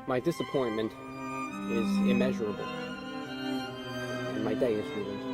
My disappointment is immeasurable, and my day is ruined.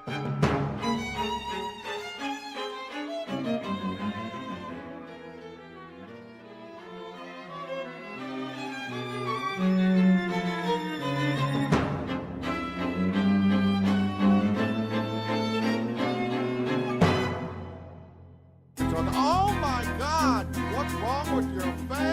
Oh my God! What's wrong with your face?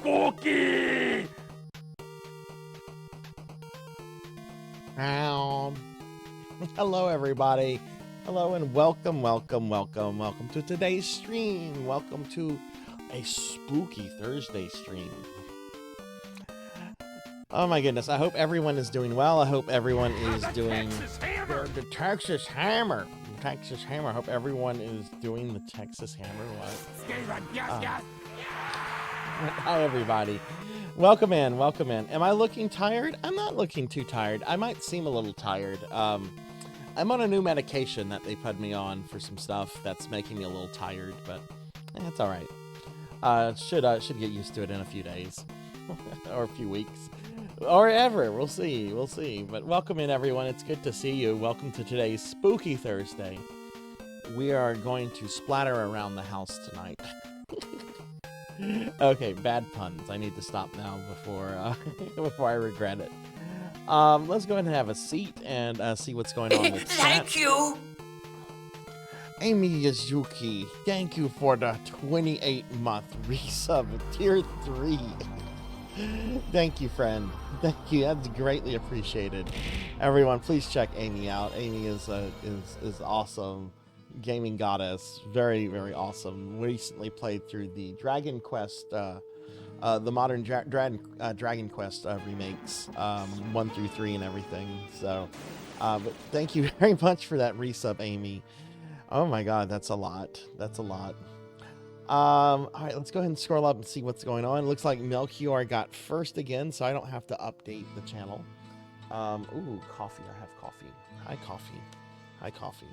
Cookie! Hello, everybody. Hello, and welcome to today's stream. Welcome to a spooky Thursday stream. Oh my goodness, I hope everyone is doing well. I hope everyone is doing the Texas Hammer. Texas Hammer. I hope everyone is doing the Texas Hammer. Hi, everybody. Welcome in. Am I looking tired? I'm not looking too tired. I might seem a little tired. I'm on a new medication that they put me on for some stuff that's making me a little tired, but it's all right. Should get used to it in a few days or a few weeks or ever. We'll see. But welcome in, everyone. It's good to see you. Welcome to today's Spooky Thursday. We are going to splatter around the house tonight. Okay, bad puns. I need to stop now before I regret it. Let's go ahead and have a seat and see what's going on with Thank you. Amy Yazuki, thank you for the 28-month resub, tier 3. Thank you, friend. Thank you. That's greatly appreciated. Everyone, please check Amy out. Amy is awesome. Gaming goddess, very, very awesome. Recently played through the Dragon Quest, the modern Dragon Quest remakes, 1 through 3 and everything. So, but thank you very much for that resub, Amy. Oh my God, that's a lot. All right, let's go ahead and scroll up and see what's going on. It looks like Melchior got first again, so I don't have to update the channel. Ooh, coffee. I have coffee. Hi, coffee.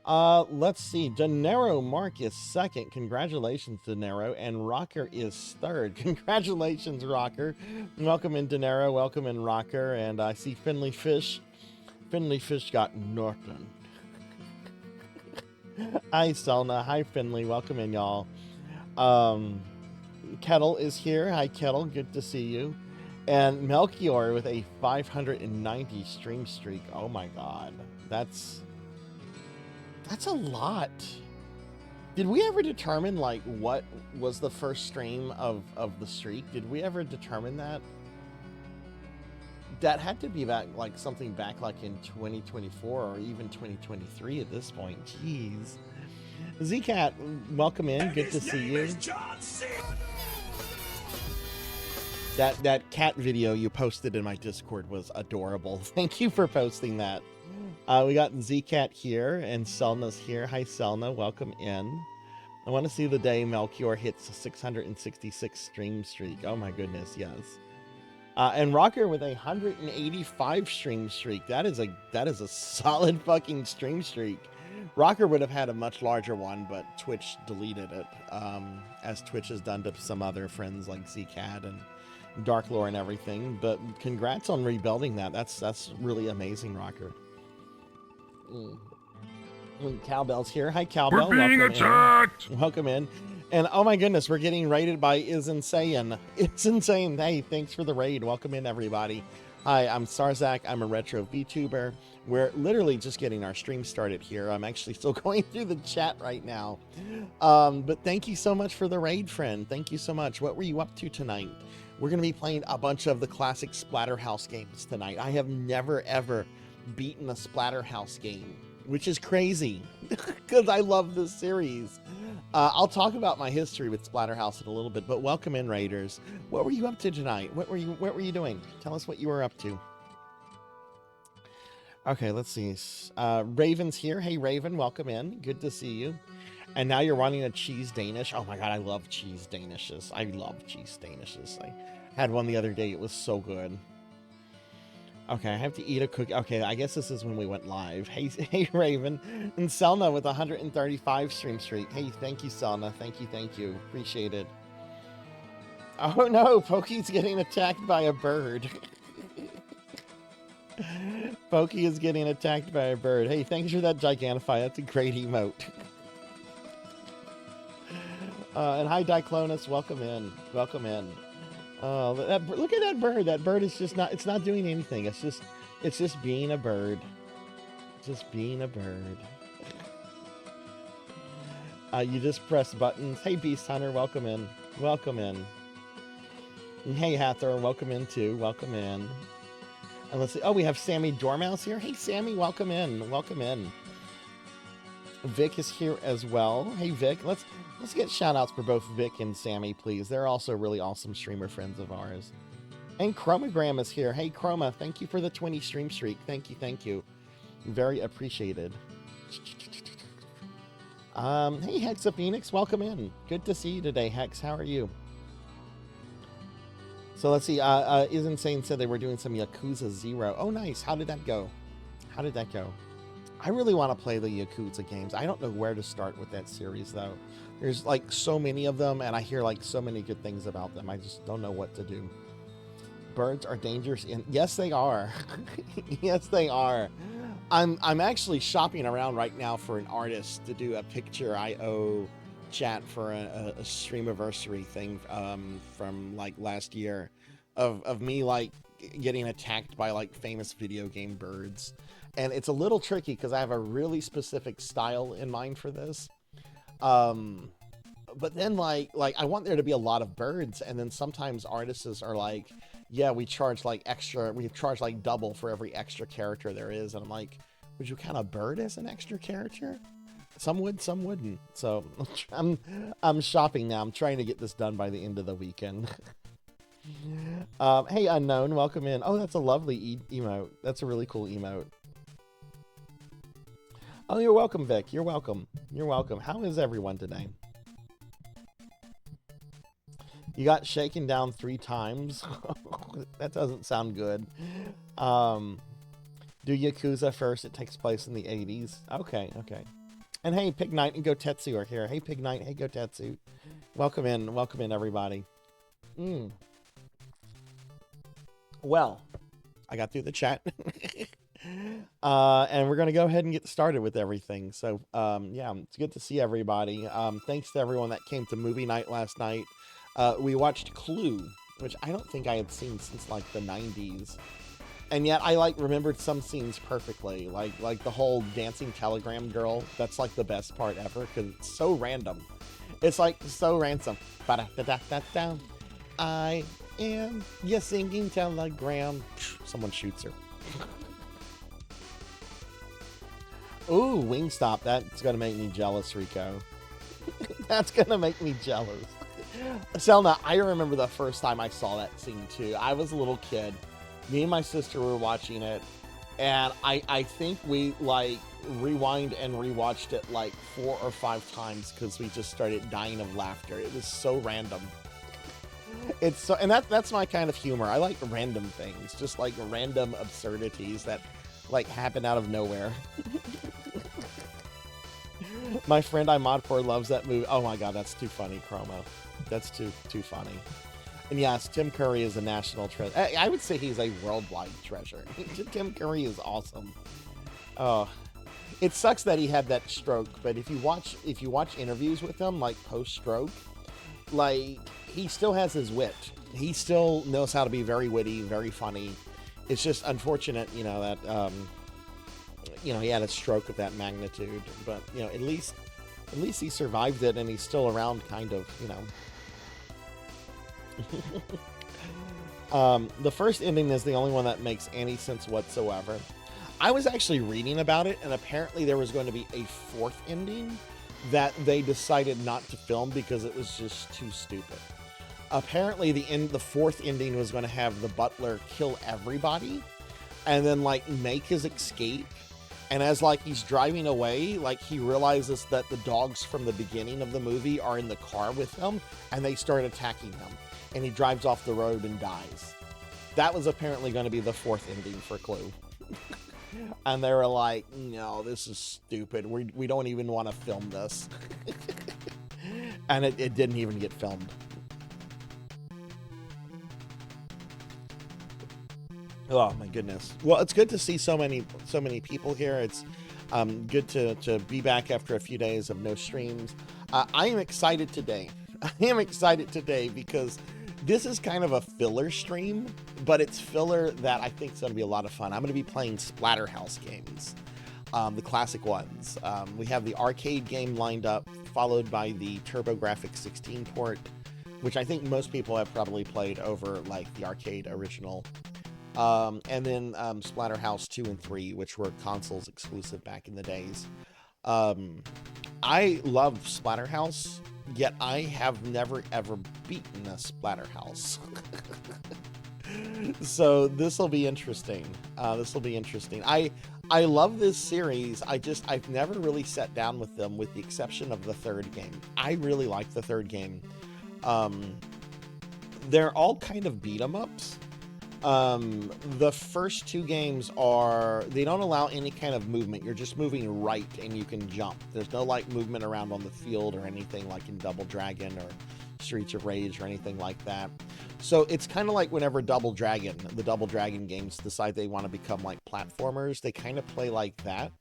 Let's see. Denero Mark is second. Congratulations, Denero. And Rocker is third. Congratulations, Rocker. Welcome in, Denero. Welcome in, Rocker. And I see Finley Fish. Finley Fish got nothing. Hi, Selna. Hi, Finley. Welcome in, y'all. Kettle is here. Hi, Kettle. Good to see you. And Melchior with a 590 stream streak. Oh my god. That's a lot. Did we ever determine like what was the first stream of the streak? Did we ever determine that? That had to be back like something back like in 2024 or even 2023 at this point. Jeez. Z-Cat, welcome in. Good to see you. That cat video you posted in my Discord was adorable. Thank you for posting that. We got Z-Cat here and Selna's here. Hi, Selna. Welcome in. I want to see the day Melchior hits a 666 stream streak. Oh my goodness, yes. And Rocker with a 185 stream streak. That is a solid fucking stream streak. Rocker would have had a much larger one, but Twitch deleted it, as Twitch has done to some other friends like Z-Cat and Dark Lore and everything. But congrats on rebuilding that. That's really amazing, Rocker. Cowbell's here. Hi, Cowbell. We're being attacked. Welcome in. And oh my goodness, we're getting raided by Is Insane. It's insane. Hey, thanks for the raid. Welcome in, everybody. Hi, I'm Sarzac. I'm a retro VTuber. We're literally just getting our stream started here. I'm actually still going through the chat right now. But thank you so much for the raid, friend. Thank you so much. What were you up to tonight? We're going to be playing a bunch of the classic Splatterhouse games tonight. I have never, ever beaten a Splatterhouse game, which is crazy because I love this series. I'll talk about my history with Splatterhouse in a little bit, but welcome in, Raiders. What were you up to tonight? What were you doing? Tell us what you were up to. Okay, let's see. Raven's here. Hey, Raven, welcome in. Good to see you. And now you're running a cheese Danish. Oh my god, I love cheese Danishes. I love cheese Danishes. I had one the other day. It was so good. Okay, I have to eat a cookie. Okay, I guess this is when we went live. Hey, Raven. And Selna with 135 stream streak. Hey, thank you, Selna. Thank you. Appreciate it. Oh no, Pokey's getting attacked by a bird. Pokey is getting attacked by a bird. Hey, thanks for that Gigantify. That's a great emote. And hi, Diclonus. Welcome in. Welcome in. Look at that bird. That bird is just not, it's not doing anything. It's just being a bird. Just being a bird. You just press buttons. Hey, Beast Hunter, welcome in. Welcome in. And hey, Hathor, welcome in too. Welcome in. And let's see. Oh, we have Sammy Dormouse here. Hey, Sammy, welcome in. Welcome in. Vic is here as well. Hey, Vic. Let's get shout-outs for both Vic and Sammy, please. They're also really awesome streamer friends of ours. And Chromogram is here. Hey, Chroma, thank you for the 20 stream streak. Thank you. Very appreciated. Hey, Hexa Phoenix, welcome in. Good to see you today, Hex. How are you? So let's see. Is Insane said they were doing some Yakuza 0. Oh, nice. How did that go? I really want to play the Yakuza games. I don't know where to start with that series, though. There's like so many of them, and I hear like so many good things about them. I just don't know what to do. Birds are dangerous, and yes, they are. Yes, they are. I'm actually shopping around right now for an artist to do a picture IO chat for a streamiversary thing from like last year of me like getting attacked by like famous video game birds. And it's a little tricky because I have a really specific style in mind for this. But then like I want there to be a lot of birds, and then sometimes artists are like, yeah, we charge like double for every extra character there is. And I'm like, would you count a bird as an extra character? Some would, some wouldn't. So I'm shopping now. I'm trying to get this done by the end of the weekend. Hey, Unknown, welcome in. Oh, that's a lovely emote. That's a really cool emote. Oh, you're welcome, Vic. You're welcome. You're welcome. How is everyone today? You got shaken down 3 times. That doesn't sound good. Do Yakuza first. It takes place in the 80s. Okay. And hey, Pig Knight and Gotetsu are here. Hey, Pig Knight. Hey, Gotetsu. Welcome in, everybody. Well, I got through the chat. And we're going to go ahead and get started with everything. So, yeah, it's good to see everybody. Thanks to everyone that came to movie night last night. We watched Clue, which I don't think I had seen since, like, the 90s. And yet I, like, remembered some scenes perfectly. Like the whole dancing telegram girl. That's, like, the best part ever, because it's so random. It's, like, so ransom. Ba-da-da-da-da-da. I am your singing telegram. Someone shoots her. Ooh, Wingstop. That's going to make me jealous, Rico. That's going to make me jealous. Selna, I remember the first time I saw that scene, too. I was a little kid. Me and my sister were watching it. And I think we, like, rewind and rewatched it, like, 4 or 5 times because we just started dying of laughter. It was so random. It's so, and that's my kind of humor. I like random things. Just, like, random absurdities that, like, happen out of nowhere. My friend I mod for loves that movie. Oh my god, that's too funny, Chromo. That's too funny. And yes, Tim Curry is a national treasure. I would say he's a worldwide treasure. Tim Curry is awesome. Oh, it sucks that he had that stroke, but if you watch interviews with him, like post-stroke, like he still has his wit. He still knows how to be very witty, very funny. It's just unfortunate, you know, that you know, he had a stroke of that magnitude, but you know, at least he survived it and he's still around, kind of, you know. The first ending is the only one that makes any sense whatsoever. I was actually reading about it, and apparently there was going to be a 4th ending that they decided not to film because it was just too stupid. Apparently the 4th ending was going to have the butler kill everybody and then, like, make his escape. And as, like, he's driving away, like, he realizes that the dogs from the beginning of the movie are in the car with him, and they start attacking him. And he drives off the road and dies. That was apparently going to be the 4th ending for Clue. And they were like, no, this is stupid. We don't even want to film this. And it didn't even get filmed. Oh my goodness. Well, it's good to see so many people here. It's good to be back after a few days of no streams. I am excited today. I am excited today because this is kind of a filler stream, but it's filler that I think is going to be a lot of fun. I'm going to be playing Splatterhouse games, the classic ones. We have the arcade game lined up, followed by the TurboGrafx-16 port, which I think most people have probably played over, like, the arcade original. And then Splatterhouse 2 and 3, which were consoles exclusive back in the days. I love Splatterhouse, yet I have never ever beaten a Splatterhouse. So this will be interesting. I love this series. I've never really sat down with them, with the exception of the 3rd game. I really like the 3rd game. They're all kind of beat 'em ups. The first 2 games they don't allow any kind of movement. You're just moving right and you can jump. There's no, like, movement around on the field or anything like in Double Dragon or Streets of Rage or anything like that. So it's kind of like whenever the Double Dragon games decide they want to become like platformers, they kind of play like that.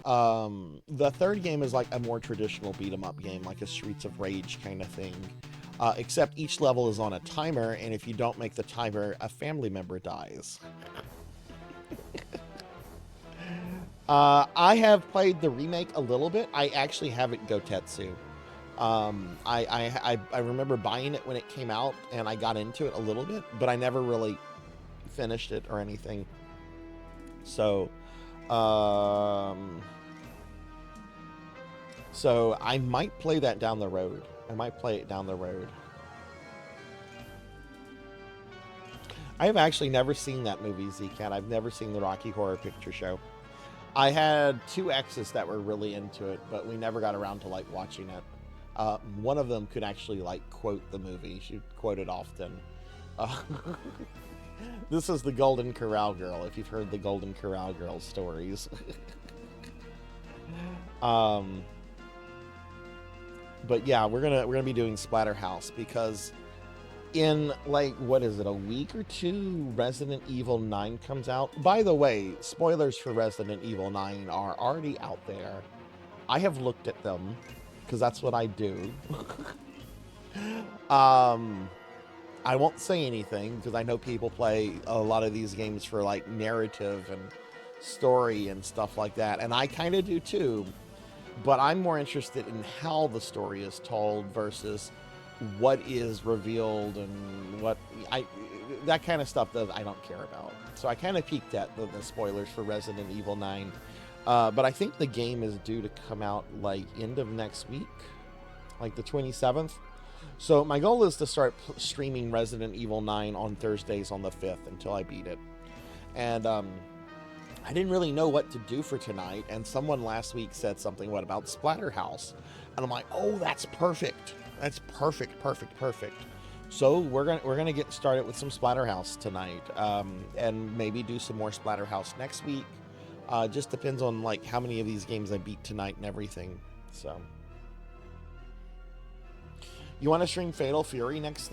The 3rd game is like a more traditional beat 'em up game, like a Streets of Rage kind of thing. Except each level is on a timer, and if you don't make the timer, a family member dies. I have played the remake a little bit. I actually haven't Gotetsu. I remember buying it when it came out, and I got into it a little bit, but I never really finished it or anything. So I might play that down the road. I might play it down the road. I have actually never seen that movie, Zcat. I've never seen the Rocky Horror Picture Show. I had 2 exes that were really into it, but we never got around to, like, watching it. One of them could actually, like, quote the movie. She'd quote it often. This is the Golden Corral Girl, if you've heard the Golden Corral Girl stories. But yeah, we're gonna be doing Splatterhouse because in like what is it, a week or two, Resident Evil 9 comes out. By the way, spoilers for Resident Evil 9 are already out there. I have looked at them because that's what I do. I won't say anything because I know people play a lot of these games for like narrative and story and stuff like that, and I kind of do too. But I'm more interested in how the story is told versus what is revealed and what that kind of stuff that I don't care about. So I kind of peeked at the spoilers for Resident Evil 9. But I think the game is due to come out like end of next week, like the 27th. So my goal is to start streaming Resident Evil 9 on Thursdays on the 5th until I beat it. And I didn't really know what to do for tonight, and someone last week said something, what about Splatterhouse? And I'm like, oh, that's perfect. That's perfect. So we're gonna get started with some Splatterhouse tonight, and maybe do some more Splatterhouse next week. Just depends on like how many of these games I beat tonight and everything. So, you want to stream Fatal Fury next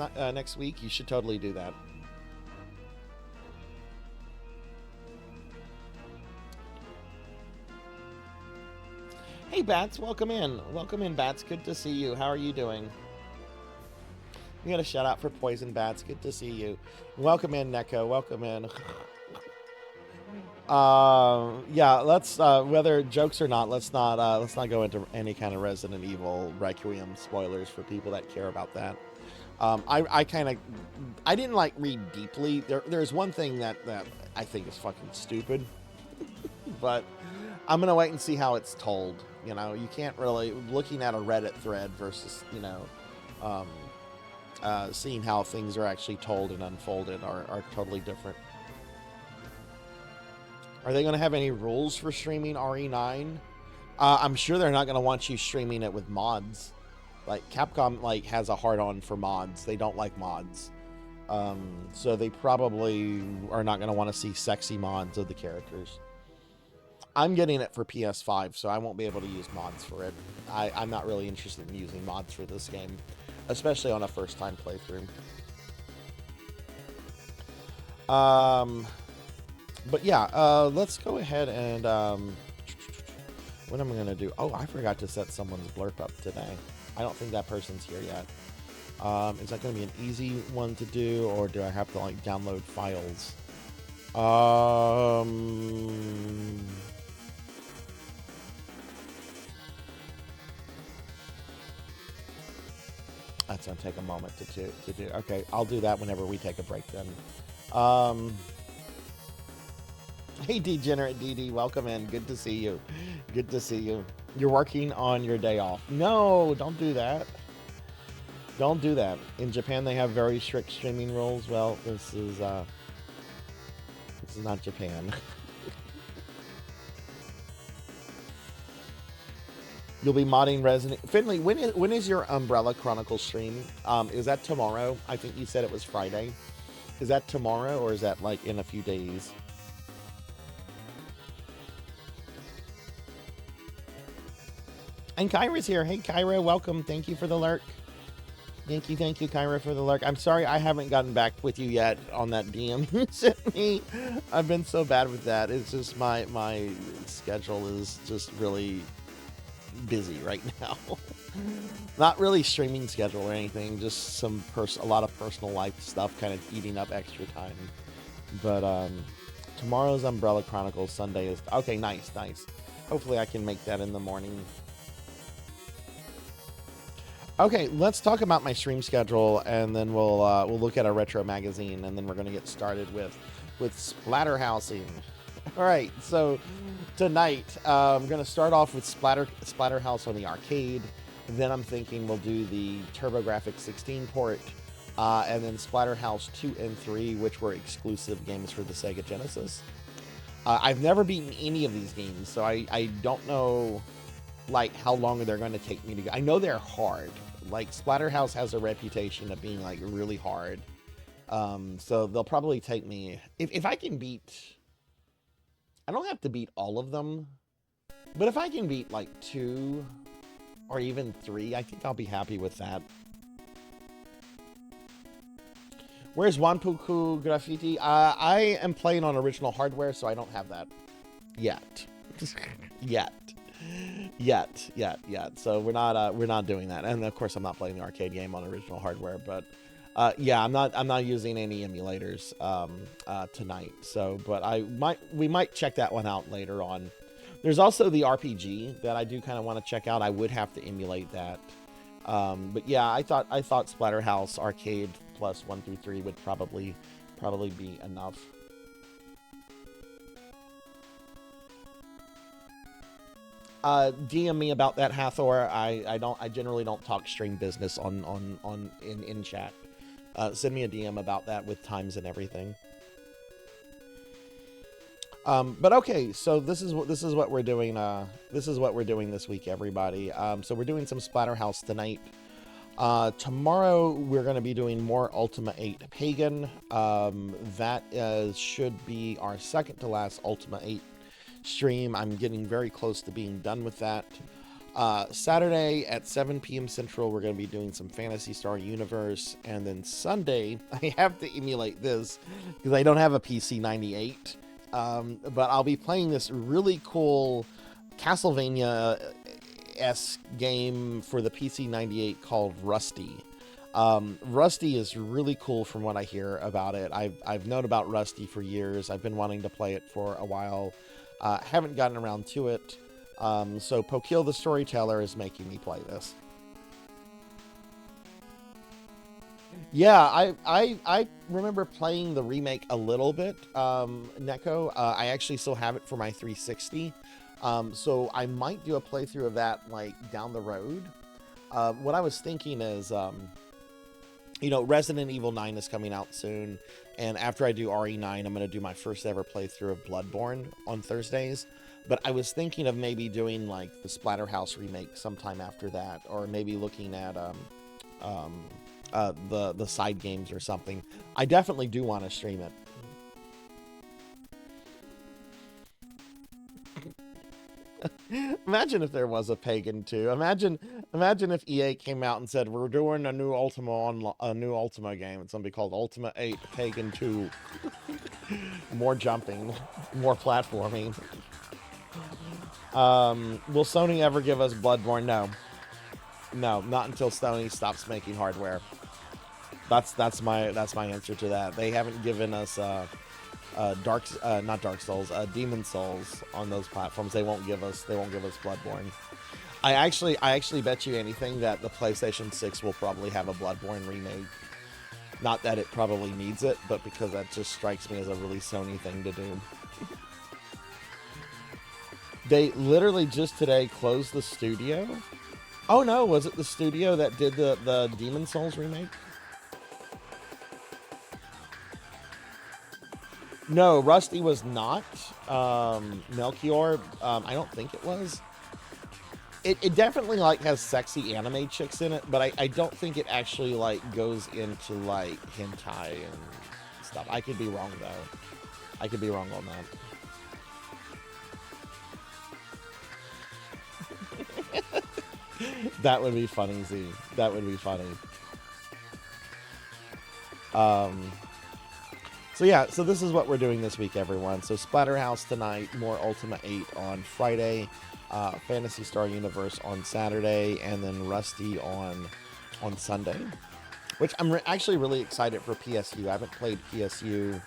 week? You should totally do that. Hey, Bats, welcome in. Welcome in, Bats. Good to see you. How are you doing? We got a shout out for Poison Bats. Good to see you. Welcome in, Neko. Welcome in. Yeah, let's whether jokes or not, let's not go into any kind of Resident Evil Requiem spoilers for people that care about that. I didn't like read deeply. There's one thing that I think is fucking stupid, but I'm gonna wait and see how it's told. You know, you can't really, looking at a Reddit thread versus, you know, seeing how things are actually told and unfolded are totally different. Are they going to have any rules for streaming RE9? I'm sure they're not going to want you streaming it with mods. Like, Capcom, like, has a hard-on for mods. They don't like mods. So they probably are not going to want to see sexy mods of the characters. I'm getting it for PS5, so I won't be able to use mods for it. I'm not really interested in using mods for this game, especially on a first-time playthrough. But yeah, let's go ahead and what am I gonna do? Oh, I forgot to set someone's blurp up today. I don't think that person's here yet. Is that gonna be an easy one to do, or do I have to like download files? That's gonna take a moment to do. Okay, I'll do that whenever we take a break then. Hey, Degenerate DD, welcome in. Good to see you. Good to see you. You're working on your day off. No, don't do that. Don't do that. In Japan, they have very strict streaming rules. Well, this is not Japan. You'll be modding Resident... Finley, when is your Umbrella Chronicles stream? Is that tomorrow? I think you said it was Friday. Is that tomorrow, or is that, like, in a few days? And Kyra's here. Hey, Kyra, welcome. Thank you for the lurk. Thank you, Kyra, for the lurk. I'm sorry I haven't gotten back with you yet on that DM you sent me. I've been so bad with that. It's just my schedule is just really busy right now. Not really streaming schedule or anything, just a lot of personal life stuff kind of eating up extra time. But tomorrow's Umbrella Chronicles, Sunday is okay. Nice. Hopefully I can make that in the morning. Okay, let's talk about my stream schedule, and then we'll look at a retro magazine, and then we're gonna get started with Splatterhousing. All right, so tonight I'm gonna start off with Splatterhouse on the arcade. Then I'm thinking we'll do the TurboGrafx-16 port, and then Splatterhouse 2 and 3, which were exclusive games for the Sega Genesis. I've never beaten any of these games, so I don't know like how long they're going to take me to go. I know they're hard. Like, Splatterhouse has a reputation of being like really hard. So they'll probably take me, if I can beat, I don't have to beat all of them, But if I can beat like 2 or even 3, I think I'll be happy with that. Where's Wanpuku Graffiti? I am playing on original hardware, so I don't have that yet. yet. So we're not doing that. And of course, I'm not playing the arcade game on original hardware. But yeah, I'm not using any emulators tonight. So, but we might check that one out later on. There's also the RPG that I do kind of want to check out. I would have to emulate that. But yeah, I thought Splatterhouse Arcade plus 1 through 3 would probably be enough. DM me about that, Hathor. I generally don't talk stream business in chat. Send me a DM about that with times and everything. But okay, so this is what we're doing. This is what we're doing this week, everybody. So we're doing some Splatterhouse tonight. Tomorrow we're going to be doing more Ultima 8 Pagan. That should be our second to last Ultima 8 stream. I'm getting very close to being done with that. Saturday at 7 p.m. Central, we're going to be doing some Phantasy Star Universe. And then Sunday, I have to emulate this because I don't have a PC 98. But I'll be playing this really cool Castlevania-esque game for the PC 98 called Rusty. Rusty is really cool from what I hear about it. I've known about Rusty for years. I've been wanting to play it for a while. Haven't gotten around to it. So Pokil the Storyteller is making me play this. Yeah, I remember playing the remake a little bit, Neko. I actually still have it for my 360. So I might do a playthrough of that like down the road. What I was thinking is, you know, Resident Evil 9 is coming out soon. And after I do RE9, I'm going to do my first ever playthrough of Bloodborne on Thursdays. But I was thinking of maybe doing like the Splatterhouse remake sometime after that, or maybe looking at the side games or something. I definitely do want to stream it. Imagine if there was a Pagan 2. Imagine if EA came out and said, we're doing a new Ultima game. It's gonna be called Ultima 8 Pagan 2. More jumping, more platforming. Will Sony ever give us Bloodborne? No, not until Sony stops making hardware. That's my answer to that. They haven't given us not Dark Souls, Demon Souls on those platforms. They won't give us Bloodborne. I actually bet you anything that the PlayStation 6 will probably have a Bloodborne remake. Not that it probably needs it, but because that just strikes me as a really Sony thing to do. They literally just today closed the studio. Oh no, was it the studio that did the Demon Souls remake? No, Rusty was not. Melchior, I don't think it was. It definitely like has sexy anime chicks in it, but I don't think it actually like goes into like hentai and stuff. I could be wrong though. I could be wrong on that. That would be funny, Z. That would be funny. So yeah, so this is what we're doing this week, everyone. So Splatterhouse tonight, more Ultima 8 on Friday, Phantasy Star Universe on Saturday, and then Rusty on Sunday. Which I'm actually really excited for PSU. I haven't played PSU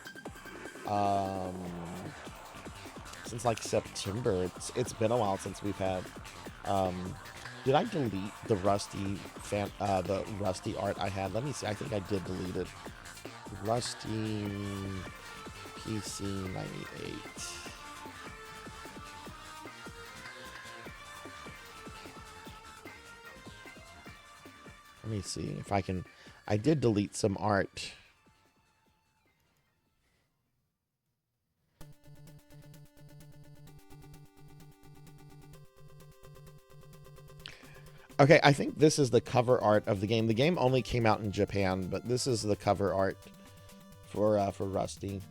since like September. It's been a while since we've had. Did I delete the Rusty art I had? Let me see. I think I did delete it. Rusty PC 98. Let me see if I can. I did delete some art. Okay, I think this is the cover art of the game. The game only came out in Japan, but this is the cover art for Rusty.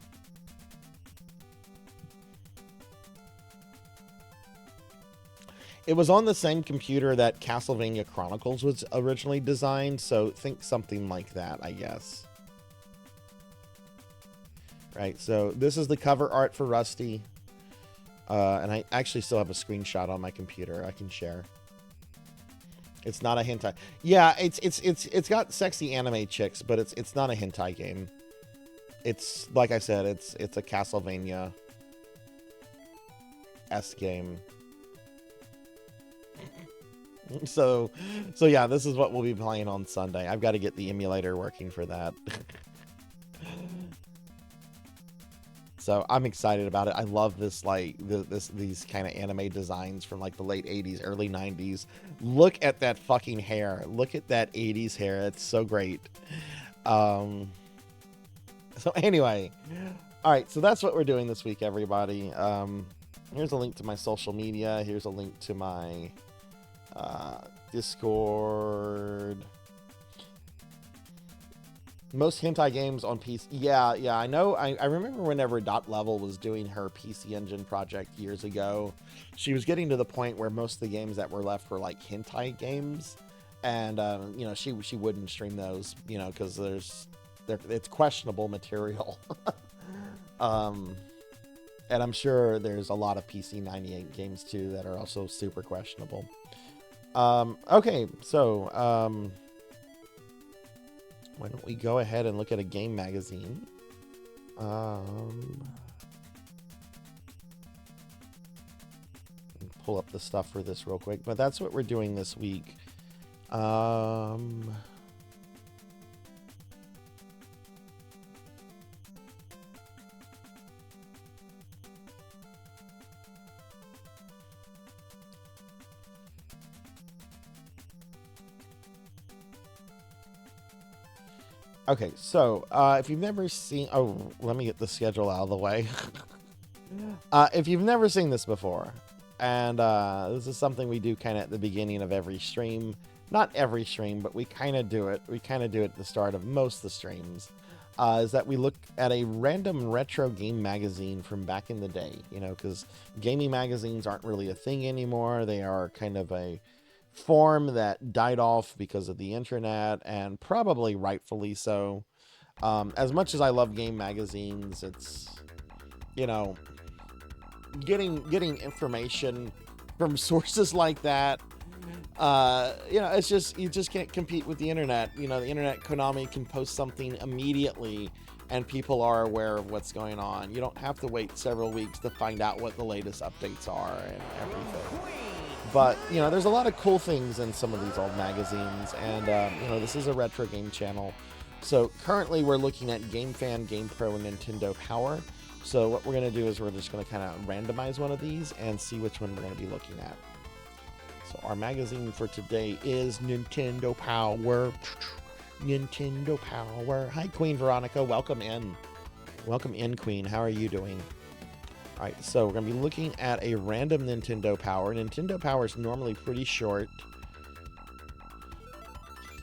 It was on the same computer that Castlevania Chronicles was originally designed, so think something like that, I guess. Right, so this is the cover art for Rusty. And I actually still have a screenshot on my computer I can share. It's not a hentai. Yeah, it's got sexy anime chicks, but it's not a hentai game. It's like I said, it's a Castlevania S game. So yeah, this is what we'll be playing on Sunday. I've got to get the emulator working for that. So I'm excited about it. I love this, like these kind of anime designs from like the late 80s, early 90s. Look at that fucking hair. Look at that 80s hair. It's so great. So anyway, all right. So that's what we're doing this week, everybody. Here's a link to my social media. Here's a link to my Discord. Most hentai games on PC. Yeah, I know. I remember whenever Dot Level was doing her PC Engine project years ago, she was getting to the point where most of the games that were left were like hentai games, and you know, she wouldn't stream those, you know, because it's questionable material. And I'm sure there's a lot of PC 98 games too that are also super questionable. Okay, so why don't we go ahead and look at a game magazine? Pull up the stuff for this real quick, but that's what we're doing this week. Okay, so if you've never seen, let me get the schedule out of the way. If you've never seen this before, and this is something we do kind of at the beginning of every stream, not every stream, but we kind of do it. We kind of do it at the start of most of the streams, is that we look at a random retro game magazine from back in the day, you know, because gaming magazines aren't really a thing anymore. They are kind of a form that died off because of the internet, and probably rightfully so. As much as I love game magazines, it's, you know, getting information from sources like that, you know, it's just, you just can't compete with the internet. You know, the internet, Konami can post something immediately and people are aware of what's going on. You don't have to wait several weeks to find out what the latest updates are and everything. But, you know, there's a lot of cool things in some of these old magazines, and, you know, this is a retro game channel. So currently we're looking at Game Fan, Game Pro, and Nintendo Power. So what we're going to do is we're just going to kind of randomize one of these and see which one we're going to be looking at. So our magazine for today is Nintendo Power. Nintendo Power. Hi, Queen Veronica. Welcome in. Welcome in, Queen. How are you doing? All right, so we're going to be looking at a random Nintendo Power. Nintendo Power is normally pretty short.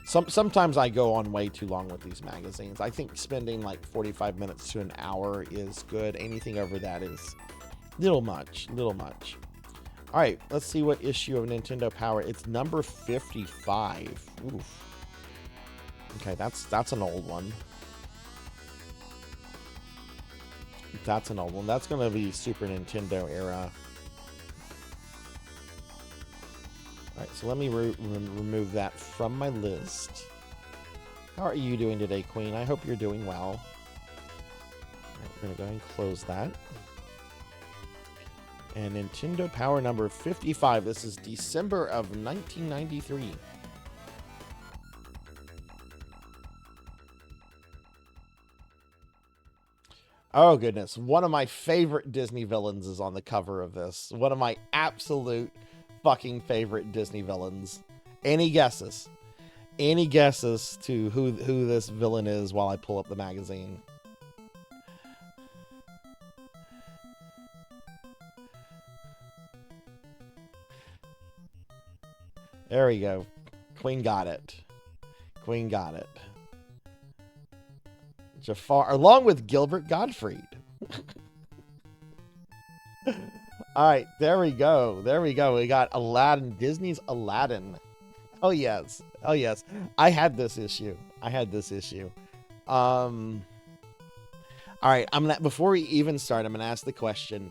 Sometimes I go on way too long with these magazines. I think spending like 45 minutes to an hour is good. Anything over that is little much. All right, let's see what issue of Nintendo Power. It's number 55. Oof. Okay, that's an old one. That's an old one. That's going to be Super Nintendo era. All right, so let me remove that from my list. How are you doing today, Queen? I hope you're doing well. All right, we're going to go ahead and close that. And Nintendo Power number 55. This is December of 1993. Oh, goodness. One of my favorite Disney villains is on the cover of this. One of my absolute fucking favorite Disney villains. Any guesses? Any guesses to who this villain is while I pull up the magazine? There we go. Queen got it. Queen got it. Jafar, along with Gilbert Gottfried. All right, there we go. There we go. We got Aladdin, Disney's Aladdin. Oh yes. Oh yes. I had this issue. All right, before we even start, I'm gonna ask the question: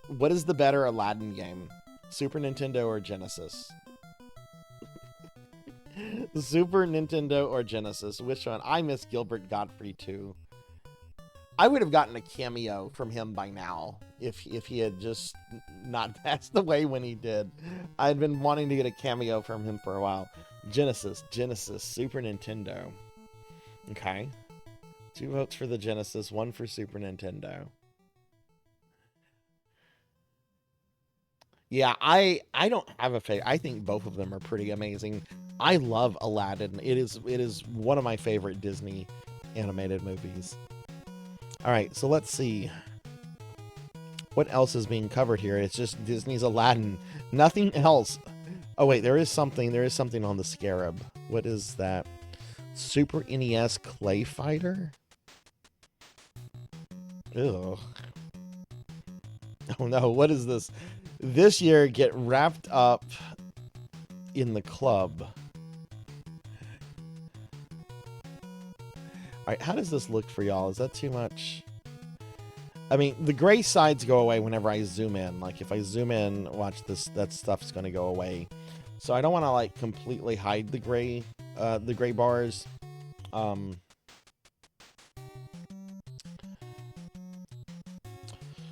what is the better Aladdin game, Super Nintendo or Genesis? Super Nintendo or Genesis? Which one? I miss Gilbert Gottfried too. I would have gotten a cameo from him by now if he had just not passed away when he did. I'd been wanting to get a cameo from him for a while. Genesis, Super Nintendo. Okay. 2 votes for the Genesis, 1 for Super Nintendo. Yeah, I don't have a favorite. I think both of them are pretty amazing. I love Aladdin. It is one of my favorite Disney animated movies. All right, so let's see. What else is being covered here? It's just Disney's Aladdin. Nothing else. Oh wait, there is something on the Scarab. What is that? Super NES Clay Fighter? Ugh. Oh no, what is this? This year, get wrapped up in the club. All right, how does this look for y'all? Is that too much? I mean, the gray sides go away whenever I zoom in. Like, if I zoom in, watch this, that stuff's going to go away. So I don't want to, like, completely hide the gray bars.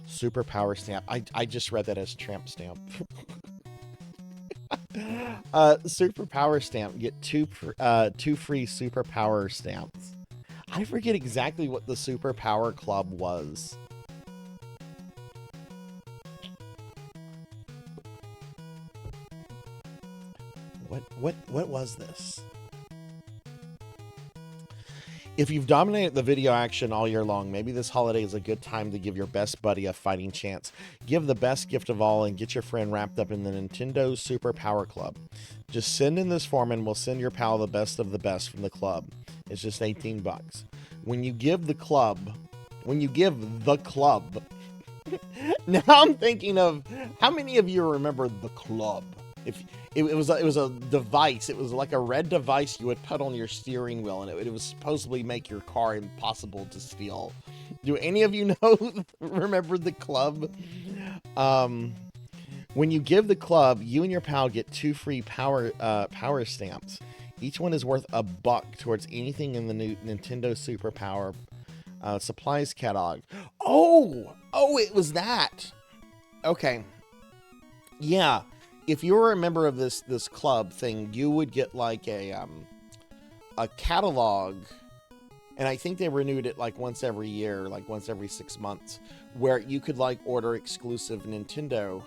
Super power stamp. I just read that as tramp stamp. Super power stamp. Get two free super power stamps. I forget exactly what the Super Power Club was. What was this? If you've dominated the video action all year long, maybe this holiday is a good time to give your best buddy a fighting chance. Give the best gift of all and get your friend wrapped up in the Nintendo Super Power Club. Just send in this form and we'll send your pal the best of the best from the club. It's just 18 bucks. When you give the club, now I'm thinking of how many of you remember the club? If it was a device, it was like a red device you would put on your steering wheel, and it was supposedly make your car impossible to steal. Do any of you remember the club? When you give the club, you and your pal get 2 free power stamps. Each one is worth $1 towards anything in the new Nintendo Super Power supplies catalog. Oh, it was that. Okay. Yeah. If you were a member of this club thing, you would get like a catalog, and I think they renewed it like once every year, like once every 6 months, where you could like order exclusive Nintendo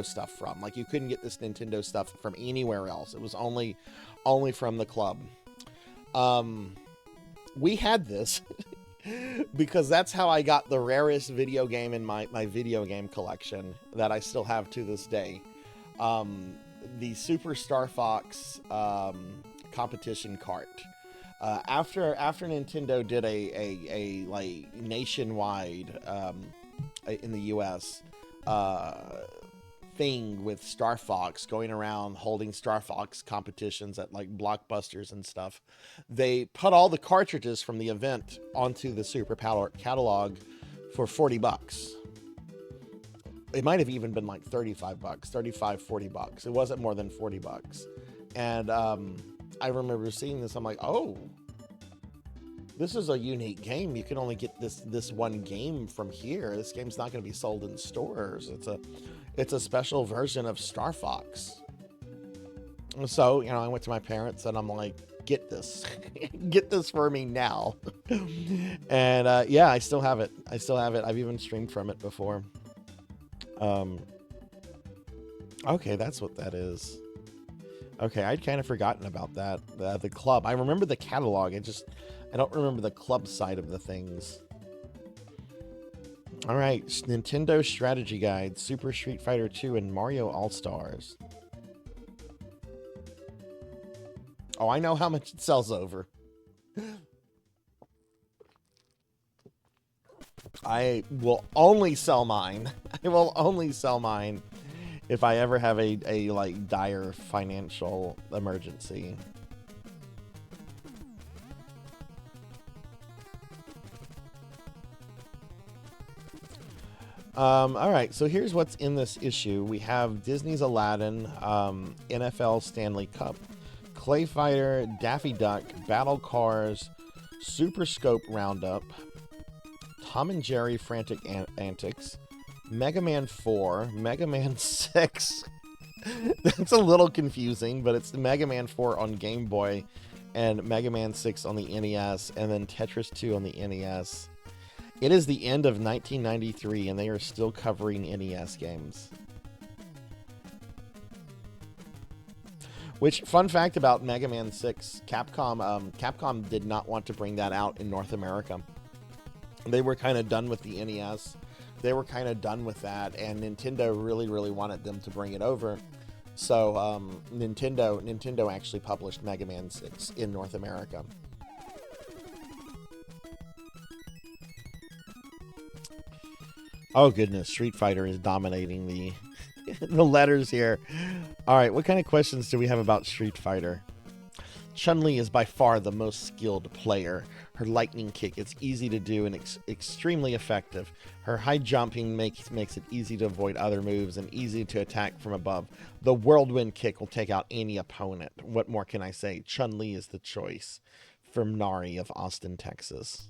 stuff from. Like, you couldn't get this Nintendo stuff from anywhere else. It was only from the club. We had this because that's how I got the rarest video game in my video game collection that I still have to this day. The Super Star Fox competition cart. After Nintendo did a like nationwide in the US thing with Star Fox, going around holding Star Fox competitions at like Blockbusters and stuff, they put all the cartridges from the event onto the Super Power catalog for $40. It might have even been like $35, $40. It wasn't more than $40. And I remember seeing this. I'm like, oh, this is a unique game. You can only get this one game from here. This game's not going to be sold in stores. It's a special version of Star Fox. So, I went to my parents and I'm like, get this. Get this for me now. And yeah, I still have it. I've even streamed from it before. Okay, that's what that is. Okay, I'd kind of forgotten about that. The club. I remember the catalog. I don't remember the club side of the things. All right, Nintendo Strategy Guide, Super Street Fighter 2, and Mario All-Stars. Oh, I know how much it sells over. I will only sell mine. I will only sell mine if I ever have a like dire financial emergency. All right, so here's what's in this issue. We have Disney's Aladdin, NFL Stanley Cup, Clay Fighter, Daffy Duck, Battle Cars, Super Scope Roundup, Tom and Jerry Frantic Antics, Mega Man 4, Mega Man 6. That's a little confusing, but it's the Mega Man 4 on Game Boy and Mega Man 6 on the NES, and then Tetris 2 on the NES. It is the end of 1993, and they are still covering NES games. Which, fun fact about Mega Man 6, Capcom did not want to bring that out in North America. They were kind of done with the NES. They were kind of done with that, and Nintendo really wanted them to bring it over. So Nintendo actually published Mega Man 6 in North America. Oh goodness, Street Fighter is dominating the the letters here. All right, what kind of questions do we have about Street Fighter? Chun-Li is by far the most skilled player. Her lightning kick, it's easy to do and extremely effective. Her high jumping makes it easy to avoid other moves and easy to attack from above. The whirlwind kick will take out any opponent. What more can I say? Chun-Li is the choice. From Nari of Austin, Texas.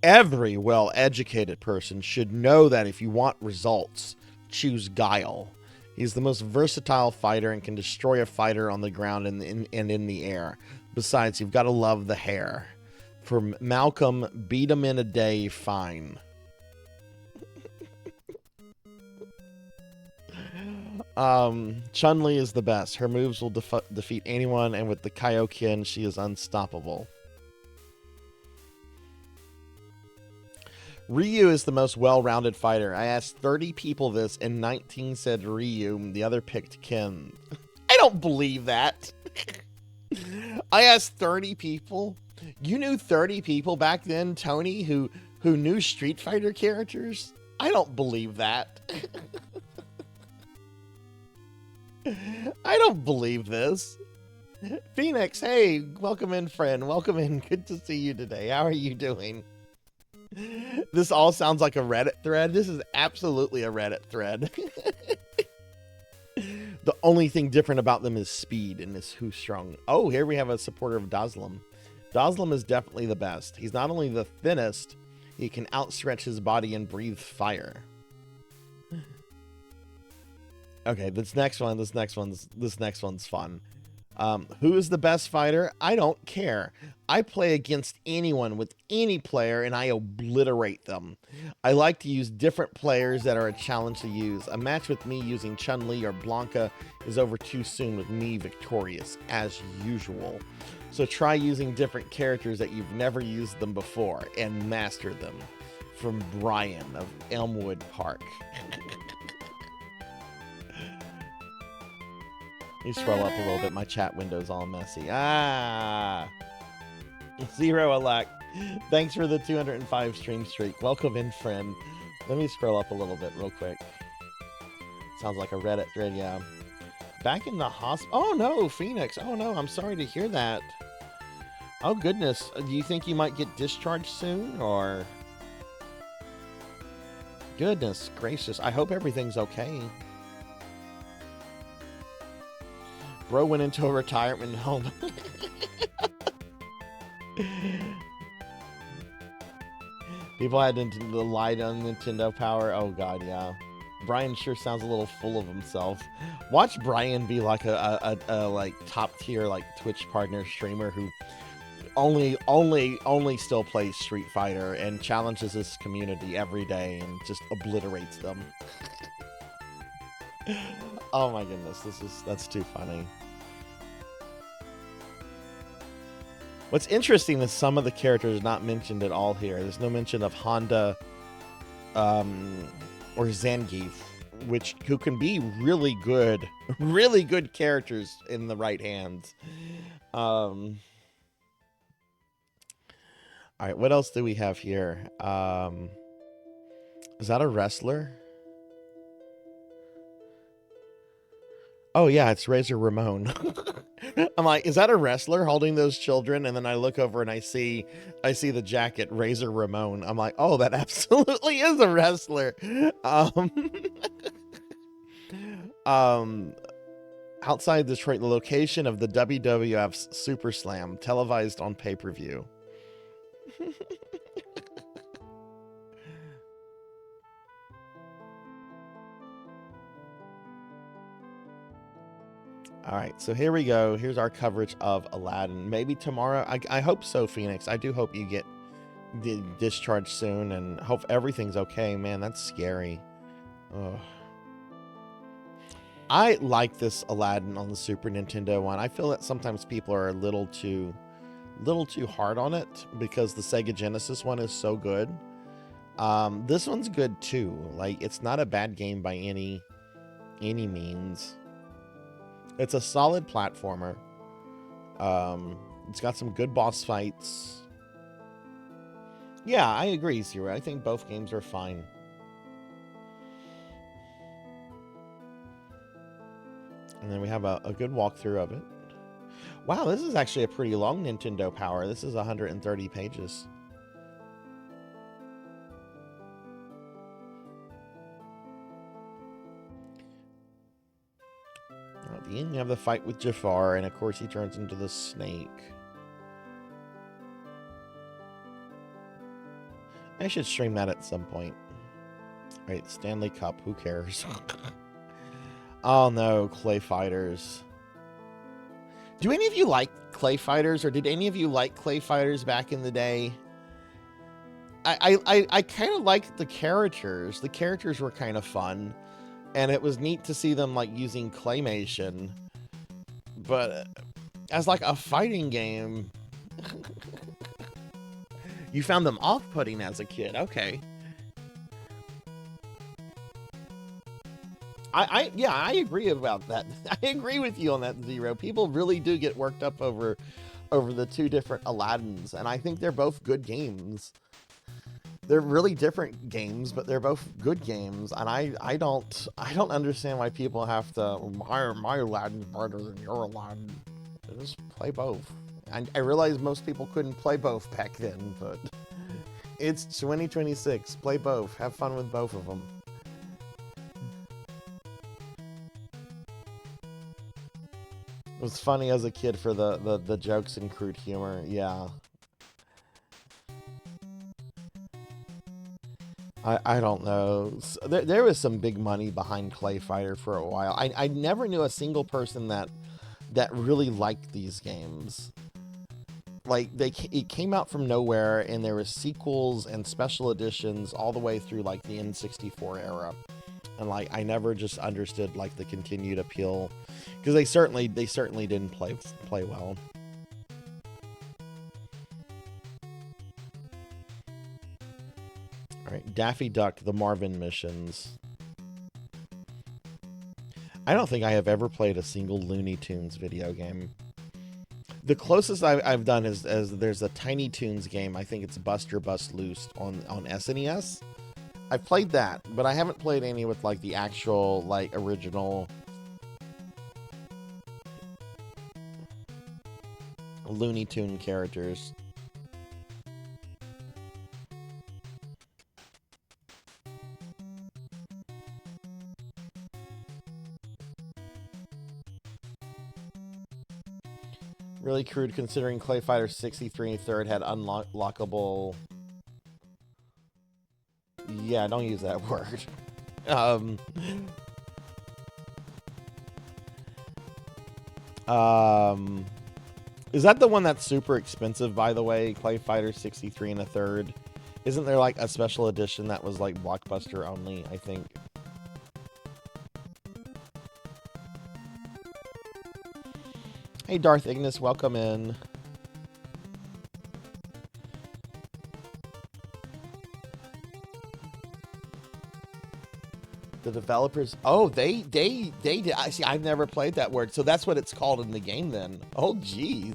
Every well-educated person should know that if you want results, choose Guile. He's the most versatile fighter and can destroy a fighter on the ground and in the air. Besides, you've got to love the hair. From Malcolm, beat him in a day, fine. Chun-Li is the best. Her moves will defeat anyone, and with the Kaioken, she is unstoppable. Ryu is the most well-rounded fighter. I asked 30 people this, and 19 said Ryu. The other picked Ken. I don't believe that. I asked 30 people. You knew 30 people back then, Tony, who knew Street Fighter characters? I don't believe that. I don't believe this. Phoenix, hey, welcome in, friend. Welcome in. Good to see you today. How are you doing? This all sounds like a Reddit thread. This is absolutely a Reddit thread. The only thing different about them is speed and is who's strong. Oh, here we have a supporter of Dazlam. Dazlam is definitely the best. He's not only the thinnest, he can outstretch his body and breathe fire. Okay, this next one's fun. Who is the best fighter? I don't care. I play against anyone with any player and I obliterate them. I like to use different players that are a challenge to use. A match with me using Chun-Li or Blanca is over too soon with me victorious, as usual. So try using different characters that you've never used them before and master them. From Brian of Elmwood Park. You scroll up a little bit. My chat window's all messy. Zero Elect. Thanks for the 205 stream streak. Welcome in, friend. Let me scroll up a little bit real quick. Sounds like a Reddit thread, yeah. Back in the hospital. Oh, no, Phoenix. Oh, no, I'm sorry to hear that. Oh, goodness. Do you think you might get discharged soon, or... Goodness gracious. I hope everything's okay. Bro went into a retirement home. People had to lie on Nintendo Power. Oh god, yeah. Brian sure sounds a little full of himself. Watch Brian be like a like top tier like Twitch partner streamer who only still plays Street Fighter and challenges his community every day and just obliterates them. Oh my goodness, that's too funny. What's interesting is some of the characters are not mentioned at all here. There's no mention of Honda or Zangief, who can be really good characters in the right hands. All All right, what else do we have here? Is that a wrestler? Oh yeah, it's Razor Ramon. I'm like, is that a wrestler holding those children? And then I look over and I see the jacket, Razor Ramon. I'm like, oh, that absolutely is a wrestler. Outside Detroit, the location of the WWF's Super Slam, televised on pay-per-view. All right, so here we go. Here's our coverage of Aladdin. Maybe tomorrow. I hope so, Phoenix. I do hope you get discharged soon and hope everything's okay. Man, that's scary. Ugh. I like this Aladdin on the Super Nintendo one. I feel that sometimes people are a little too hard on it because the Sega Genesis one is so good. This one's good too. Like, it's not a bad game by any means. It's a solid platformer. It's got some good boss fights. Yeah, I agree, Zero. I think both games are fine. And then we have a good walkthrough of it. Wow, this is actually a pretty long Nintendo Power. This is 130 pages. At the end, you have the fight with Jafar, and of course he turns into the snake. I should stream that at some point. All right, Stanley Cup, who cares? Oh no, Clay Fighters. Do any of you like Clay Fighters, or did any of you like Clay Fighters back in the day? I kind of liked the characters. The characters were kind of fun, and it was neat to see them like using claymation. But as like a fighting game, you found them off-putting as a kid. Okay. Yeah, I agree about that. I agree with you on that, Zero. People really do get worked up over the two different Aladdins, and I think they're both good games. They're really different games, but they're both good games, and I don't understand why people have to my Aladdin's better than your Aladdin. Just play both. I realize most people couldn't play both back then, but it's 2026. Play both. Have fun with both of them. It was funny as a kid for the jokes and crude humor, yeah. I don't know. There was some big money behind Clay Fighter for a while. I never knew a single person that really liked these games. Like, it came out from nowhere, and there were sequels and special editions all the way through, like, the N64 era. And, like, I never just understood, like, the continued appeal. Because they certainly didn't play well. Alright, Daffy Duck, the Marvin missions. I don't think I have ever played a single Looney Tunes video game. The closest I've done is there's a Tiny Toons game. I think it's Buster Bust Loose on SNES. I've played that, but I haven't played any with like the actual like original Looney Tune characters. Really crude considering Clay Fighter 63 third had unlockable. Yeah, don't use that word. Is that the one that's super expensive, by the way? Clay Fighter 63 and a third. Isn't there like a special edition that was like Blockbuster only, I think? Hey, Darth Ignis, welcome in. The developers, oh, they did. I see. I've never played that word, so that's what it's called in the game then. Oh, jeez.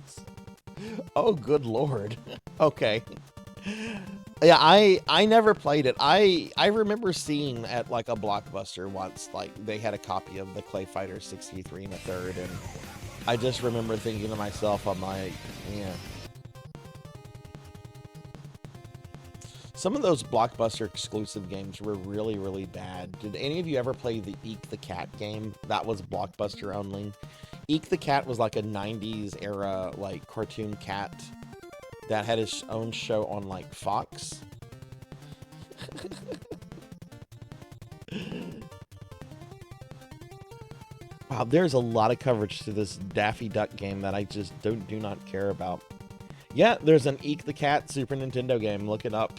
Oh, good lord. Okay. Yeah, I never played it. I remember seeing at like a Blockbuster once, like they had a copy of the Clay Fighter 63 and a third, and I just remember thinking to myself, I'm like, yeah. Some of those Blockbuster exclusive games were really, really bad. Did any of you ever play the Eek the Cat game? That was Blockbuster only. Eek the Cat was like a 90s era like cartoon cat that had his own show on like Fox. Wow, there's a lot of coverage to this Daffy Duck game that I just do not care about. Yeah, there's an Eek the Cat Super Nintendo game. Look it up.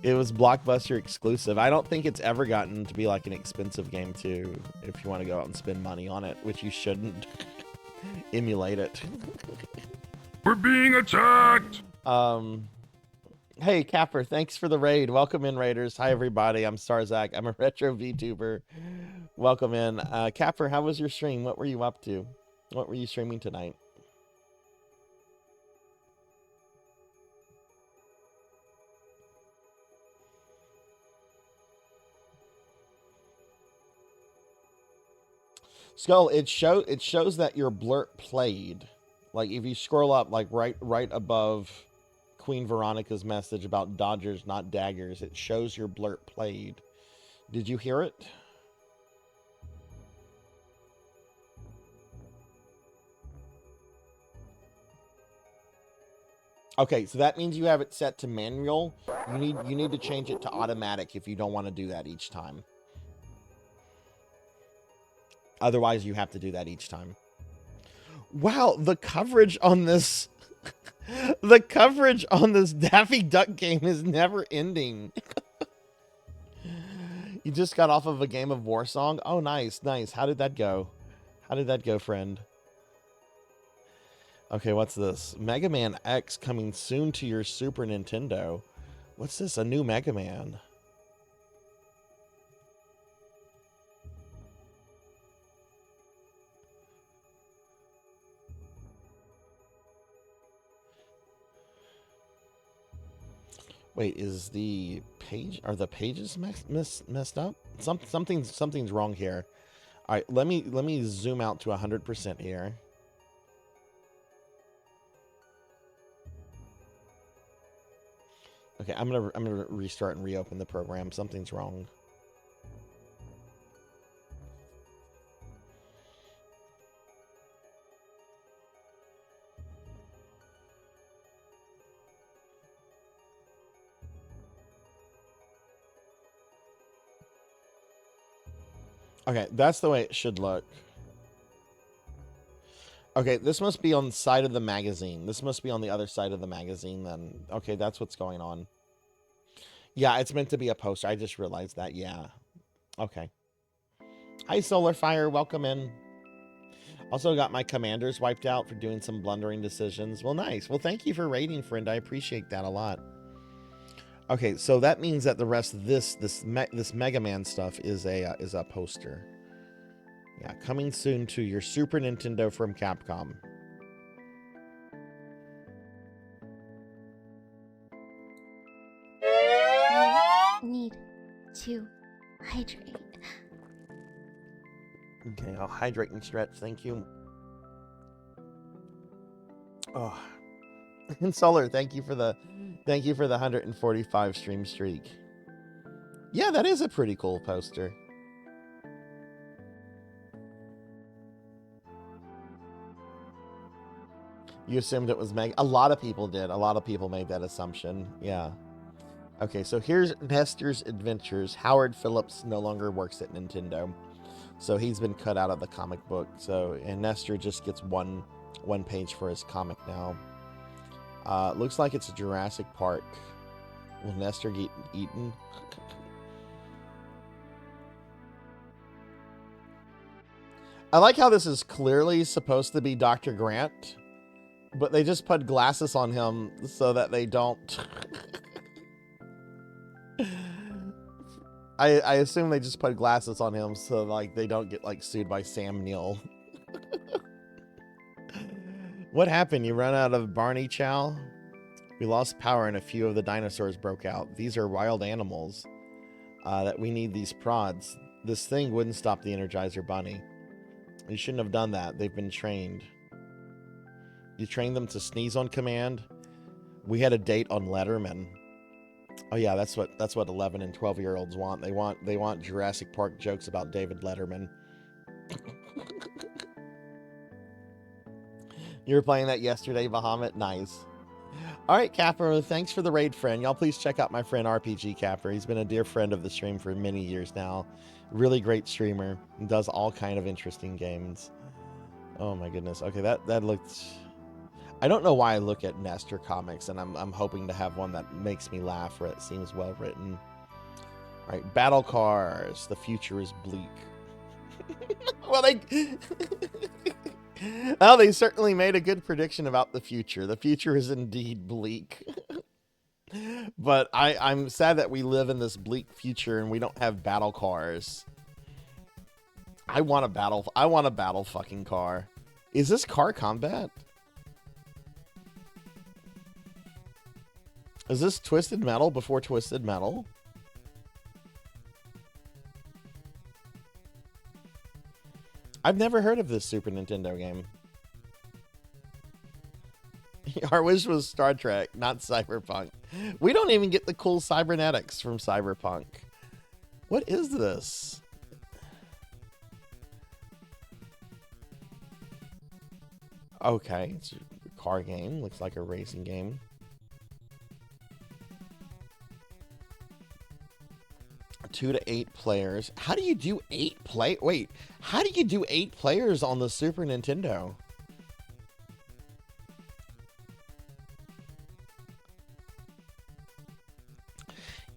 It was Blockbuster exclusive. I don't think it's ever gotten to be like an expensive game too, if you want to go out and spend money on it, which you shouldn't. Emulate it. We're being attacked! Hey, Capper, thanks for the raid. Welcome in, Raiders. Hi, everybody. I'm Sarzac. I'm a retro VTuber. Welcome in. Capper, how was your stream? What were you up to? What were you streaming tonight? Skull, it shows that your blurb played. Like if you scroll up, like right above Queen Veronica's message about Dodgers, not daggers, it shows your blurb played. Did you hear it? Okay, so that means you have it set to manual. You need to change it to automatic if you don't want to do that each time. Otherwise, you have to do that each time. Wow, the coverage on this... the coverage on this Daffy Duck game is never ending. You just got off of a game of War Song? Oh, nice, nice. How did that go? How did that go, friend? Okay, what's this? Mega Man X coming soon to your Super Nintendo. What's this? A new Mega Man. Wait, is the page, are the pages messed up? Something's wrong here. All right, let me zoom out to 100% here. Okay, I'm gonna restart and reopen the program. Something's wrong. Okay, that's the way it should look. Okay, this must be on the side of the magazine. This must be on the other side of the magazine then. Okay, that's what's going on. Yeah, it's meant to be a poster. I just realized that. Yeah. Okay. Hi, Solar Fire. Welcome in. Also got my commanders wiped out for doing some blundering decisions. Well, nice. Well, thank you for raiding, friend. I appreciate that a lot. Okay, so that means that the rest of this Mega Man stuff is a poster. Yeah, coming soon to your Super Nintendo from Capcom. Need to hydrate. Okay, I'll hydrate and stretch. Thank you. Oh, and Solar, thank you for the 145 stream streak. Yeah, that is a pretty cool poster. You assumed it was Meg. A lot of people did. A lot of people made that assumption. Yeah. Okay, so here's Nestor's Adventures. Howard Phillips no longer works at Nintendo, so he's been cut out of the comic book. So, and Nestor just gets one page for his comic now. Looks like it's Jurassic Park. Will Nestor get eaten? I like how this is clearly supposed to be Dr. Grant, but they just put glasses on him so that they don't... I assume they just put glasses on him so like they don't get like sued by Sam Neill. What happened? You run out of Barney Chow? We lost power and a few of the dinosaurs broke out. These are wild animals that we need these prods. This thing wouldn't stop the Energizer Bunny. You shouldn't have done that. They've been trained. You trained them to sneeze on command. We had a date on Letterman. Oh yeah, that's what 11 and 12-year-olds want. They want Jurassic Park jokes about David Letterman. You were playing that yesterday, Bahamut? Nice. All right, Capper, thanks for the raid, friend. Y'all please check out my friend RPG Capper. He's been a dear friend of the stream for many years now. Really great streamer. Does all kind of interesting games. Oh my goodness. Okay, that looked... I don't know why I look at Nestor comics, and I'm hoping to have one that makes me laugh or it seems well written. All right, battle cars. The future is bleak. Well, well, they certainly made a good prediction about the future. The future is indeed bleak. But I'm sad that we live in this bleak future and we don't have battle cars. I want a battle fucking car. Is this car combat? Is this Twisted Metal before Twisted Metal? I've never heard of this Super Nintendo game. Our wish was Star Trek, not Cyberpunk. We don't even get the cool cybernetics from Cyberpunk. What is this? Okay, it's a car game. Looks like a racing game. Two to 8 players. How do you do 8 Wait, how do you do 8 players on the Super Nintendo?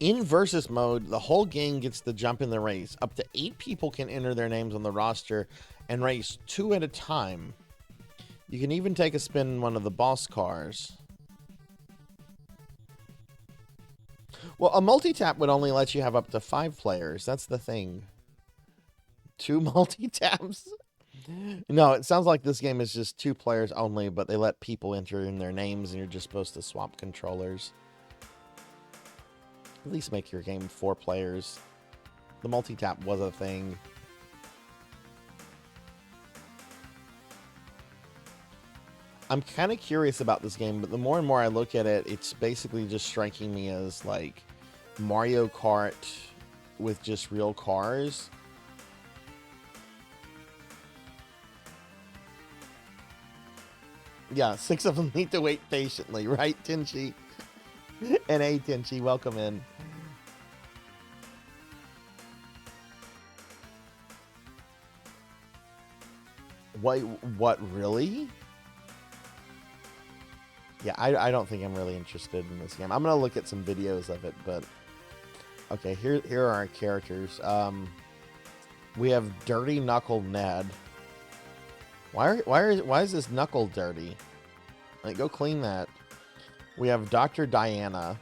In versus mode, the whole gang gets to jump in the race. Up to 8 people can enter their names on the roster and race 2 at a time. You can even take a spin in one of the boss cars. Well, a multi-tap would only let you have up to 5 players. That's the thing. 2 multi-taps? No, it sounds like this game is just 2 players only, but they let people enter in their names and you're just supposed to swap controllers. At least make your game 4 players. The multi-tap was a thing. I'm kind of curious about this game, but the more and more I look at it, it's basically just striking me as like Mario Kart with just real cars. Yeah, 6 of them need to wait patiently, right, Tenchi? And hey, Tenchi, welcome in. What, really? Yeah, I don't think I'm really interested in this game. I'm gonna look at some videos of it, but okay, here are our characters. We have Dirty Knuckle Ned. Why is this knuckle dirty? Like, go clean that. We have Dr. Diana.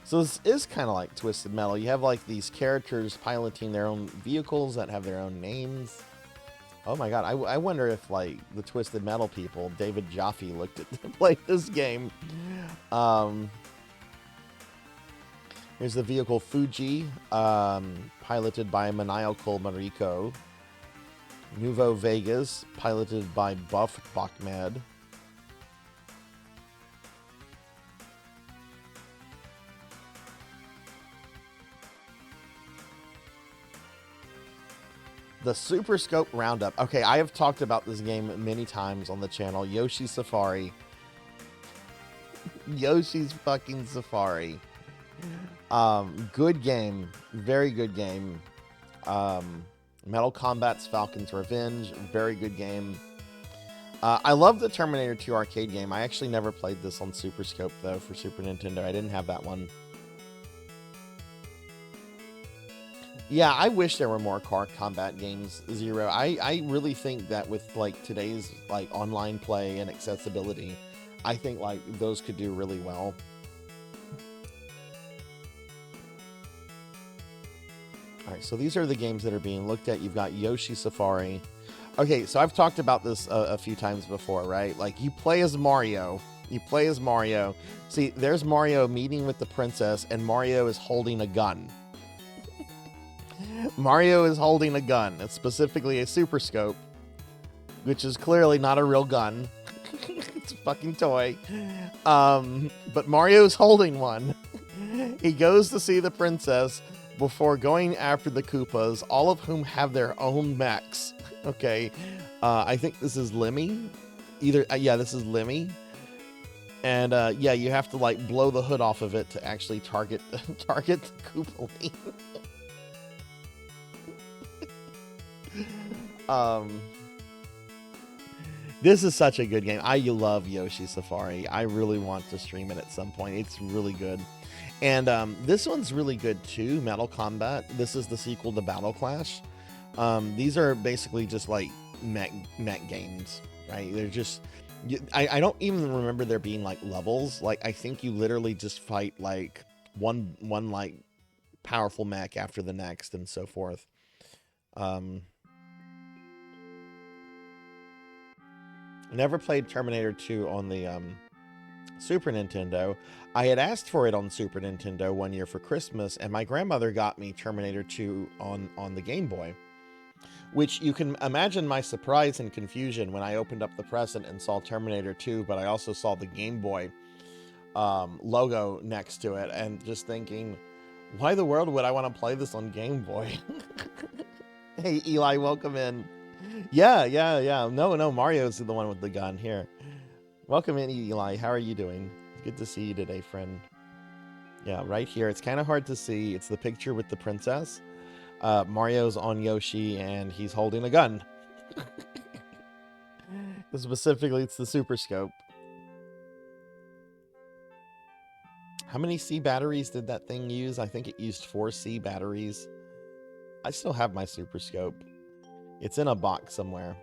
So this is kind of like Twisted Metal. You have like these characters piloting their own vehicles that have their own names. Oh my god, I wonder if like the Twisted Metal people, David Jaffe, looked at to play this game. Here's the vehicle Fuji, piloted by Maniacal Mariko. Nuevo Vegas, piloted by Buff Bachmed. The Super Scope Roundup. Okay, I have talked about this game many times on the channel. Yoshi's Safari. Yoshi's fucking Safari. Good game. Very good game. Metal Combat's Falcon's Revenge. Very good game. I love the Terminator 2 arcade game. I actually never played this on Super Scope, though, for Super Nintendo. I didn't have that one. Yeah, I wish there were more car combat games, Zero. I really think that with like today's like online play and accessibility, I think like those could do really well. All right, so these are the games that are being looked at. You've got Yoshi Safari. Okay, so I've talked about this a few times before, right? Like, you play as Mario. You play as Mario. See, there's Mario meeting with the princess, and Mario is holding a gun. Mario is holding a gun. It's specifically a Super Scope, which is clearly not a real gun. It's a fucking toy. But Mario's holding one. He goes to see the princess before going after the Koopas, all of whom have their own mechs. Okay, I think this is Lemmy. Yeah, this is Lemmy. And yeah, you have to like blow the hood off of it to actually target the Koopaline. This is such a good game. I love Yoshi Safari. I really want to stream it at some point. It's really good. And this one's really good too, Metal Combat. This is the sequel to Battle Clash. These are basically just like mech games, right? They're just, I don't even remember there being like levels. Like, I think you literally just fight like one like powerful mech after the next and so forth. Never played Terminator 2 on the Super Nintendo. I had asked for it on Super Nintendo one year for Christmas, and my grandmother got me Terminator 2 on the Game Boy. Which you can imagine my surprise and confusion when I opened up the present and saw Terminator 2, but I also saw the Game Boy logo next to it, and just thinking, why the world would I want to play this on Game Boy? Hey, Eli, welcome in. Yeah. No, Mario's the one with the gun here. Welcome in, Eli. How are you doing? Good to see you today, friend. Yeah, right here. It's kind of hard to see. It's the picture with the princess. Mario's on Yoshi, and he's holding a gun. Specifically, it's the Super Scope. How many C batteries did that thing use? I think it used 4 C batteries. I still have my Super Scope. It's in a box somewhere.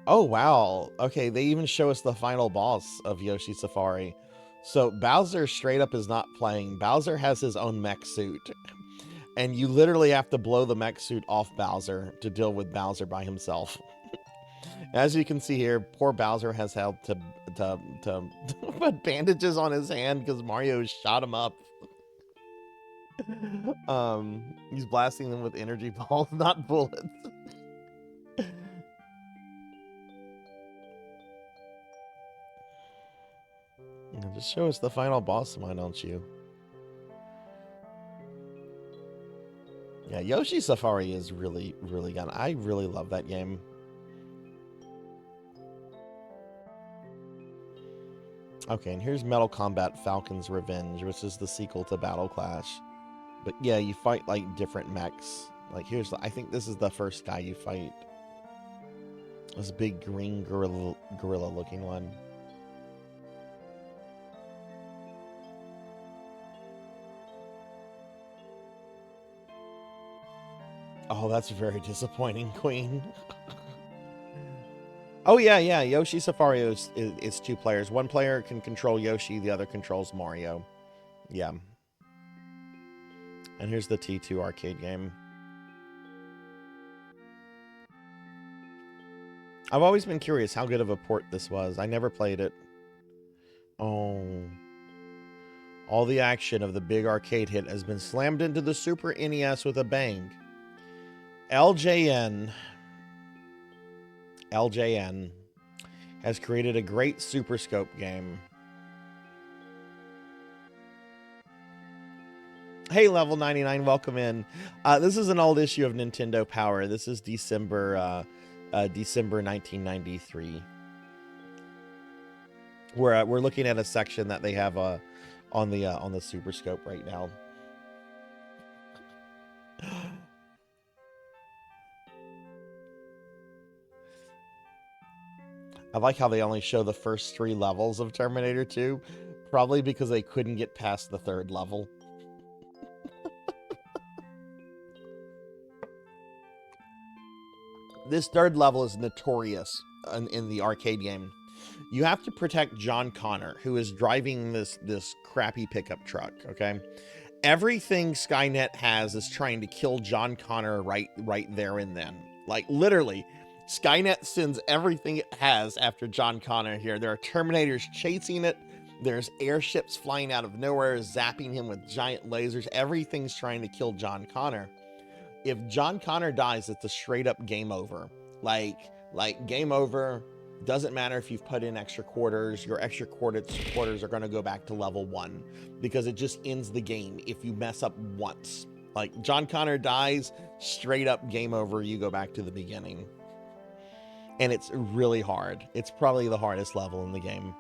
Oh, wow. Okay, they even show us the final boss of Yoshi Safari. So Bowser straight up is not playing. Bowser has his own mech suit. And you literally have to blow the mech suit off Bowser to deal with Bowser by himself. As you can see here, poor Bowser has had to put bandages on his hand because Mario shot him up. He's blasting them with energy balls, not bullets. Just show us the final boss, why don't you? Yeah, Yoshi Safari is really, really good. I really love that game. Okay, and here's Metal Combat Falcon's Revenge, which is the sequel to Battle Clash. But yeah, you fight like different mechs. Like here's, I think this is the first guy you fight. This big green gorilla looking one. Oh, that's very disappointing, Queen. Oh, yeah. Yoshi Safari is 2 players. One player can control Yoshi, the other controls Mario. Yeah. And here's the T2 arcade game. I've always been curious how good of a port this was. I never played it. Oh. All the action of the big arcade hit has been slammed into the Super NES with a bang. LJN has created a great Super Scope game. Hey, Level 99, welcome in. This is an old issue of Nintendo Power. This is December 1993. We're looking at a section that they have on the Super Scope right now. I like how they only show the first 3 levels of Terminator 2, probably because they couldn't get past the 3rd level. This 3rd level is notorious in the arcade game. You have to protect John Connor, who is driving this crappy pickup truck, okay? Everything Skynet has is trying to kill John Connor right there and then. Like, literally, Skynet sends everything it has after John Connor here. There are Terminators chasing it. There's airships flying out of nowhere, zapping him with giant lasers. Everything's trying to kill John Connor. If John Connor dies, it's a straight up game over. Like game over. Doesn't matter if you've put in extra quarters. Your extra quarters are going to go back to level 1 because it just ends the game if you mess up once. Like John Connor dies, straight up game over. You go back to the beginning. And it's really hard. It's probably the hardest level in the game.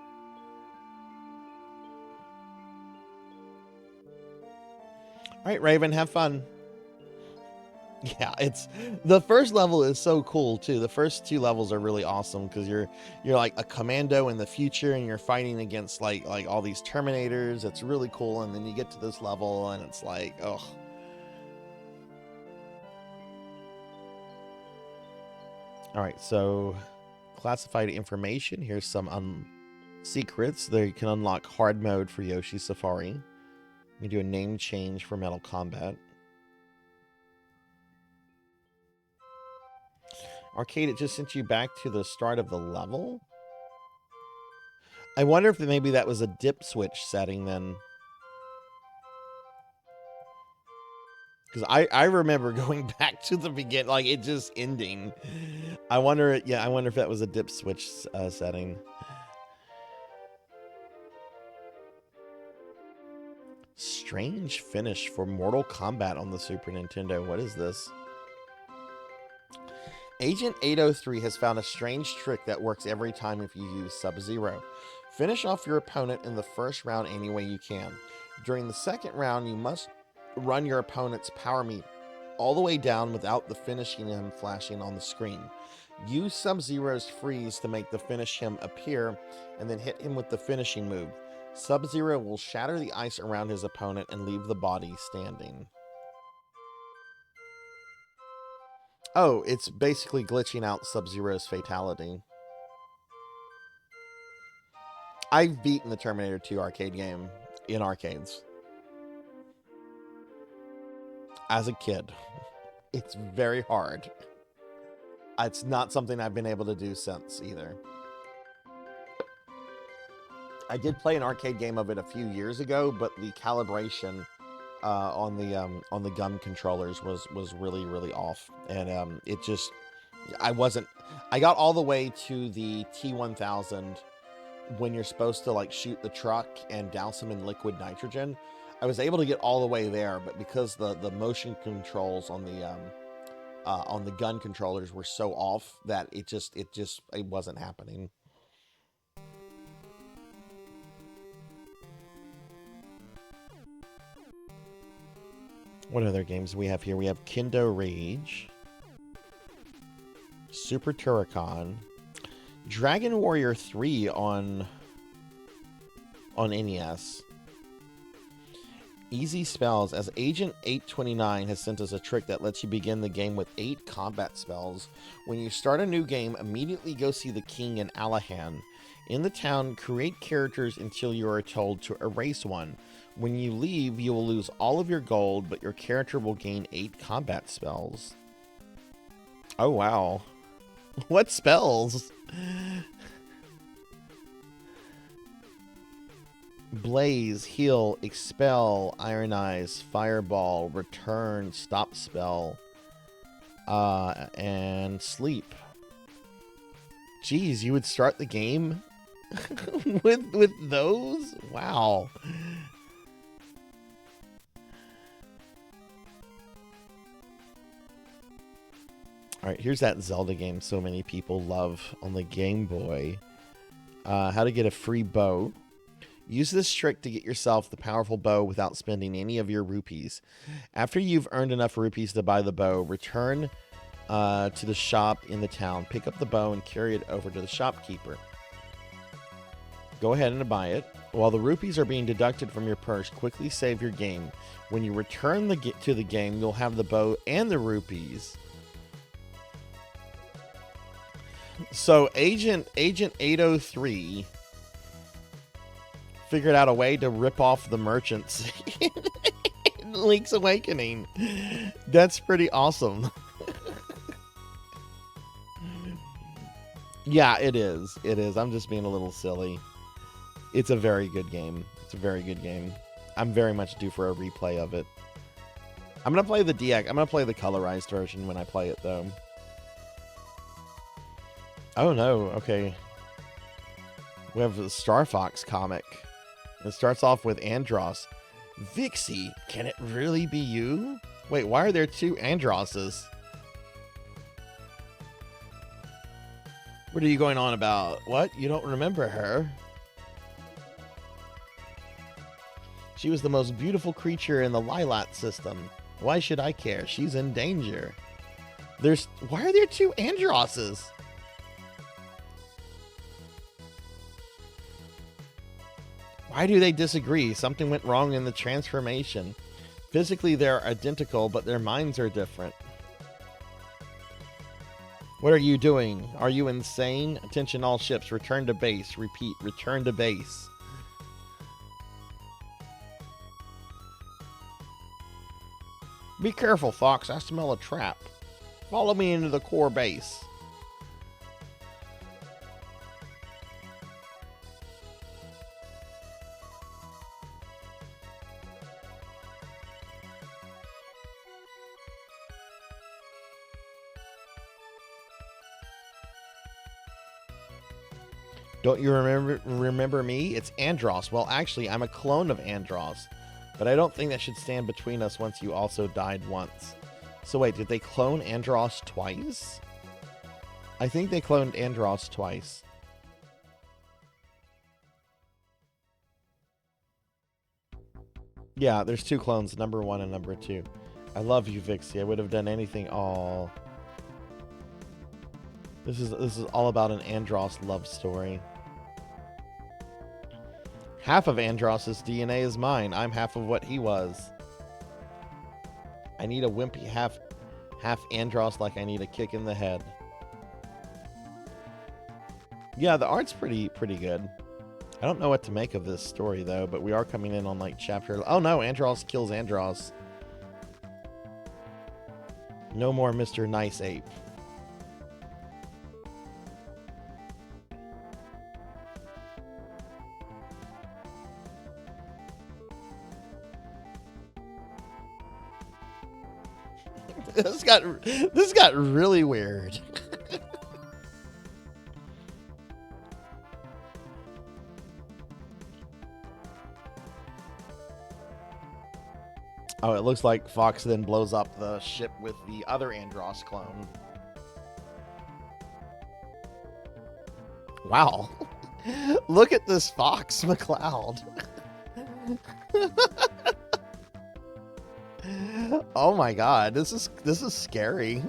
All right, Raven, have fun. Yeah, it's the first level is so cool too. The first 2 levels are really awesome because you're like a commando in the future and you're fighting against like all these Terminators. It's really cool, and then you get to this level and it's like, oh. All right, so classified information. Here's some secrets. There you can unlock hard mode for Yoshi Safari. You do a name change for Metal Combat. Arcade, it just sent you back to the start of the level? I wonder if maybe that was a dip switch setting then. Because I remember going back to the beginning, like it just ending. I wonder if that was a dip switch setting. Strange finish for Mortal Kombat on the Super Nintendo. What is this? Agent 803 has found a strange trick that works every time if you use Sub-Zero. Finish off your opponent in the first round any way you can. During the second round, you must run your opponent's power meter all the way down without the finishing him flashing on the screen. Use Sub-Zero's freeze to make the finish him appear, and then hit him with the finishing move. Sub-Zero will shatter the ice around his opponent and leave the body standing. Oh, it's basically glitching out Sub-Zero's fatality. I've beaten the Terminator 2 arcade game in arcades. As a kid. It's very hard. It's not something I've been able to do since either. I did play an arcade game of it a few years ago, but the calibration on the gun controllers was really off, and it just I got all the way to the T-1000 when you're supposed to like shoot the truck and douse them in liquid nitrogen. I was able to get all the way there, but because the motion controls on the gun controllers were so off that it wasn't happening. What other games do we have here? We have Kendo Rage, Super Turrican, Dragon Warrior 3 on NES. Easy spells, as Agent 829 has sent us a trick that lets you begin the game with 8 combat spells. When you start a new game, immediately go see the king in Alahan. In the town, create characters until you are told to erase one. When you leave, you will lose all of your gold, but your character will gain 8 combat spells. Oh, wow. What spells? Blaze, heal, expel, ironize, fireball, return, stop spell, and sleep. Jeez, you would start the game with those? Wow. All right, here's that Zelda game so many people love on the Game Boy. How to get a free bow. Use this trick to get yourself the powerful bow without spending any of your rupees. After you've earned enough rupees to buy the bow, return to the shop in the town. Pick up the bow and carry it over to the shopkeeper. Go ahead and buy it. While the rupees are being deducted from your purse, quickly save your game. When you return to the game, you'll have the bow and the rupees. So Agent 803 figured out a way to rip off the merchants in Link's Awakening. That's pretty awesome. Yeah, it is. It is. I'm just being a little silly. It's a very good game. It's a very good game. I'm very much due for a replay of it. I'm going to play the DX. I'm going to play the colorized version when I play it, though. Oh, no. Okay. We have the Star Fox comic. It starts off with Andros. Vixie, can it really be you? Wait, why are there two Androsses? What are you going on about? What? You don't remember her? She was the most beautiful creature in the Lilat system. Why should I care? She's in danger. Why are there two Androsses? Why do they disagree? Something went wrong in the transformation. Physically, they're identical, but their minds are different. What are you doing? Are you insane? Attention all ships. Return to base. Repeat. Return to base. Be careful, Fox. I smell a trap. Follow me into the core base. Don't you remember me? It's Andros. Well, actually, I'm a clone of Andros. But I don't think that should stand between us once you also died once. So wait, did they clone Andros twice? I think they cloned Andros twice. Yeah, there's two clones, number 1 and number 2. I love you, Vixie. I would have done anything. All. This is all about an Andros love story. Half of Andros's DNA is mine. I'm half of what he was. I need a wimpy half Andros like I need a kick in the head. Yeah, the art's pretty good. I don't know what to make of this story though, but we are coming in on like chapter. Oh no, Andros kills Andros. No more Mr. Nice Ape. This got really weird. Oh, it looks like Fox then blows up the ship with the other Andros clone. Wow. Look at this Fox McCloud. Oh my god, this is scary.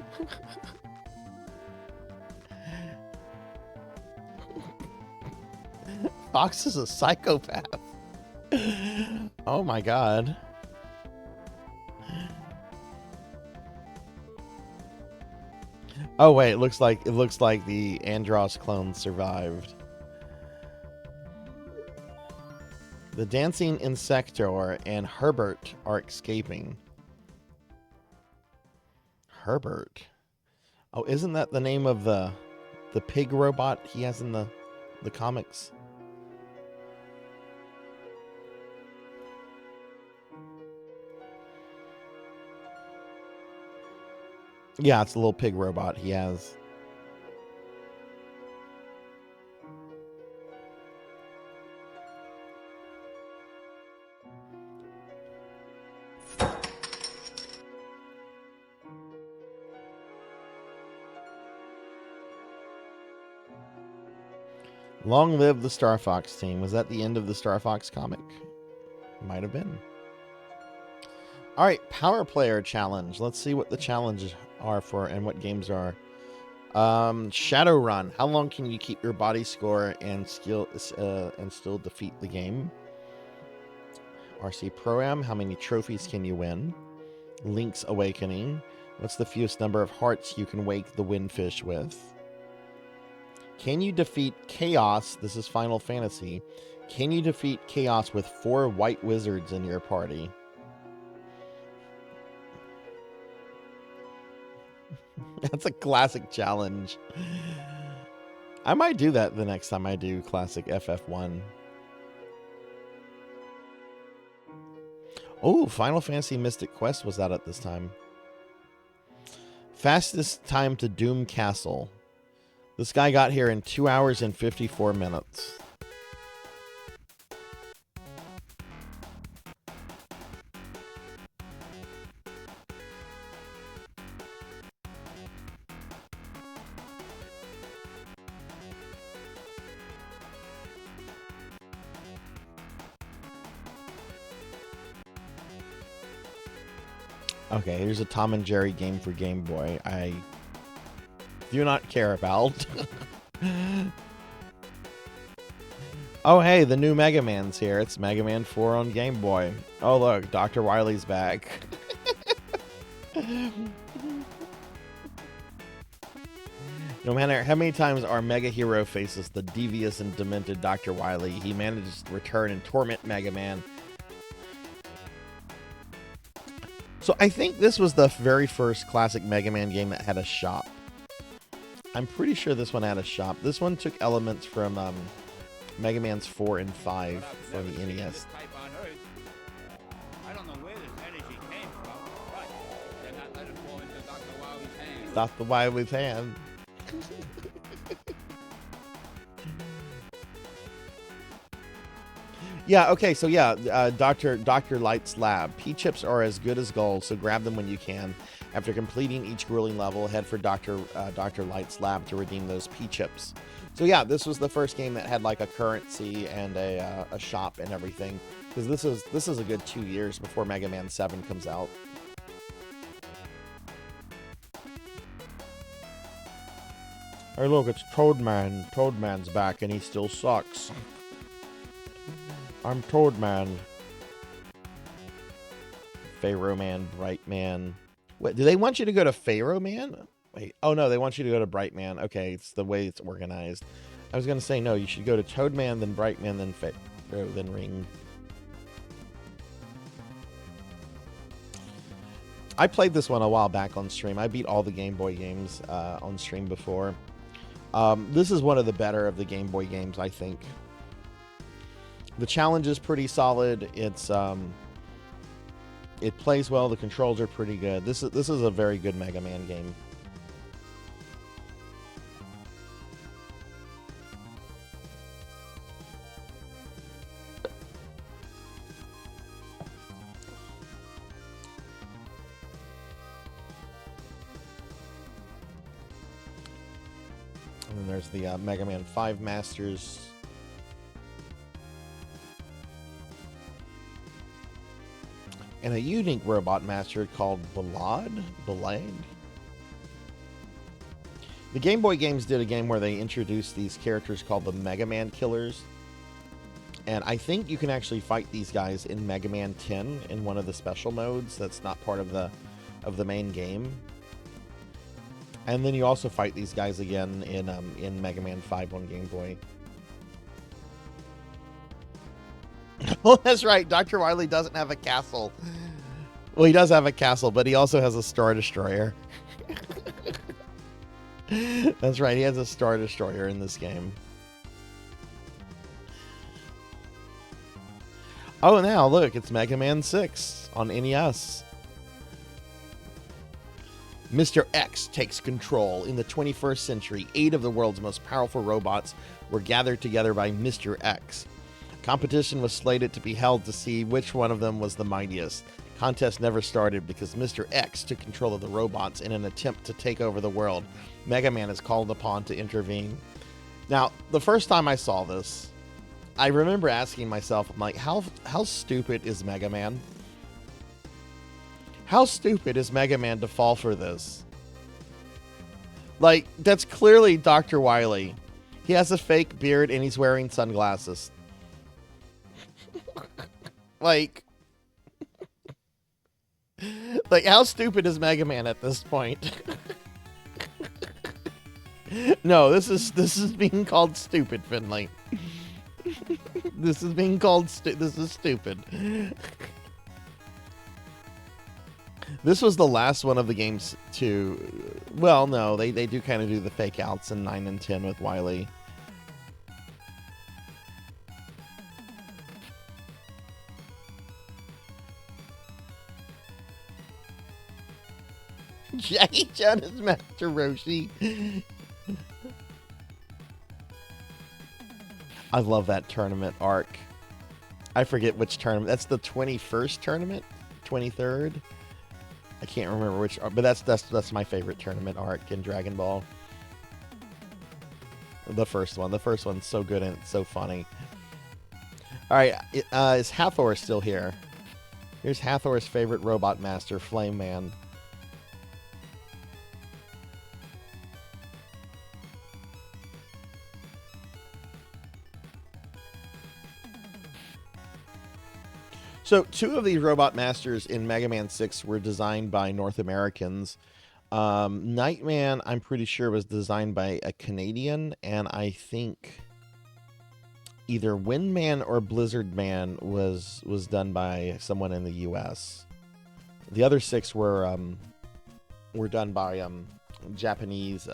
Fox is a psychopath. Oh my god. Oh wait, it looks like the Andros clone survived. The dancing Insector and Herbert are escaping. Herbert. Oh, isn't that the name of the pig robot he has in the comics? Yeah, it's a little pig robot he has. Long live the Star Fox team. Was that the end of the Star Fox comic? Might have been. All right, Power Player Challenge. Let's see what the challenges are for and what games are. Shadowrun. How long can you keep your body score and still defeat the game? RC Pro-Am. How many trophies can you win? Link's Awakening. What's the fewest number of hearts you can wake the Windfish with? Can you defeat Chaos? This is Final Fantasy. Can you defeat Chaos with 4 white wizards in your party? That's a classic challenge. I might do that the next time I do classic FF1. Oh, Final Fantasy Mystic Quest was out at this time. Fastest time to Doom Castle. This guy got here in 2 hours and 54 minutes. Okay, here's a Tom and Jerry game for Game Boy. I do not care about. Oh, hey, the new Mega Man's here. It's Mega Man 4 on Game Boy. Oh, look, Dr. Wily's back. No matter how many times our Mega Hero faces the devious and demented Dr. Wily, he manages to return and torment Mega Man. So I think this was the very first classic Mega Man game that had a shop. I'm pretty sure this one had a shop. This one took elements from Mega Man's 4 and 5 for the NES. I don't know where this energy came from, but they're not letting it fall into Dr. Wily's hands. Dr. Wily's hand. Yeah, okay, so yeah, Dr. Light's lab. P-chips are as good as gold, so grab them when you can. After completing each grueling level, head for Dr. Light's lab to redeem those P-chips. So yeah, this was the first game that had like a currency and a shop and everything. Because this is a good 2 years before Mega Man 7 comes out. Hey look, it's Toadman. Toadman's back and he still sucks. I'm Toadman. Pharaoh Man, Bright Man. What, do they want you to go to Pharaoh Man? Wait, oh no, they want you to go to Bright Man. Okay, it's the way it's organized. I was gonna say no, you should go to Toadman, then Bright Man, then Pharaoh, then Ring. I played this one a while back on stream. I beat all the Game Boy games on stream before. This is one of the better of the Game Boy games, I think. The challenge is pretty solid. It's it plays well. The controls are pretty good. This is a very good Mega Man game. And then there's the Mega Man 5 Masters. And a unique robot master called Ballad? The Game Boy games did a game where they introduced these characters called the Mega Man Killers. And I think you can actually fight these guys in Mega Man 10 in one of the special modes that's not part of the main game. And then you also fight these guys again in Mega Man 5 on Game Boy. Oh, that's right. Dr. Wily doesn't have a castle. Well, he does have a castle, but he also has a Star Destroyer. That's right. He has a Star Destroyer in this game. Oh, now look, it's Mega Man 6 on NES. Mr. X takes control. In the 21st century, 8 of the world's most powerful robots were gathered together by Mr. X. Competition was slated to be held to see which one of them was the mightiest. Contest never started because Mr. X took control of the robots in an attempt to take over the world. Mega Man is called upon to intervene. Now, the first time I saw this, I remember asking myself, I'm like, how stupid is Mega Man? How stupid is Mega Man to fall for this? Like, that's clearly Dr. Wily. He has a fake beard and he's wearing sunglasses. Like, how stupid is Mega Man at this point? No, this is being called stupid, Finley. This is being called this is stupid. This was the last one of the games to... Well, no, they do kind of do the fake outs in 9 and 10 with Wily. Jackie Chan is Master Roshi. I love that tournament arc. I forget which tournament. That's the 21st tournament? 23rd? I can't remember which, but that's my favorite tournament arc in Dragon Ball. The first one. The first one's so good and it's so funny. Alright, is Hathor still here? Here's Hathor's favorite robot master, Flame Man. So, 2 of these robot masters in Mega Man 6 were designed by North Americans. Nightman, I'm pretty sure, was designed by a Canadian, and I think either Windman or Blizzard Man was done by someone in the U.S. The other 6 were done by Japanese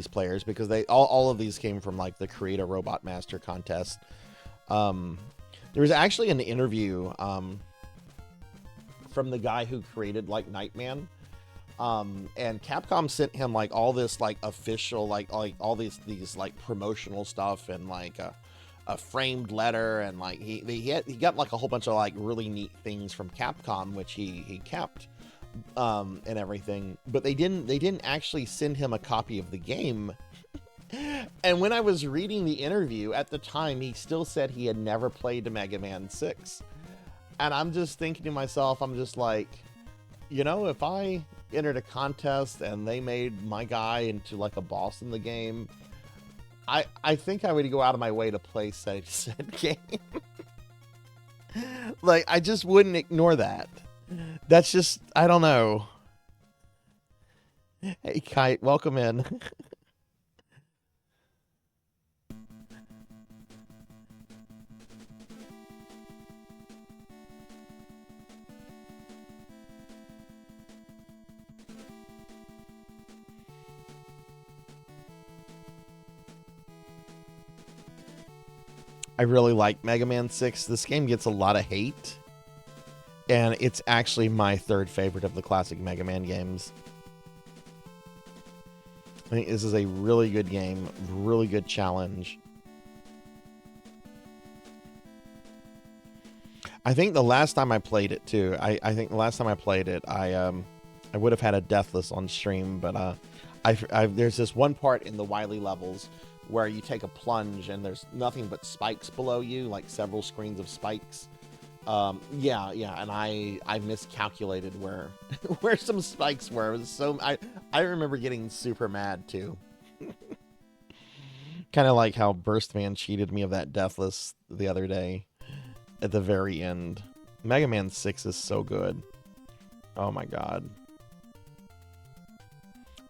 players, because they all of these came from like the Create a Robot Master contest. There was actually an interview from the guy who created like Nightman, and Capcom sent him like all this like official like all these like promotional stuff and like a framed letter, and like he got like a whole bunch of like really neat things from Capcom, which he kept and everything, but they didn't actually send him a copy of the game. And when I was reading the interview at the time, he still said he had never played Mega Man 6. And I'm just thinking to myself, I'm just like, you know, if I entered a contest and they made my guy into like a boss in the game, I think I would go out of my way to play said game. Like, I just wouldn't ignore that. That's just, I don't know. Hey, Kite, welcome in. I really like Mega Man 6. This game gets a lot of hate, and it's actually my 3rd favorite of the classic Mega Man games. I think this is a really good game, really good challenge. I think the last time I played it too, I think the last time I played it, I would have had a Deathless on stream, but there's this one part in the Wily levels where you take a plunge and there's nothing but spikes below you, like several screens of spikes. Yeah, and I miscalculated where where some spikes were. It was so I remember getting super mad too. Kind of like how Burstman cheated me of that Deathless the other day at the very end. Mega Man 6 is so good. Oh my god.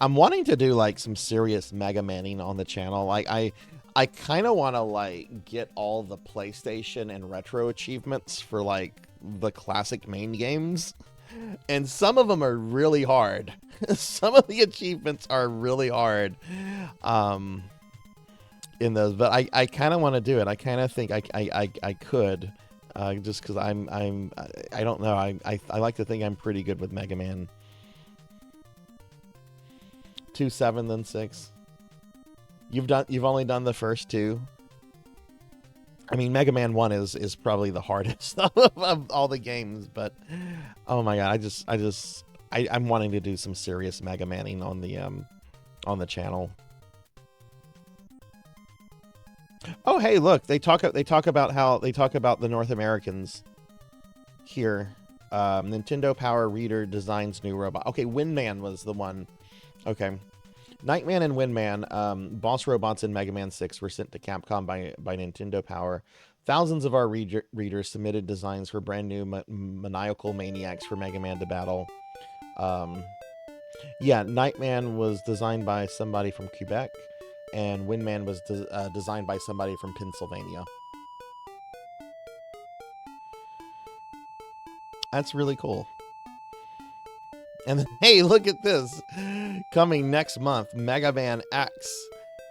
I'm wanting to do like some serious Mega Manning on the channel. Like I kind of want to like get all the PlayStation and retro achievements for like the classic main games, and some of them are really hard. Some of the achievements are really hard in those, but I kind of want to do it. I kind of think I could just because I don't know. I like to think I'm pretty good with Mega Man. 2, 7, then 6. You've only done the first 2. I mean, Mega Man 1 is probably the hardest of all the games, but oh my god, I'm wanting to do some serious Mega Manning on the channel. Oh hey, look, they talk about the North Americans here. Nintendo Power Reader designs new robot. Okay, Windman was the one. Okay. Nightman and Windman, boss robots in Mega Man 6 were sent to Capcom by Nintendo Power. Thousands of our readers submitted designs for brand new maniacal maniacs for Mega Man to battle. Yeah, Nightman was designed by somebody from Quebec, and Windman was designed by somebody from Pennsylvania. That's really cool. And then, hey, look at this. Coming next month, Mega Man X.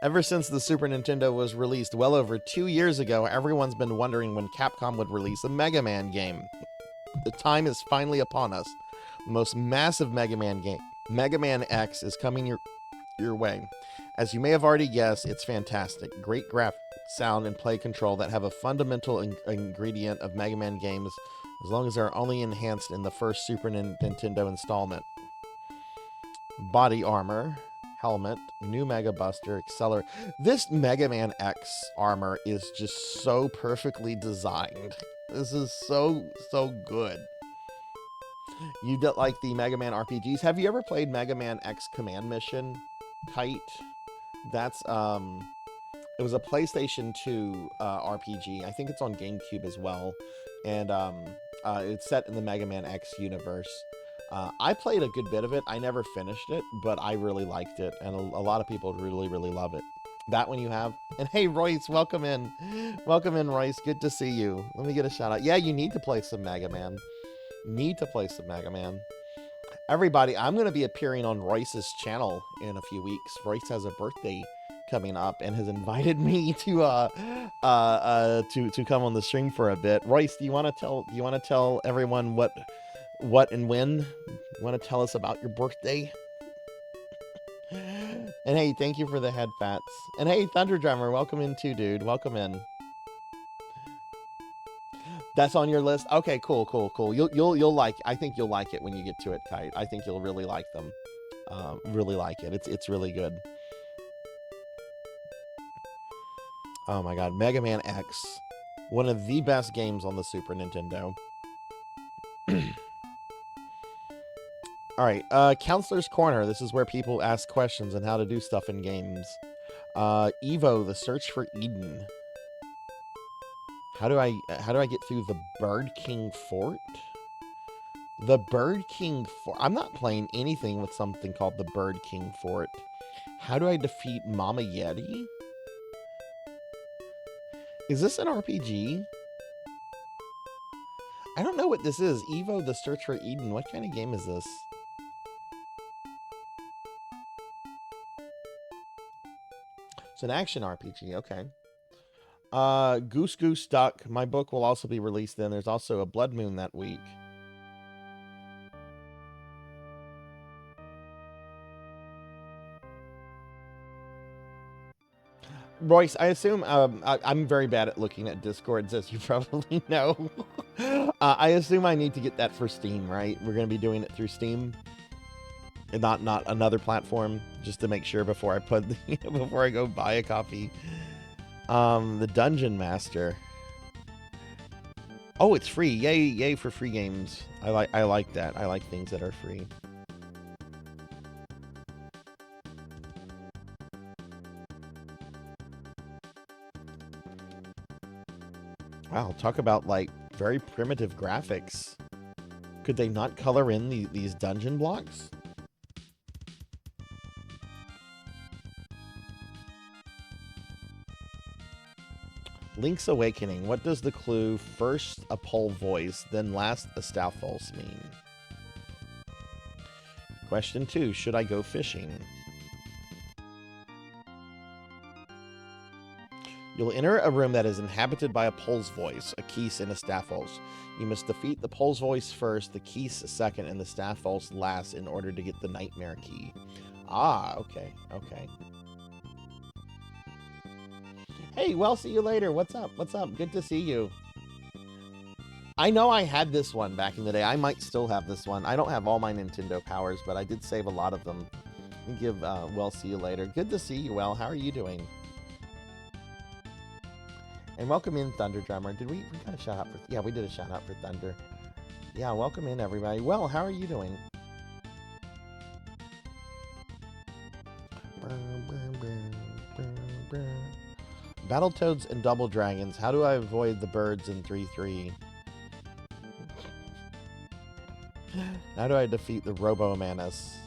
Ever since the Super Nintendo was released well over 2 years ago, everyone's been wondering when Capcom would release a Mega Man game. The time is finally upon us. The most massive Mega Man game, Mega Man X, is coming your way. As you may have already guessed, it's fantastic. Great graphics, sound, and play control that have a fundamental ingredient of Mega Man games, as long as they're only enhanced in the first Super Nintendo installment. Body armor, helmet, new Mega Buster, accelerator. This Mega Man X armor is just so perfectly designed. This is so good. You don't like the Mega Man RPGs? Have you ever played Mega Man X Command Mission? Kite? That's, it was a PlayStation 2 RPG. I think it's on GameCube as well. And it's set in the Mega Man X universe. I played a good bit of it. I never finished it, but I really liked it. And a lot of people really, really love it. That one you have. And hey, Royce, welcome in. Welcome in, Royce. Good to see you. Let me get a shout out. Yeah, you need to play some Mega Man. Need to play some Mega Man. Everybody, I'm going to be appearing on Royce's channel in a few weeks. Royce has a birthday coming up and has invited me to come on the stream for a bit. Royce, do you want to tell everyone what and when? You want to tell us about your birthday? And hey, thank you for the head fats. And hey, Thunder Drummer, welcome in too, dude. Welcome in. That's on your list. Okay, cool. You'll like. I think you'll like it when you get to it, Kite. I think you'll really like them. Really like it. It's really good. Oh my God, Mega Man X, one of the best games on the Super Nintendo. All right, Counselor's Corner. This is where people ask questions on how to do stuff in games. Evo, the Search for Eden. How do I get through the Bird King Fort? The Bird King Fort. I'm not playing anything with something called the Bird King Fort. How do I defeat Mama Yeti? Is this an RPG? I don't know what this is. Evo, the Search for Eden. What kind of game is this? It's an action RPG. Okay. Goose Goose Duck. My book will also be released then. There's also a Blood Moon that week. Royce, I assume I'm very bad at looking at Discords, as you probably know. I assume I need to get that for Steam, right? We're going to be doing it through Steam, and not another platform, just to make sure before I put before I go buy a copy. The Dungeon Master. Oh, it's free! Yay for free games. I like that. I like things that are free. Wow, talk about like very primitive graphics. Could they not color in these dungeon blocks? Link's Awakening. What does the clue first a pole voice, then last a Stalfos mean? Question 2. Should I go fishing? You'll enter a room that is inhabited by a pole's voice, a Keese, and a Stalfos. You must defeat the pole's voice first, the Keese second, and the Stalfos last in order to get the Nightmare Key. Ah, okay. Hey, well, see you later. What's up? Good to see you. I know I had this one back in the day. I might still have this one. I don't have all my Nintendo powers, but I did save a lot of them. And give, well, see you later. Good to see you, Well. How are you doing? And welcome in, Thunder Drummer. Did we got a shout out for... Yeah, we did a shout out for Thunder. Yeah, welcome in, everybody. Well, how are you doing? Battletoads and Double Dragons. How do I avoid the birds in 3-3? How do I defeat the Robo-Manus?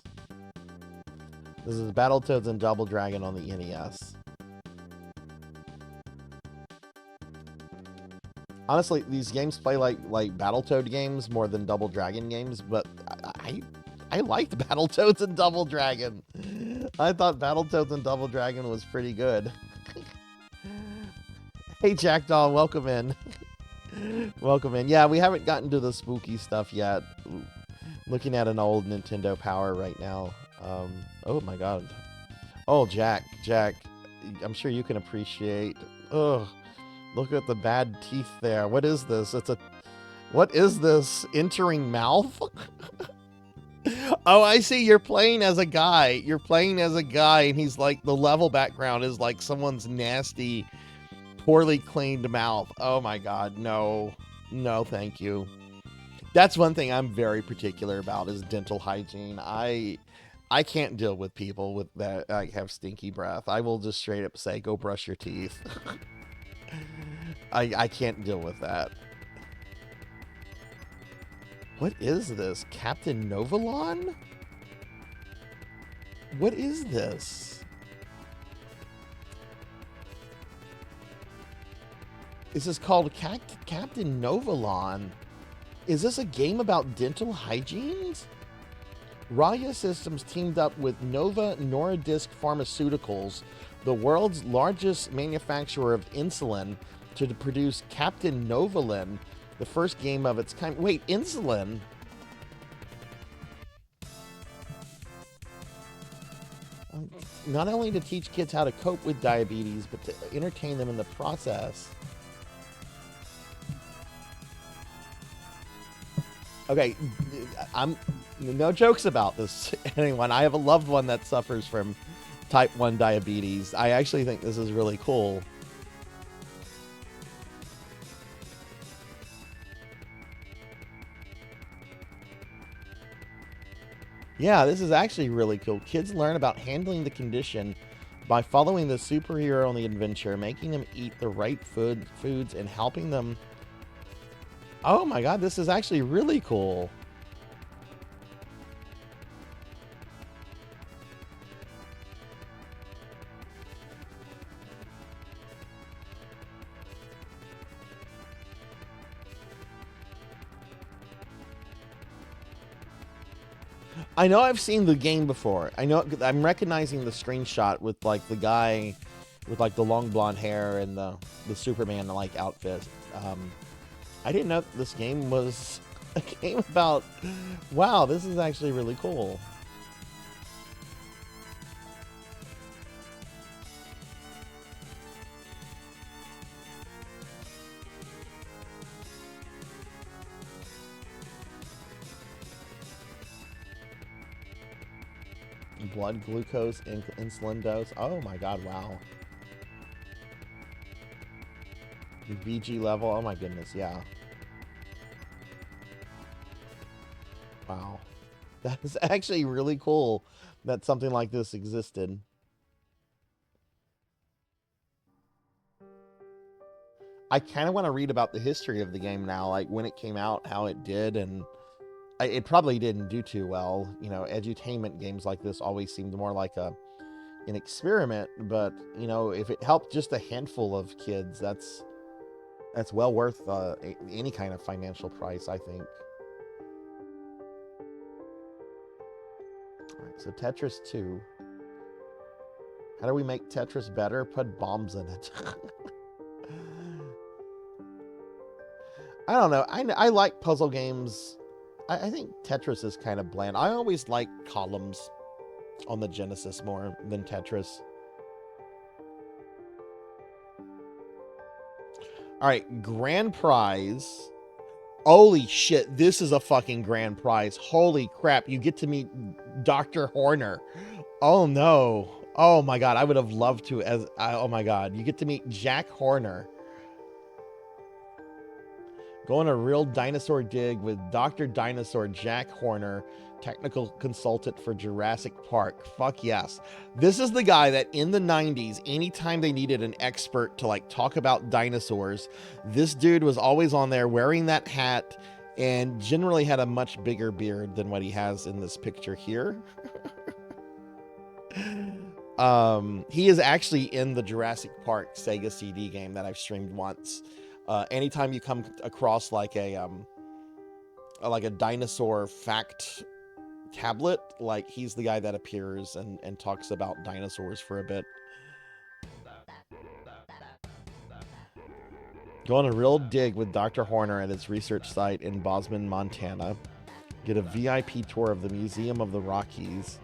This is Battletoads and Double Dragon on the NES. Honestly, these games play like Battletoad games more than Double Dragon games, but I I liked Battletoads and Double Dragon. I thought Battletoads and Double Dragon was pretty good. Hey, Jackdaw, welcome in. Welcome in. Yeah, we haven't gotten to the spooky stuff yet. Looking at an old Nintendo Power right now. Oh my god. Oh, Jack, I'm sure you can appreciate. Ugh, look at the bad teeth there. What is this? What is this? Entering mouth? Oh, I see. You're playing as a guy. And he's like, the level background is like someone's nasty, poorly cleaned mouth. Oh my god, no. No, thank you. That's one thing I'm very particular about is dental hygiene. I can't deal with people with that like have stinky breath. I will just straight up say, go brush your teeth. I can't deal with that. What is this? Captain Novolon? What is this? This is called Captain Novolon. Is this a game about dental hygiene? Raya Systems teamed up with Nova Nordisk Pharmaceuticals, the world's largest manufacturer of insulin, to produce Captain Novolin, the first game of its kind. Wait, insulin? Not only to teach kids how to cope with diabetes, but to entertain them in the process. Okay, I'm no jokes about this, anyone. I have a loved one that suffers from type 1 diabetes. I actually think this is really cool. Yeah, this is actually really cool. Kids learn about handling the condition by following the superhero on the adventure, making them eat the right foods, and helping them. Oh my god, this is actually really cool. I know I've seen the game before. I know I'm recognizing the screenshot with like the guy with like the long blonde hair and the Superman like outfit. I didn't know this game was a game about. Wow, this is actually really cool. Blood glucose and insulin dose. Oh my god, wow. The VG level. Oh my goodness, yeah. Wow. That is actually really cool that something like this existed. I kind of want to read about the history of the game now, like when it came out, how it did, and it probably didn't do too well. You know, edutainment games like this always seemed more like an experiment, but you know, if it helped just a handful of kids, that's well worth any kind of financial price, I think. All right, so Tetris 2. How do we make Tetris better? Put bombs in it. I don't know. I like puzzle games. I think Tetris is kind of bland. I always like columns on the Genesis more than Tetris. All right, grand prize. Holy shit, this is a fucking grand prize. Holy crap, you get to meet Dr. Horner. Oh no. Oh my god, I would have loved to oh my god, you get to meet Jack Horner. Go on a real dinosaur dig with Dr. Dinosaur Jack Horner, technical consultant for Jurassic Park. Fuck yes. This is the guy that in the 90s, anytime they needed an expert to like talk about dinosaurs, this dude was always on there wearing that hat and generally had a much bigger beard than what he has in this picture here. He is actually in the Jurassic Park Sega CD game that I've streamed once. Anytime you come across like a dinosaur fact tablet. Like, he's the guy that appears and talks about dinosaurs for a bit. Go on a real dig with Dr. Horner at his research site in Bozeman, Montana. Get a VIP tour of the Museum of the Rockies.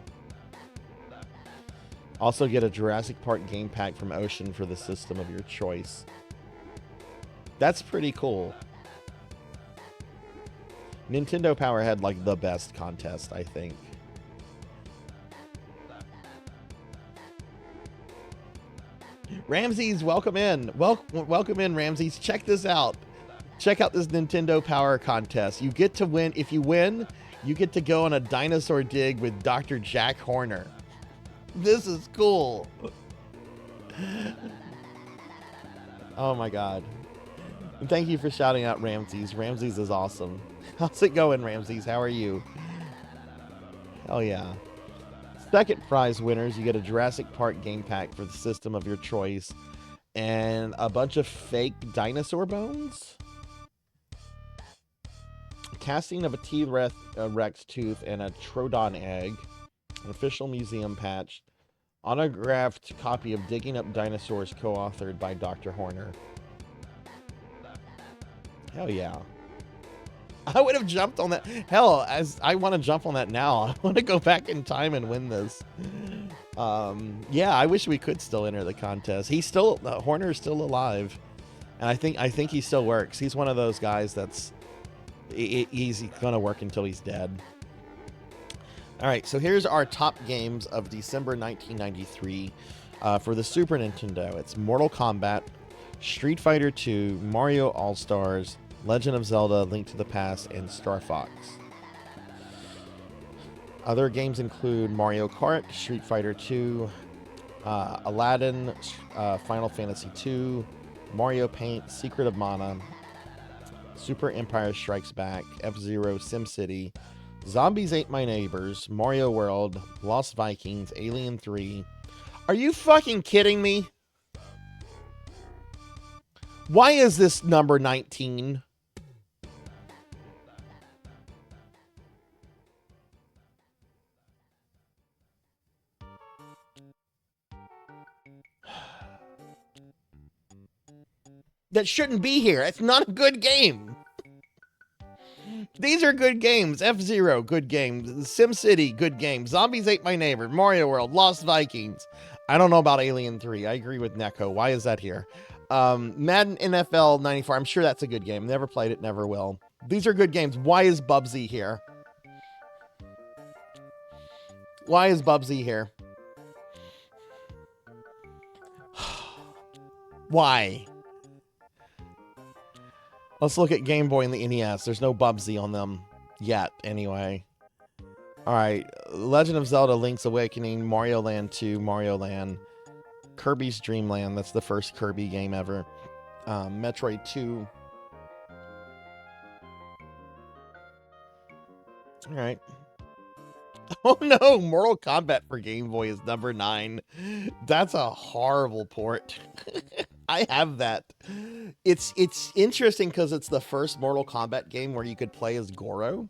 Also get a Jurassic Park game pack from Ocean for the system of your choice. That's pretty cool. Nintendo Power had like the best contest, I think. Ramses, welcome in. Welcome in, Ramses. Check this out. Check out this Nintendo Power contest. You get to win. If you win, you get to go on a dinosaur dig with Dr. Jack Horner. This is cool. Oh my god. And thank you for shouting out Ramses. Ramses is awesome. How's it going, Ramses? How are you? Hell yeah. Second prize winners, you get a Jurassic Park game pack for the system of your choice and a bunch of fake dinosaur bones. Casting of a T-Rex tooth and a Troodon egg. An official museum patch. Autographed copy of Digging Up Dinosaurs co-authored by Dr. Horner. Hell yeah. I would have jumped on that. Hell, as I want to jump on that now. I want to go back in time and win this. Yeah, I wish we could still enter the contest. He's still, Horner's still alive. And I think he still works. He's one of those guys that's, he's going to work until he's dead. All right, so here's our top games of December 1993 for the Super Nintendo. It's Mortal Kombat, Street Fighter 2, Mario All-Stars, Legend of Zelda, Link to the Past, and Star Fox. Other games include Mario Kart, Street Fighter 2, Aladdin, Final Fantasy 2, Mario Paint, Secret of Mana, Super Empire Strikes Back, F-Zero, SimCity, Zombies Ate My Neighbors, Mario World, Lost Vikings, Alien 3. Are you fucking kidding me? Why is this number 19? That shouldn't be here. It's not a good game. These are good games. F-Zero, good game. SimCity, good game. Zombies Ate My Neighbor, Mario World, Lost Vikings. I don't know about Alien 3. I agree with Neko. Why is that here? Madden NFL 94. I'm sure that's a good game. Never played it, never will. These are good games. Why is Bubsy here? Why is Bubsy here? Why? Let's look at Game Boy and the NES. There's no Bubsy on them yet, anyway. Alright, Legend of Zelda Link's Awakening, Mario Land 2, Mario Land, Kirby's Dream Land. That's the first Kirby game ever. Metroid 2. Alright. Oh no, Mortal Kombat for Game Boy is number 9. That's a horrible port. I have that. It's interesting because it's the first Mortal Kombat game where you could play as Goro.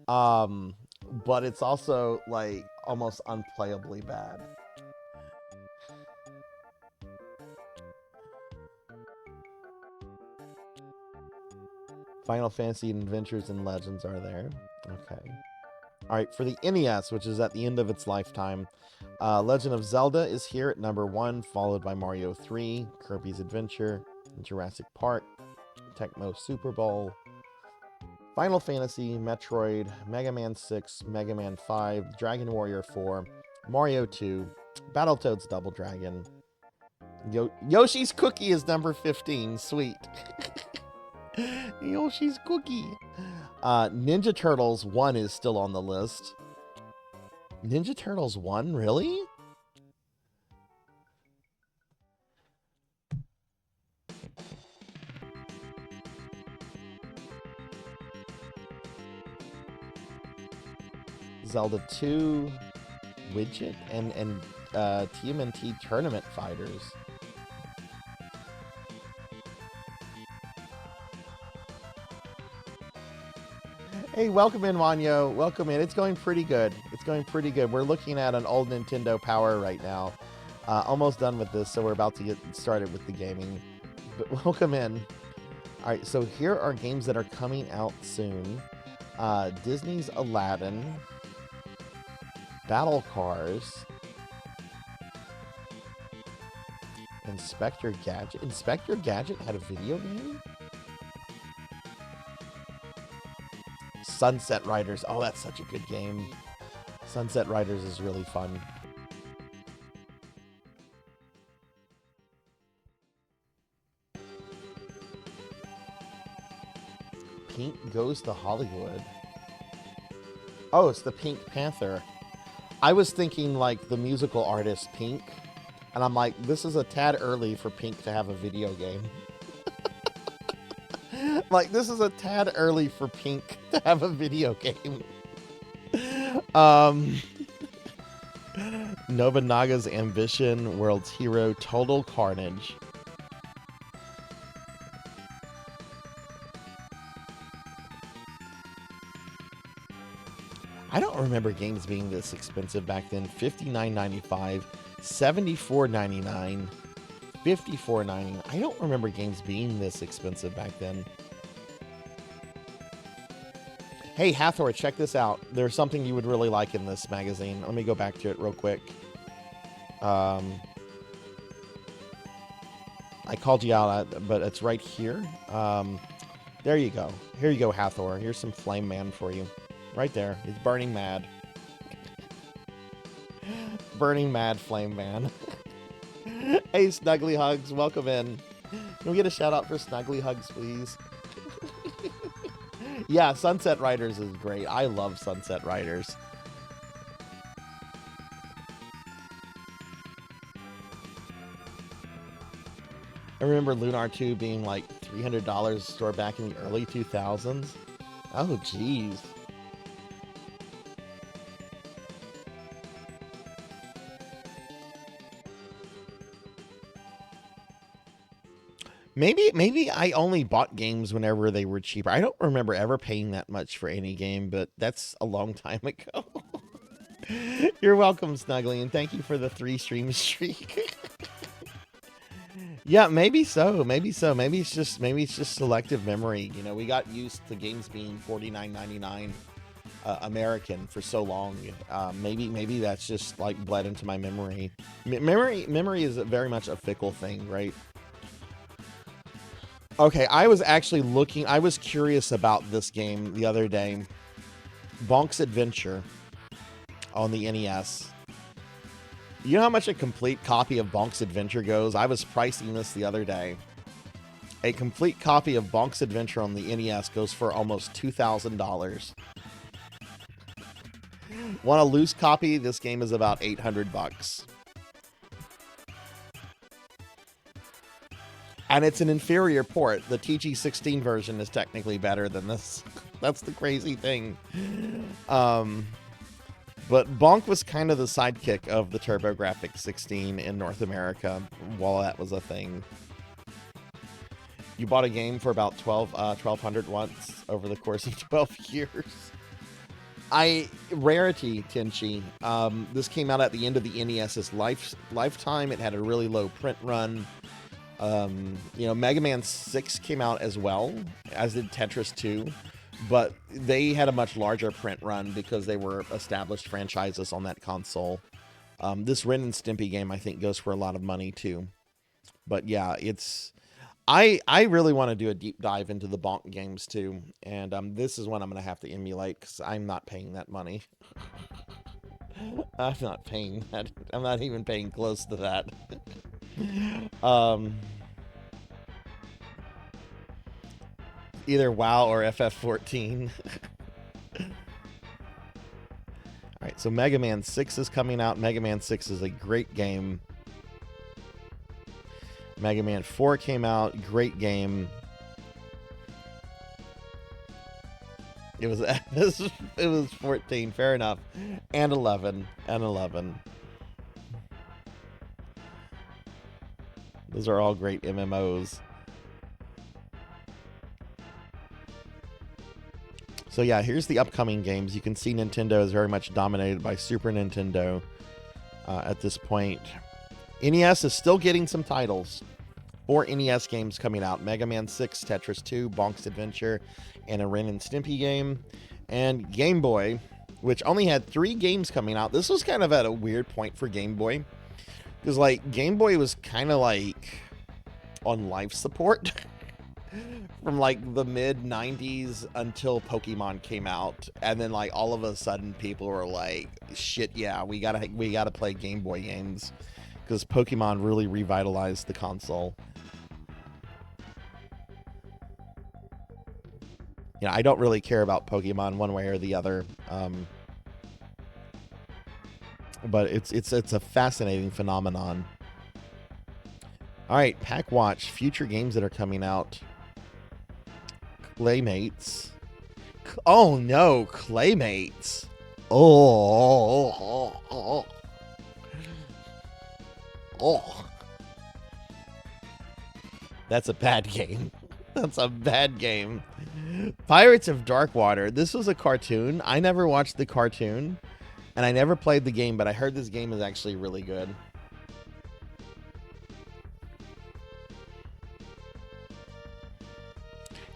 But it's also like almost unplayably bad. Final Fantasy Adventures and Legends are there. Okay. All right, for the NES, which is at the end of its lifetime, Legend of Zelda is here at number 1, followed by Mario 3, Kirby's Adventure, Jurassic Park, Tecmo Super Bowl, Final Fantasy, Metroid, Mega Man 6, Mega Man 5, Dragon Warrior 4, Mario 2, Battletoads Double Dragon. Yoshi's Cookie is number 15. Sweet. Yoshi's Cookie. Ninja Turtles 1 is still on the list. Ninja Turtles 1? Really? Zelda 2, Widget, and TMNT Tournament Fighters. Hey, welcome in, Wanyo. Welcome in. It's going pretty good. It's going pretty good. We're looking at an old Nintendo Power right now. Almost done with this, so we're about to get started with the gaming. But welcome in. All right, so here are games that are coming out soon. Disney's Aladdin, Battle Cars, Inspector Gadget. Inspector Gadget had a video game? Sunset Riders. Oh, that's such a good game. Sunset Riders is really fun. Pink Goes to Hollywood. Oh, it's the Pink Panther. I was thinking like the musical artist Pink, and I'm like, this is a tad early for Pink to have a video game. Like, this is a tad early for Pink to have a video game. Nobunaga's Ambition, World's Hero, Total Carnage. I don't remember games being this expensive back then. $59.95, $74.99, $54.99. I don't remember games being this expensive back then. Hey, Hathor, check this out. There's something you would really like in this magazine. Let me go back to it real quick. I called you out, but it's right here. There you go. Here you go, Hathor. Here's some Flame Man for you. Right there. He's burning mad. Burning mad Flame Man. Hey, Snuggly Hugs. Welcome in. Can we get a shout out for Snuggly Hugs, please? Yeah, Sunset Riders is great. I love Sunset Riders. I remember Lunar 2 being like $300 store back in the early 2000s. Oh, geez. Maybe I only bought games whenever they were cheaper. I don't remember ever paying that much for any game, but that's a long time ago. You're welcome, Snuggly, and thank you for the 3-stream streak. Yeah, maybe so. Maybe so. Maybe it's just selective memory. You know, we got used to games being $49.99 American for so long. Maybe that's just like bled into my memory. Memory is very much a fickle thing, right? Okay, I was curious about this game the other day. Bonk's Adventure on the NES. You know how much a complete copy of Bonk's Adventure goes? I was pricing this the other day. A complete copy of Bonk's Adventure on the NES goes for almost $2,000. Want a loose copy? This game is about $800. And it's an inferior port. The TG-16 version is technically better than this. That's the crazy thing. But Bonk was kind of the sidekick of the TurboGrafx 16 in North America while that was a thing. You bought a game for about $1,200 once over the course of 12 years. Rarity, Tenchi. This came out at the end of the NES's lifetime. It had a really low print run. You know, Mega Man 6 came out as well, as did Tetris 2, but they had a much larger print run because they were established franchises on that console. This Ren and Stimpy game, I think, goes for a lot of money too. But yeah, I really want to do a deep dive into the Bonk games too, and this is one I'm going to have to emulate because I'm not paying that money. I'm not paying that. I'm not even paying close to that. Either WoW or FF14. Alright, so Mega Man 6 is coming out. Mega Man 6 is a great game. Mega Man 4 came out. Great game. It was 14, fair enough. And 11. Those are all great MMOs. So yeah, here's the upcoming games. You can see Nintendo is very much dominated by Super Nintendo at this point. NES is still getting some titles. 4 NES games coming out. Mega Man 6, Tetris 2, Bonk's Adventure, and a Ren and Stimpy game. And Game Boy, which only had 3 games coming out. This was kind of at a weird point for Game Boy. Because, like, Game Boy was kind of, like, on life support. From like the mid 90s until Pokemon came out, and then like all of a sudden people were like, shit, yeah, we gotta play Game Boy games, because Pokemon really revitalized the console. You know, I don't really care about Pokemon one way or the other, but it's a fascinating phenomenon. All right, Pack Watch, future games that are coming out. Claymates. Oh no, Claymates. Oh. That's a bad game. That's a bad game. Pirates of Darkwater. This was a cartoon. I never watched the cartoon, and I never played the game, but I heard this game is actually really good.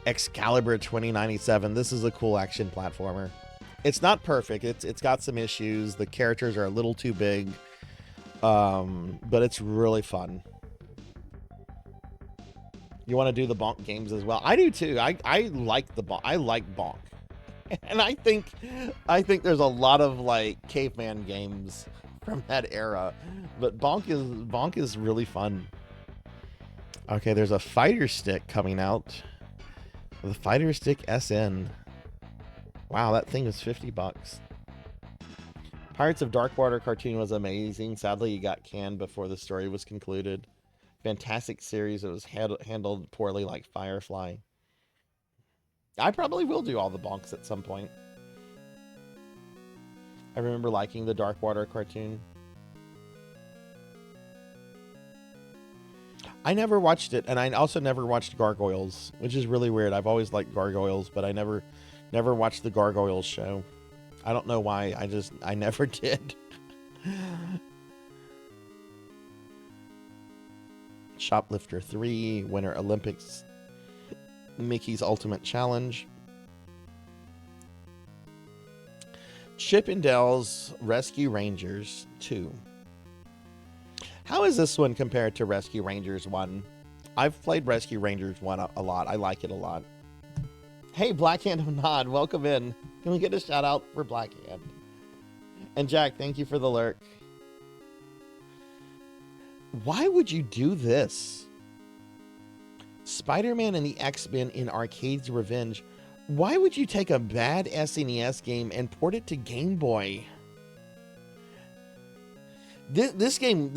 Excalibur 2097. This is a cool action platformer. It's not perfect. It's got some issues. The characters are a little too big, but it's really fun. You want to do the Bonk games as well? I do too. I like the Bonk. I like Bonk, and I think there's a lot of like caveman games from that era, but Bonk is really fun. Okay, there's a fighter stick coming out. The Fighter Stick SN. Wow, that thing was $50. Pirates of Darkwater cartoon was amazing. Sadly, it got canned before the story was concluded. Fantastic series. It was handled poorly like Firefly. I probably will do all the Bonks at some point. I remember liking the Darkwater cartoon. I never watched it, and I also never watched Gargoyles, which is really weird. I've always liked Gargoyles, but I never watched the Gargoyles show. I don't know why. I never did. Shoplifter 3, Winter Olympics, Mickey's Ultimate Challenge, Chip and Dale's Rescue Rangers 2. How is this one compared to Rescue Rangers 1? I've played Rescue Rangers 1 a lot. I like it a lot. Hey, Blackhand of Nod, welcome in. Can we get a shout out for Blackhand? And Jack, thank you for the lurk. Why would you do this? Spider-Man and the X-Men in Arcade's Revenge. Why would you take a bad SNES game and port it to Game Boy? This was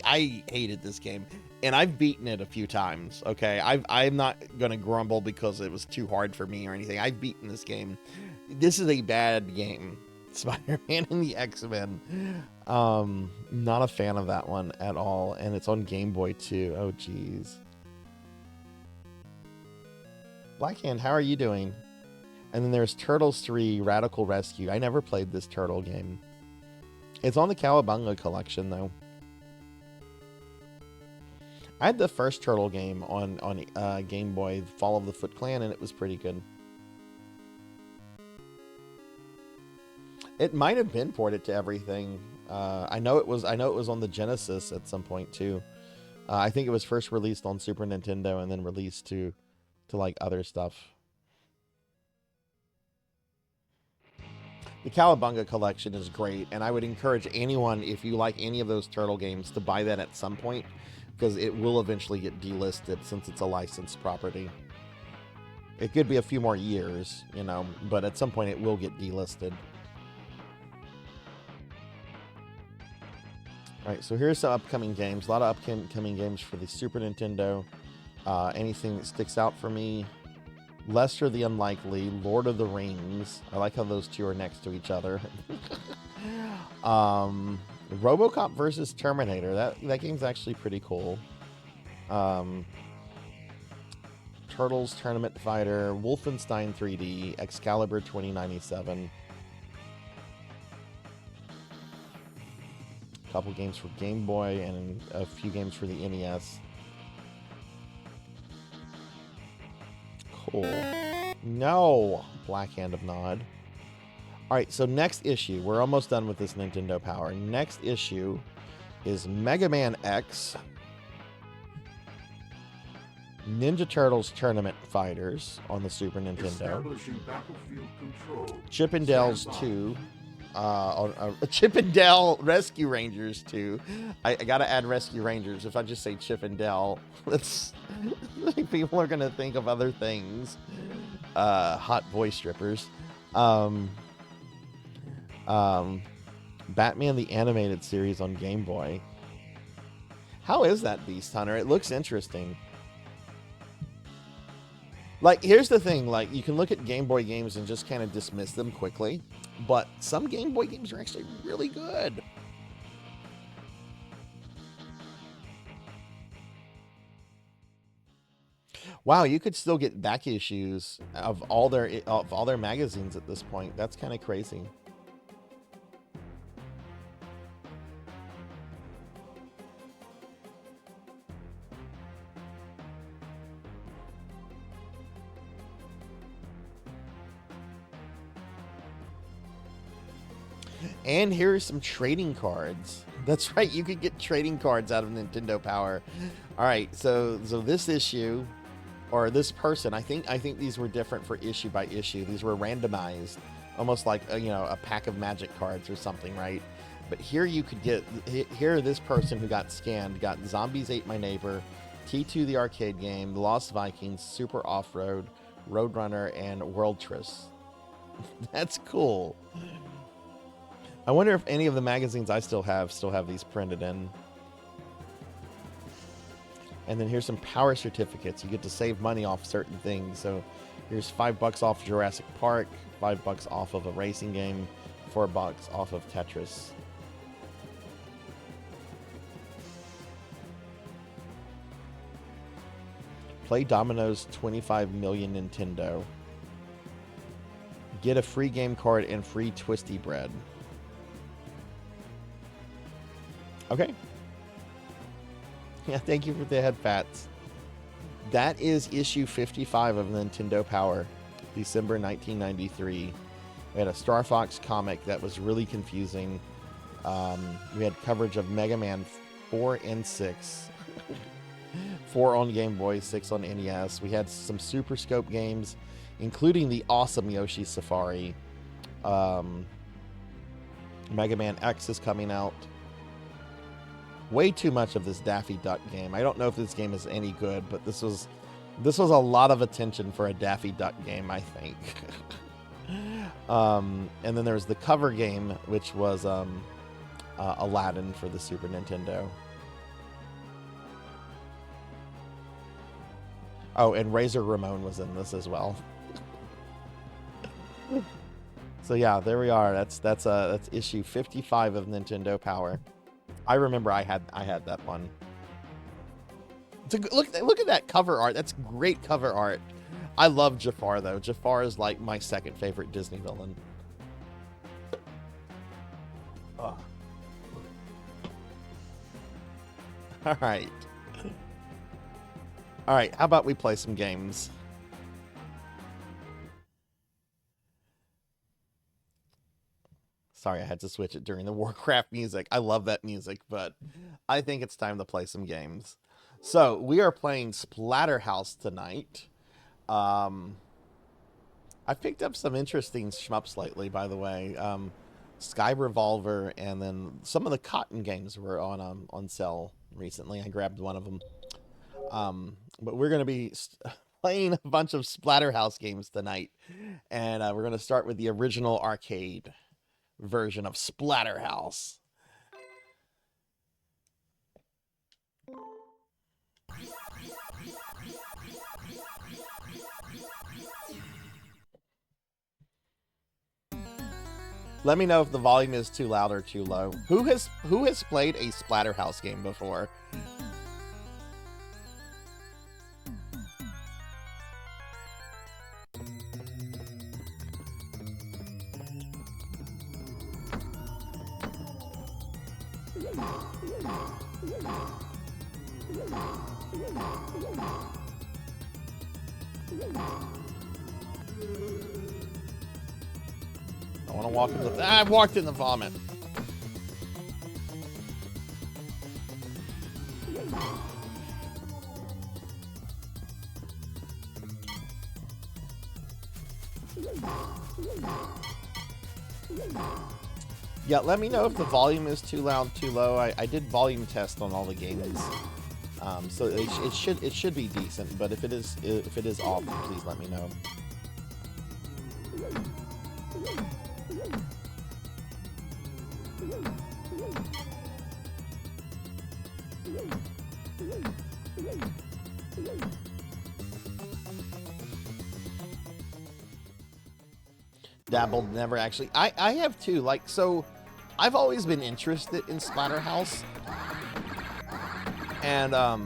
I hated this game, and I've beaten it a few times. Okay, I'm not gonna grumble because it was too hard for me or anything. I've beaten this game. This is a bad game. Spider-Man and the X-Men. Not a fan of that one at all, and it's on Game Boy too. Oh geez. Blackhand, how are you doing? And then there's Turtles 3 Radical Rescue. I never played this turtle game. It's on the Cowabunga collection, though. I had the first Turtle game on Game Boy, Fall of the Foot Clan, and it was pretty good. It might have been ported to everything. I know it was on the Genesis at some point too. I think it was first released on Super Nintendo and then released to like other stuff. The Cowabunga collection is great, and I would encourage anyone, if you like any of those turtle games, to buy that at some point, because it will eventually get delisted since it's a licensed property. It could be a few more years, you know, but at some point it will get delisted. Alright, so here's some upcoming games. A lot of upcoming games for the Super Nintendo. Anything that sticks out for me. Lester the Unlikely, Lord of the Rings. I like how those two are next to each other. RoboCop versus Terminator. That game's actually pretty cool. Turtles Tournament Fighter, Wolfenstein 3D, Excalibur 2097. A couple games for Game Boy and a few games for the NES. Cool. No! Black Hand of Nod. Alright, so next issue. We're almost done with this Nintendo Power. Next issue is Mega Man X, Ninja Turtles Tournament Fighters on the Super Nintendo, Chip and Dale's 2, Chip and Dale Rescue Rangers 2. I gotta add Rescue Rangers. If I just say Chip and Dale, people are gonna think of other things. Hot boy strippers. Batman the Animated Series on Game Boy. How is that, Beast Hunter? It looks interesting. Like, here's the thing. Like, you can look at Game Boy games and just kind of dismiss them quickly. But some Game Boy games are actually really good. Wow, you could still get back issues of all their magazines at this point. That's kind of crazy. And here are some trading cards. That's right, you could get trading cards out of Nintendo Power. All right, so this issue, or this person, I think these were different for issue by issue. These were randomized, almost like a pack of magic cards or something, right? But here you could get, here this person who got scanned got Zombies Ate My Neighbor, T2 the arcade game, The Lost Vikings, Super Off-Road, Roadrunner, and World Tris. That's cool. I wonder if any of the magazines I still have these printed in. And then here's some power certificates. You get to save money off certain things. So here's $5 off Jurassic Park, $5 off of a racing game, $4 off of Tetris. Play Domino's 25 million Nintendo. Get a free game card and free Twisty Bread. Okay. Yeah, thank you for the head pats. That is issue 55 of Nintendo Power, December 1993. We had a Star Fox comic that was really confusing. We had coverage of Mega Man 4 and 6. 4 on Game Boy, 6 on NES. We had some Super Scope games, including the awesome Yoshi Safari. Mega Man X is coming out. Way too much of this Daffy Duck game. I don't know if this game is any good, but this was a lot of attention for a Daffy Duck game, I think. And then there was the cover game, which was Aladdin for the Super Nintendo. Oh, and Razor Ramon was in this as well. So yeah, there we are. That's issue 55 of Nintendo Power. I remember I had that one. Look at that cover art. That's great cover art. I love Jafar though. Jafar is like my second favorite Disney villain. Oh. All right. All right, how about we play some games? Sorry, I had to switch it during the Warcraft music. I love that music, but I think it's time to play some games. So, we are playing Splatterhouse tonight. I picked up some interesting shmups lately, by the way. Sky Revolver, and then some of the Cotton games were on sale recently. I grabbed one of them. But we're going to be playing a bunch of Splatterhouse games tonight. And we're going to start with the original arcade version of Splatterhouse. Let me know if the volume is too loud or too low. Who has played a Splatterhouse game before? I want to walk in the... I walked in the vomit. Yeah, let me know if the volume is too loud, too low. I did volume test on all the games, so it should be decent. But if it is off, please let me know. Dabbled, never actually. I have too. Like, so I've always been interested in Splatterhouse, and I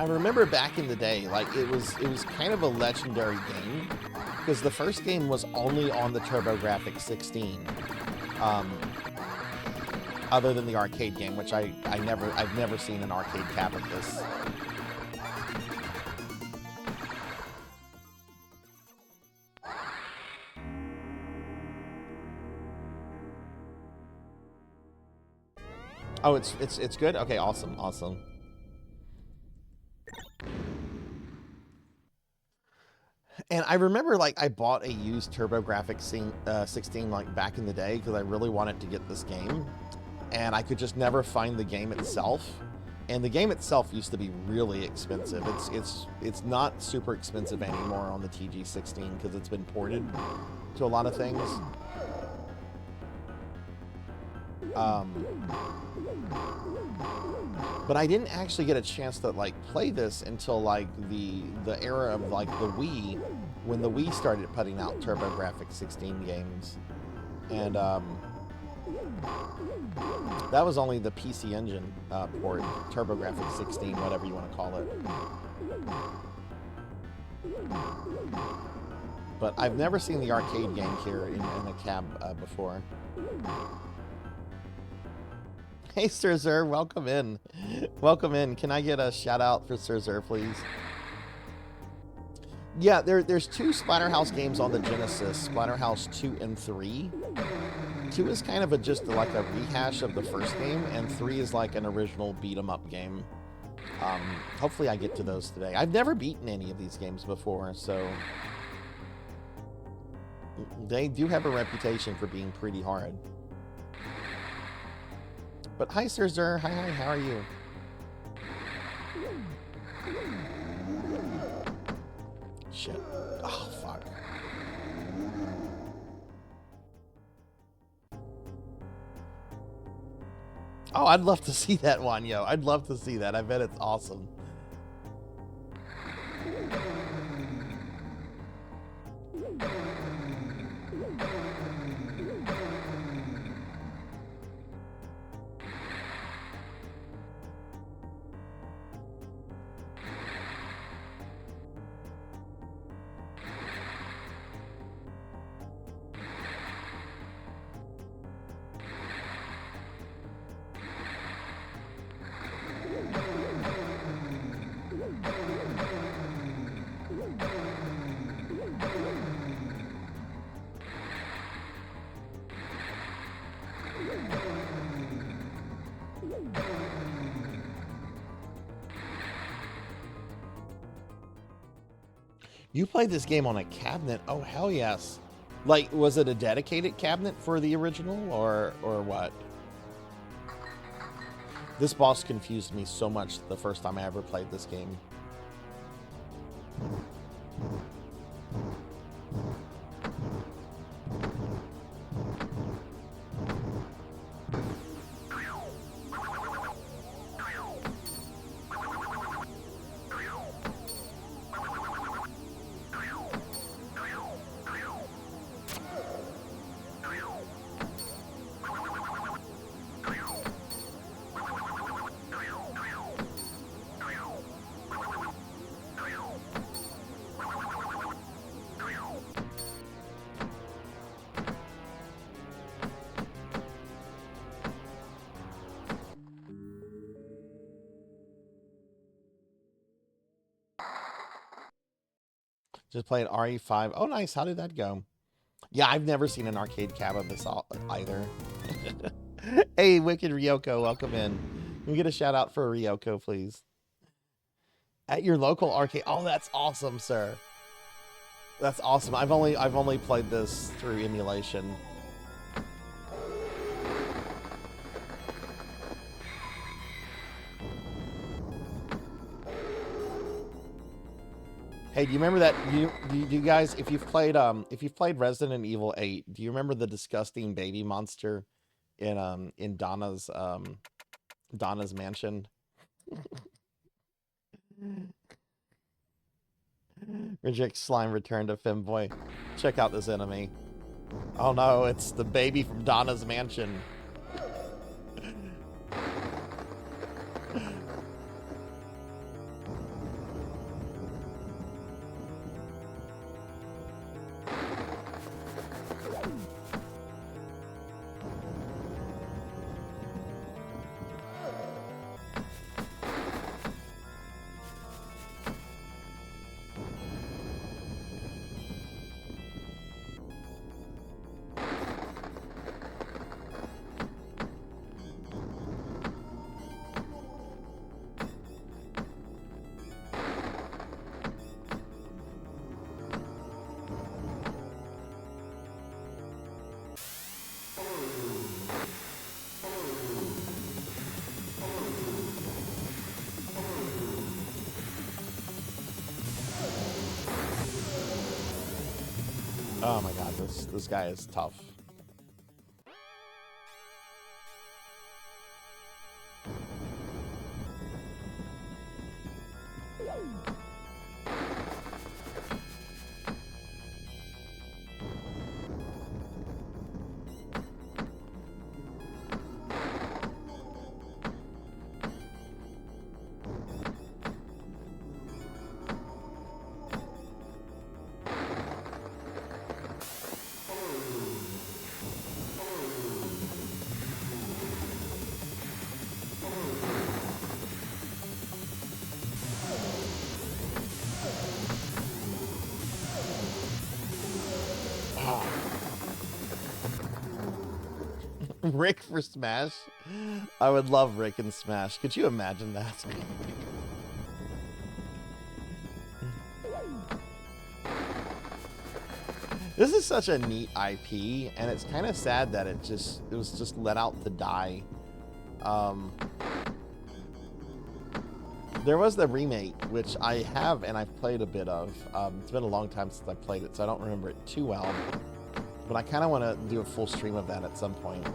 remember back in the day, like it was kind of a legendary game because the first game was only on the TurboGrafx-16, other than the arcade game, which I've never seen an arcade cap of this. Oh, it's good? Okay, awesome. And I remember, like, I bought a used TurboGrafx-16 like back in the day because I really wanted to get this game, and I could just never find the game itself. And the game itself used to be really expensive. It's not super expensive anymore on the TG-16 because it's been ported to a lot of things. But I didn't actually get a chance to like play this until like the era of like the Wii, when the Wii started putting out TurboGrafx-16 games, and that was only the PC Engine port, TurboGrafx-16, whatever you want to call it. But I've never seen the arcade game here in a cab before. Hey, Sarzac, welcome in. Welcome in. Can I get a shout out for Sarzac, please? Yeah, there's two Splatterhouse games on the Genesis, Splatterhouse 2 and 3. 2 is kind of just like a rehash of the first game, and 3 is like an original beat-em-up game. Hopefully I get to those today. I've never beaten any of these games before, so they do have a reputation for being pretty hard. But hi, Sarzac. Hi, how are you? Shit. Oh, fuck. Oh, I'd love to see that one, yo. I'd love to see that. I bet it's awesome. You played this game on a cabinet? Oh, hell yes. Like, was it a dedicated cabinet for the original, or what? This boss confused me so much the first time I ever played this game. Just played RE5. Oh, nice. How did that go? Yeah, I've never seen an arcade cab of this either. Hey, Wicked Ryoko, welcome in. Can we get a shout out for Ryoko, please? At your local arcade. Oh, that's awesome, sir. That's awesome. I've only played this through emulation. Hey, do you remember that? You guys, if you've played Resident Evil 8, do you remember the disgusting baby monster in Donna's mansion? Reject slime return to Femboy. Check out this enemy. Oh no, it's the baby from Donna's mansion. Oh my god, this guy is tough. Rick for Smash? I would love Rick in Smash. Could you imagine that? This is such a neat IP, and it's kind of sad that it was just let out to die. There was the remake, which I have and I've played a bit of. It's been a long time since I played it, so I don't remember it too well. But I kind of want to do a full stream of that at some point.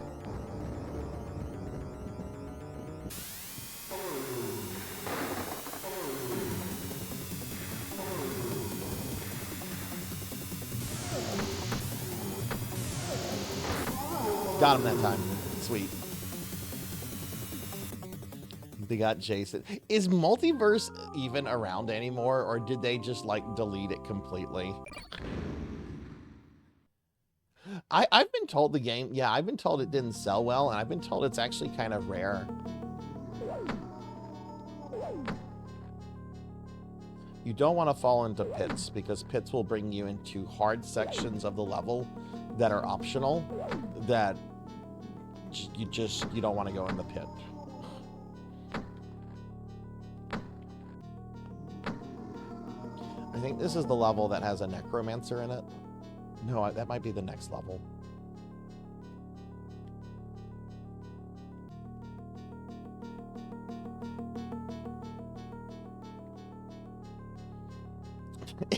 Got him that time. Sweet. They got Jason. Is Multiverse even around anymore, or did they just like delete it completely? I've been told the game, yeah, I've been told it didn't sell well, and I've been told it's actually kind of rare. You don't want to fall into pits, because pits will bring you into hard sections of the level that are optional, that you don't want to go in the pit. I think this is the level that has a necromancer in it. No, that might be the next level.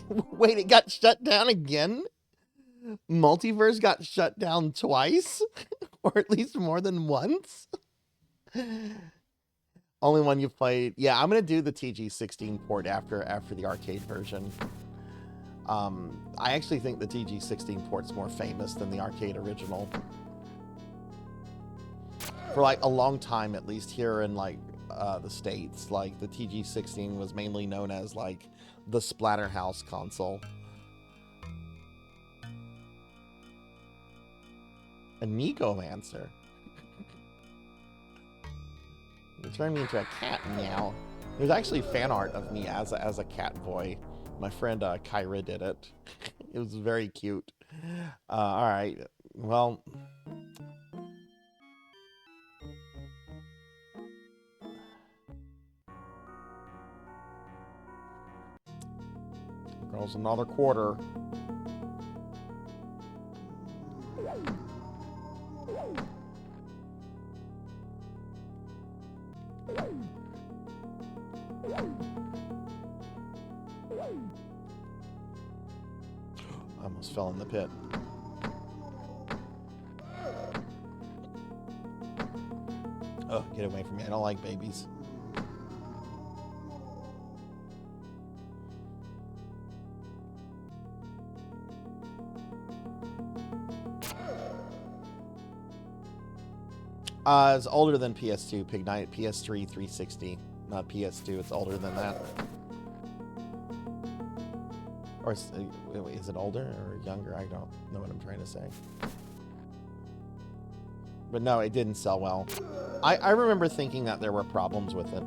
Wait, it got shut down again? Multiverse got shut down twice? Or at least more than once? Only one you've played. Yeah, I'm going to do the TG-16 port after the arcade version. I actually think the TG-16 port's more famous than the arcade original. For like a long time, at least here in like the States, like the TG-16 was mainly known as like the Splatterhouse console. A Negomancer. You turned me into a cat, meow. There's actually fan art of me as a cat boy My friend Kyra did it. It was very cute. All right. Well, girls, another quarter. I almost fell in the pit. Oh, get away from me. I don't like babies. It's older than PS2, Pig Knight, PS3 360, not PS2. It's older than that. Or is it older or younger? I don't know what I'm trying to say. But no, it didn't sell well. I remember thinking that there were problems with it.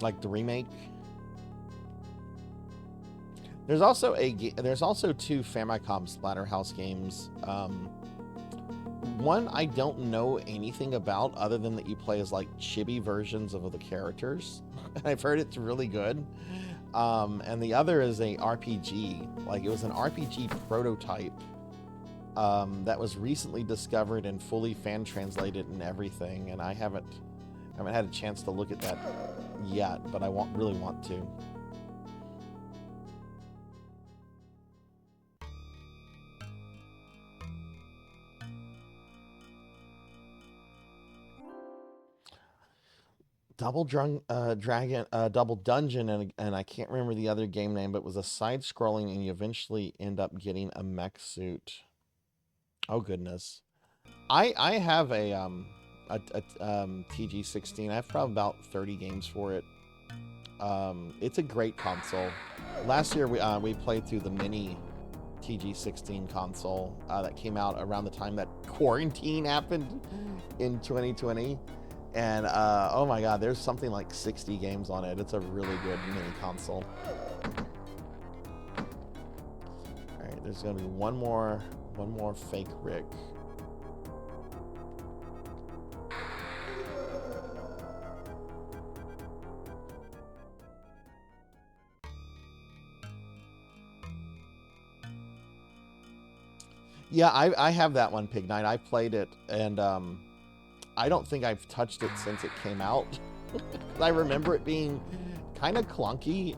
Like the remake. There's also two Famicom Splatterhouse games. One I don't know anything about other than that you play as like chibi versions of the characters. I've heard it's really good. And the other is a RPG. Like it was an RPG prototype that was recently discovered and fully fan translated and everything. And I haven't had a chance to look at that yet, but I really want to. Double Dungeon, and I can't remember the other game name, but it was a side-scrolling, and you eventually end up getting a mech suit. Oh goodness, I have a TG-16. I have probably about 30 games for it. It's a great console. Last year we played through the mini TG-16 console that came out around the time that quarantine happened in 2020. And, oh my god, there's something like 60 games on it. It's a really good mini console. Alright, there's gonna be one more fake Rick. Yeah, I have that one, Pig Knight. I played it, and, I don't think I've touched it since it came out. I remember it being kind of clunky,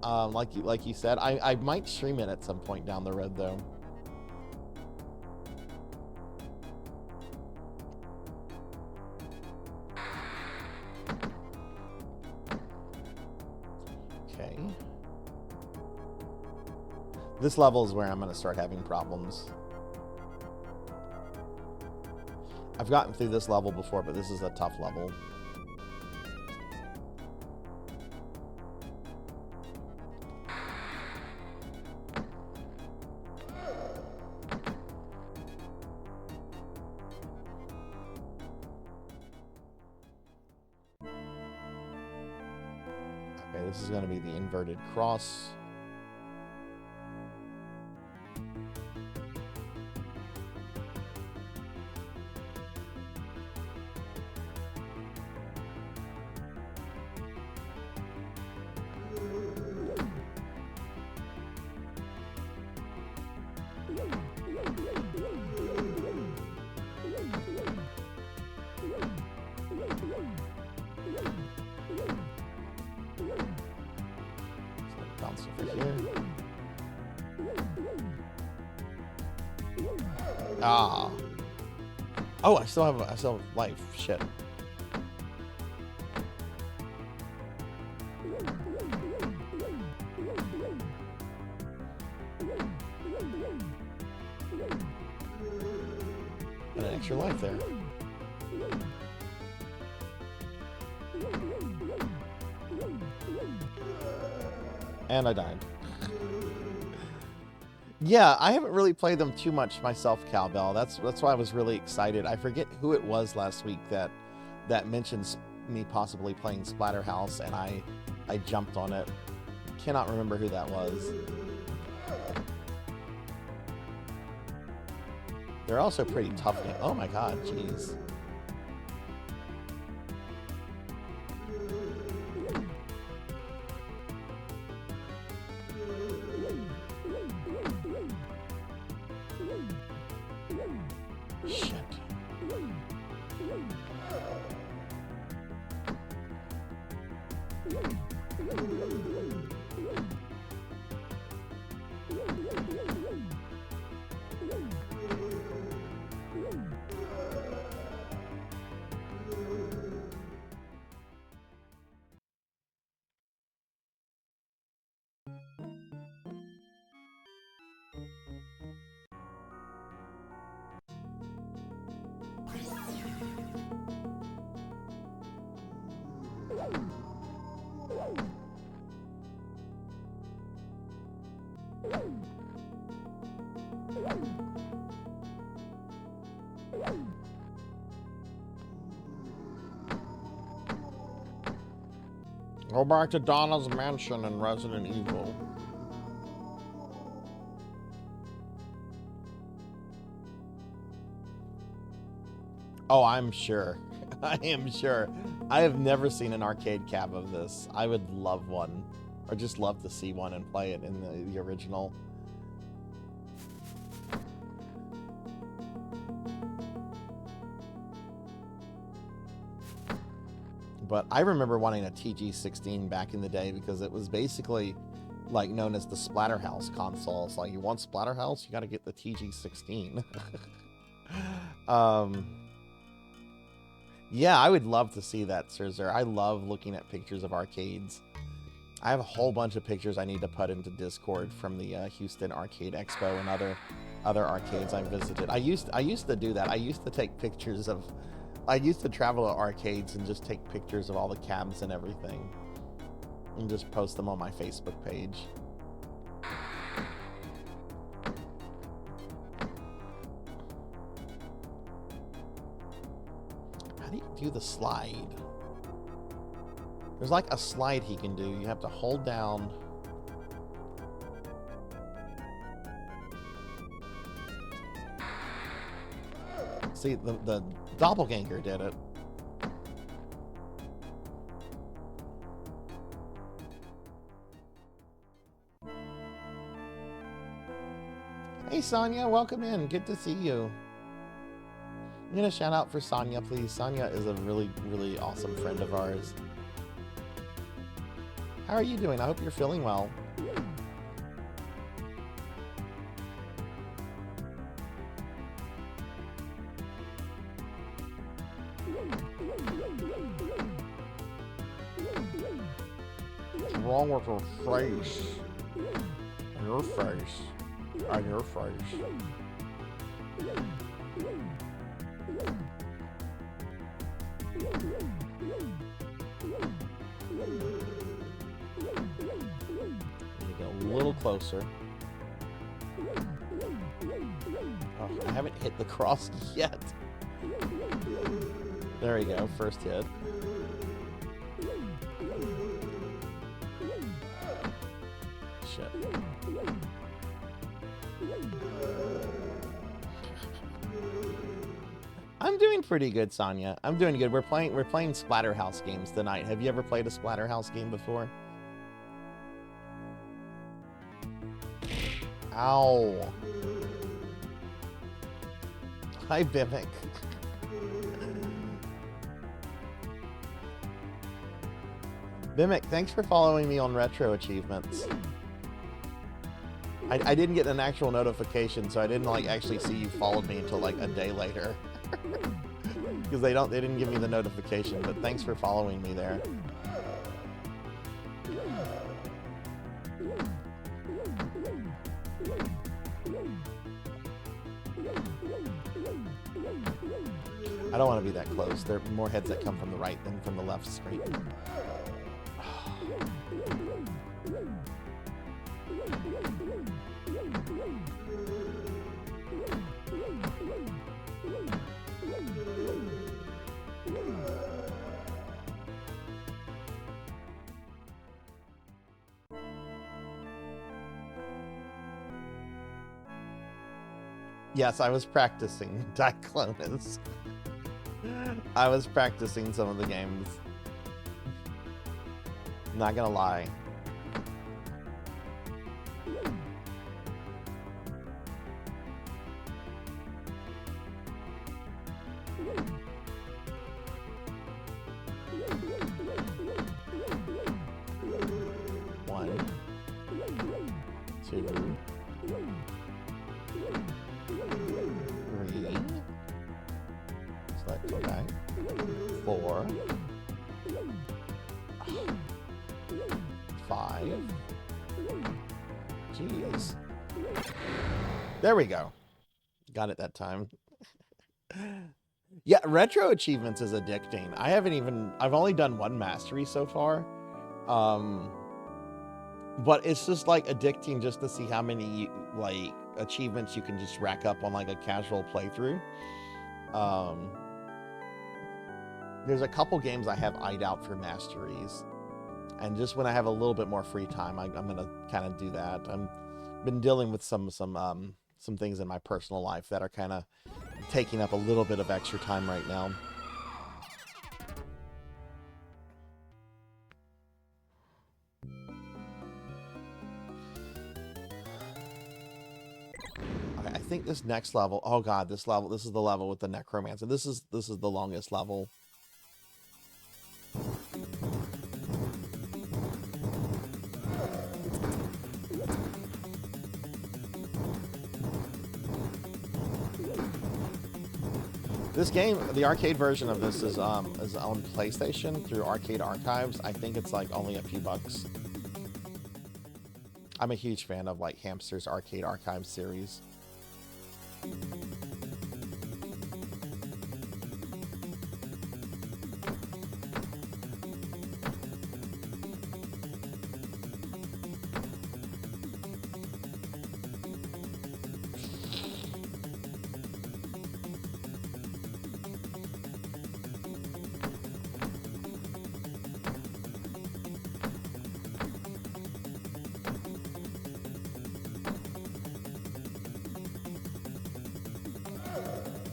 like you said. I might stream it at some point down the road, though. Okay. This level is where I'm going to start having problems. I've gotten through this level before, but this is a tough level. Okay, this is going to be the inverted cross. Ah. Oh, I still have life. Shit. An extra life there. And I died. Yeah, I haven't really played them too much myself, Cowbell. That's why I was really excited. I forget who it was last week that that mentions me possibly playing Splatterhouse, and I jumped on it. Cannot remember who that was. They're also pretty tough. Oh my god, jeez. Shit. Go back to Donna's mansion in Resident Evil. Oh, I'm sure. I am sure. I have never seen an arcade cab of this. I would love one. Or just love to see one and play it in the original. But I remember wanting a TG-16 back in the day because it was basically like known as the Splatterhouse console. It's like, you want Splatterhouse? You got to get the TG-16. Yeah, I would love to see that, Sarzac. I love looking at pictures of arcades. I have a whole bunch of pictures I need to put into Discord from the Houston Arcade Expo and other arcades I visited. I used to do that. I used to take pictures of. I used to travel to arcades and just take pictures of all the cabs and everything, and just post them on my Facebook page. How do you do the slide? There's like a slide he can do. You have to hold down. See, the doppelganger did it. Hey, Sonia, welcome in. Good to see you. I'm going to shout out for Sonia, please. Sonia is a really, really awesome friend of ours. How are you doing? I hope you're feeling well. What's wrong with her face? Your face. On your face. A little closer. Oh, I haven't hit the cross yet. There we go, first hit. Shit. I'm doing pretty good, Sonia. I'm doing good. We're playing Splatterhouse games tonight. Have you ever played a Splatterhouse game before? Ow. Hi, Bimic. Bimic, thanks for following me on Retro Achievements. I didn't get an actual notification, so I didn't like actually see you followed me until like a day later. Because they didn't give me the notification, but thanks for following me there. I don't want to be that close. There are more heads that come from the right than from the left screen. Yes, I was practicing Diclonus. I was practicing some of the games. Not gonna lie. One, two, three. Select, go back. 4, 5. Jeez. There we go. Got it that time. Yeah, retro achievements is addicting. I've only done one mastery so far. But it's just like addicting just to see how many like achievements you can just rack up on like a casual playthrough. There's a couple games I have eyed out for masteries, and just when I have a little bit more free time, I'm gonna kind of do that. I've been dealing with some things in my personal life that are kind of taking up a little bit of extra time right now. Okay, I think this next level. Oh god, this is the level with the necromancer. This is the longest level. This game, the arcade version of this is on PlayStation through Arcade Archives. I think it's like only a few bucks. I'm a huge fan of like Hamster's Arcade Archives series.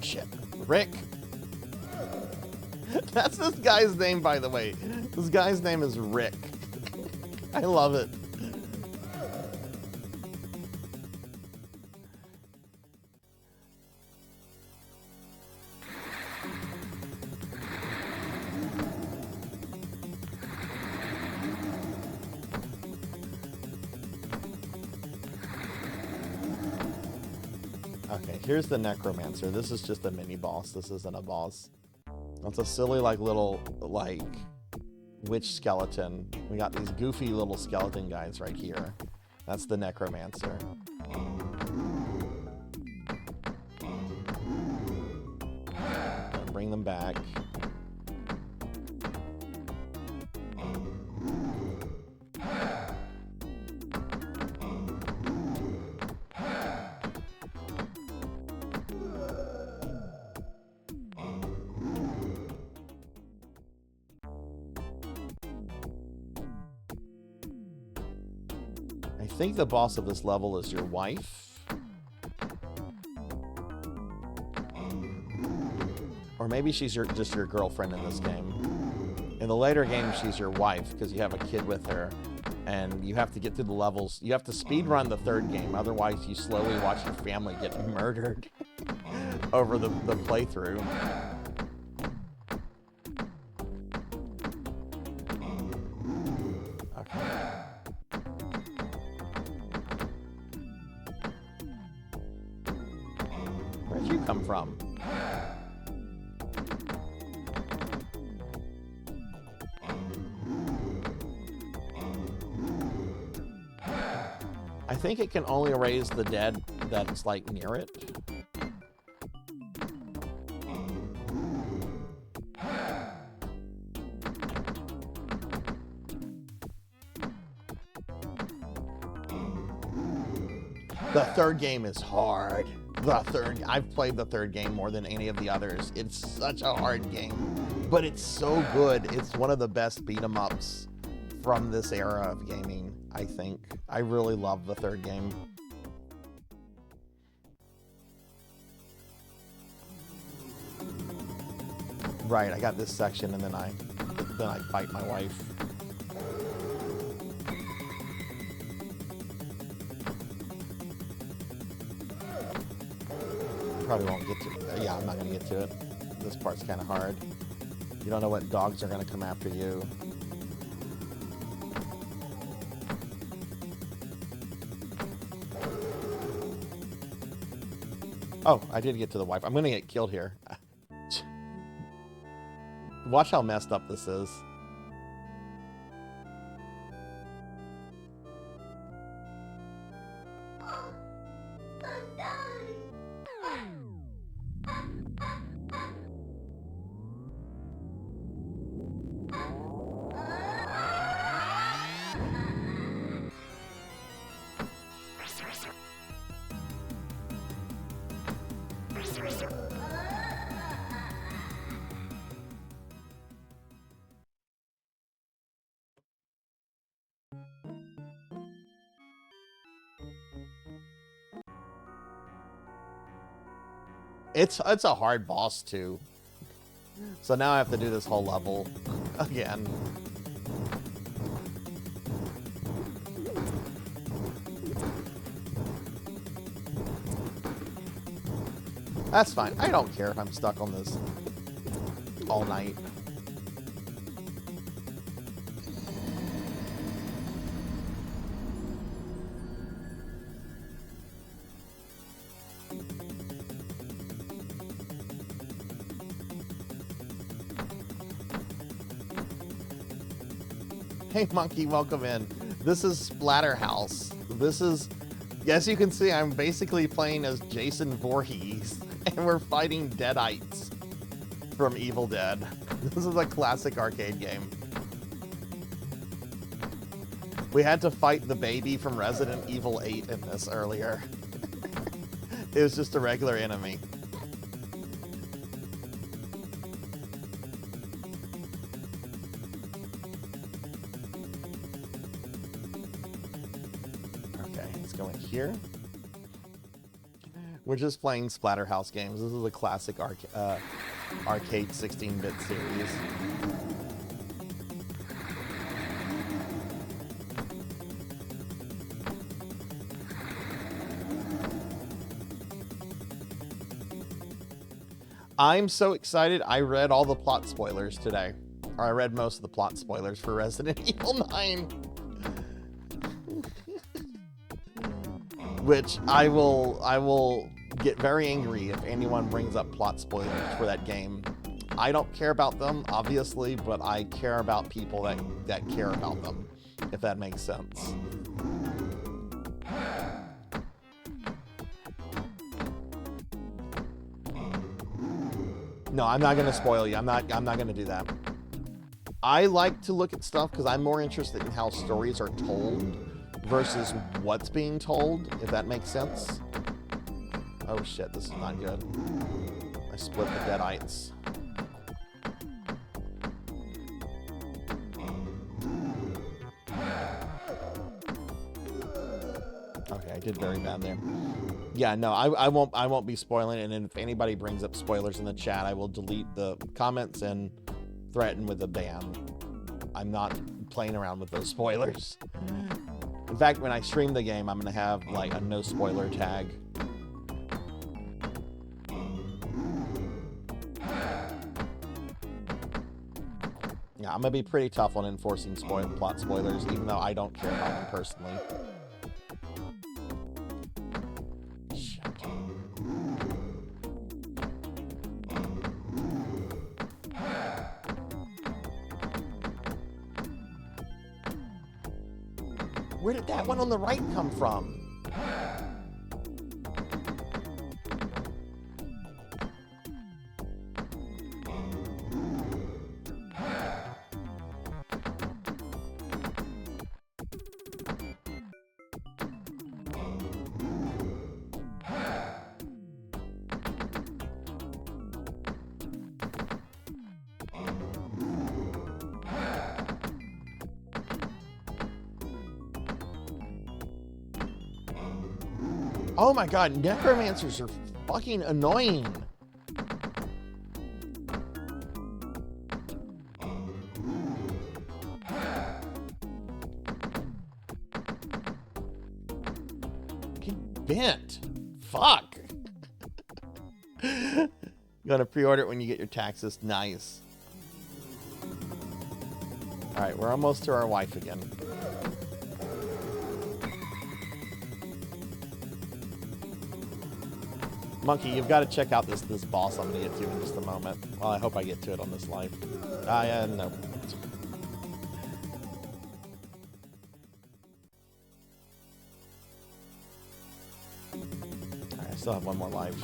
Shit. Rick. That's this guy's name, by the way. This guy's name is Rick. I love it. Okay, here's the necromancer. This is just a mini boss. This isn't a boss. It's a silly like little like witch skeleton. We got these goofy little skeleton guys right here. That's the necromancer. Bring them back. I think the boss of this level is your wife. Or maybe she's just your girlfriend in this game. In the later game, she's your wife because you have a kid with her. And you have to get through the levels. You have to speed run the third game. Otherwise, you slowly watch your family get murdered over the playthrough. Where'd you come from? I think it can only raise the dead that's like near it. The third game is hard. I've played the third game more than any of the others. It's such a hard game, but it's so good. It's one of the best beat 'em ups from this era of gaming, I think. I really love the third game. Right, I got this section and then I fight my wife. Probably won't get to it. Yeah, I'm not gonna get to it. This part's kind of hard. You don't know what dogs are gonna come after you. Oh, I did get to the wife. I'm gonna get killed here. Watch how messed up this is. It's a hard boss too. So now I have to do this whole level again. That's fine. I don't care if I'm stuck on this all night. Hey Monkey, welcome in. This is Splatterhouse. This is, as you can see, I'm basically playing as Jason Voorhees, and we're fighting Deadites from Evil Dead. This is a classic arcade game. We had to fight the baby from Resident Evil 8 in this earlier. It was just a regular enemy. Here. We're just playing Splatterhouse games. This is a classic arcade 16-bit series. I'm so excited. I read all the plot spoilers today. Or I read most of the plot spoilers for Resident Evil 9. Which I will get very angry if anyone brings up plot spoilers for that game. I don't care about them, obviously, but I care about people that care about them, if that makes sense. No, I'm not gonna spoil you. I'm not gonna do that. I like to look at stuff because I'm more interested in how stories are told versus what's being told, if that makes sense. Oh shit, this is not good. I split the Deadites. Okay, I did very bad there. Yeah, no, I won't be spoiling it, and if anybody brings up spoilers in the chat, I will delete the comments and threaten with a ban. I'm not playing around with those spoilers. In fact, when I stream the game, I'm going to have like a no spoiler tag. Yeah, I'm going to be pretty tough on enforcing plot spoilers, even though I don't care about them personally. Shit. Where did that one on the right come from? Oh my god, necromancers are fucking annoying. mint. Fuck. Gonna pre-order it when you get your taxes. Nice. All right, we're almost to our wife again. Monkey, you've got to check out this boss I'm gonna get to in just a moment. Well, I hope I get to it on this life. No. Alright, I still have one more life.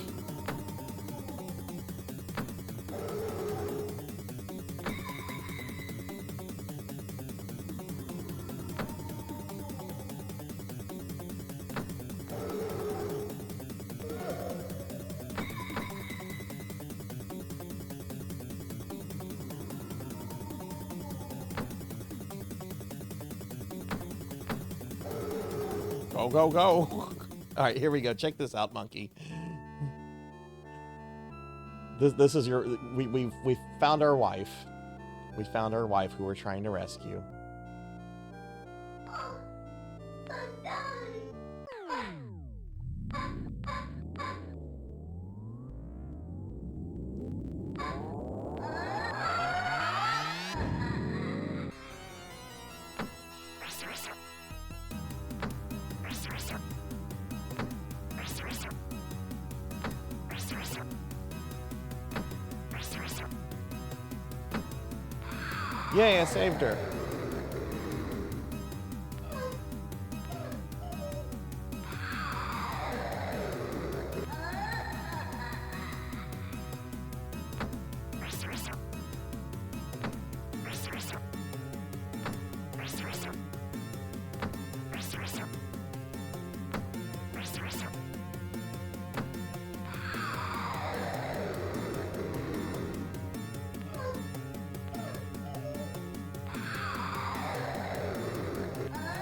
Go. All right, here we go. Check this out, Monkey. This is your we found our wife. We found our wife who we're trying to rescue. Yay, I saved her.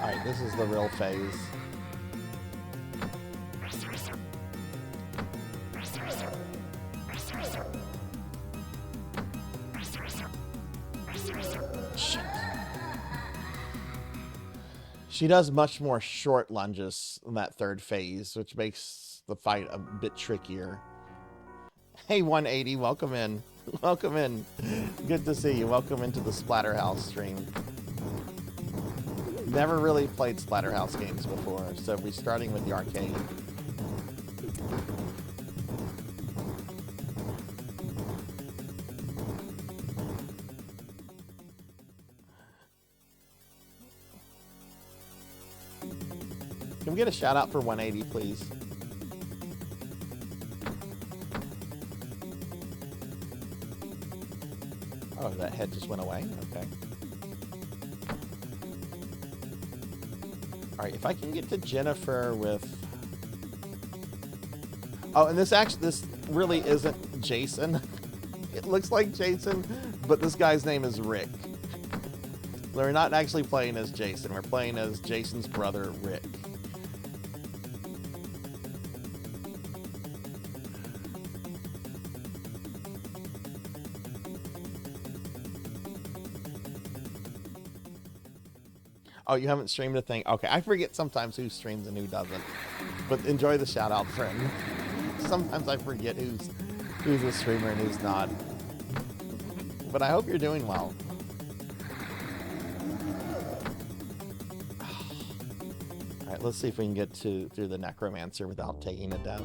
Alright, this is the real phase. Shit. She does much more short lunges in that third phase, which makes the fight a bit trickier. Hey, 180, welcome in. Welcome in. Good to see you. Welcome into the Splatterhouse stream. Never really played Splatterhouse games before, so we're starting with the arcade. Can we get a shout out for 180, please? Oh, that head just went away? Okay. Alright, if I can get to Jennifer with... Oh, and this really isn't Jason. It looks like Jason, but this guy's name is Rick. We're not actually playing as Jason. We're playing as Jason's brother, Rick. Oh, you haven't streamed a thing? Okay, I forget sometimes who streams and who doesn't. But enjoy the shout out, friend. Sometimes I forget who's a streamer and who's not. But I hope you're doing well. Alright, let's see if we can get through the Necromancer without taking a death.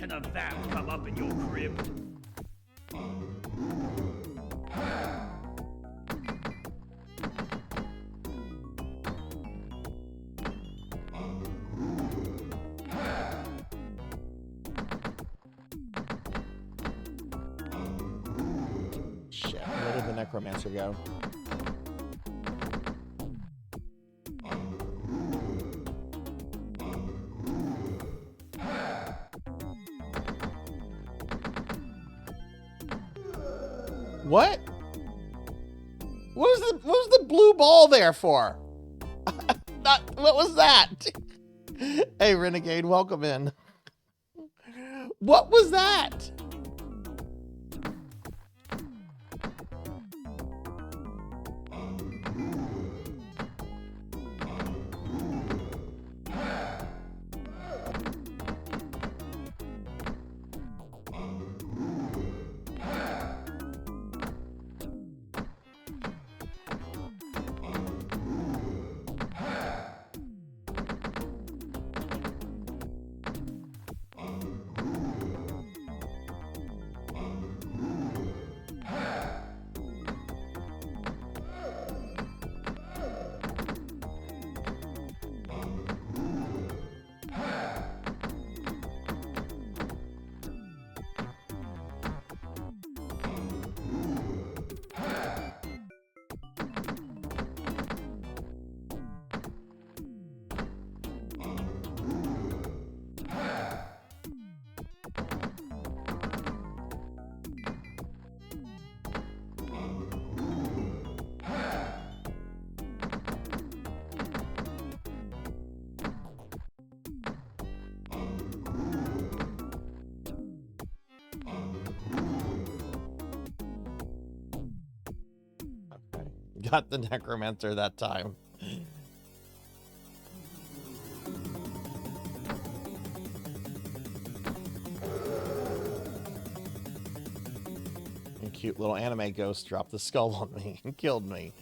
can a vamp come up in your crib? Shit, where did the necromancer go? What? What was the blue ball there for? What was that? Hey, Renegade, welcome in. What was that? Got the necromancer that time. A cute little anime ghost dropped the skull on me and killed me.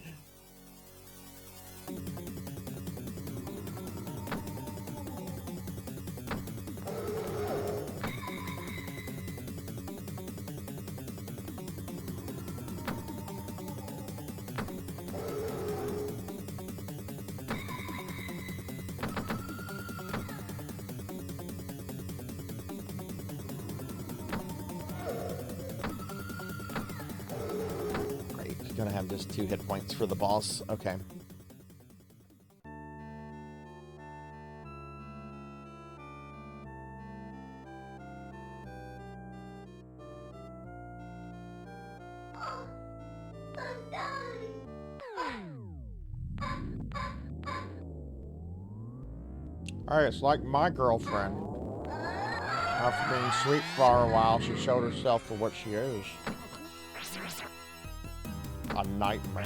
Gonna have just 2 hit points for the boss. Okay. Alright, it's like my girlfriend. After being sweet for a while, she showed herself for what she is. A nightmare.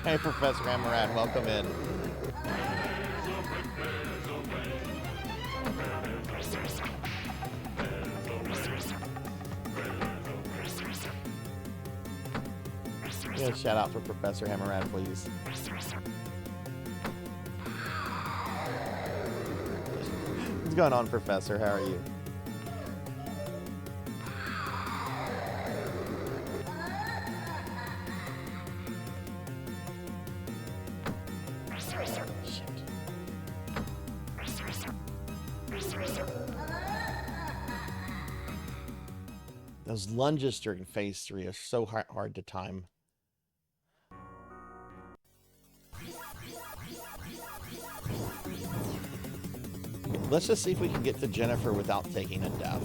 Hey, Professor Amarat, welcome in. Yeah, shout out for Professor Hammerad, please. What's going on, Professor? How are you? Those lunges during phase 3 are so hard to time. Let's just see if we can get to Jennifer without taking a death.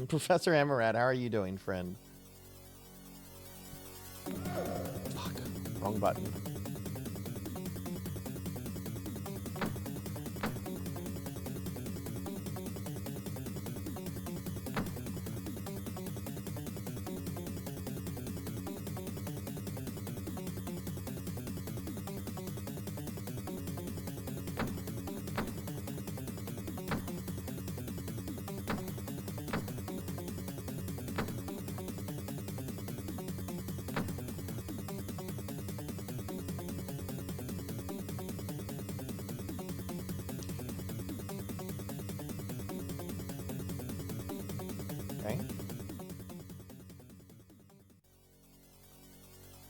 Professor Amarat, how are you doing, friend? Fuck. Wrong button.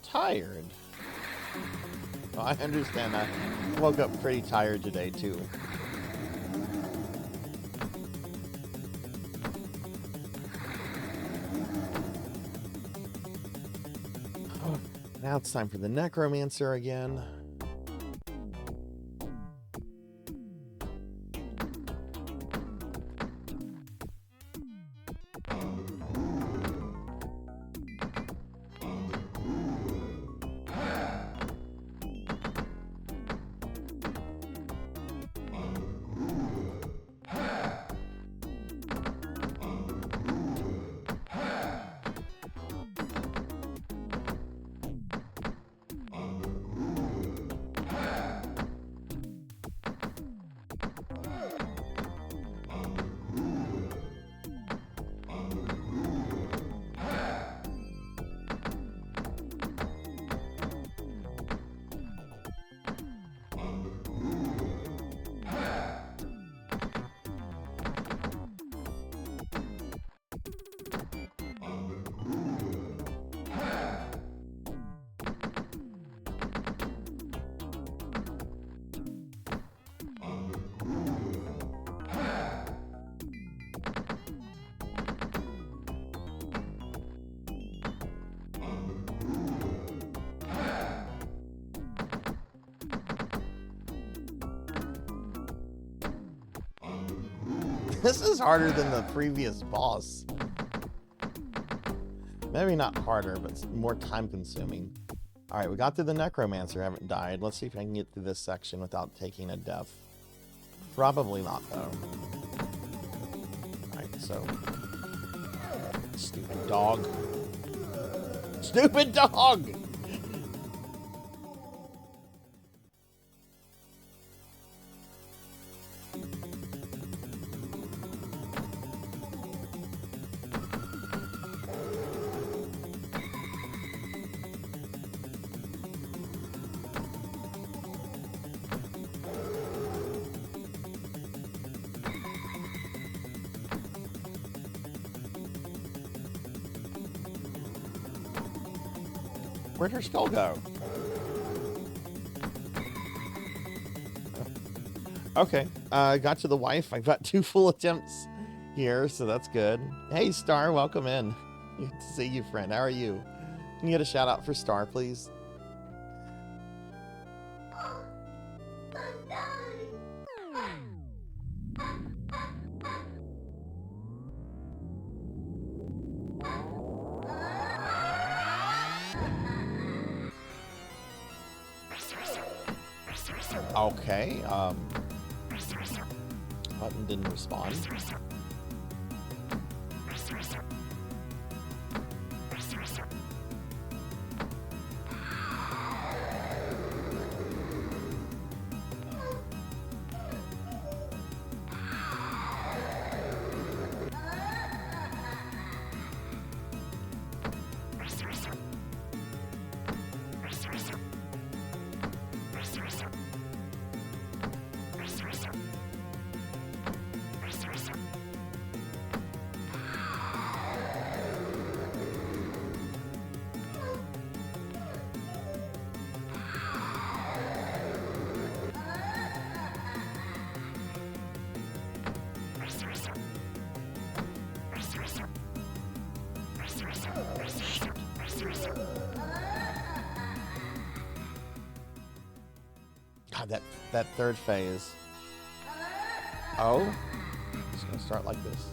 tired. Oh, I understand. I woke up pretty tired today, too. Now it's time for the necromancer again. This is harder than the previous boss. Maybe not harder, but more time-consuming. Alright, we got through the necromancer, haven't died. Let's see if I can get through this section without taking a death. Probably not, though. Alright, so... Stupid dog. Stupid dog! Where'd her skull go? Okay, got to the wife. I've got 2 full attempts here, so that's good. Hey, Star, welcome in. Good to see you, friend. How are you? Can you get a shout out for Star, please? Okay, button didn't respond. God, that third phase. Oh, it's gonna start like this.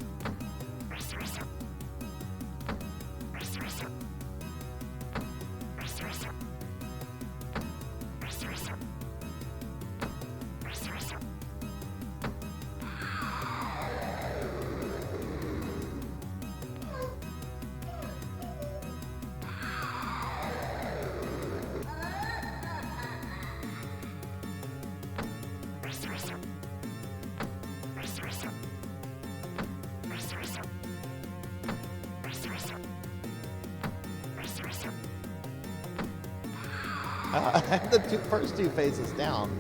I have the first two phases down.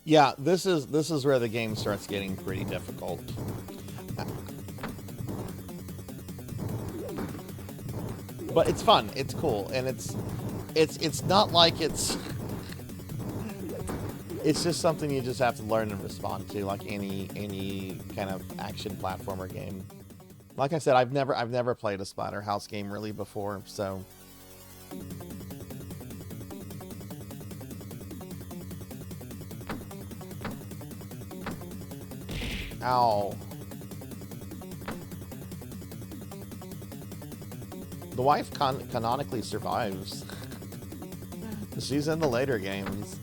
Yeah, this is where the game starts getting pretty difficult. But it's fun, it's cool, and it's not like it's just something you just have to learn and respond to, like any kind of action platformer game. Like I said, I've never played a Splatterhouse game really before, so. Ow. The wife canonically survives. She's in the later games.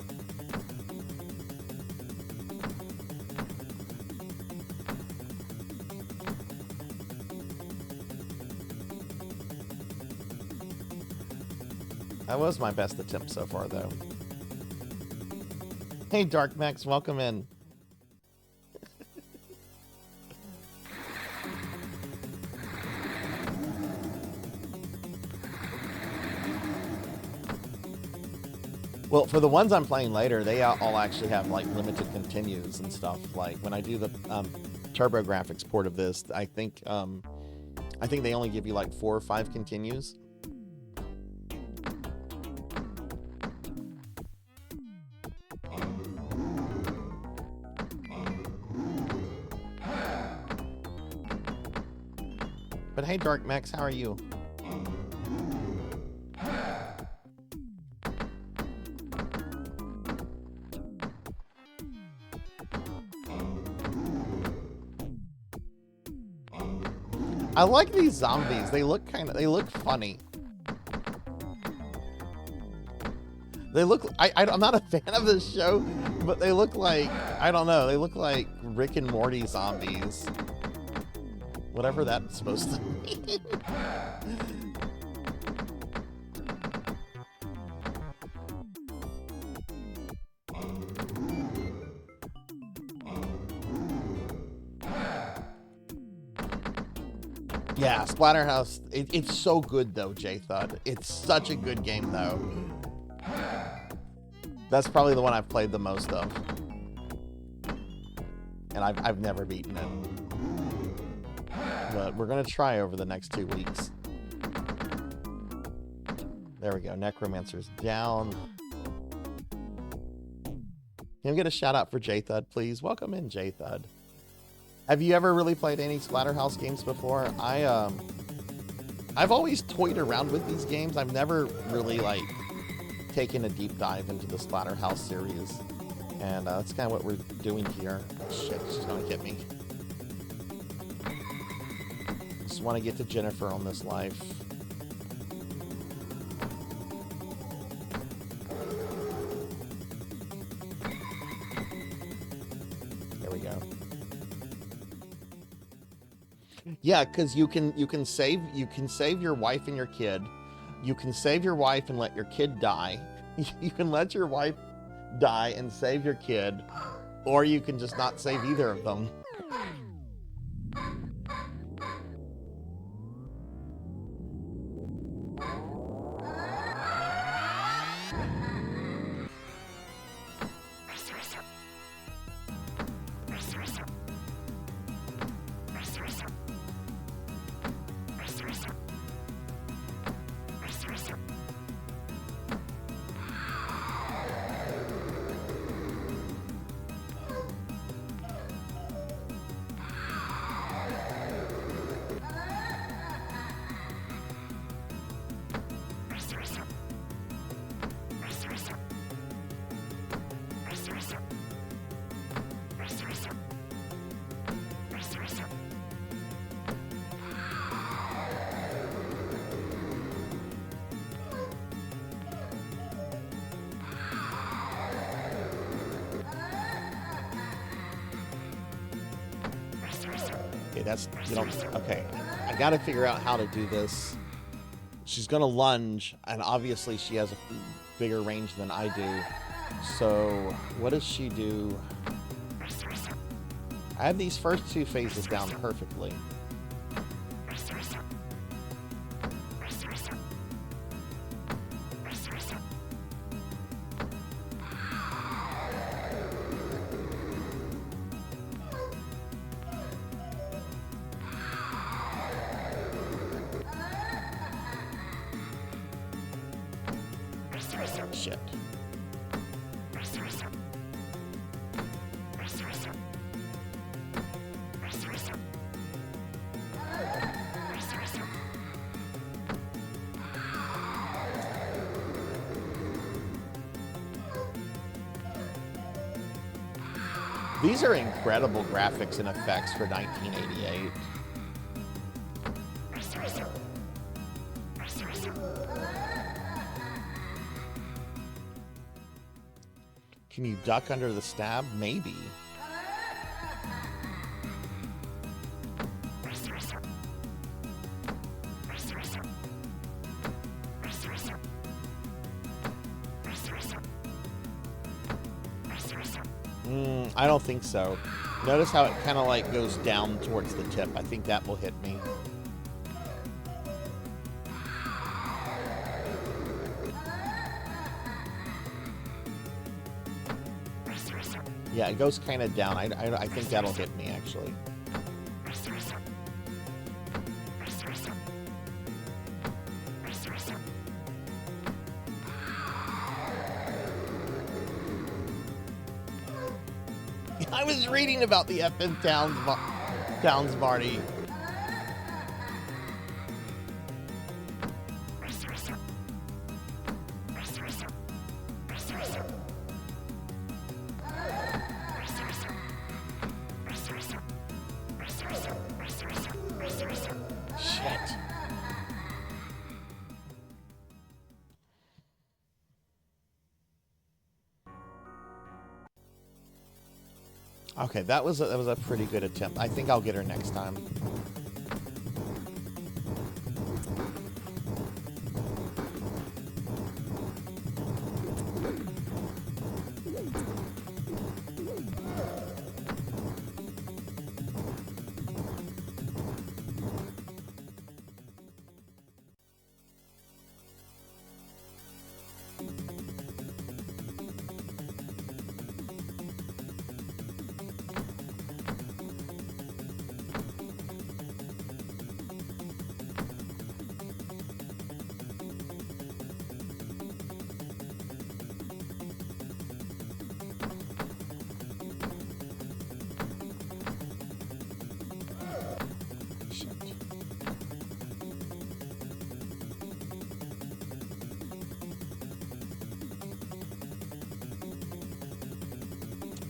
That was my best attempt so far, though. Hey, Dark Max, welcome in. Well, for the ones I'm playing later, they all actually have like limited continues and stuff. Like when I do the TurboGrafx port of this, I think they only give you like 4 or 5 continues. But hey, Dark Max, how are you? I like these zombies. They look funny. They look, I'm not a fan of this show, but they look like, I don't know, they look like Rick and Morty zombies. Whatever that's supposed to mean. Yeah, Splatterhouse, it's so good though, J-Thud. It's such a good game though. That's probably the one I've played the most of. And I've never beaten it. But we're gonna try over the next 2 weeks. There we go, Necromancer's down. Can we get a shout out for J-Thud, please? Welcome in, J-Thud. Have you ever really played any Splatterhouse games before? I've always toyed around with these games. I've never really like taken a deep dive into the Splatterhouse series, and that's kind of what we're doing here. Shit, she's gonna hit me. Just want to get to Jennifer on this life. There we go. Yeah, because you can save your wife and your kid. You can save your wife and let your kid die. You can let your wife die and save your kid, or you can just not save either of them. Okay, I gotta figure out how to do this. She's gonna lunge, and obviously she has a bigger range than I do. So what does she do? I have these first 2 phases down perfectly. Shit. These are incredible graphics and effects for 1988. Can you duck under the stab? Maybe. I don't think so. Notice how it kind of like goes down towards the tip. I think that will hit me. Yeah, it goes kind of down. I think that'll hit me, actually. I was reading about the FN Towns party. Shit. Okay, that was a pretty good attempt. I think I'll get her next time.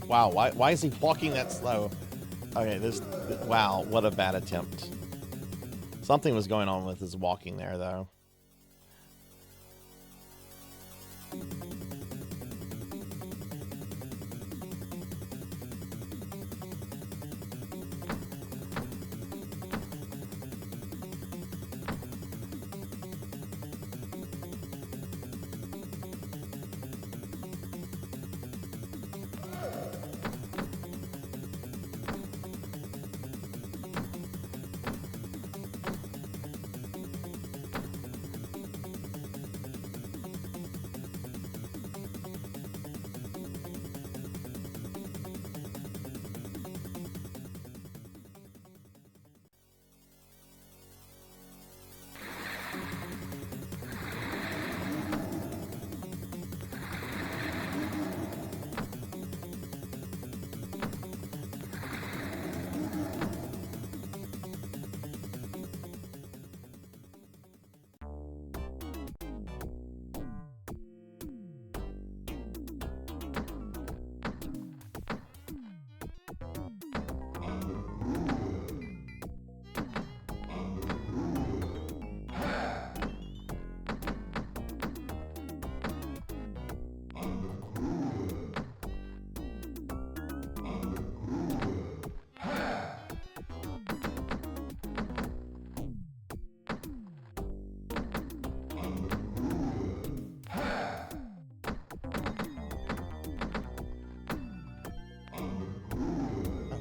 Wow, why is he walking that slow? Okay, wow, what a bad attempt. Something was going on with his walking there, though.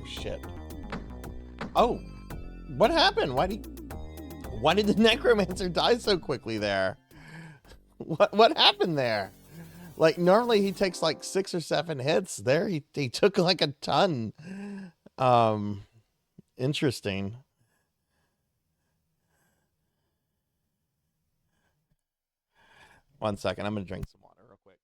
Shit. Oh, what happened? Why did the necromancer die so quickly there? What happened there? Like normally he takes like 6 or 7 hits. There he took like a ton. Interesting. One second, I'm gonna drink some water real quick.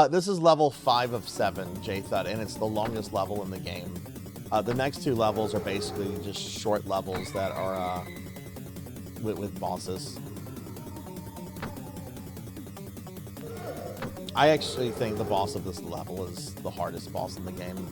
This is level 5 of 7, J-Thud, and it's the longest level in the game. The next 2 levels are basically just short levels that are with bosses. I actually think the boss of this level is the hardest boss in the game.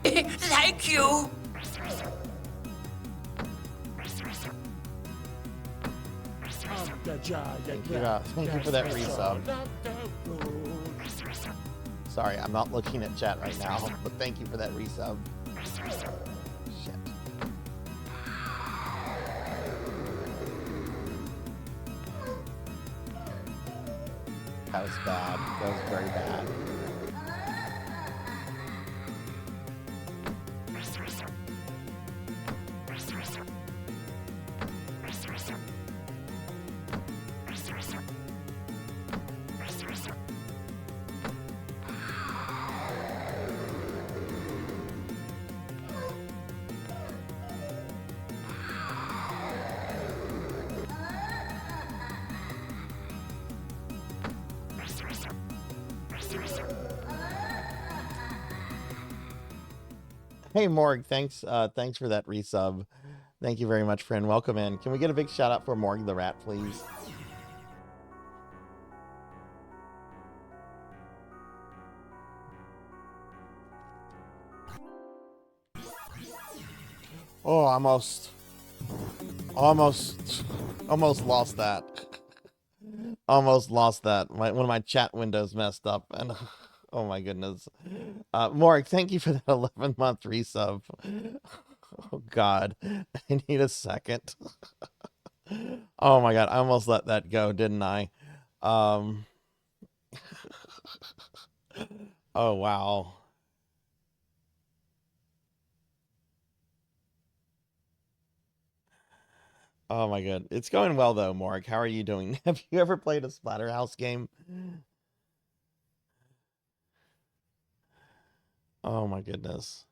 Thank you. Thank you for that resub. Sorry, I'm not looking at chat right now, but thank you for that resub. Shit. That was bad. That was very bad. Hey Morg, thanks for that resub. Thank you very much, friend. Welcome in. Can we get a big shout out for Morg the Rat, please? Oh, almost lost that. Almost lost that. One of my chat windows messed up, and oh my goodness. Morg, thank you for that 11-month resub. Oh God, I need a second. Oh my God, I almost let that go, didn't I? Oh wow. Oh my God, it's going well though, Morg. How are you doing? Have you ever played a Splatterhouse game? Oh my goodness.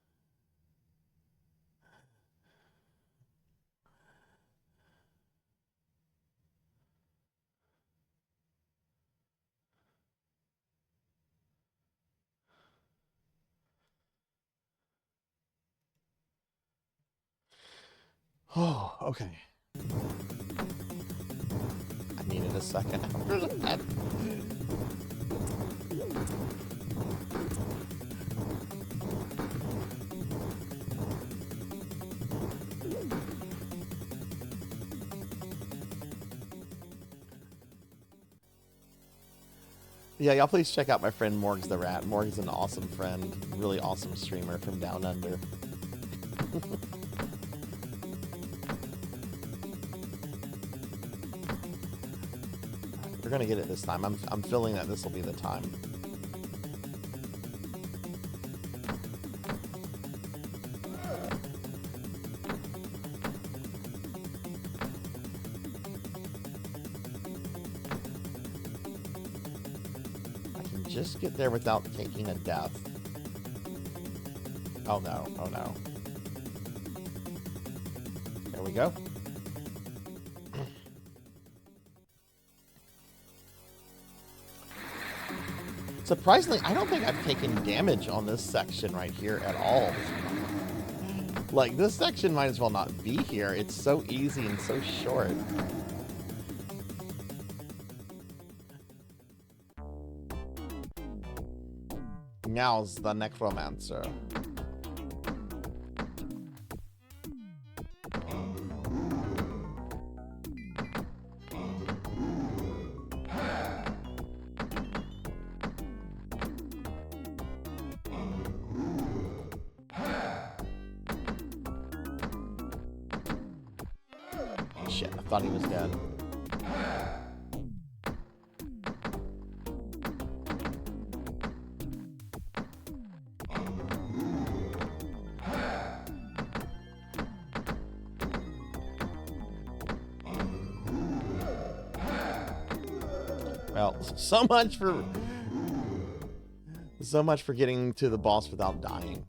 Oh, okay. I needed a second after that. Yeah, y'all please check out my friend Morg's the Rat. Morg's an awesome friend, really awesome streamer from down under. We're gonna get it this time. I'm feeling that this will be the time. just get there without taking a death? Oh no, oh no. There we go. Surprisingly, I don't think I've taken damage on this section right here at all. Like, this section might as well not be here. It's so easy and so short. Now's the Necromancer. Shit, I thought he was dead. Well, so much for getting to the boss without dying.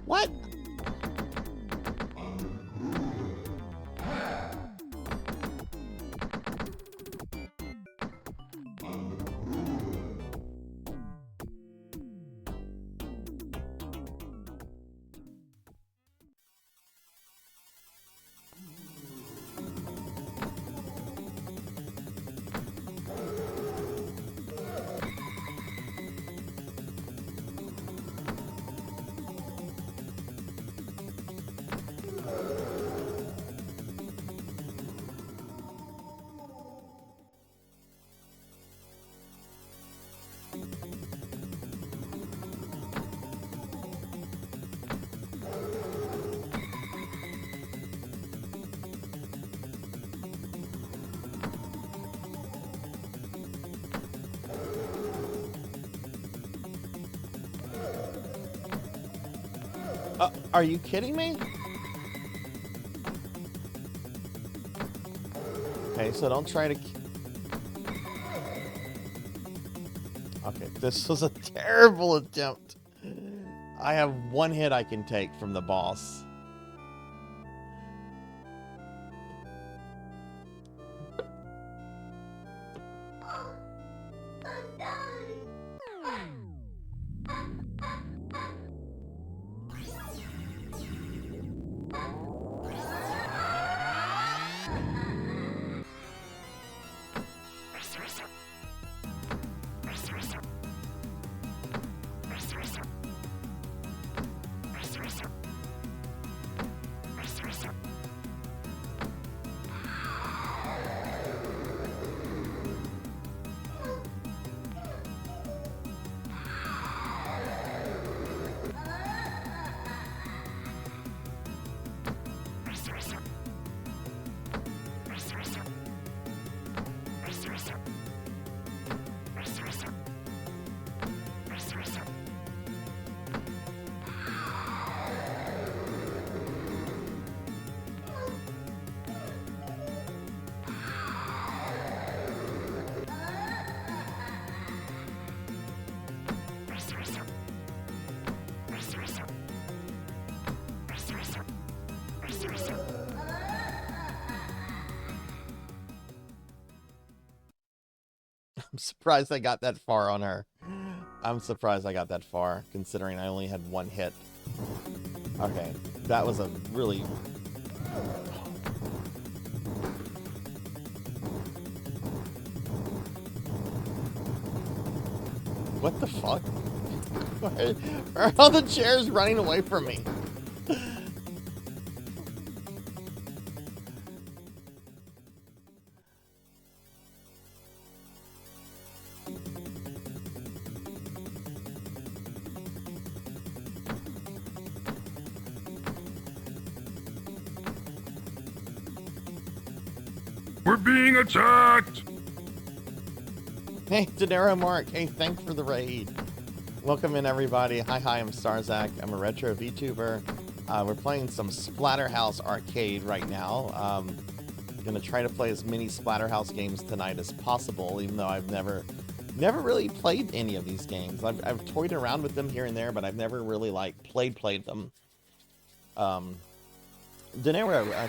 What? Are you kidding me? Okay, so don't try to... Okay, this was a terrible attempt. I have one hit I can take from the boss. I'm surprised I got that far on her. I'm surprised I got that far, considering I only had one hit. Okay, that was a really... What the fuck? Are all the chairs running away from me? We're being attacked! Hey, Denaro Mark. Hey, thanks for the raid. Welcome in, everybody. Hi, I'm Sarzac. I'm a retro VTuber. We're playing some Splatterhouse arcade right now. Gonna try to play as many Splatterhouse games tonight as possible, even though I've never really played any of these games. I've toyed around with them here and there, but I've never really like played them. Denaro,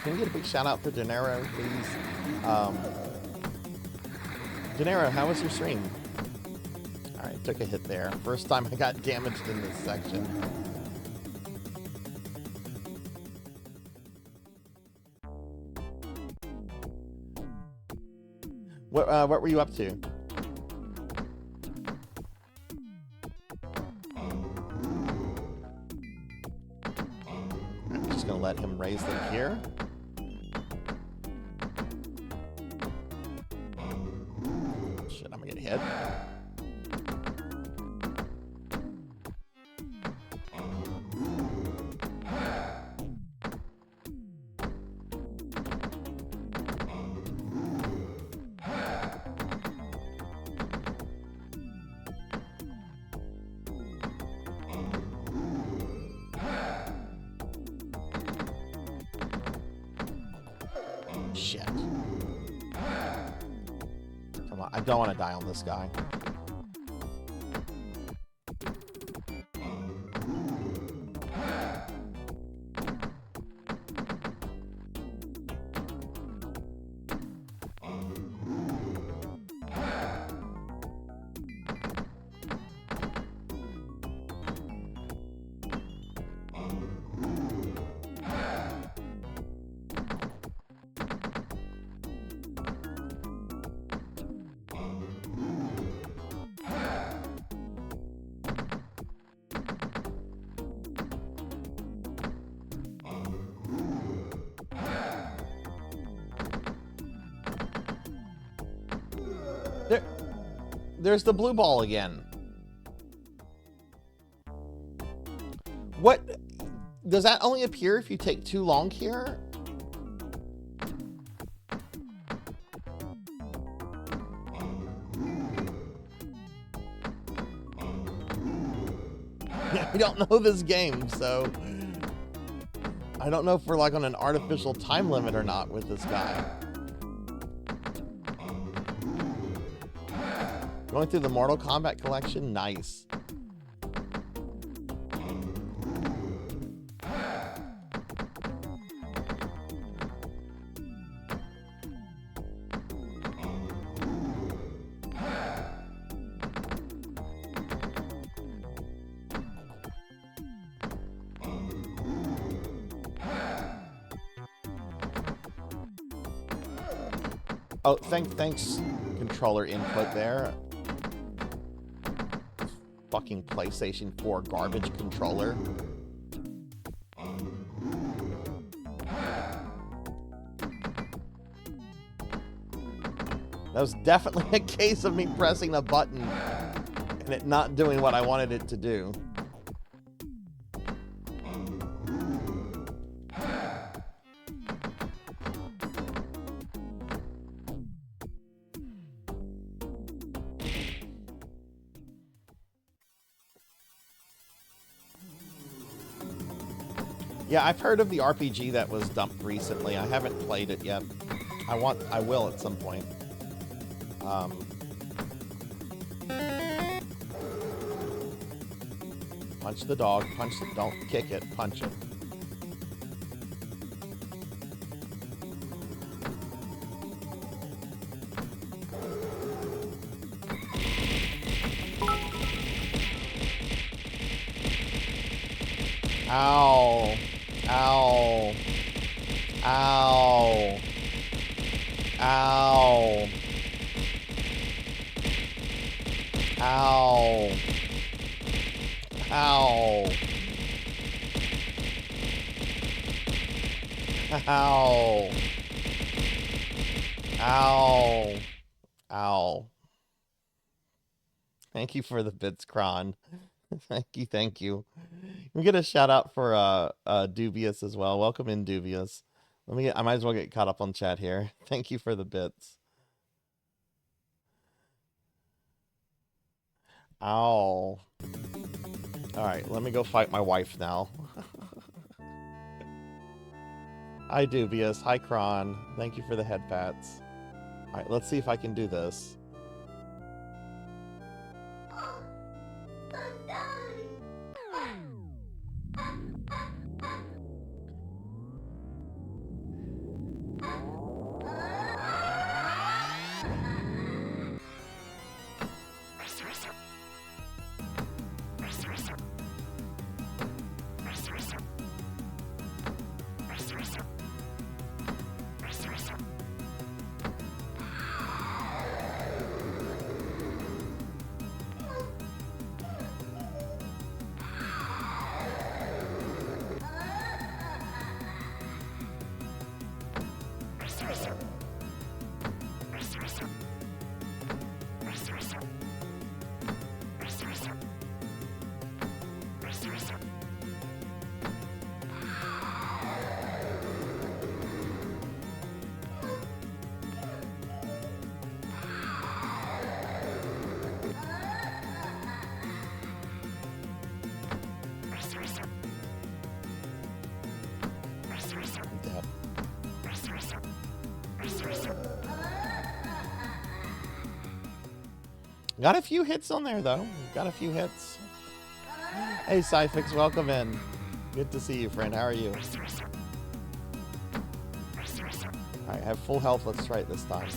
can we get a big shout out for Denaro, please? Denaro, how was your stream? Alright, took a hit there. First time I got damaged in this section. What were you up to? I'm just gonna let him raise them here. Shit, I'm gonna get hit. Shit. Come on, I don't want to die on this guy. There's the blue ball again. What? Does that only appear if you take too long here? I don't know this game, so I don't know if we're like on an artificial time limit or not with this guy. Going through the Mortal Kombat collection? Nice. Oh, thanks, controller input there. Fucking PlayStation 4 garbage controller. That was definitely a case of me pressing a button and it not doing what I wanted it to do. Yeah, I've heard of the RPG that was dumped recently. I haven't played it yet. I will at some point. Punch the dog, punch it, don't kick it, punch it. Ow. Ow. Ow. Ow. Ow. Ow. Ow. Ow. Ow. Thank you for the bits, Kron. Thank you. We get a shout out for Dubious as well. Welcome in, Dubious. I might as well get caught up on chat here. Thank you for the bits. Ow. Alright, let me go fight my wife now. Hi, Dubious. Hi, Kron. Thank you for the head pats. Alright, let's see if I can do this. Got a few hits on there, though. Got a few hits. Hey, Cyfix, welcome in. Good to see you, friend. How are you? Alright, I have full health. Let's try it this time.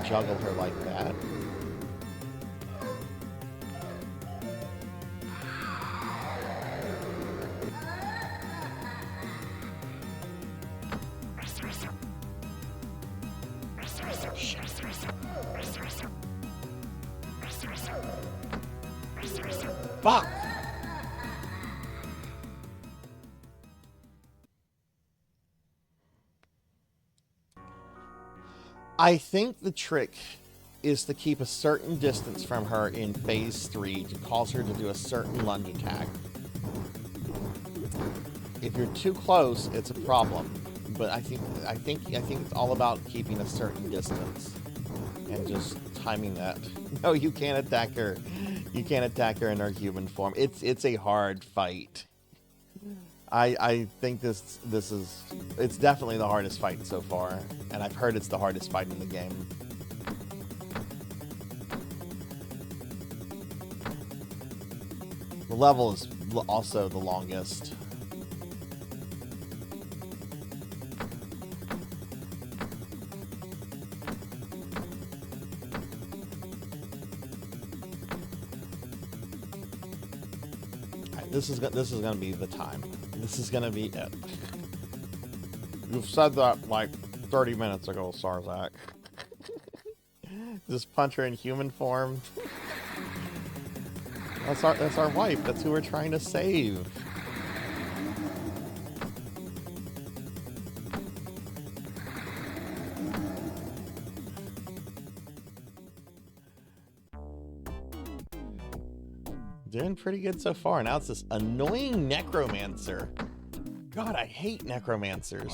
Juggle her like that. Fuck! I think the trick is to keep a certain distance from her in phase 3 to cause her to do a certain lunge attack. If you're too close, it's a problem. But I think it's all about keeping a certain distance and just timing that. No, you can't attack her. You can't attack her in her human form. It's a hard fight. I think it's definitely the hardest fight so far, and I've heard it's the hardest fight in the game. The level is also the longest. Alright, this is gonna be the time. This is gonna be it. You've said that like 30 minutes ago, Sarzac. Just punch her in human form. That's our wife. That's who we're trying to save. Doing pretty good so far. Now it's this annoying necromancer. God, I hate necromancers.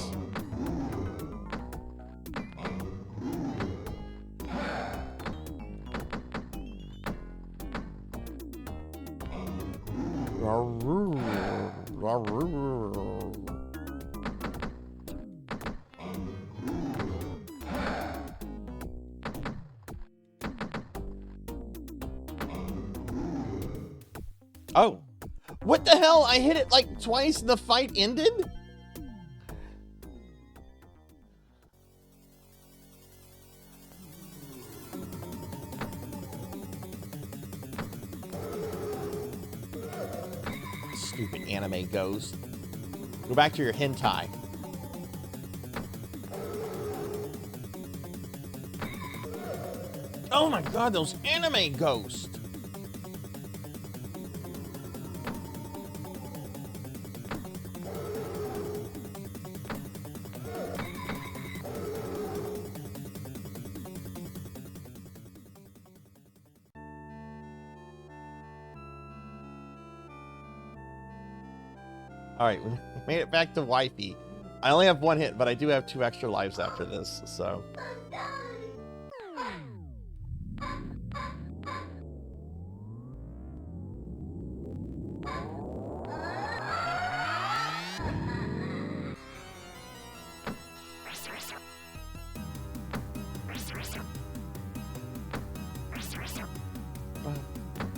Oh. What the hell? I hit it like twice and the fight ended? Stupid anime ghost. Go back to your hentai. Oh my god, those anime ghosts! Alright, we made it back to wifey. I only have one hit, but I do have 2 extra lives after this, so...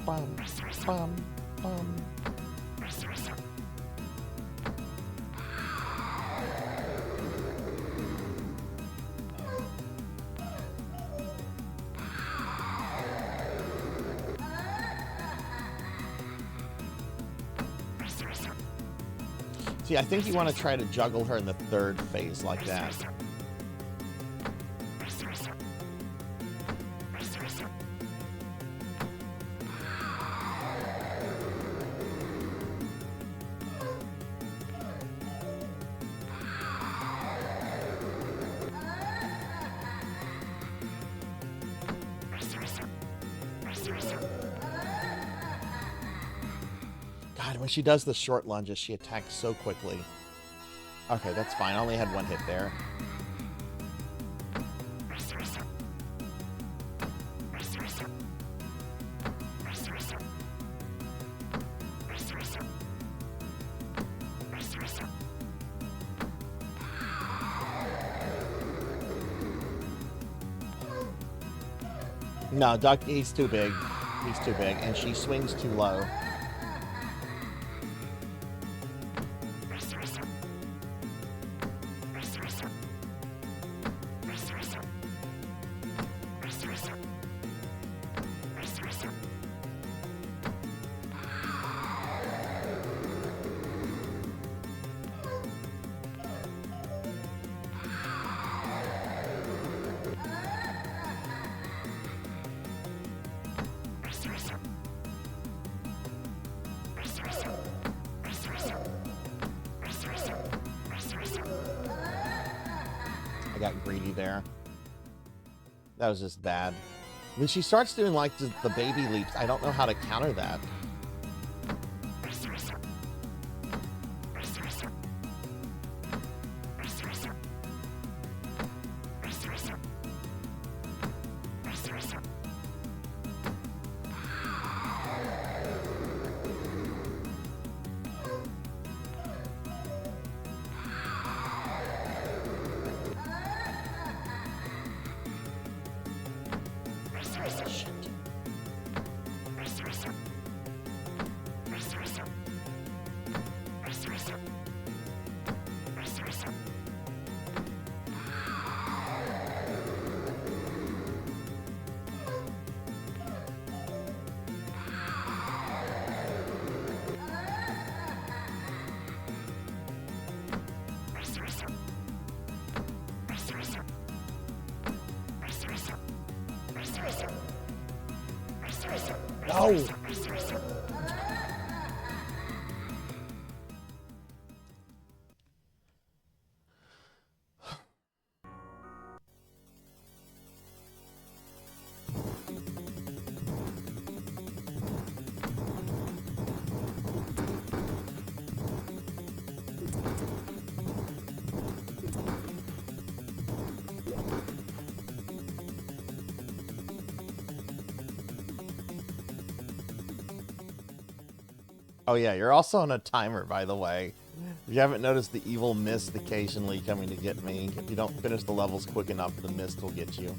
Bum, bum, bum. See, I think you want to try to juggle her in the 3rd phase like that. God, when she does the short lunges, she attacks so quickly. Okay, that's fine. I only had 1 hit there. No, Duck, he's too big. He's too big, and she swings too low. I got greedy there. That was just bad. When she starts doing like the baby leaps, I don't know how to counter that. No! Oh yeah, you're also on a timer, by the way. If you haven't noticed the evil mist occasionally coming to get me, if you don't finish the levels quick enough, the mist will get you.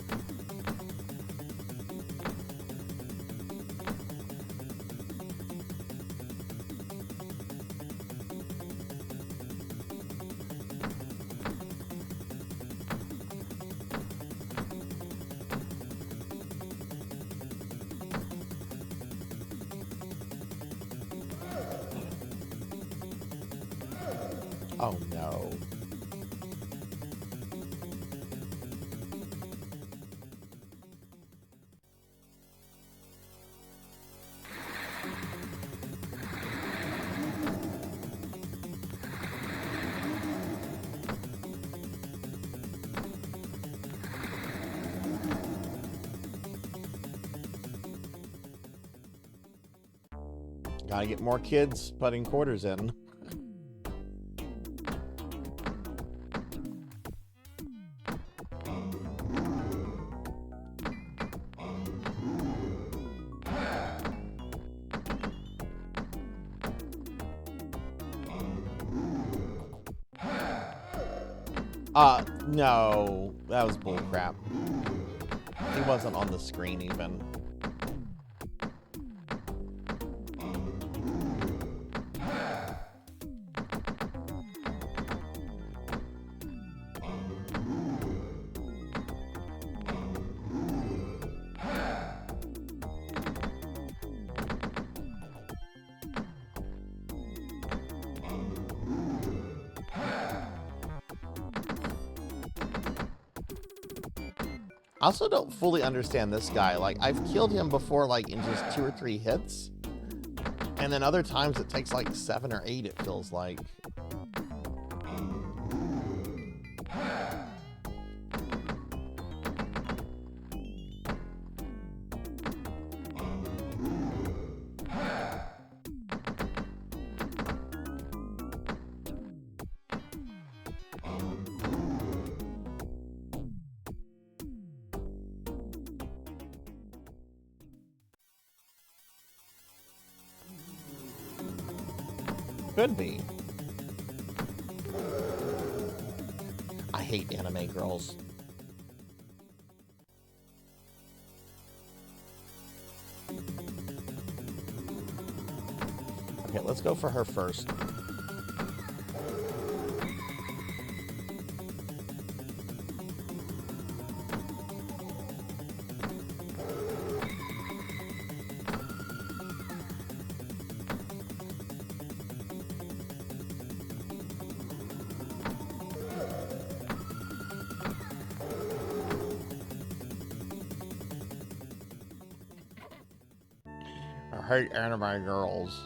Gotta get more kids putting quarters in. No, that was bullcrap. He wasn't on the screen even. I also don't fully understand this guy. Like, I've killed him before, like, in just 2 or 3 hits. And then other times it takes, like, 7 or 8, it feels like. Could be. I hate anime girls. Okay, let's go for her first. I hate anime girls.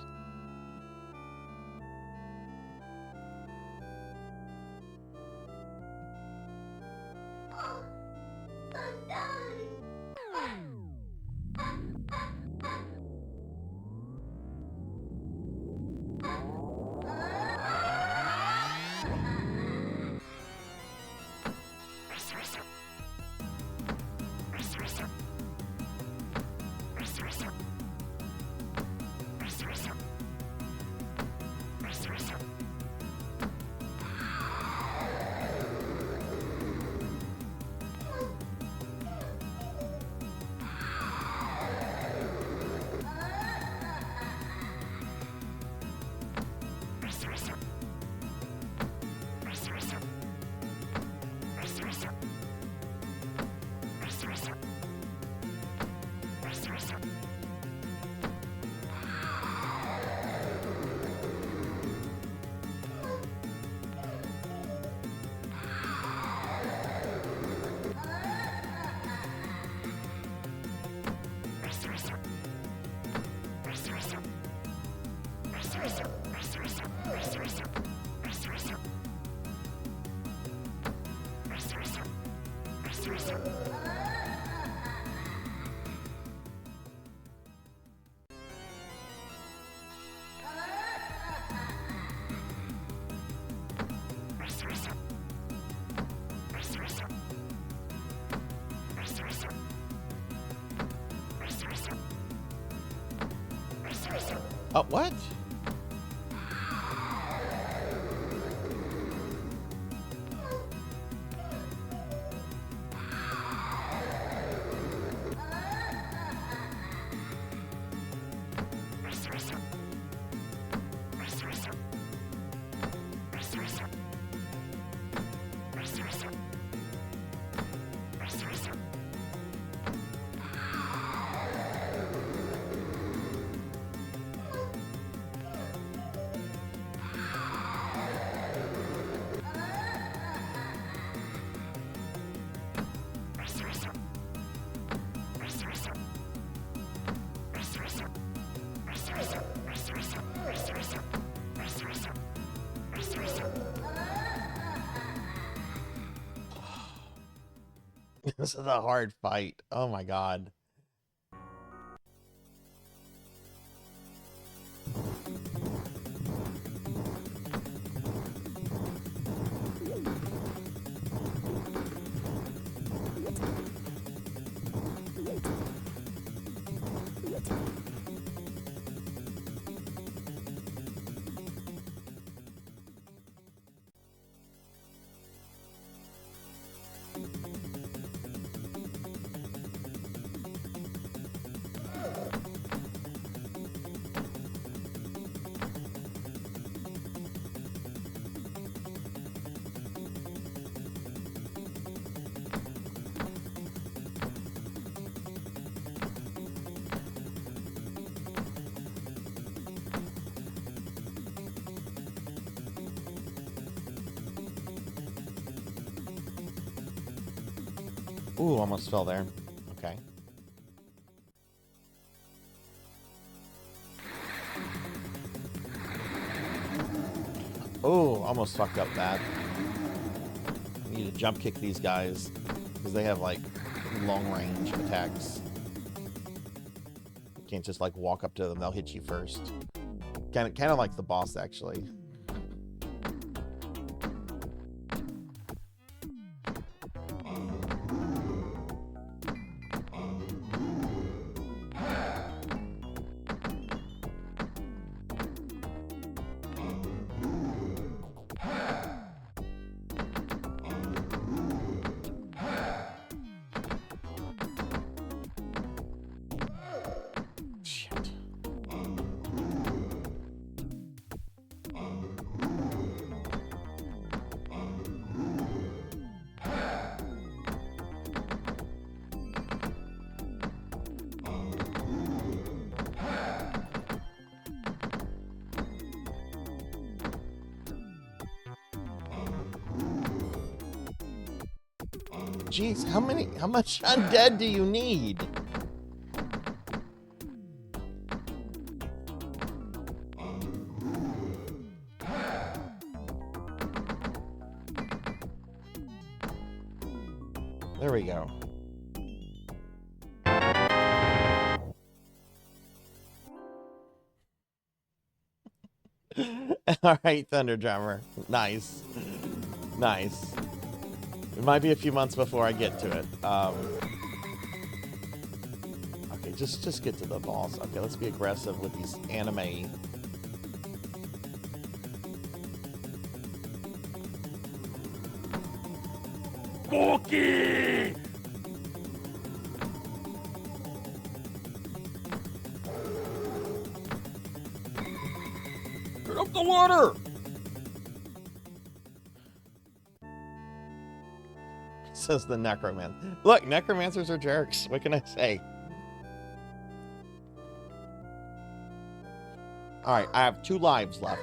What? This is a hard fight. Oh my god. Ooh, almost fell there. Okay. Oh, almost fucked up that. I need to jump kick these guys because they have like long range attacks. You can't just like walk up to them; they'll hit you first. Kind of like the boss actually. Jeez, how much undead do you need? There we go. All right, Thunder Drummer. Nice. Nice. It might be a few months before I get to it. Okay, just get to the boss. Okay, let's be aggressive with these anime. Cookie! Get up the water! Says the necromancer. Look, necromancers are jerks. What can I say? Alright, I have 2 lives left.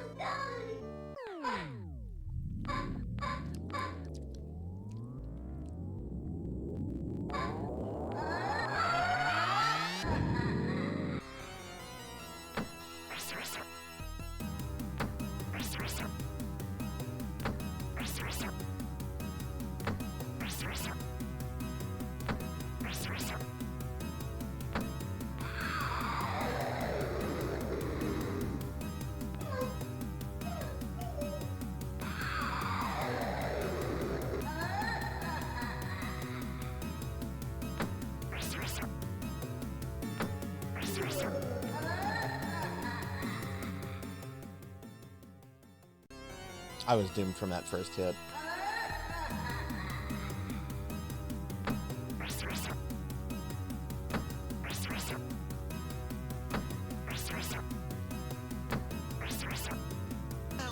I was doomed from that first hit.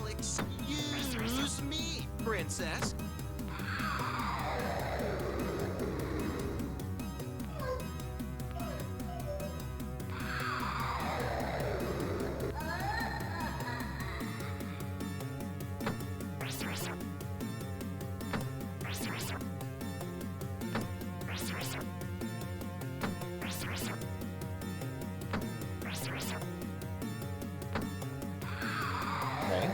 Excuse me, princess. Okay.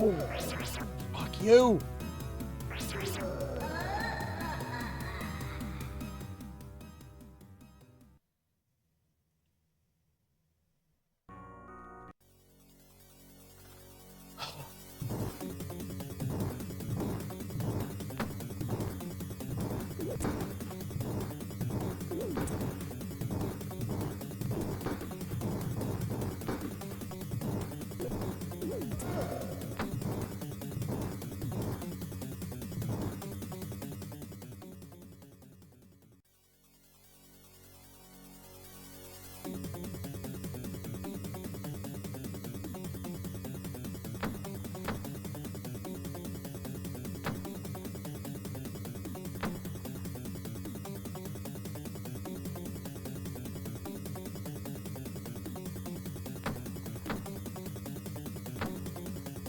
No! Fuck you!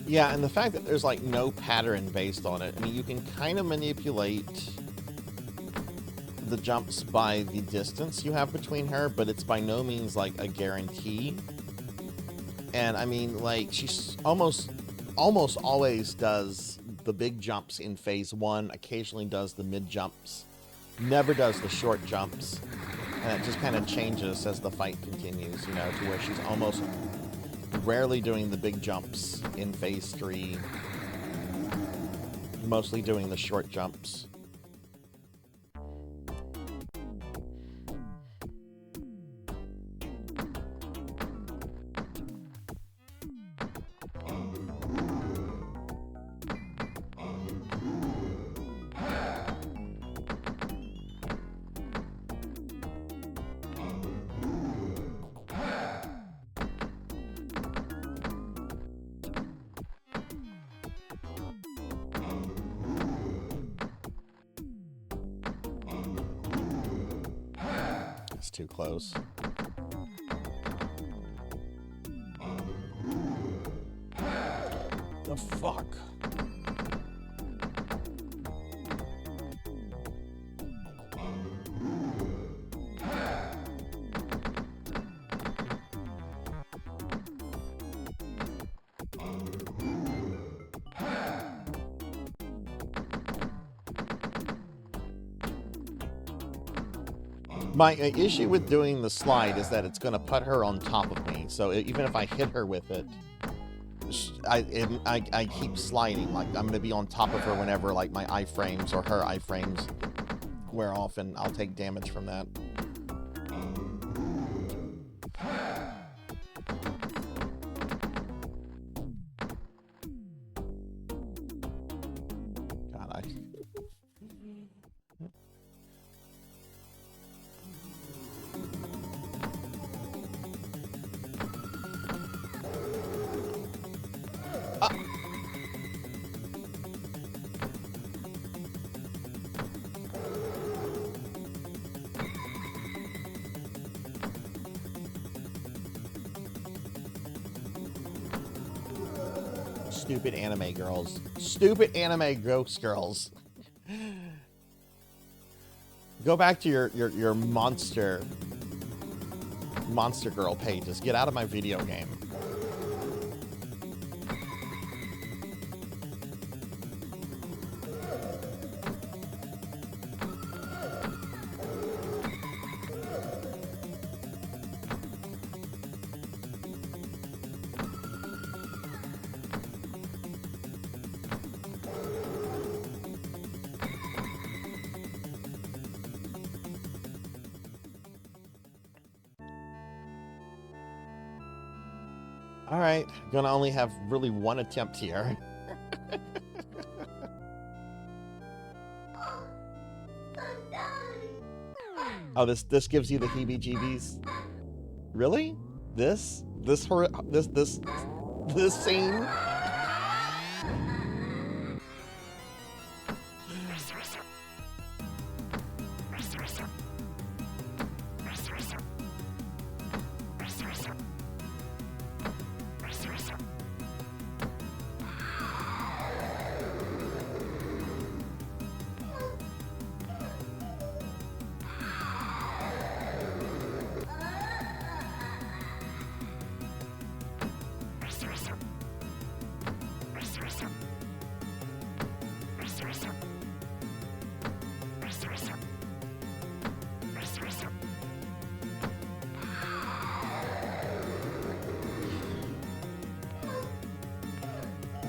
Yeah, and the fact that there's like no pattern based on it. I mean, you can kind of manipulate the jumps by the distance you have between her, but it's by no means like a guarantee. And I mean, like, she's almost always does the big jumps in phase 1, occasionally does the mid jumps, never does the short jumps. And it just kind of changes as the fight continues, you know, to where she's almost rarely doing the big jumps in phase 3, mostly doing the short jumps. It's too close. The fuck? My issue with doing the slide is that it's going to put her on top of me. So even if I hit her with it, I keep sliding. Like, I'm going to be on top of her whenever, like, my iframes or her iframes wear off, and I'll take damage from that. God, Stupid anime girls. Stupid anime ghost girls. Go back to your monster girl pages. Get out of my video game. Alright, gonna only have really one attempt here. Oh, this gives you the heebie-jeebies? Really? This scene?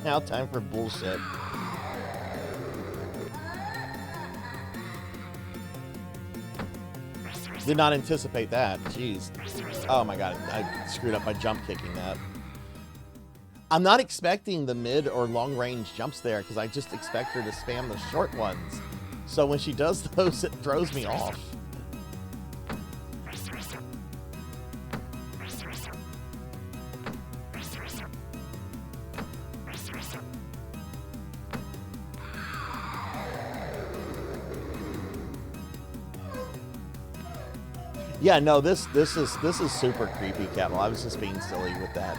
Now time for bullshit. Did not anticipate that. Jeez. Oh my god, I screwed up by jump kicking that. I'm not expecting the mid or long range jumps there because I just expect her to spam the short ones. So when she does those, it throws me off. Yeah, no, this is super creepy, Kettle. I was just being silly with that.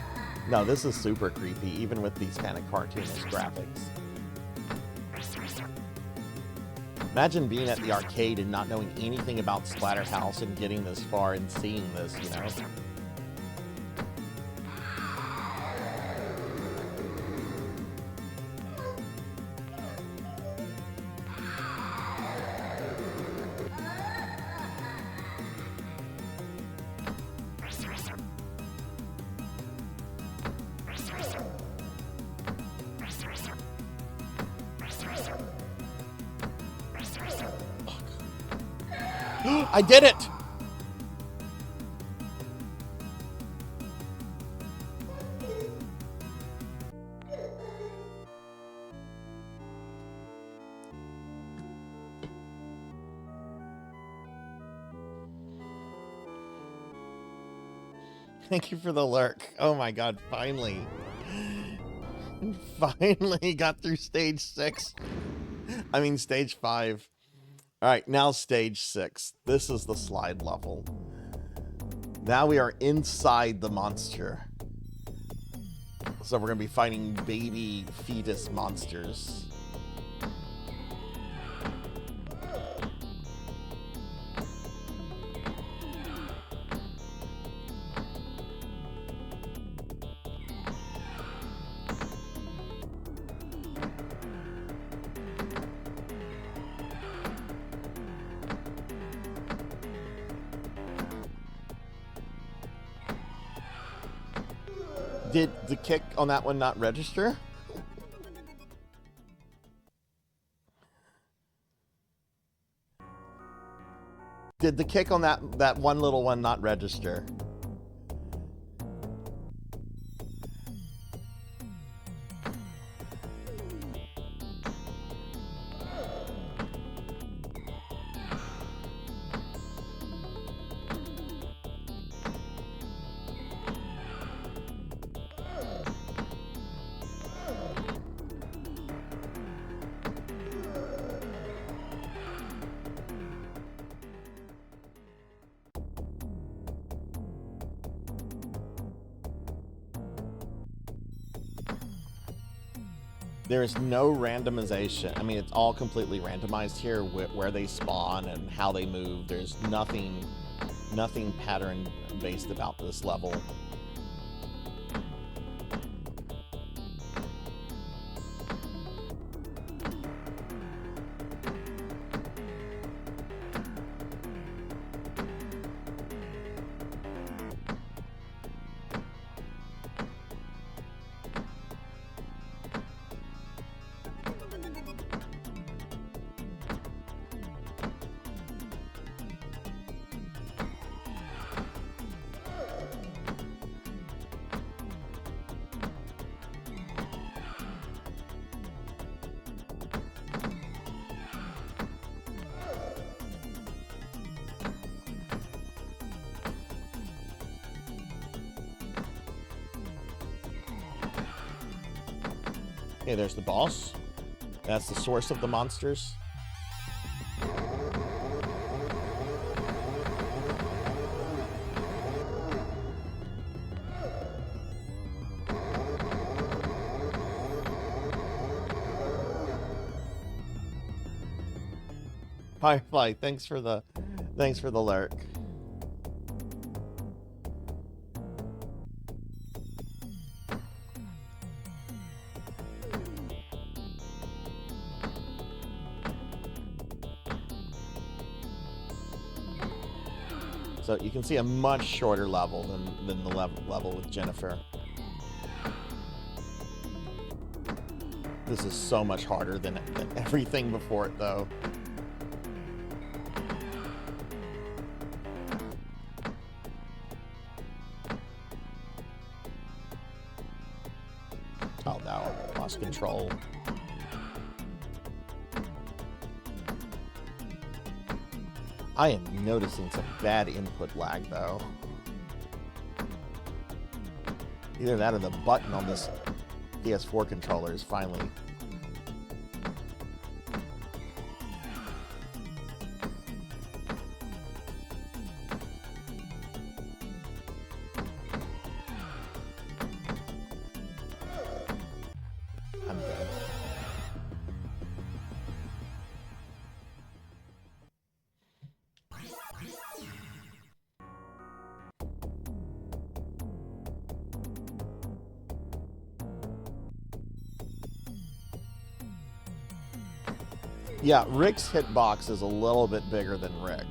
No, this is super creepy, even with these kind of cartoonish graphics. Imagine being at the arcade and not knowing anything about Splatterhouse and getting this far and seeing this, you know? I did it! Thank you for the lurk. Oh my god, finally. Finally got through stage 6. I mean stage 5. Alright, now stage 6. This is the slide level. Now we are inside the monster. So we're going to be fighting baby fetus monsters. Did the kick on that one not register? Did the kick on that one little one not register? There is no randomization. I mean, it's all completely randomized here, where they spawn and how they move. There's nothing pattern-based about this level. Okay, there's the boss. That's the source of the monsters. Firefly, thanks for the lurk. So you can see a much shorter level than the level with Jennifer. This is so much harder than everything before it, though. Oh no, lost control. I am noticing some bad input lag, though. Either that or the button on this PS4 controller is finally... I'm dead. Yeah, Rick's hitbox is a little bit bigger than Rick.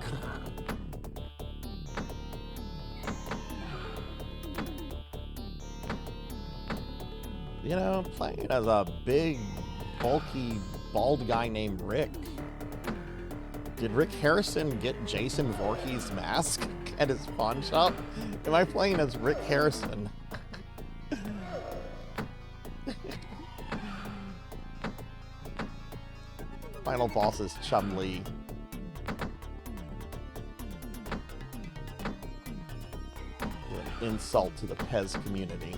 You know, playing as a big, bulky, bald guy named Rick. Did Rick Harrison get Jason Voorhees' mask at his pawn shop? Am I playing as Rick Harrison? Final boss is Chum-Li. An insult to the Pez community.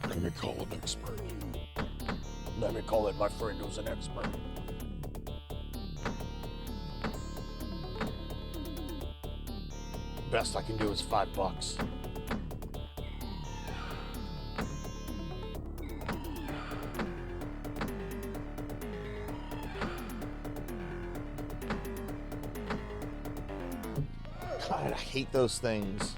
Let me call an expert. Let me call it my friend who's an expert. Best I can do is $5. God, I hate those things.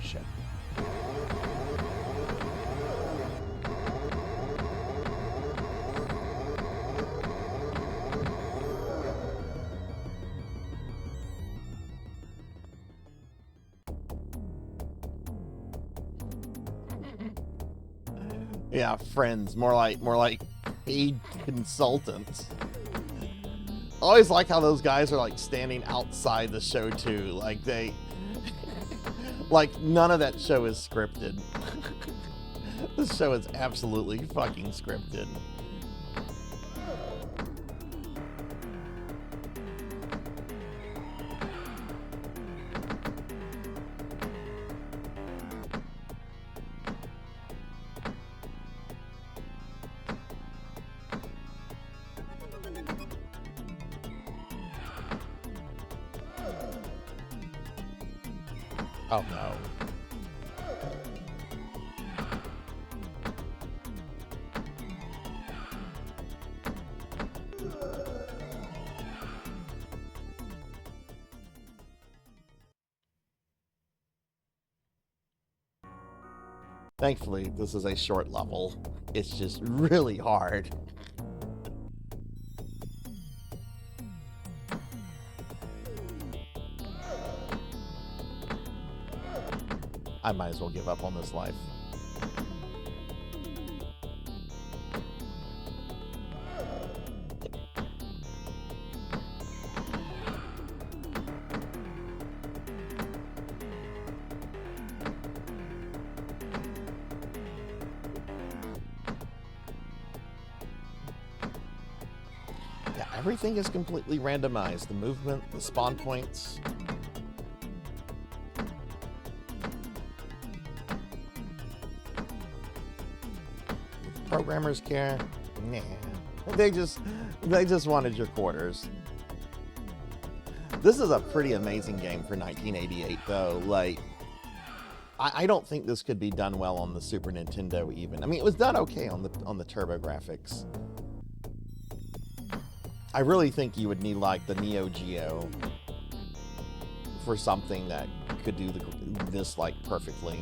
Shit. Yeah, friends, more like paid consultants. I always like how those guys are like standing outside the show too, like they like none of that show is scripted. This show is absolutely fucking scripted. Oh no. Thankfully, this is a short level. It's just really hard. I might as well give up on this life. Yeah, everything is completely randomized. The movement, the spawn points. Programmers care? Nah. They just wanted your quarters. This is a pretty amazing game for 1988, though. Like, I don't think this could be done well on the Super Nintendo even. I mean, it was done okay on the TurboGrafx. I really think you would need like the Neo Geo for something that could do this like perfectly.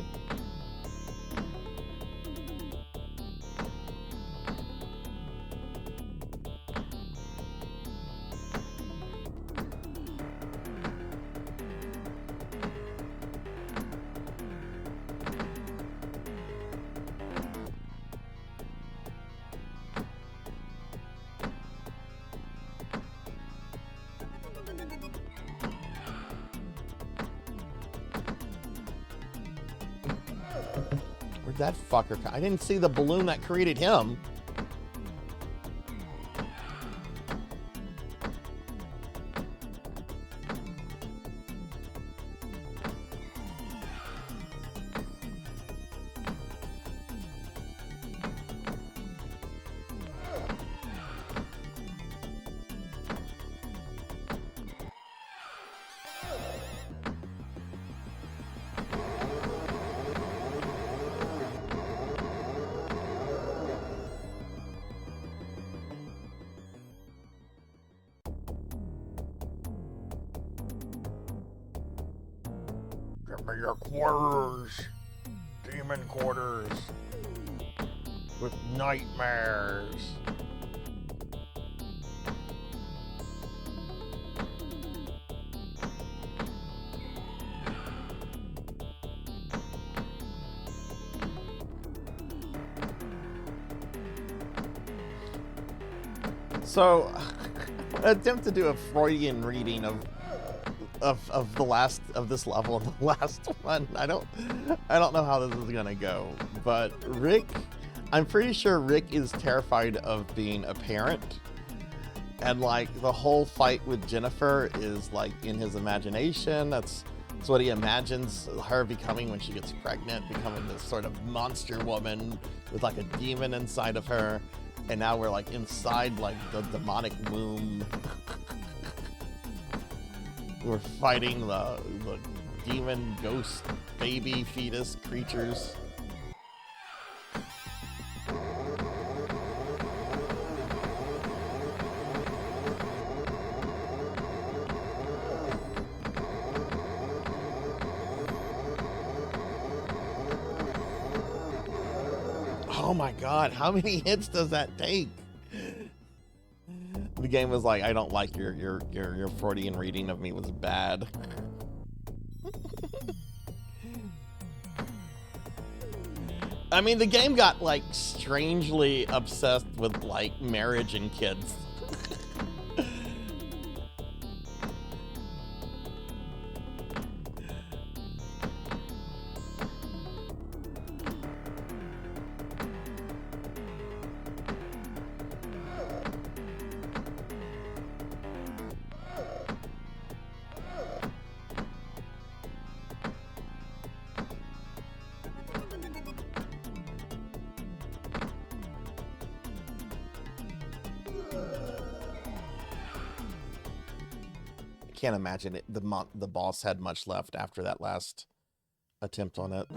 Where'd that fucker come? I didn't see the balloon that created him. Give me your quarters. Demon quarters. With nightmares. So, attempt to do a Freudian reading of this level, the last one. I don't know how this is gonna go, but Rick, I'm pretty sure Rick is terrified of being a parent, and like the whole fight with Jennifer is like in his imagination. That's what he imagines her becoming when she gets pregnant, becoming this sort of monster woman with like a demon inside of her, and now we're like inside like the demonic womb. We're fighting the demon ghost baby fetus creatures. Oh my god, how many hits does that take? The game was like, I don't like your Freudian reading of me was bad. I mean, the game got like strangely obsessed with like marriage and kids. Can't imagine it. The boss had much left after that last attempt on it.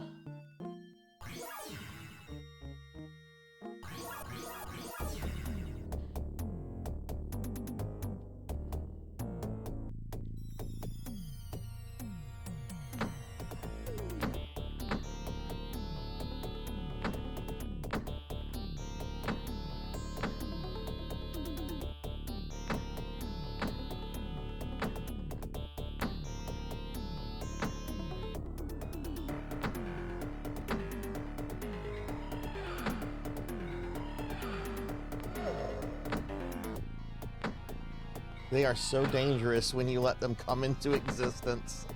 They are so dangerous when you let them come into existence.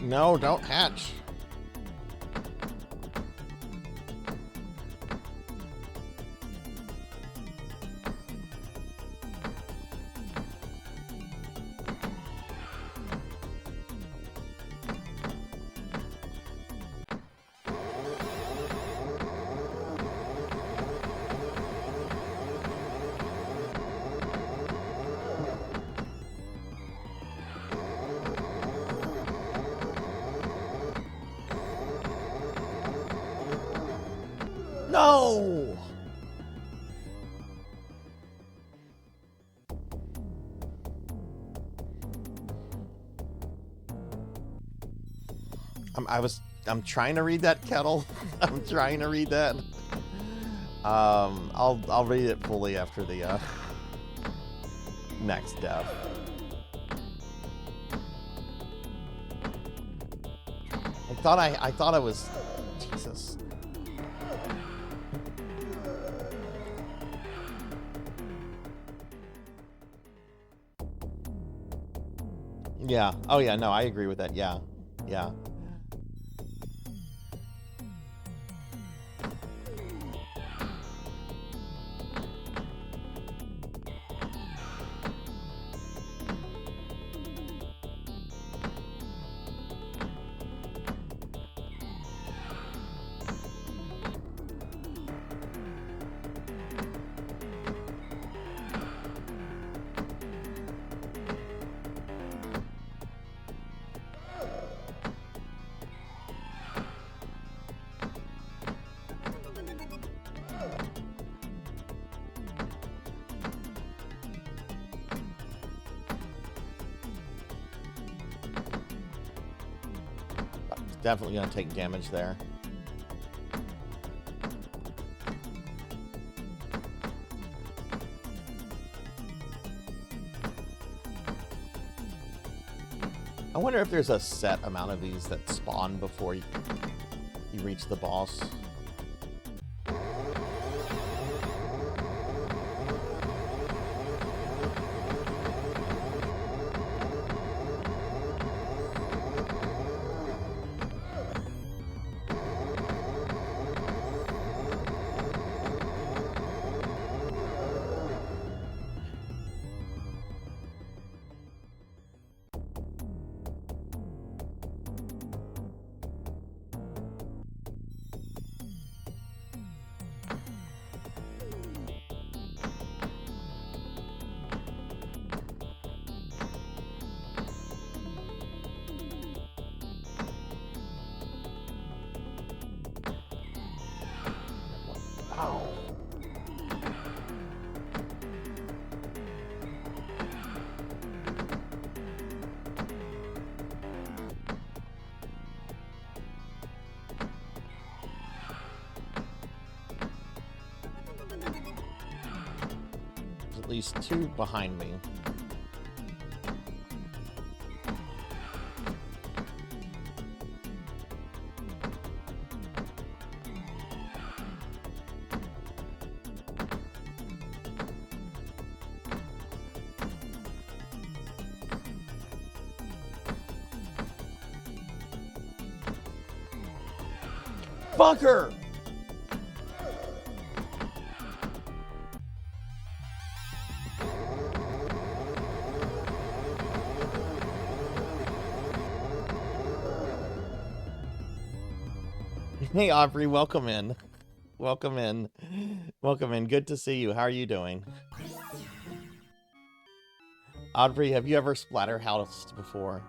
No, don't hatch. No! I'm trying to read that, Kettle. I'm trying to read that. I'll read it fully after the next death. I thought I was Jesus. Yeah. Oh yeah, no, I agree with that. Yeah. Yeah. Definitely gonna take damage there. I wonder if there's a set amount of these that spawn before you reach the boss. At least two behind me. Fucker! Hey, Aubrey, welcome in. Welcome in. Welcome in. Good to see you. How are you doing? Aubrey, have you ever Splatterhoused before?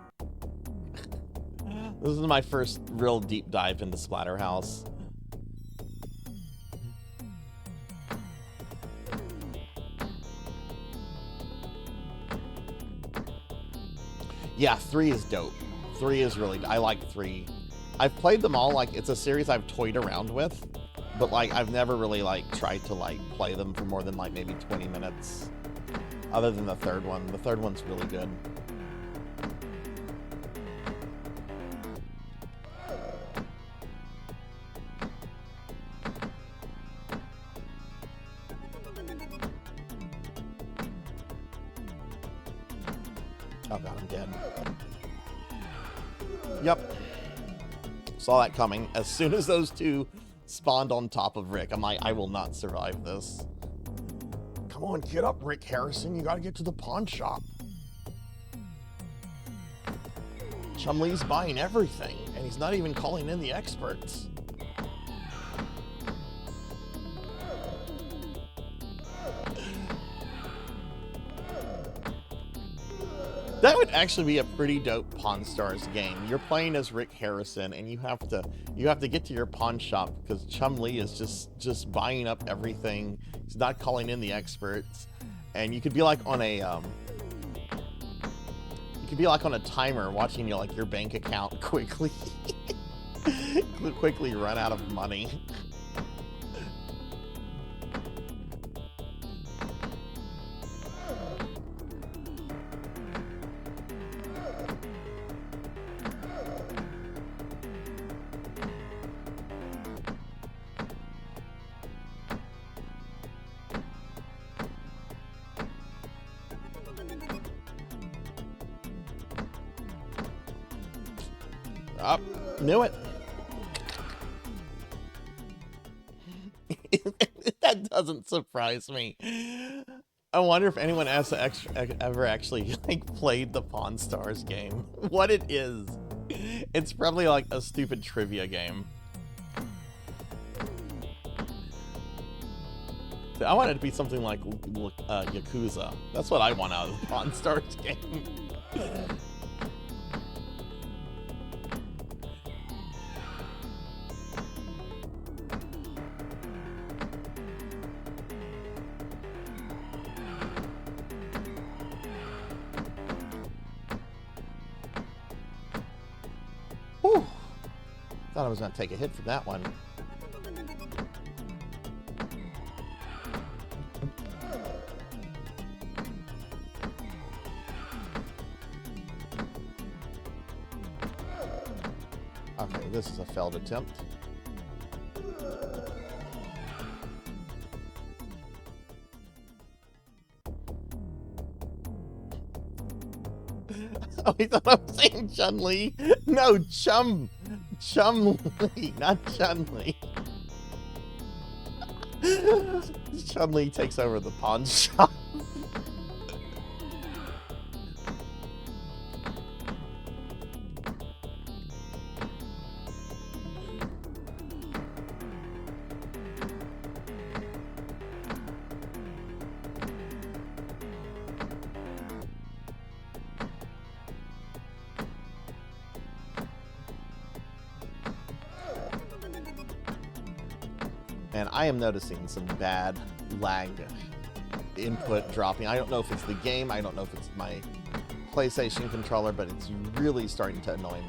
This is my first real deep dive into Splatterhouse. Yeah, 3 is dope. 3 is really... I like 3. I've played them all, like, it's a series I've toyed around with, but, like, I've never really, like, tried to, like, play them for more than, like, maybe 20 minutes, other than the third one. The third one's really good. Oh god, I'm dead. Yep. Saw that coming. As soon as those two spawned on top of Rick, I'm like, I will not survive this. Come on, get up, Rick Harrison. You gotta get to the pawn shop. Chumlee's buying everything, and he's not even calling in the experts. That would actually be a pretty dope Pawn Stars game. You're playing as Rick Harrison, and you have to get to your pawn shop because Chumlee is just buying up everything. He's not calling in the experts, and you could be like on a timer watching your bank account quickly run out of money. Up, knew it. That doesn't surprise me. I wonder if anyone has ever actually played the Pawn Stars game. What it is. It's probably like a stupid trivia game. I want it to be something like Yakuza. That's what I want out of the Pawn Stars game. Whew. Thought I was going to take a hit from that one. Okay, this is a failed attempt. Oh, I thought I was saying Chun-Li. No, Chum-Li, not Chun-Li. Chun-Li takes over the pawn shop. And I am noticing some bad lag input dropping. I don't know if it's the game, I don't know if it's my PlayStation controller, but it's really starting to annoy me.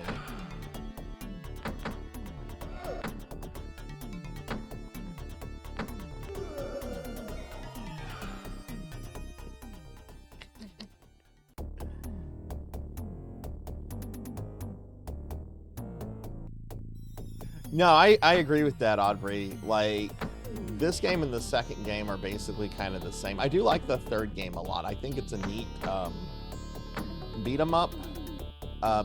No, I agree with that, Audrey. Like, this game and the second game are basically kind of the same. I do like the third game a lot. I think it's a neat beat 'em up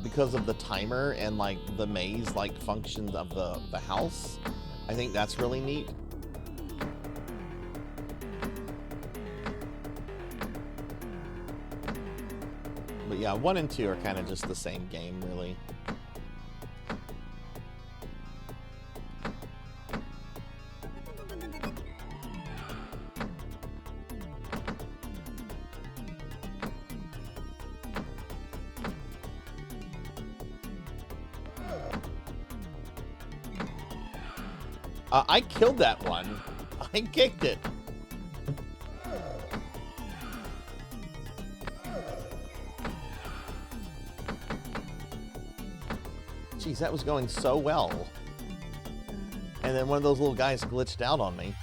because of the timer and like the maze like functions of the house. I think that's really neat. But yeah, 1 and 2 are kind of just the same game, really. I killed that one. I kicked it. Jeez, that was going so well. And then one of those little guys glitched out on me.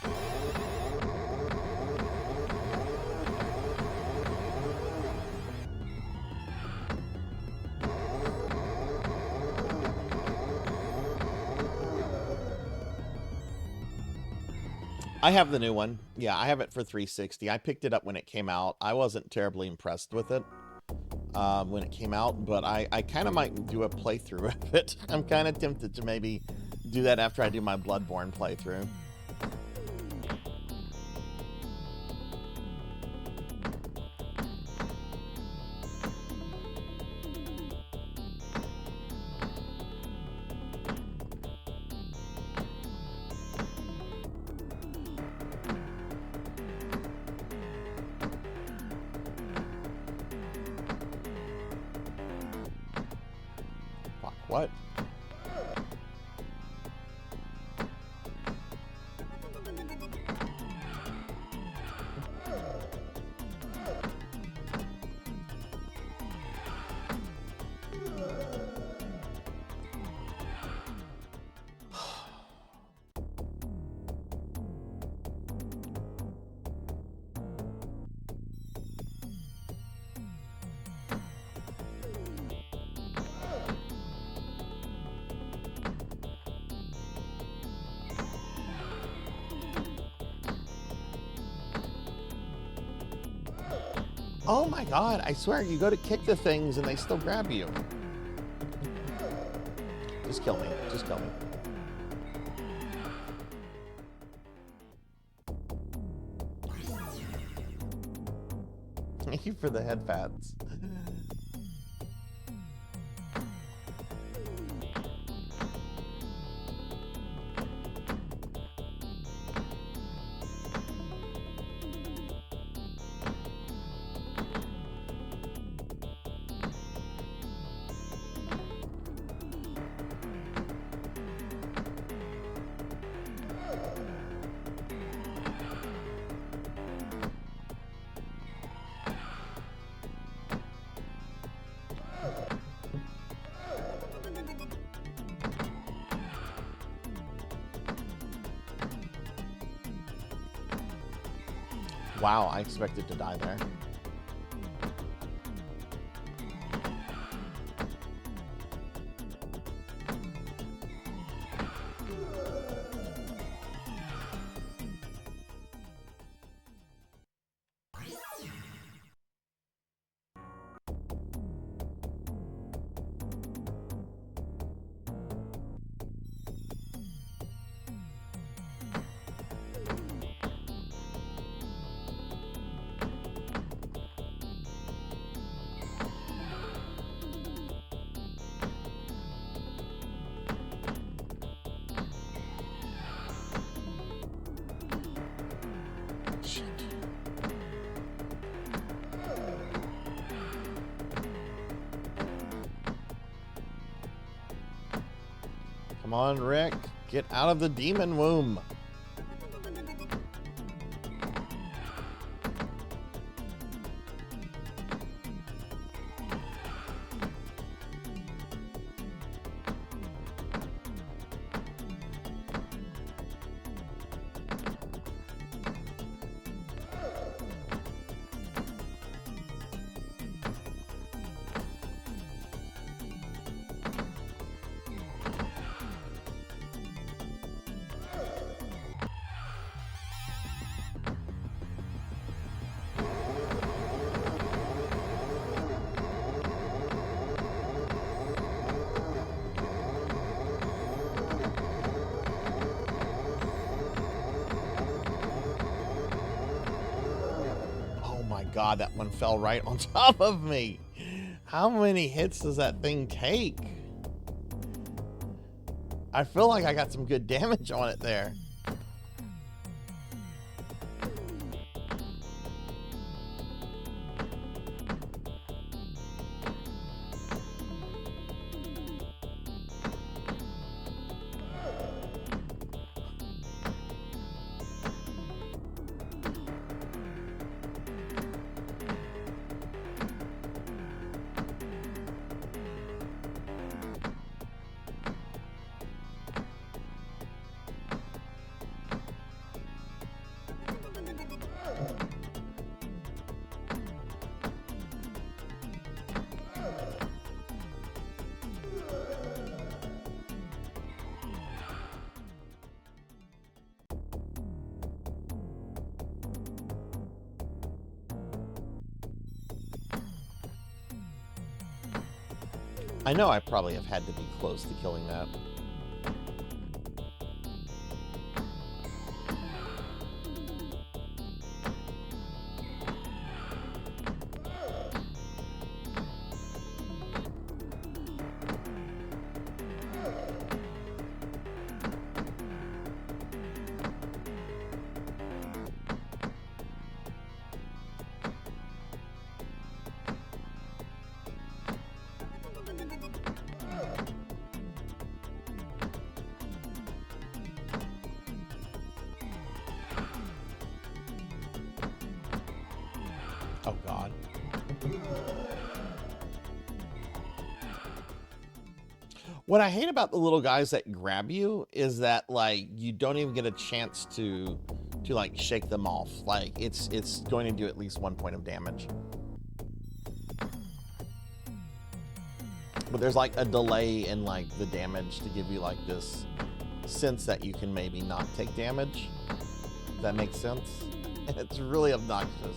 I have the new one. Yeah, I have it for 360. I picked it up when it came out. I wasn't terribly impressed with it. when it came out, but I kind of might do a playthrough of it. I'm kind of tempted to maybe do that after I do my Bloodborne playthrough. What? Oh my god, I swear, you go to kick the things and they still grab you. Just kill me. Just kill me. Thank you for the head pats. Wow, I expected to die there. Come on, Rick. Get out of the demon womb. God, that one fell right on top of me. How many hits does that thing take? I feel like I got some good damage on it there. I know I probably have had to be close to killing that. Oh, God. What I hate about the little guys that grab you is that, like, you don't even get a chance to like, shake them off. Like, it's going to do at least 1 point of damage. But there's, like, a delay in, like, the damage to give you, like, this sense that you can maybe not take damage. If that makes sense? And it's really obnoxious.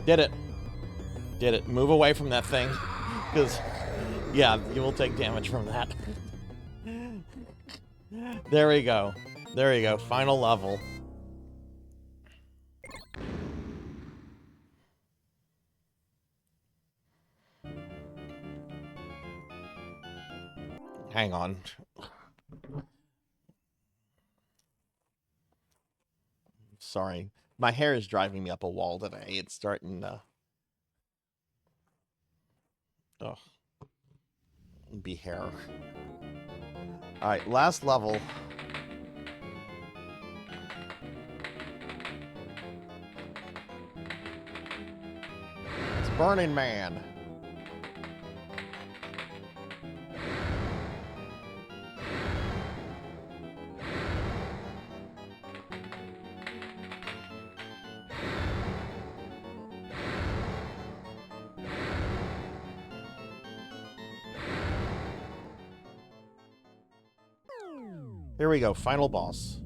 Did it. Did it. Move away from that thing. Because, yeah, you will take damage from that. There we go. There we go. Final level. Hang on. Sorry. My hair is driving me up a wall today. It's starting to... Ugh. Be hair. Alright, last level. It's Burning Man. Here we go, final boss.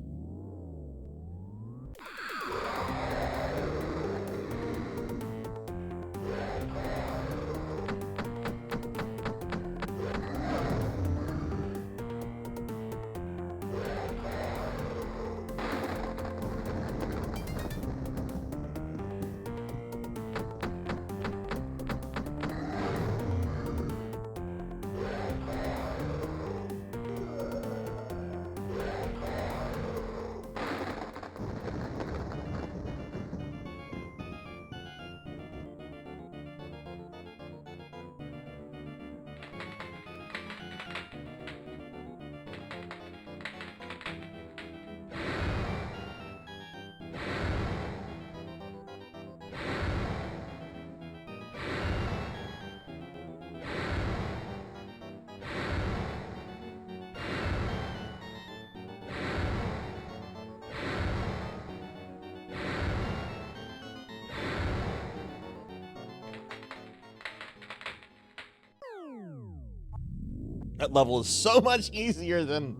That level is so much easier than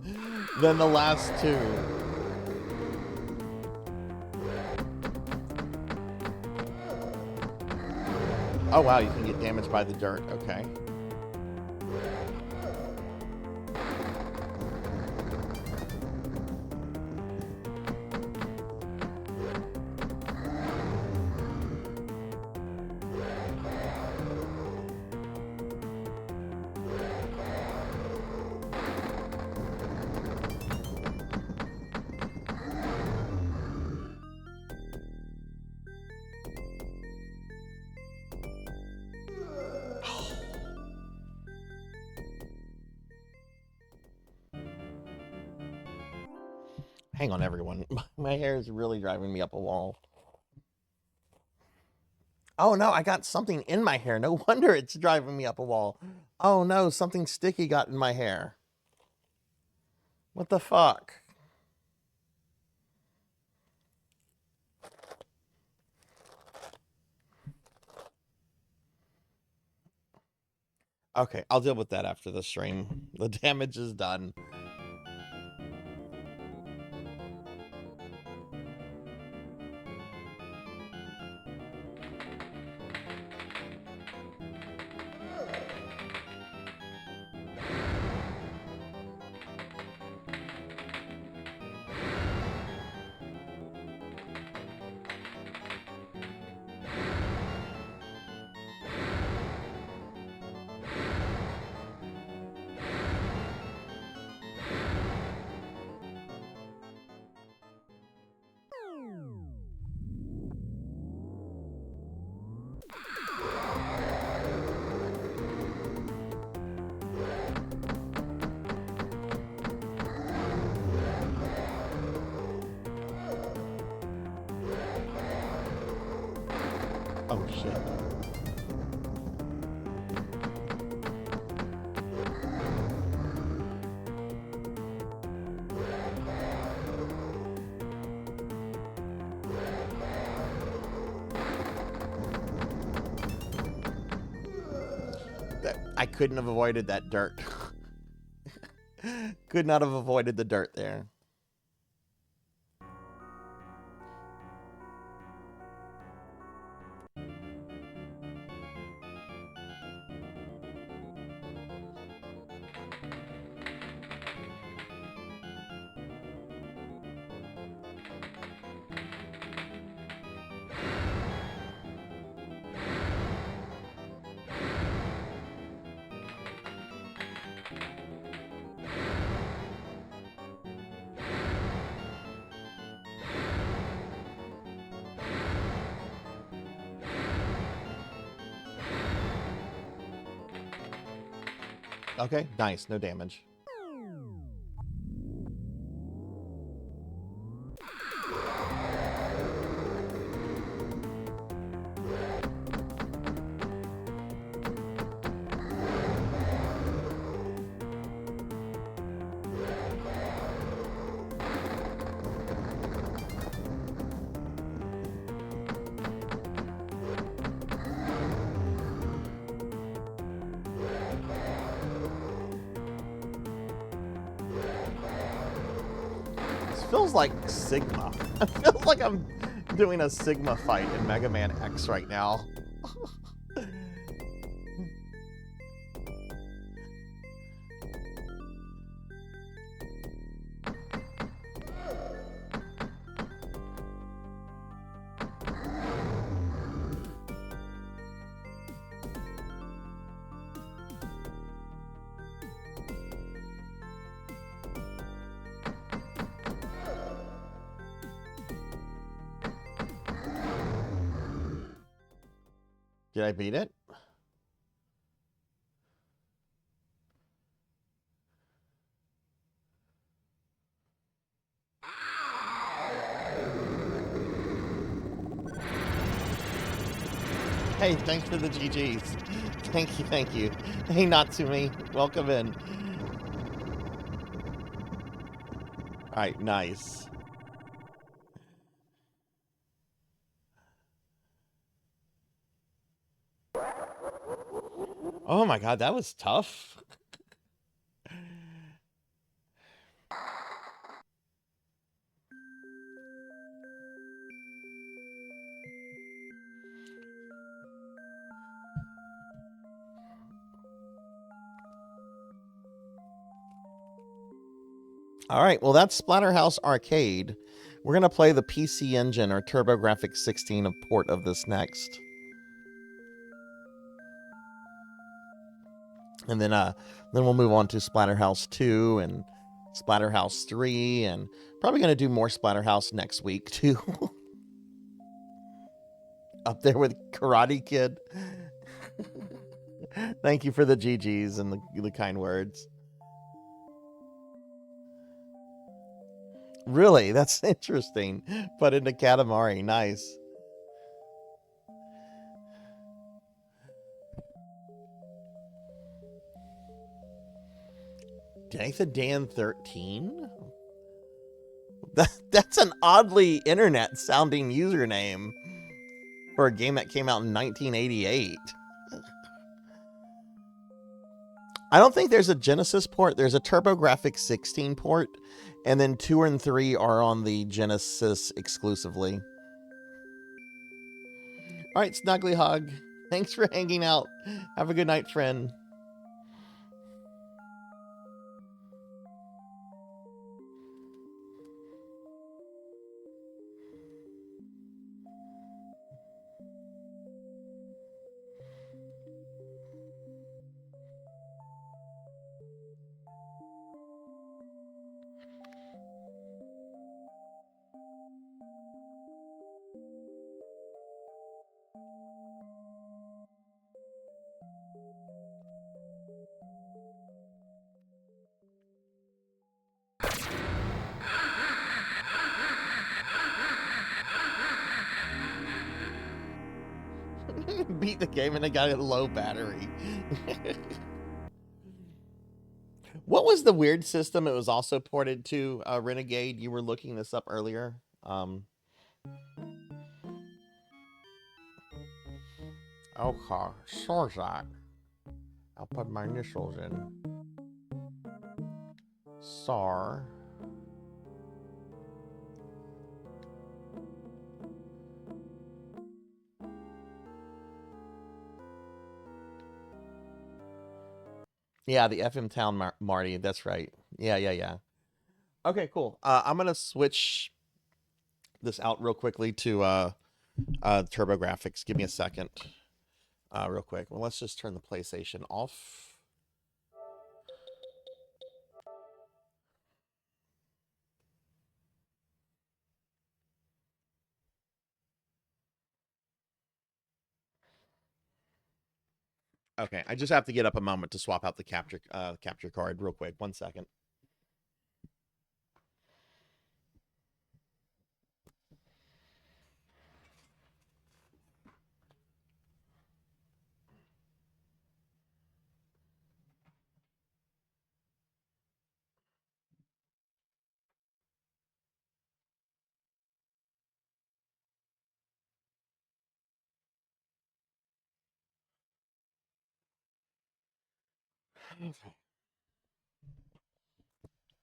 the last two. Oh wow, you can get damaged by the dirt. Okay. Hang on, everyone. My hair is really driving me up a wall. Oh no, I got something in my hair. No wonder it's driving me up a wall. Oh no, something sticky got in my hair. What the fuck? Okay, I'll deal with that after the stream. The damage is done. Oh shit. I couldn't have avoided that dirt. Could not have avoided the dirt there. Okay, nice, no damage. Feels like Sigma. It feels like I'm doing a Sigma fight in Mega Man X right now. Did I beat it? Hey, thanks for the GGs. Thank you, thank you. Hey, not to me. Welcome in. All right, nice. Oh my god, that was tough. All right, well, that's Splatterhouse Arcade. We're going to play the PC Engine or TurboGrafx-16 port of this next. And then we'll move on to Splatterhouse 2 and Splatterhouse 3, and probably going to do more Splatterhouse next week, too. Up there with Karate Kid. Thank you for the GGs and the kind words. Really? That's interesting. Put into Katamari. Nice. Nathan Dan 13? That's an oddly internet sounding username for a game that came out in 1988. I don't think there's a Genesis port. There's a TurboGrafx-16 port, and then 2 and 3 are on the Genesis exclusively. All right, Snuggly Hug. Thanks for hanging out. Have a good night, friend. Beat the game and I got a low battery. What was the weird system it was also ported to, Renegade? You were looking this up earlier. Okay, Sarzac. I'll put my initials in. Sar. Yeah, the FM Town Marty. That's right. Yeah. Okay, cool. I'm gonna switch this out real quickly to TurboGrafx. Give me a second, real quick. Well, let's just turn the PlayStation off. Okay, I just have to get up a moment to swap out the capture card real quick. 1 second.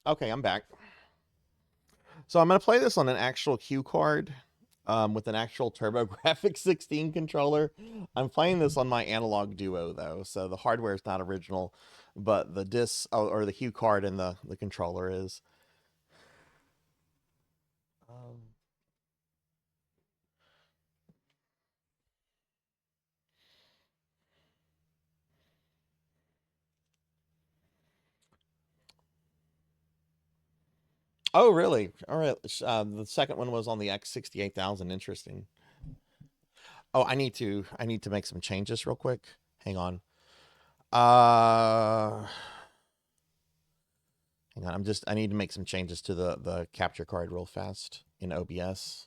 Okay, I'm back. So I'm going to play this on an actual cue card with an actual TurboGrafx-16 controller. I'm playing this on my Analog Duo, though, so the hardware is not original, but the disc, or the cue card and the controller is. Oh, really? All right. The second one was on the X68000. Interesting. Oh, I need to make some changes real quick. Hang on. Hang on. I need to make some changes to the capture card real fast in OBS.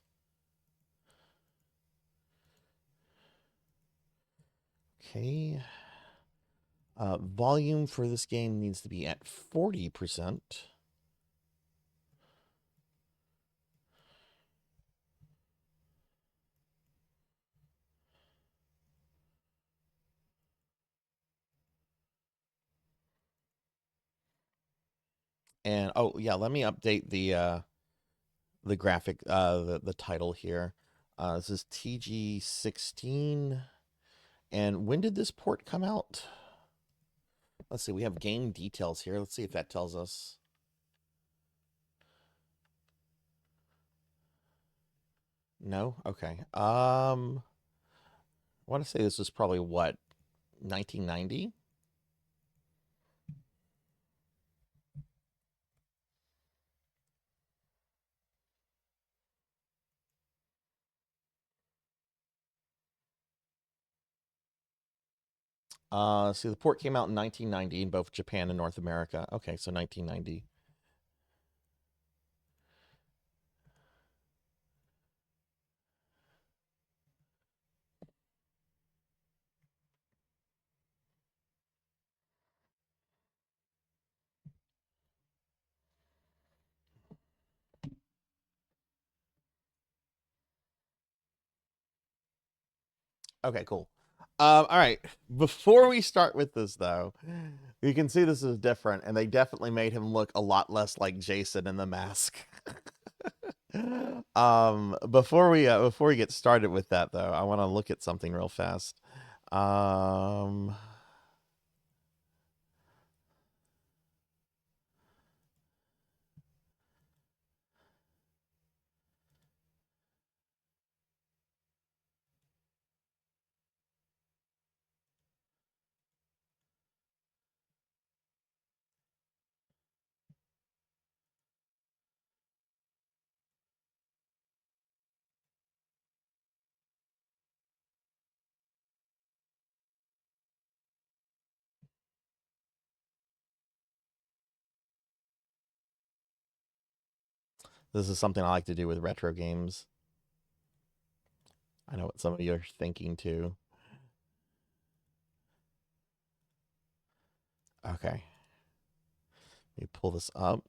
Okay. Volume for this game needs to be at 40%. And oh yeah, let me update the graphic, the title here. This is TG-16. And when did this port come out? Let's see, we have game details here. Let's see if that tells us. No? Okay. I want to say this was probably what, 1990? See, the port came out in 1990 in both Japan and North America. Okay, so 1990. Okay, cool. All right. Before we start with this, though, you can see this is different, and they definitely made him look a lot less like Jason in the mask. Before we get started with that, though, I want to look at something real fast. This is something I like to do with retro games. I know what some of you are thinking too. Okay. Let me pull this up.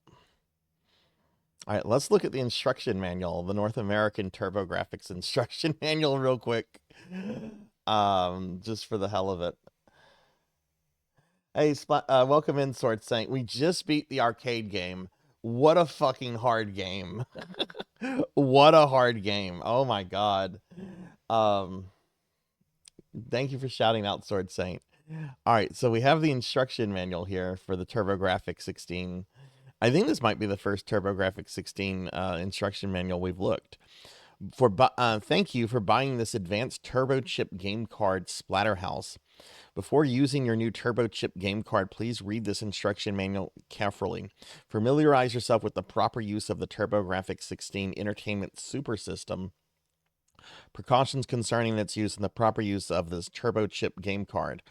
All right, let's look at the instruction manual, the North American TurboGrafx instruction manual real quick. Just for the hell of it. Hey, welcome in, Sword Saint. We just beat the arcade game. What a fucking hard game. What a hard game. Oh my god. Thank you for shouting out, Sword Saint. All right, so we have the instruction manual here for the TurboGrafx 16. I think this might be the first TurboGrafx 16 instruction manual we've looked. Thank you for buying this advanced turbo chip game card Splatterhouse. Before using your new turbo chip game card, please read this instruction manual carefully. Familiarize yourself with the proper use of the TurboGrafx 16 Entertainment Super System. Precautions concerning its use and the proper use of this turbo chip game card.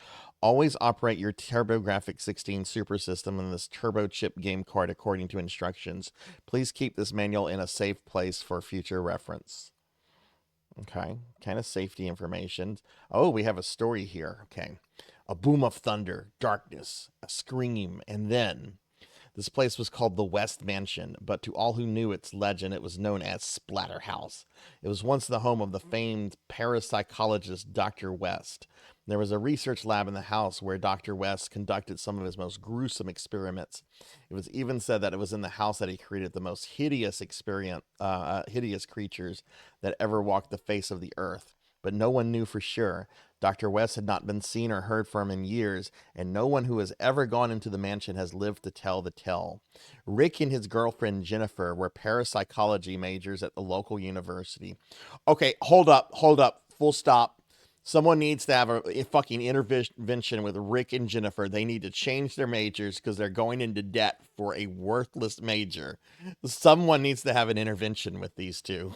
Always operate your TurboGrafx 16 Super System and this turbo chip game card according to instructions. Please keep this manual in a safe place for future reference. Okay, kind of safety information. Oh, we have a story here. Okay. A boom of thunder, darkness, a scream, and then this place was called the West Mansion, but to all who knew its legend, it was known as Splatterhouse. It was once the home of the famed parapsychologist Dr. West. There was a research lab in the house where Dr. West conducted some of his most gruesome experiments. It was even said that it was in the house that he created the most hideous hideous creatures that ever walked the face of the earth. But no one knew for sure. Dr. West had not been seen or heard from in years, and no one who has ever gone into the mansion has lived to tell the tale. Rick and his girlfriend Jennifer were parapsychology majors at the local university. Okay, hold up, full stop. Someone needs to have a fucking intervention with Rick and Jennifer. They need to change their majors because they're going into debt for a worthless major. Someone needs to have an intervention with these two.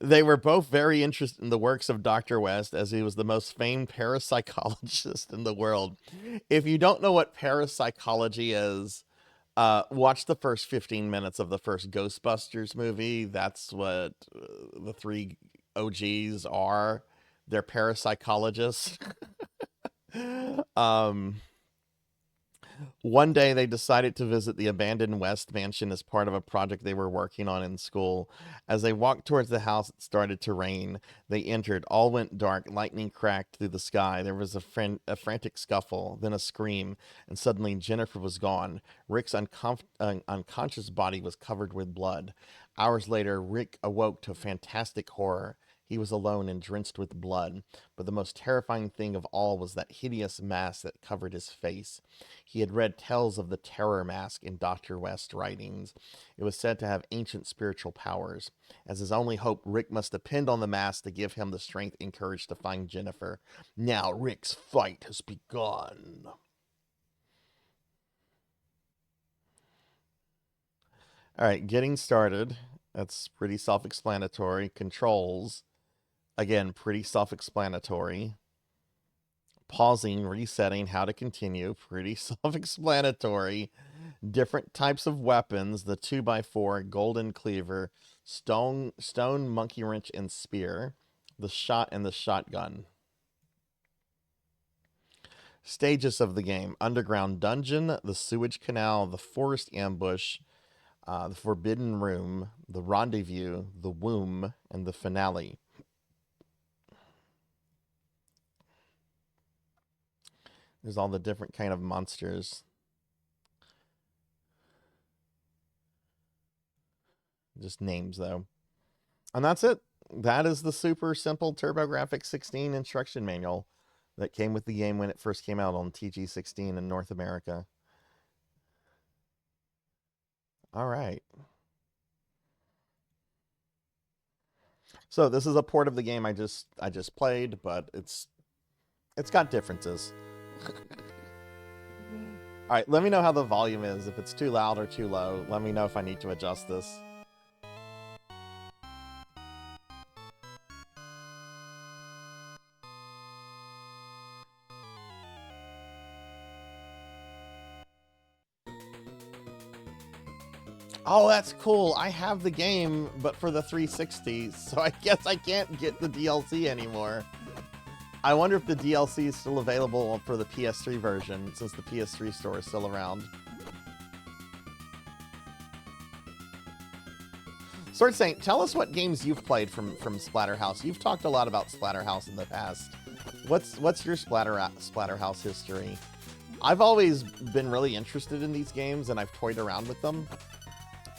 They were both very interested in the works of Dr. West, as he was the most famed parapsychologist in the world. If you don't know what parapsychology is, watch the first 15 minutes of the first Ghostbusters movie. That's what the three OGs are. They're parapsychologists. One day they decided to visit the abandoned West Mansion as part of a project they were working on in school. As they walked towards the house, it started to rain. They entered. All went dark. Lightning cracked through the sky. There was a frantic scuffle, then a scream, and suddenly Jennifer was gone. Rick's unconscious body was covered with blood. Hours later, Rick awoke to fantastic horror. He was alone and drenched with blood, but the most terrifying thing of all was that hideous mask that covered his face. He had read tales of the terror mask in Dr. West's writings. It was said to have ancient spiritual powers. As his only hope, Rick must depend on the mask to give him the strength and courage to find Jennifer. Now Rick's fight has begun. All right, getting started. That's pretty self-explanatory. Controls. Again, pretty self-explanatory. Pausing, resetting, how to continue, pretty self-explanatory. Different types of weapons, the 2x4, golden cleaver, stone monkey wrench, and spear, the shot and the shotgun. Stages of the game: underground dungeon, the sewage canal, the forest ambush, the forbidden room, the rendezvous, the womb, and the finale. There's all the different kind of monsters. Just names, though. And that's it. That is the super simple TurboGrafx-16 instruction manual that came with the game when it first came out on TG-16 in North America. All right. So this is a port of the game I just played, but it's got differences. All right, let me know how the volume is. If it's too loud or too low, let me know if I need to adjust this. Oh, that's cool. I have the game, but for the 360, so I guess I can't get the DLC anymore. I wonder if the DLC is still available for the PS3 version, since the PS3 store is still around. Sword Saint, tell us what games you've played from Splatterhouse. You've talked a lot about Splatterhouse in the past. What's your Splatterhouse history? I've always been really interested in these games, and I've toyed around with them.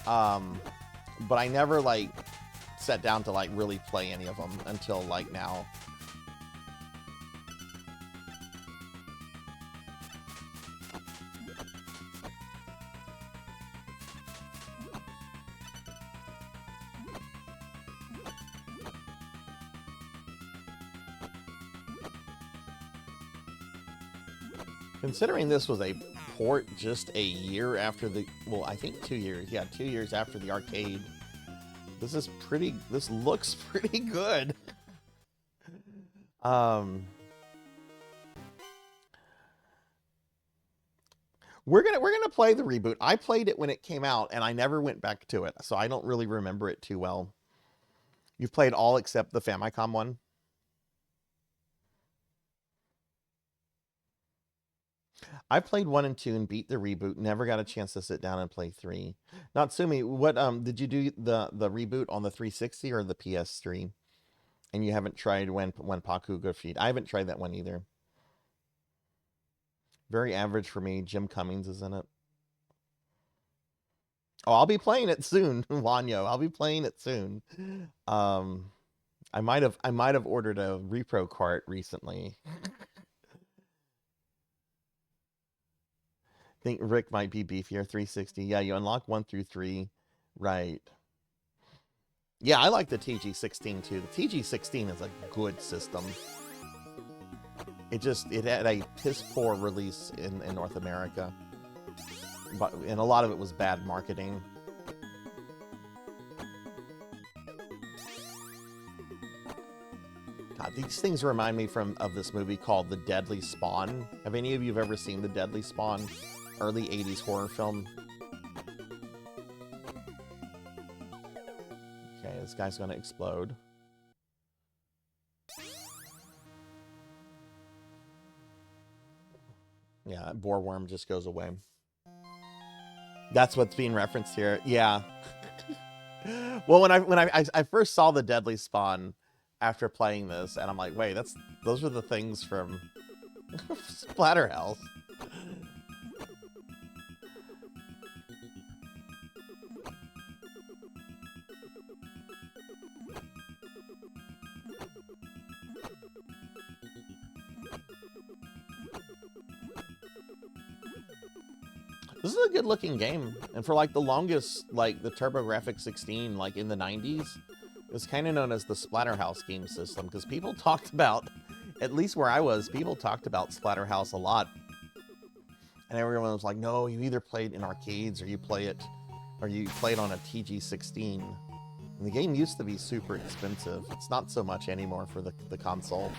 But I never, like, sat down to, like, really play any of them until, like, now. Considering this was a port just a year after the, well, I think 2 years. Yeah, 2 years after the arcade. This looks pretty good. We're gonna play the reboot. I played it when it came out, and I never went back to it, so I don't really remember it too well. You've played all except the Famicom one? I played 1 and 2 and beat the reboot. Never got a chance to sit down and play 3. Natsumi, what did you do the reboot on the 360 or the PS3? And you haven't tried when Paku Go Feed? I haven't tried that one either. Very average for me. Jim Cummings is in it. Oh, I'll be playing it soon, Wanyo. I'll be playing it soon. I might have ordered a repro cart recently. Think Rick might be beefier. 360. Yeah, you unlock 1 through 3. Right. Yeah, I like the TG-16 too. The TG-16 is a good system. It had a piss poor release in North America. And a lot of it was bad marketing. God, these things remind me of this movie called The Deadly Spawn. Have any of you ever seen The Deadly Spawn? Early 80s horror film. Okay, this guy's gonna explode. Yeah, boar worm just goes away. That's what's being referenced here. Yeah. Well, when I first saw The Deadly Spawn after playing this, and I'm like, wait, those are the things from Splatterhouse. This is a good looking game, and for like the longest, like the TurboGrafx-16, like in the 90s, it was kind of known as the Splatterhouse game system, because people talked about, at least where I was, people talked about Splatterhouse a lot. And everyone was like, no, you either played in arcades or you play it on a TG-16. And the game used to be super expensive. It's not so much anymore for the console,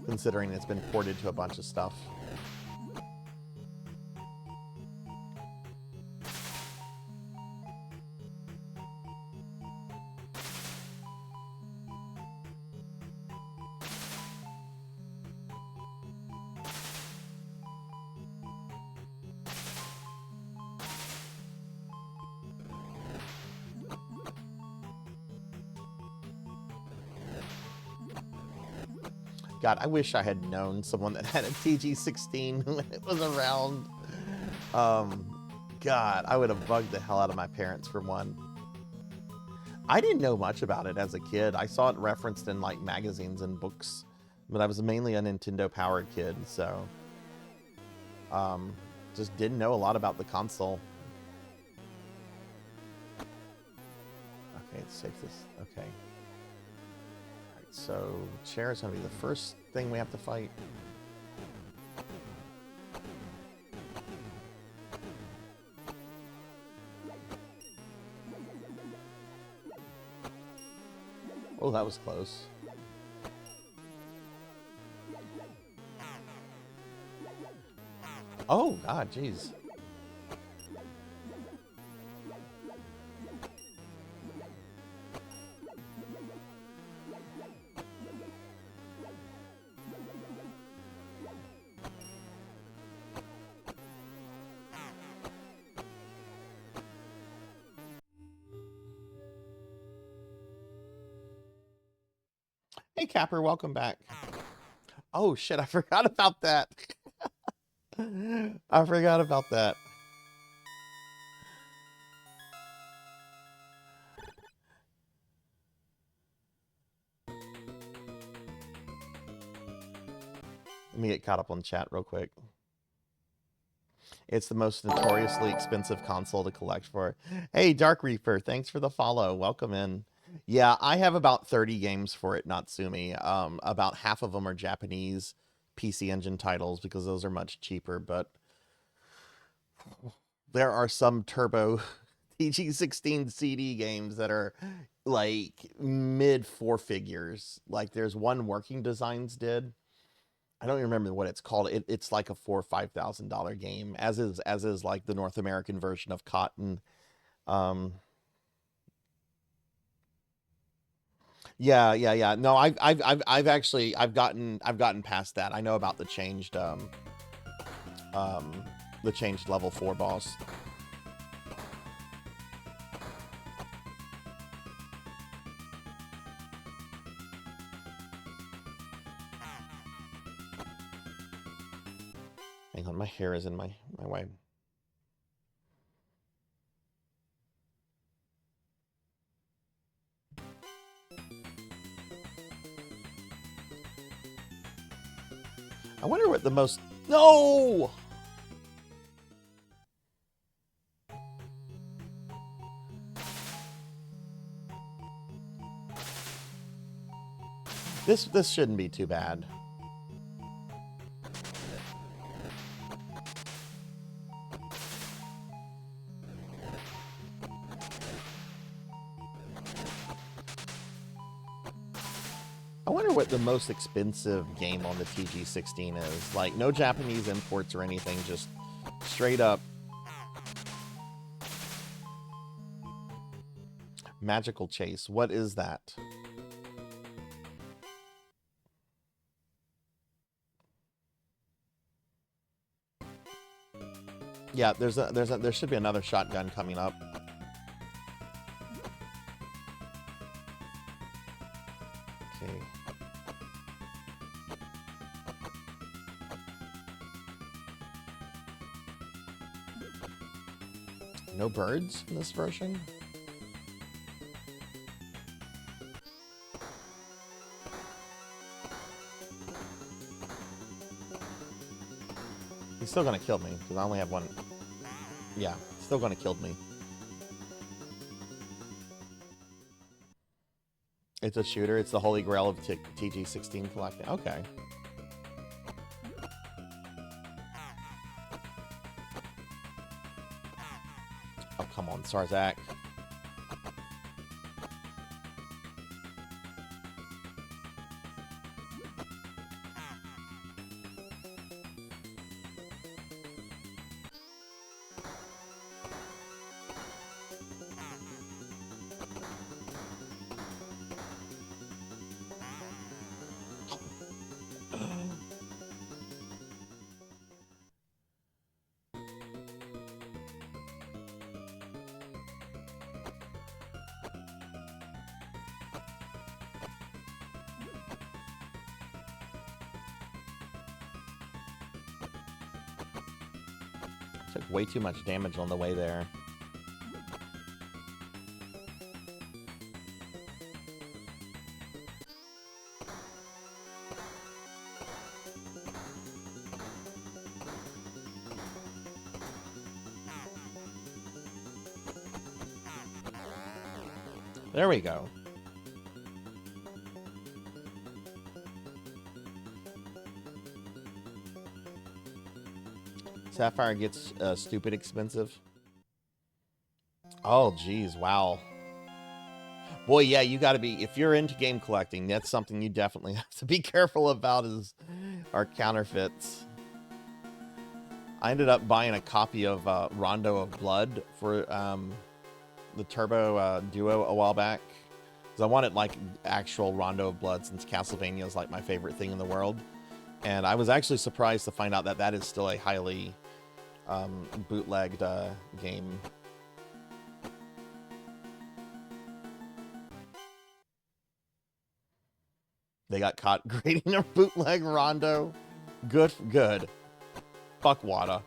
considering it's been ported to a bunch of stuff. God, I wish I had known someone that had a TG-16 when it was around. God, I would have bugged the hell out of my parents for one. I didn't know much about it as a kid. I saw it referenced in like magazines and books, but I was mainly a Nintendo powered kid, so just didn't know a lot about the console. Okay, let's take this. Okay. All right, so chair is going to be the first thing we have to fight. Oh, that was close. Oh, God, jeez. Hey, Capper, welcome back. Oh, shit, I forgot about that. I forgot about that. Let me get caught up on chat real quick. It's the most notoriously expensive console to collect for. Hey, Dark Reaper, thanks for the follow. Welcome in. Yeah, I have about 30 games for it, Natsumi. About half of them are Japanese PC Engine titles because those are much cheaper, but there are some turbo TG-16 CD games that are like mid four figures. Like there's one Working Designs did. I don't even remember what it's called. It's like a $4,000 or $5,000 game, as is like the North American version of Cotton. Yeah. No, I've actually gotten past that. I know about the changed level 4 boss. Hang on, my hair is in my way. I wonder what the most... No! This shouldn't be too bad. I wonder what the most expensive game on the TG-16 is. Like, no Japanese imports or anything, just straight up. Magical Chase. What is that? Yeah, there should be another shotgun coming up. Okay. No birds in this version? He's still gonna kill me, because I only have one. Yeah, still gonna kill me. It's a shooter. It's the holy grail of TG-16 collecting. Okay. Oh, come on, Sarzac. Took way too much damage on the way there. There we go. Sapphire gets stupid expensive. Oh, geez, wow. Boy, yeah, you got to be, if you're into game collecting, that's something you definitely have to be careful about is our counterfeits. I ended up buying a copy of Rondo of Blood for the Turbo Duo a while back. Because I wanted, like, actual Rondo of Blood since Castlevania is, like, my favorite thing in the world. And I was actually surprised to find out that that is still a highly bootlegged game. They got caught grading a bootleg Rondo. Good. Fuck Wada.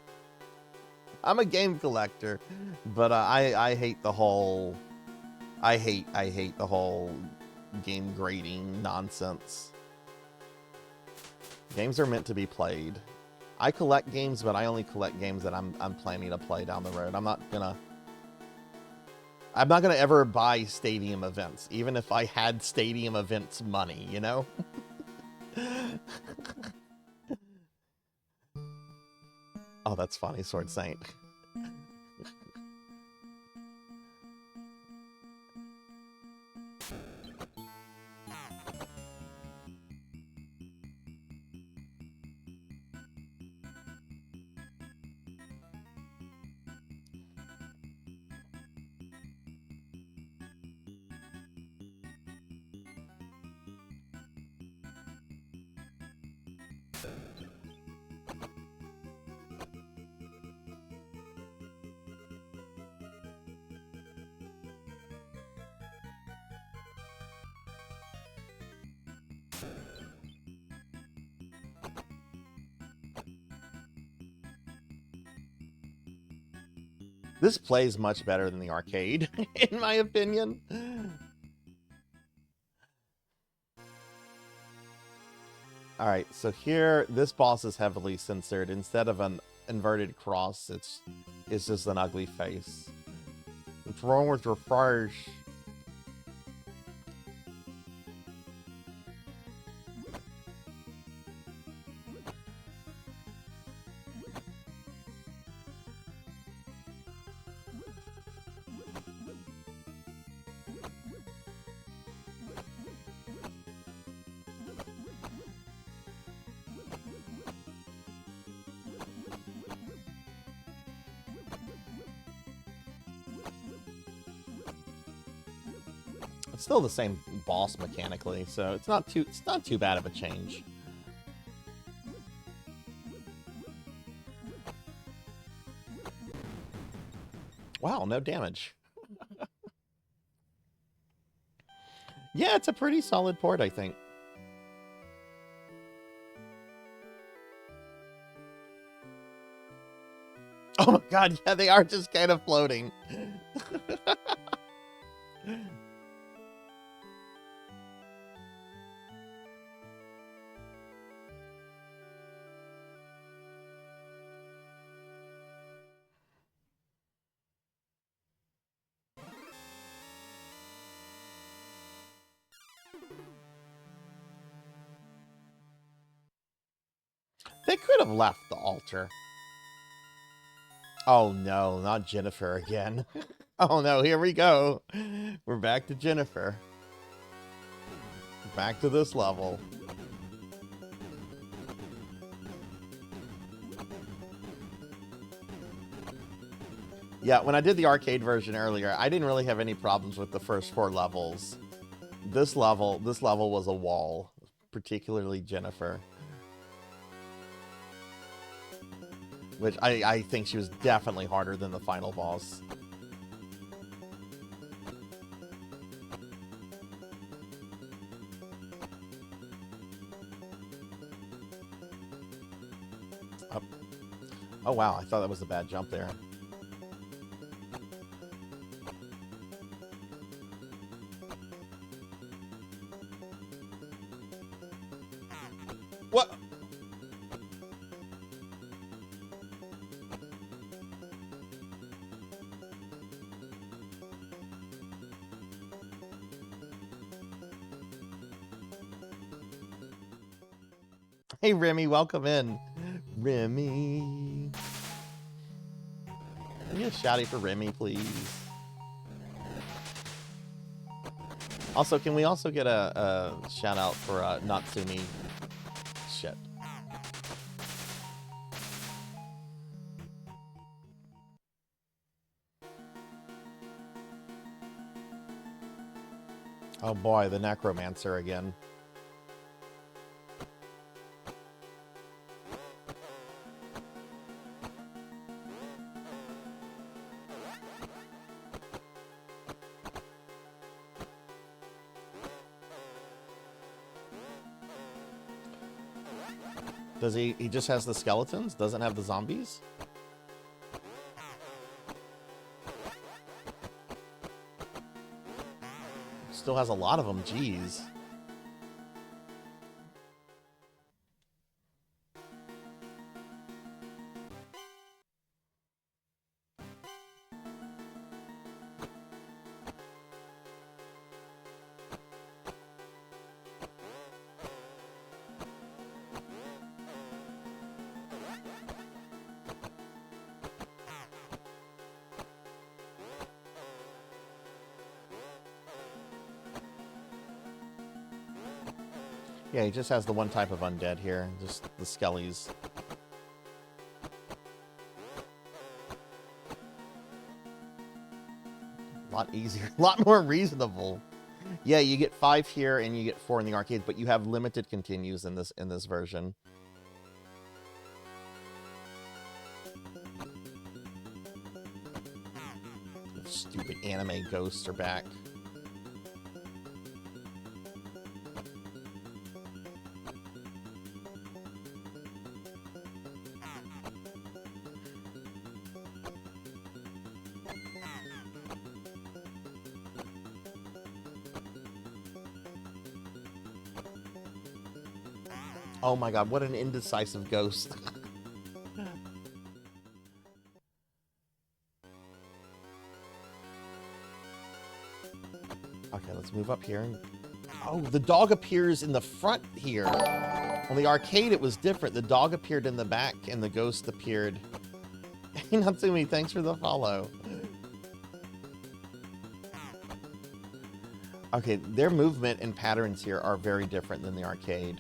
I'm a game collector, but I hate the whole... I hate the whole game grading nonsense. Games are meant to be played. I collect games, but I only collect games that I'm planning to play down the road. I'm not gonna ever buy stadium events, even if I had stadium events money, you know? Oh, that's funny, Sword Saint. This plays much better than the arcade, in my opinion. Alright, so here, this boss is heavily censored. Instead of an inverted cross, it's just an ugly face. What's wrong with your face? It's still the same boss mechanically, so it's not too bad of a change. Wow, no damage. Yeah, it's a pretty solid port, I think. Oh my god, yeah, they are just kind of floating. They could have left the altar. Oh no, not Jennifer again. Oh no, here we go. We're back to Jennifer. Back to this level. Yeah, when I did the arcade version earlier, I didn't really have any problems with the first 4 levels. This level was a wall, particularly Jennifer. Which I think she was definitely harder than the final boss. Oh wow, I thought that was a bad jump there. What? Hey Remy, welcome in. Remy. Can you get a shouty for Remy, please? Also, can we also get a shout out for Natsumi? Shit. Oh boy, the necromancer again. Does he just has the skeletons? Doesn't have the zombies? Still has a lot of them, jeez. Yeah, he just has the one type of undead here, just the skellies. A lot easier, a lot more reasonable. Yeah, you get 5 here and you get 4 in the arcade, but you have limited continues in this version. Stupid anime ghosts are back. Oh my god, what an indecisive ghost. Okay, let's move up here. Oh, the dog appears in the front here. On the arcade, it was different. The dog appeared in the back, and the ghost appeared... Hey, Natsumi, thanks for the follow. Okay, their movement and patterns here are very different than the arcade.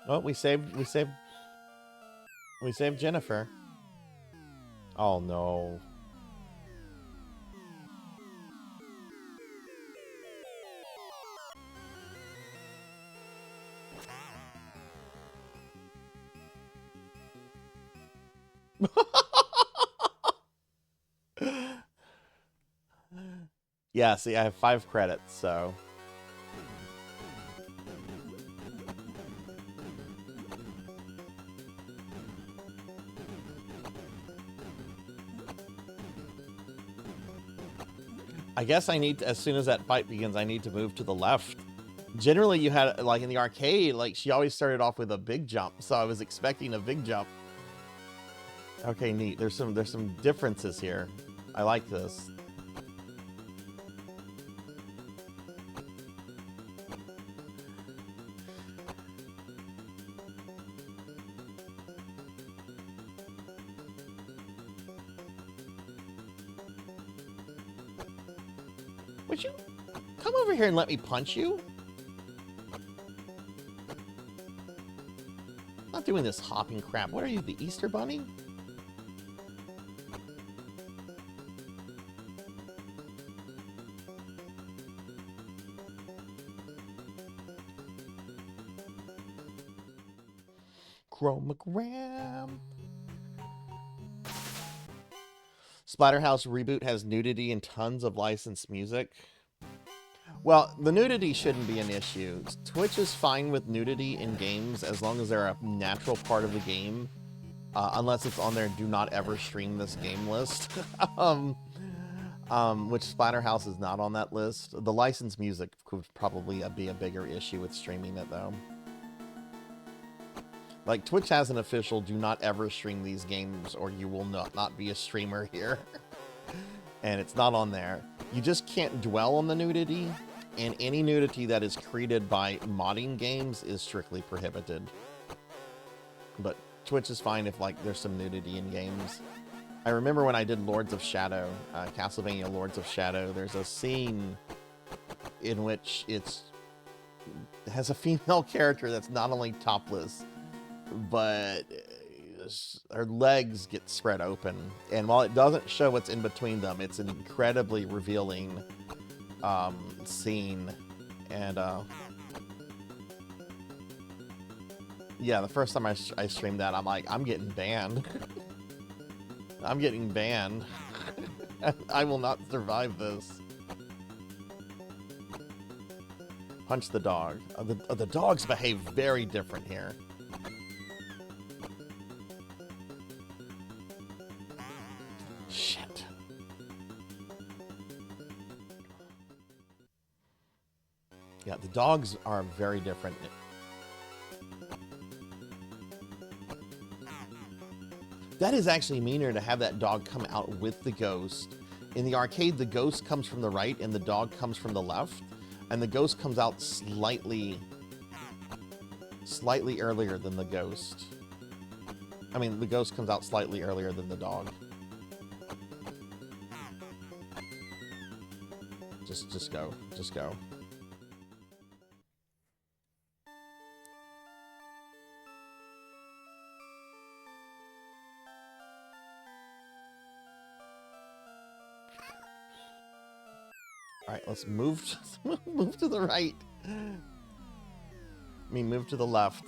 Oh, we saved Jennifer. Oh no. Yeah, see, I have 5 credits, so... I guess I need to, as soon as that fight begins, I need to move to the left. Generally, you had, like, in the arcade, like, she always started off with a big jump, so I was expecting a big jump. Okay, neat. There's some differences here. I like this. Would you come over here and let me punch you? I'm not doing this hopping crap. What are you, the Easter Bunny? Chromogram. Splatterhouse reboot has nudity and tons of licensed music. Well, the nudity shouldn't be an issue. Twitch is fine with nudity in games as long as they're a natural part of the game. Unless it's on their do not ever stream this game list. Which Splatterhouse is not on that list. The licensed music could probably be a bigger issue with streaming it, though. Like, Twitch has an official do not ever stream these games or you will not be a streamer here. And it's not on there. You just can't dwell on the nudity, and any nudity that is created by modding games is strictly prohibited. But Twitch is fine if, like, there's some nudity in games. I remember when I did Lords of Shadow, Castlevania Lords of Shadow, there's a scene in which it has a female character that's not only topless, but her legs get spread open. And while it doesn't show what's in between them, it's an incredibly revealing scene. And yeah, the first time I streamed that, I'm like, I'm getting banned. I'm getting banned. I will not survive this. Punch the dog. The dogs behave very different here. Shit. Yeah, the dogs are very different. That is actually meaner to have that dog come out with the ghost. In the arcade, the ghost comes from the right and the dog comes from the left. And the ghost comes out slightly earlier than the ghost. I mean, the ghost comes out slightly earlier than the dog. Just go. Just go. All right, let's move to the right. I mean, move to the left.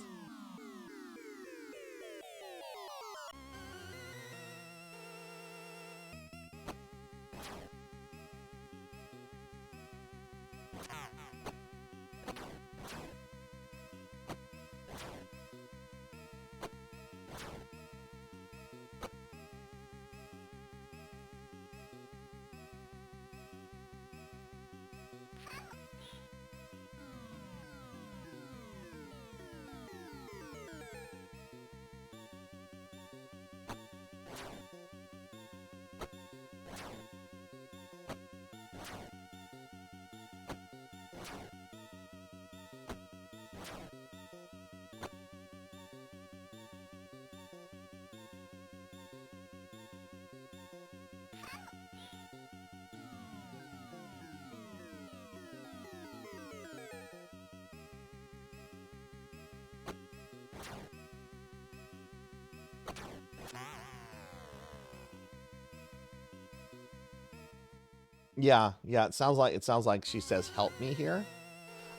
Yeah, it sounds like she says help me here.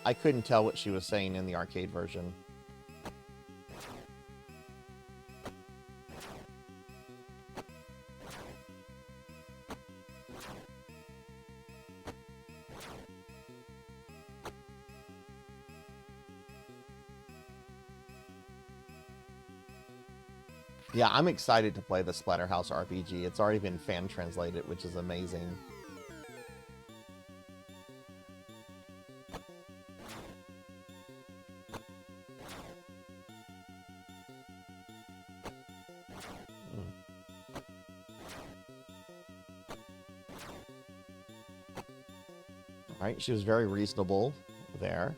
I couldn't tell what she was saying in the arcade version. Yeah, I'm excited to play the Splatterhouse RPG. It's already been fan translated, which is amazing. Right, she was very reasonable there.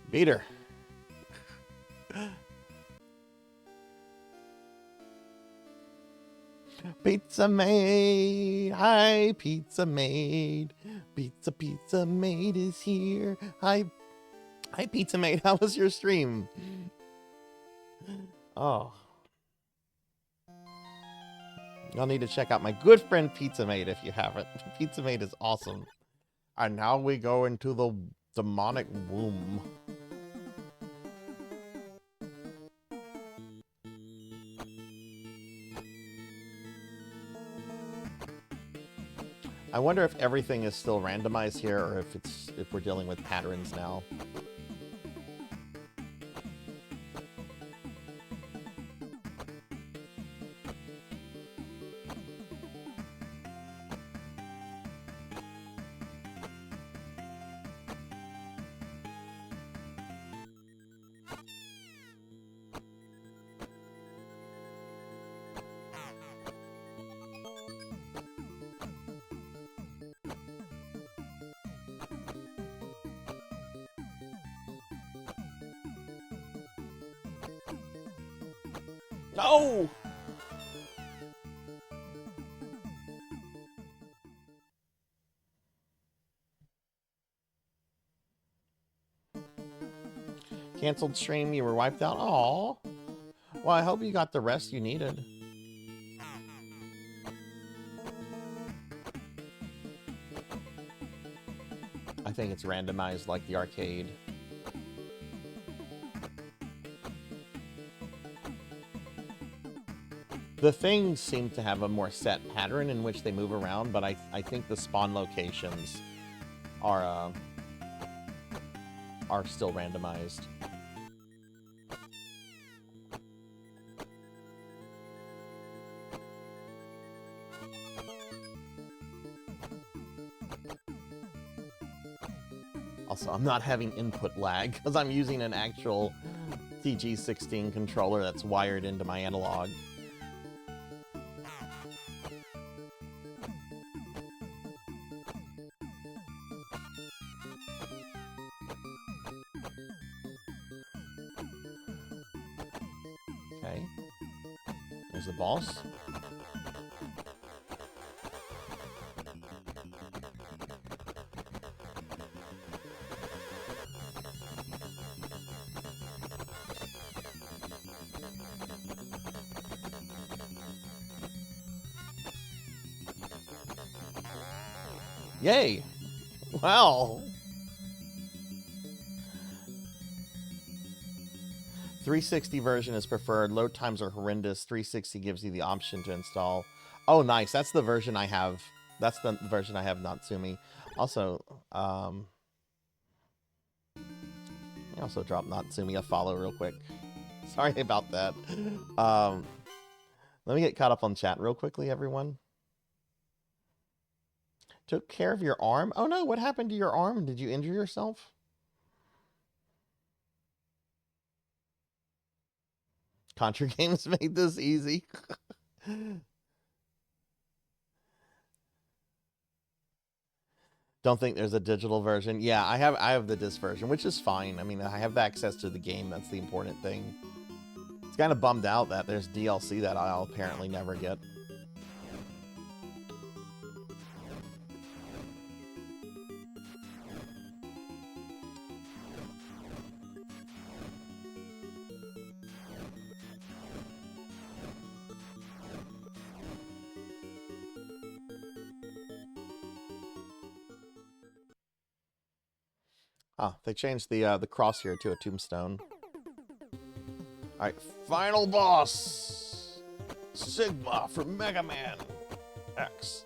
Beat her. Pizza maid, hi, pizza maid. Pizza maid is here. Hi, pizza maid. How was your stream? Oh, y'all need to check out my good friend Pizza Maid if you haven't. Pizza Maid is awesome. And now we go into the demonic womb. I wonder if everything is still randomized here, or if we're dealing with patterns now. No! Canceled stream, you were wiped out? Aww. Well, I hope you got the rest you needed. I think it's randomized like the arcade. The things seem to have a more set pattern in which they move around, but I think the spawn locations are still randomized. Also, I'm not having input lag because I'm using an actual TG-16 controller that's wired into my analog. Okay. There's the boss. Yay! Wow! 360 version is preferred. Load times are horrendous. 360 gives you the option to install. Oh, nice. That's the version I have. That's the version I have, Natsumi. Also, I also dropped Natsumi a follow real quick. Sorry about that. Let me get caught up on chat real quickly, everyone. Took care of your arm? Oh no, what happened to your arm? Did you injure yourself? Contra Games made this easy. Don't think there's a digital version. Yeah, I have the disc version, which is fine. I mean, I have access to the game. That's the important thing. It's kind of bummed out that there's DLC that I'll apparently never get. Ah, they changed the cross here to a tombstone. All right, final boss, Sigma from Mega Man X.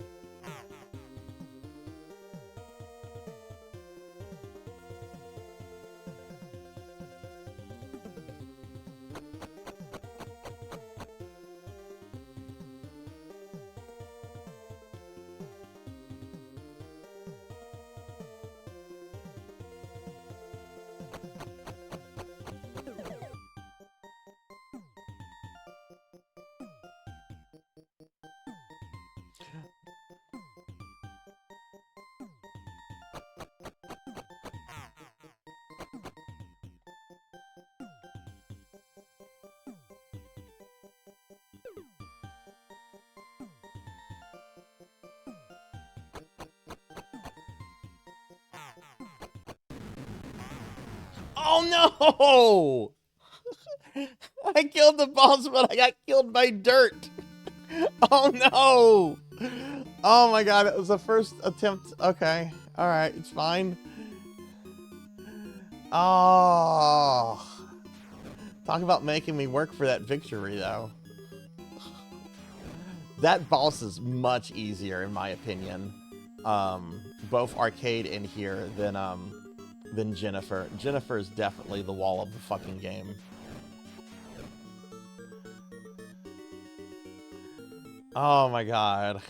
Oh no! I killed the boss, but I got killed by dirt. Oh no! Oh my god, it was the first attempt. Okay, alright, it's fine. Oh. Talk about making me work for that victory, though. That boss is much easier, in my opinion. Both arcade and here than Jennifer. Jennifer is definitely the wall of the fucking game. Oh my god.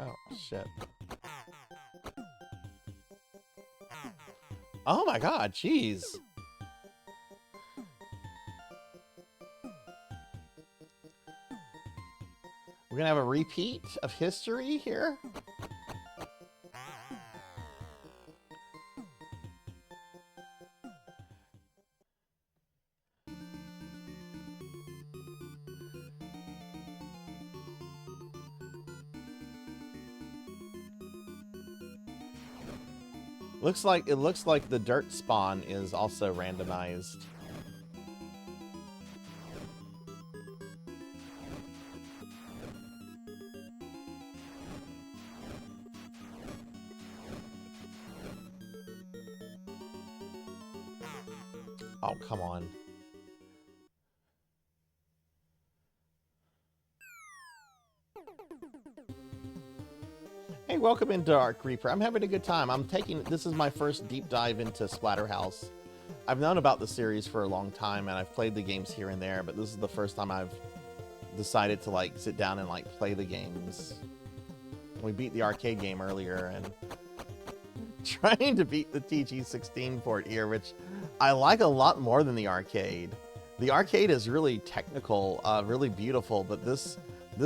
Oh, shit. Oh my god, jeez. We're gonna have a repeat of history here? It looks like the dirt spawn is also randomized. Oh, come on. Hey, welcome into Dark Reaper. I'm having a good time. This is my first deep dive into Splatterhouse. I've known about the series for a long time, and I've played the games here and there, but this is the first time I've decided to, like, sit down and, like, play the games. We beat the arcade game earlier, and trying to beat the TG-16 port here, which I like a lot more than the arcade. The arcade is really technical, really beautiful, but this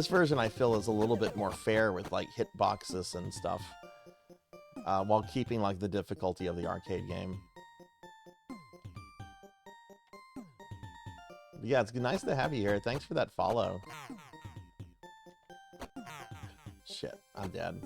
version I feel is a little bit more fair with like hitboxes and stuff, while keeping like the difficulty of the arcade game. But yeah, it's nice to have you here. Thanks for that follow. Shit, I'm dead.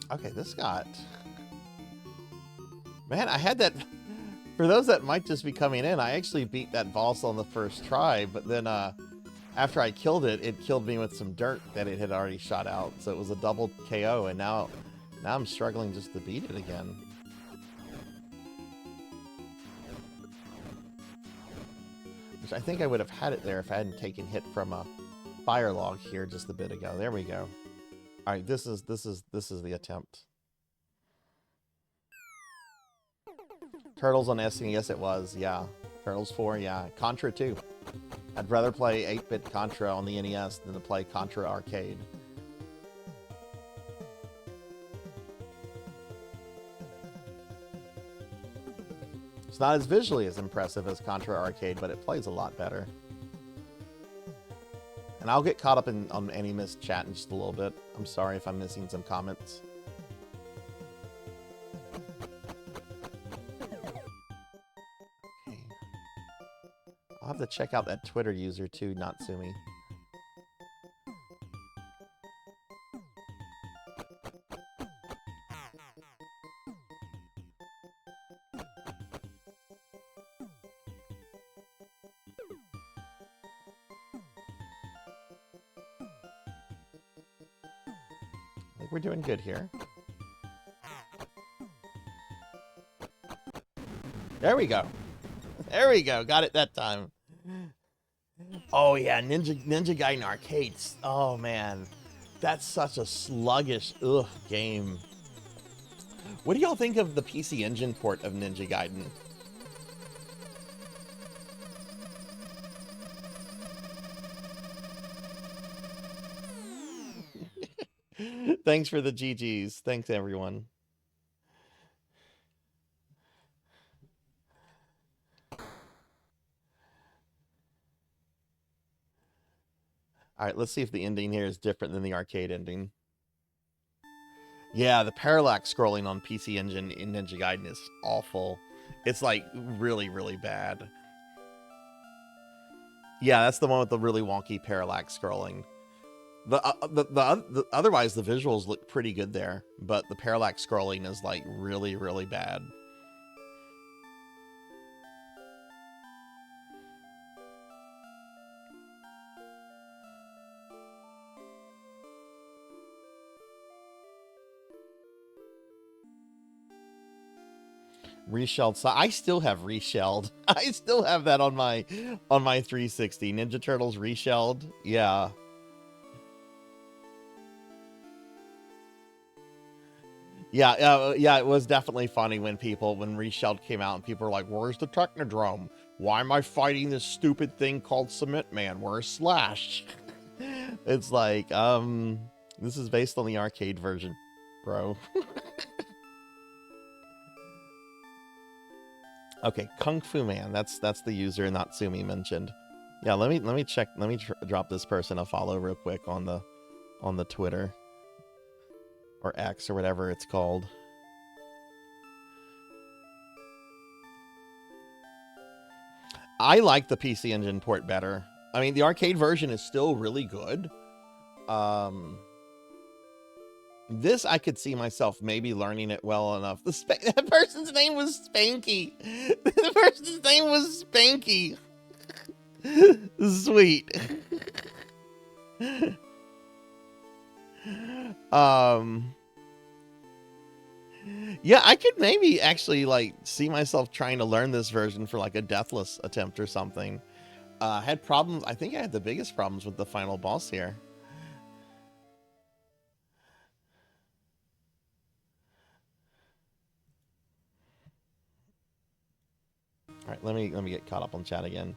Okay, this got... Man, I had that... For those that might just be coming in, I actually beat that boss on the first try, but then after I killed it, it killed me with some dirt that it had already shot out. So it was a double KO, and now I'm struggling just to beat it again. Which I think I would have had it there if I hadn't taken hit from a fire log here just a bit ago. There we go. All right, this is the attempt. Turtles on SNES it was, yeah. Turtles 4, yeah. Contra 2. I'd rather play 8-bit Contra on the NES than to play Contra Arcade. It's not as visually as impressive as Contra Arcade, but it plays a lot better. And I'll get caught up on any missed chat in just a little bit. I'm sorry if I'm missing some comments. Okay. I'll have to check out that Twitter user too, Natsumi. think we're doing good here. There we go. There we go. Got it that time. Oh yeah, Ninja Gaiden arcades. Oh man, that's such a sluggish game. What do y'all think of the PC Engine port of Ninja Gaiden? Thanks for the GGs. Thanks everyone. All right, let's see if the ending here is different than the arcade ending. Yeah, the parallax scrolling on PC Engine in Ninja Gaiden is awful. It's like really, really bad. Yeah, that's the one with the really wonky parallax scrolling. Otherwise the visuals look pretty good there, but the parallax scrolling is like really, really bad. Reshelled. So I still have reshelled. I still have that on my 360. Ninja Turtles reshelled. Yeah. Yeah, it was definitely funny when Reshelled came out and people were like, "Where's the Technodrome? Why am I fighting this stupid thing called Cement Man? Where's Slash?" It's like, this is based on the arcade version, bro. Okay, Kung Fu Man. That's the user Natsumi mentioned. Yeah, let me check. Let me drop this person a follow real quick on the Twitter or X or whatever it's called. I like the PC Engine port better. I mean, the arcade version is still really good. This I could see myself maybe learning it well enough. That person's name was Spanky. The person's name was Spanky. Sweet. Yeah, I could maybe actually like see myself trying to learn this version for like a deathless attempt or something. Had problems. I think I had the biggest problems with the final boss here. All right, let me get caught up on chat again.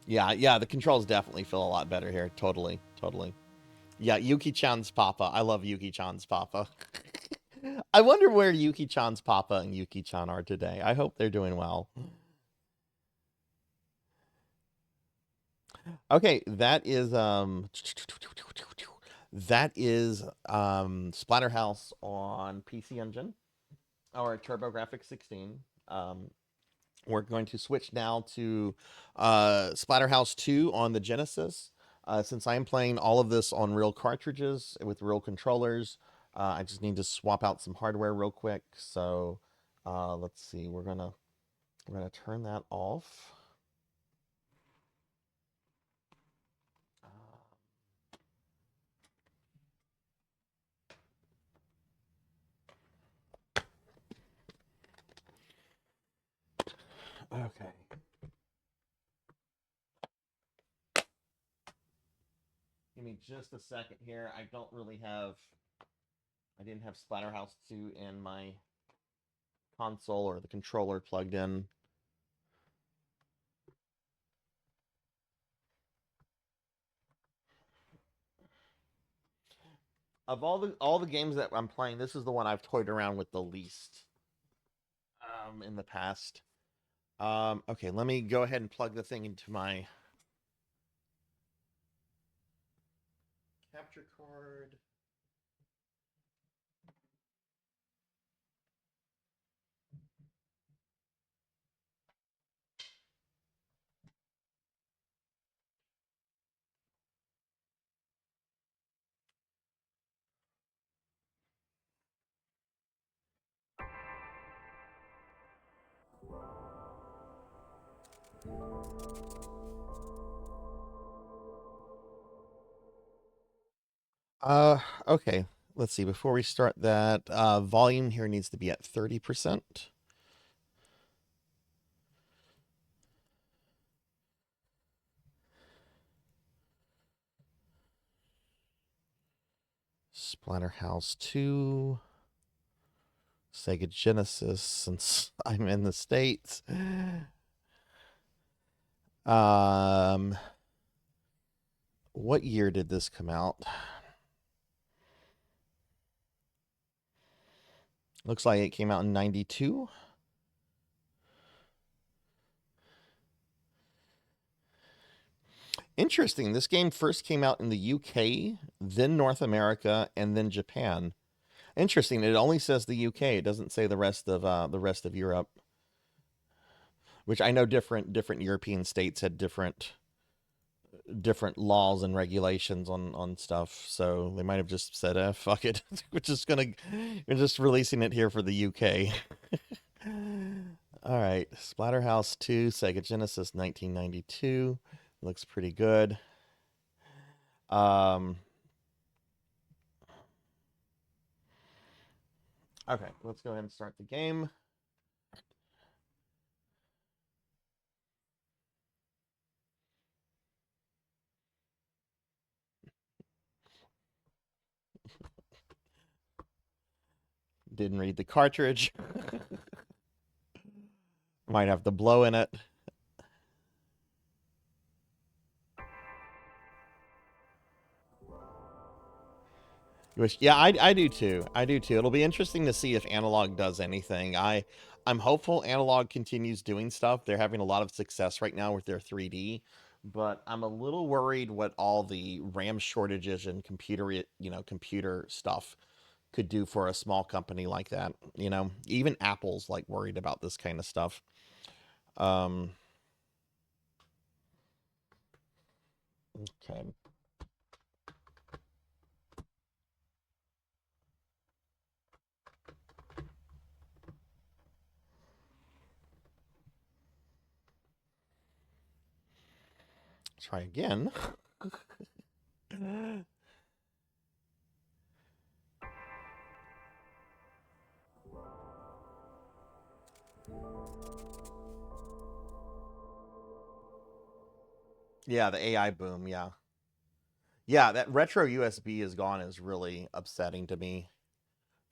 Yeah, the controls definitely feel a lot better here. Totally. Yeah, Yuki-chan's Papa. I love Yuki-chan's Papa. I wonder where Yuki-chan's Papa and Yuki-chan are today. I hope they're doing well. Okay, that is Splatterhouse on PC Engine or TurboGrafx 16. We're going to switch now to Splatterhouse 2 on the Genesis. Since I'm playing all of this on real cartridges with real controllers, I just need to swap out some hardware real quick. So let's see, we're gonna turn that off. Okay. Give me just a second here. I didn't have Splatterhouse 2 in my console or the controller plugged in. Of all the games that I'm playing, this is the one I've toyed around with the least in the past. Okay, let me go ahead and plug the thing into my capture card. Okay. Let's see. Before we start that, volume here needs to be at 30%. Splatterhouse 2. Sega Genesis, since I'm in the States. What year did this come out? Looks like it came out in 92. Interesting. This game first came out in the UK, then North America, and then Japan. Interesting. It only says the UK. It doesn't say the rest of Europe. Which I know different European states had different laws and regulations on stuff. So they might have just said, fuck it. we're just releasing it here for the UK. All right. Splatterhouse 2, Sega Genesis 1992. Looks pretty good. Okay, let's go ahead and start the game. Didn't read the cartridge. Might have the blow in it. Yeah, I do too. I do too. It'll be interesting to see if Analog does anything. I'm hopeful Analog continues doing stuff. They're having a lot of success right now with their 3D, but I'm a little worried what all the RAM shortages and computer stuff could do for a small company like that. Even Apple's like worried about this kind of stuff. Okay. Try again. Yeah, the AI boom, yeah. Yeah, that retro USB is gone is really upsetting to me.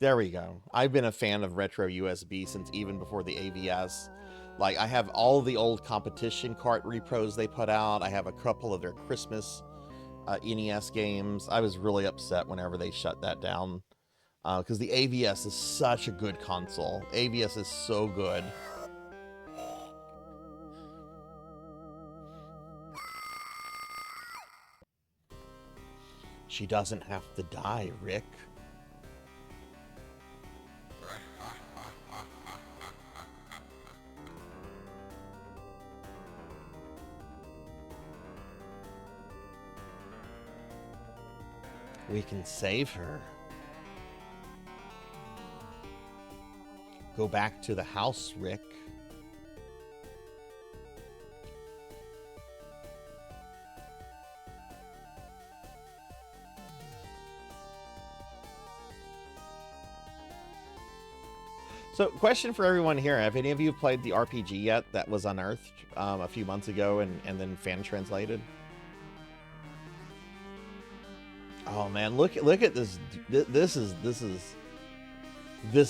There we go. I've been a fan of retro USB since even before the AVS. Like, I have all the old competition cart repros they put out. I have a couple of their Christmas NES games. I was really upset whenever they shut that down. Because the AVS is such a good console. AVS is so good. She doesn't have to die, Rick. We can save her. Go back to the house, Rick. So, question for everyone here. Have any of you played the RPG yet that was unearthed a few months ago and then fan translated? Oh man, look at this. This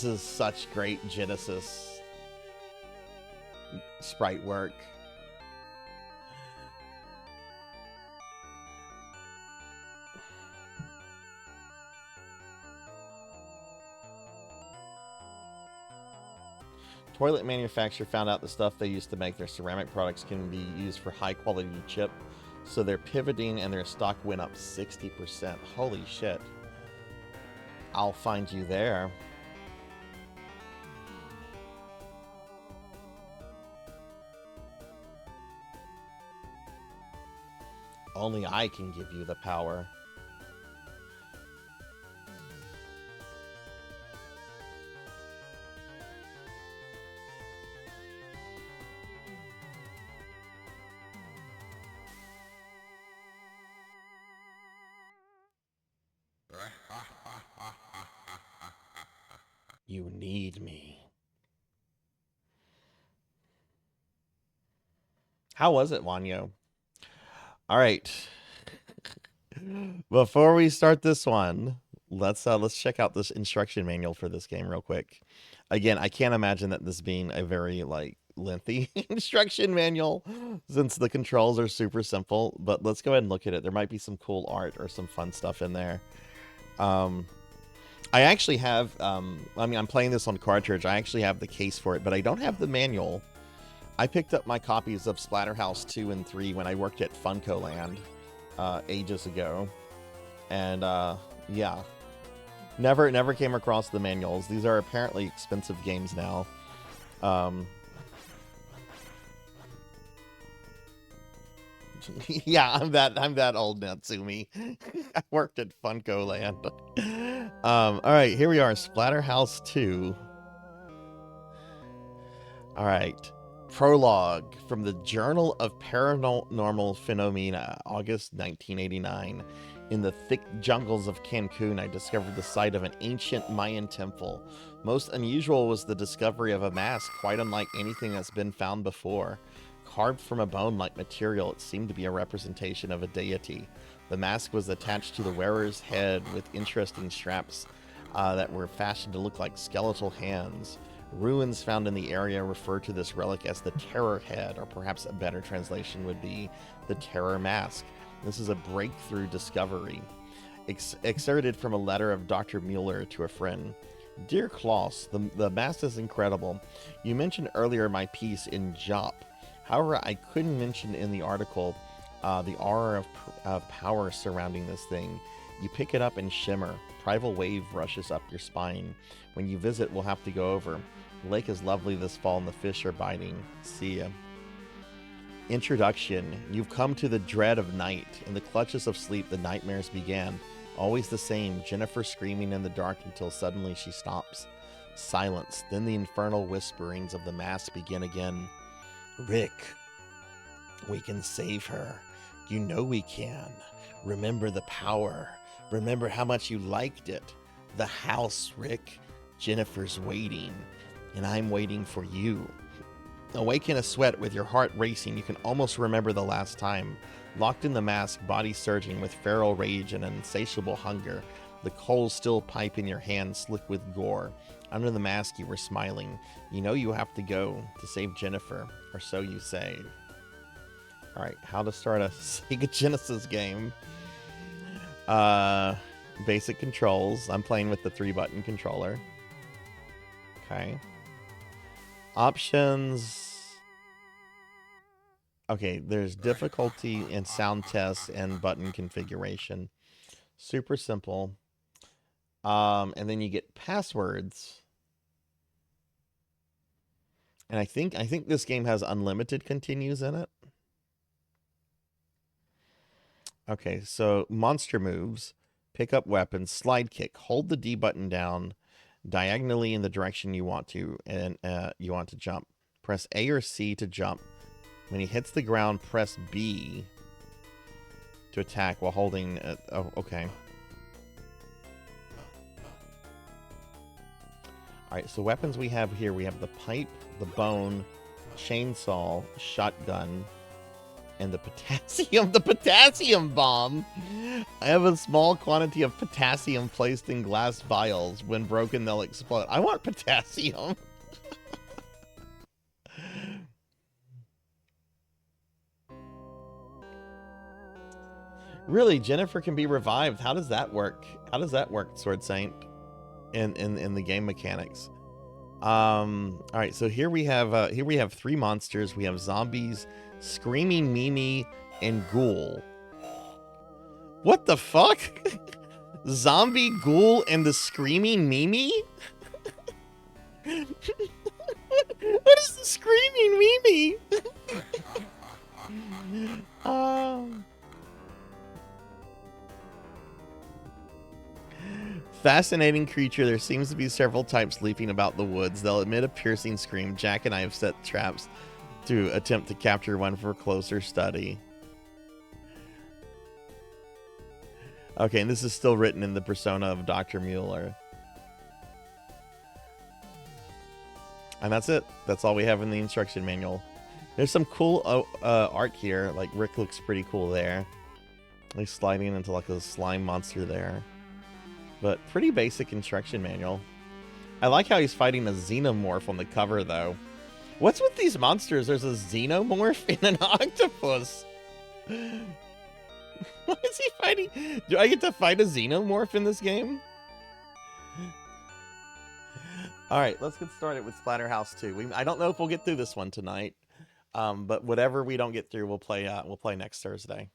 is such great Genesis sprite work. Toilet manufacturer found out the stuff they used to make their ceramic products can be used for high quality chip, so they're pivoting and their stock went up 60%. Holy shit. I'll find you there. Only I can give you the power. You need me. How was it, Wanyo? All right. Before we start this one, let's check out this instruction manual for this game real quick. Again, I can't imagine that this being a very lengthy instruction manual since the controls are super simple, but let's go ahead and look at it. There might be some cool art or some fun stuff in there. I actually have I'm playing this on cartridge. I actually have the case for it, but I don't have the manual. I picked up my copies of Splatterhouse 2 and 3 when I worked at Funko Land ages ago. And yeah. Never came across the manuals. These are apparently expensive games now. Yeah, I'm that old, Natsumi. I worked at Funko Land. All right, here we are, Splatterhouse 2. All right. Prologue from the Journal of Paranormal Phenomena, August 1989. In the thick jungles of Cancun, I discovered the site of an ancient Mayan temple. Most unusual was the discovery of a mask quite unlike anything that's been found before. Carved from a bone-like material, it seemed to be a representation of a deity. The mask was attached to the wearer's head with interesting straps that were fashioned to look like skeletal hands. Ruins found in the area refer to this relic as the Terror Head, or perhaps a better translation would be the Terror Mask. This is a breakthrough discovery. Excerpted from a letter of Dr. Mueller to a friend. Dear Klaus, the mask is incredible. You mentioned earlier my piece in Jop. However, I couldn't mention in the article the aura of power surrounding this thing. You pick it up and shimmer. Primal wave rushes up your spine. When you visit, we'll have to go over. The lake is lovely this fall and the fish are biting. See ya. Introduction. You've come to the dread of night. In the clutches of sleep, the nightmares began. Always the same, Jennifer screaming in the dark until suddenly she stops. Silence. Then the infernal whisperings of the mask begin again. Rick, we can save her. You know we can. Remember the power. Remember how much you liked it. The house, Rick. Jennifer's waiting, and I'm waiting for you. Awake in a sweat with your heart racing, you can almost remember the last time. Locked in the mask, body surging with feral rage and insatiable hunger. The coals still pipe in your hand, slick with gore. Under the mask, you were smiling. You know you have to go to save Jennifer, or so you say. Alright, how to start a Sega Genesis game. Basic controls. I'm playing with the 3-button controller. Okay. Options. Okay, there's difficulty and sound tests and button configuration. Super simple. And then you get passwords. And I think this game has unlimited continues in it. Okay, so monster moves, pick up weapons, slide kick, hold the D button down diagonally in the direction you want to, and you want to jump. Press A or C to jump. When he hits the ground, press B to attack while holding. Oh, okay. All right, so weapons we have here, we have the pipe, the bone, chainsaw, shotgun, and the potassium bomb. I have a small quantity of potassium placed in glass vials. When broken, they'll explode. I want potassium. Really, Jennifer can be revived. How does that work? How does that work, Sword Saint? In the game mechanics. All right, so here we have 3 monsters. We have zombies, Screaming Mimi, and Ghoul. What the fuck? Zombie, Ghoul, and the Screaming Mimi? What is the Screaming Mimi? Fascinating creature. There seems to be several types leaping about the woods. They'll emit a piercing scream. Jack and I have set traps to attempt to capture one for closer study. Okay, and this is still written in the persona of Dr. Mueller. And that's it. That's all we have in the instruction manual. There's some cool art here. Like, Rick looks pretty cool there. He's sliding into like a slime monster there. But pretty basic instruction manual. I like how he's fighting a xenomorph on the cover, though. What's with these monsters? There's a xenomorph and an octopus. Why is he fighting? Do I get to fight a xenomorph in this game? All right, let's get started with Splatterhouse 2. I don't know if we'll get through this one tonight, but whatever we don't get through, we'll play next Thursday.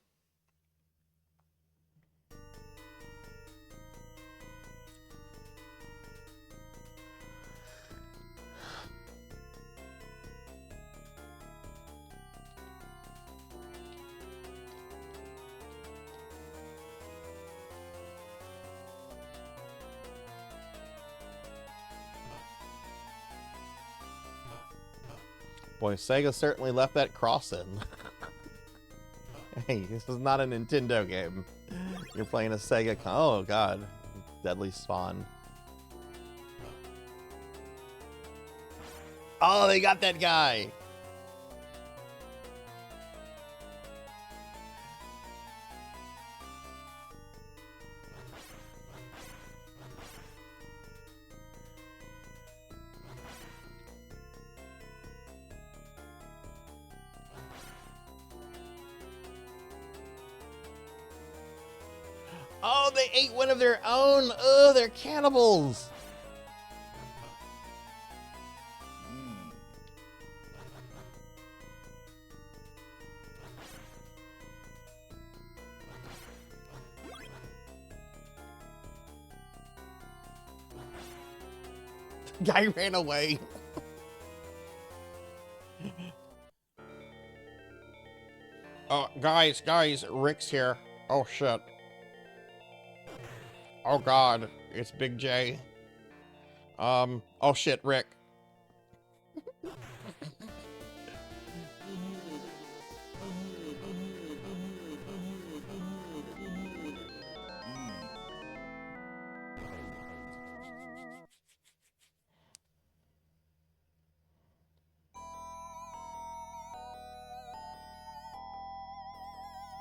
Boy, Sega certainly left that cross in. Hey, this is not a Nintendo game. You're playing a Sega oh god. Deadly Spawn. Oh, they got that guy! Oh, they ate one of their own. Oh, they're cannibals. Guy ran away. Oh, guys, Rick's here. Oh, shit. Oh god, it's Big J. Oh shit, Rick.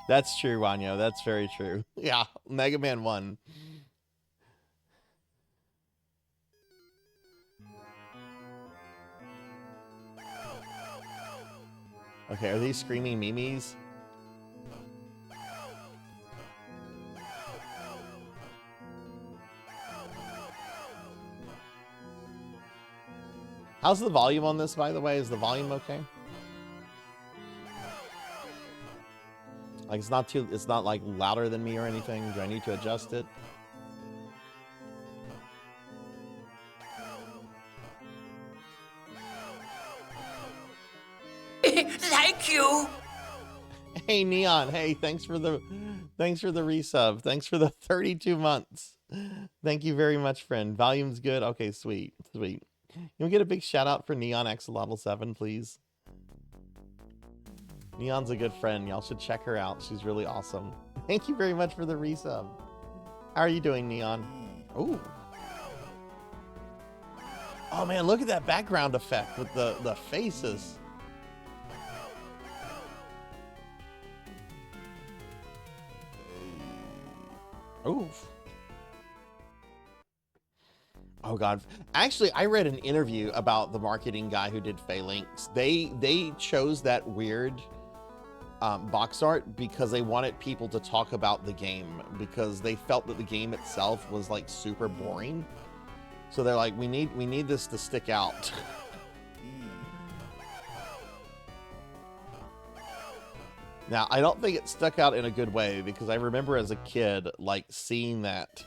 That's true, Wanyo. That's very true. Yeah, Mega Man 1. Okay, are these screaming memes? How's the volume on this, by the way? Is the volume okay? Like, it's not like louder than me or anything. Do I need to adjust it? Thank you. Hey Neon, hey, thanks for the resub. Thanks for the 32 months. Thank you very much, friend. Volume's good. Okay, sweet. Can we get a big shout out for Neon Axolotl 7, please? Neon's a good friend. Y'all should check her out. She's really awesome. Thank you very much for the resub. How are you doing, Neon? Ooh. Oh man, look at that background effect with the faces. Oof. Oh god. Actually, I read an interview about the marketing guy who did Phalanx. They chose that weird box art because they wanted people to talk about the game, because they felt that the game itself was like super boring. So they're like, we need this to stick out. Now, I don't think it stuck out in a good way, because I remember as a kid, like, seeing that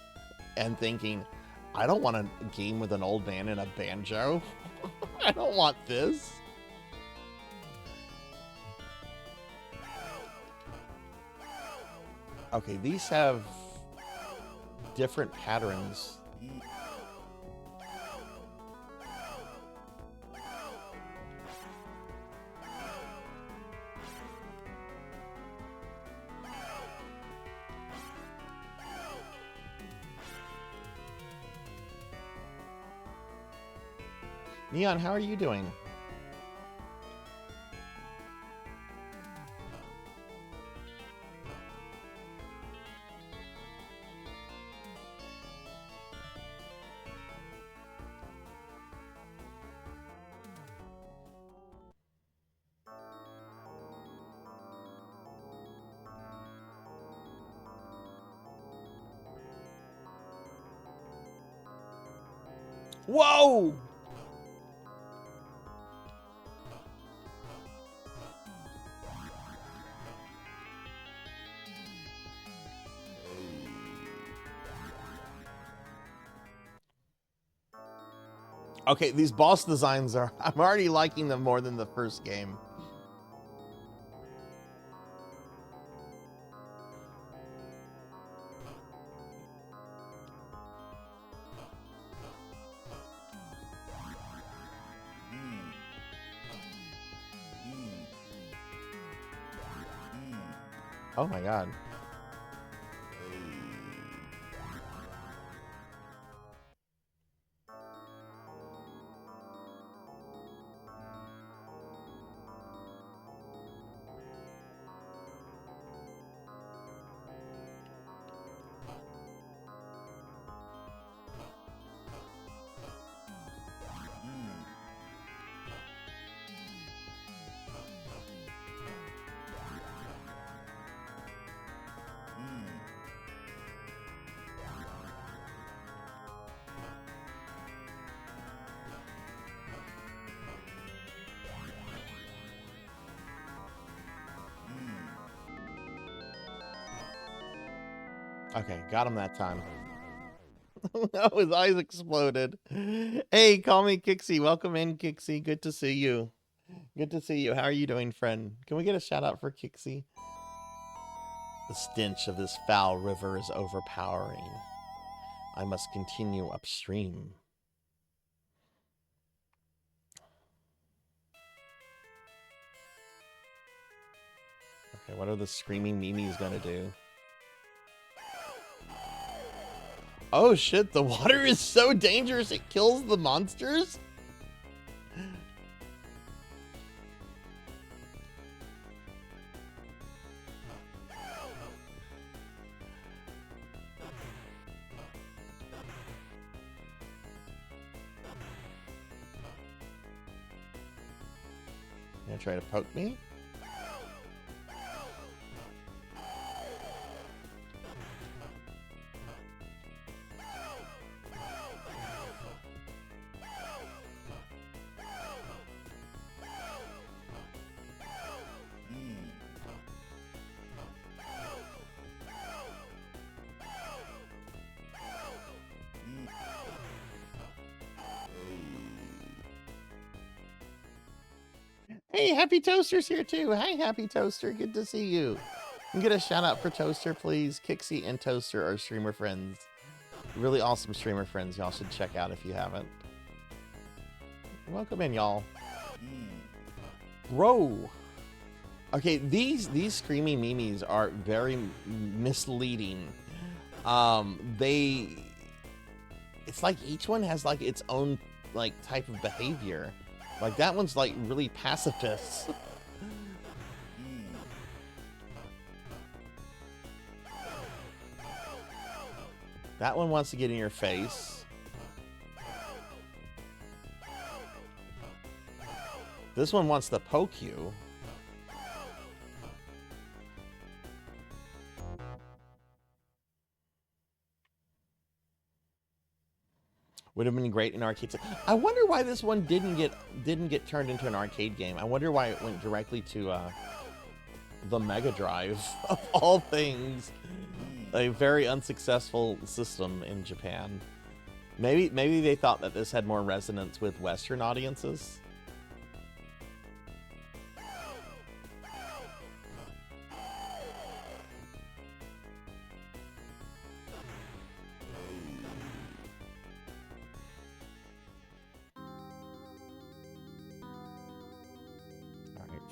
and thinking, I don't want a game with an old man and a banjo. I don't want this. Okay, these have different patterns. Neon, how are you doing? Whoa! Okay, these boss designs are... I'm already liking them more than the first game. Oh my god. Okay, got him that time. Oh, his eyes exploded. Hey, call me Kixie. Welcome in, Kixie. Good to see you. Good to see you. How are you doing, friend? Can we get a shout out for Kixie? The stench of this foul river is overpowering. I must continue upstream. Okay, what are the screaming memes gonna do? Oh shit, the water is so dangerous it kills the monsters? You gonna try to poke me? Hey, Happy Toaster's here too. Hi, Happy Toaster. Good to see you. Can get a shout out for Toaster, please. Kixie and Toaster are streamer friends. Really awesome streamer friends. Y'all should check out if you haven't. Welcome in, y'all. Bro. Okay, these screaming memes are very misleading. It's like each one has like its own like type of behavior. Like that one's like really pacifist. That one wants to get in your face. This one wants to poke you. Would have been great in arcades. I wonder why this one didn't get turned into an arcade game. I wonder why it went directly to the Mega Drive of all things. A very unsuccessful system in Japan. Maybe they thought that this had more resonance with Western audiences.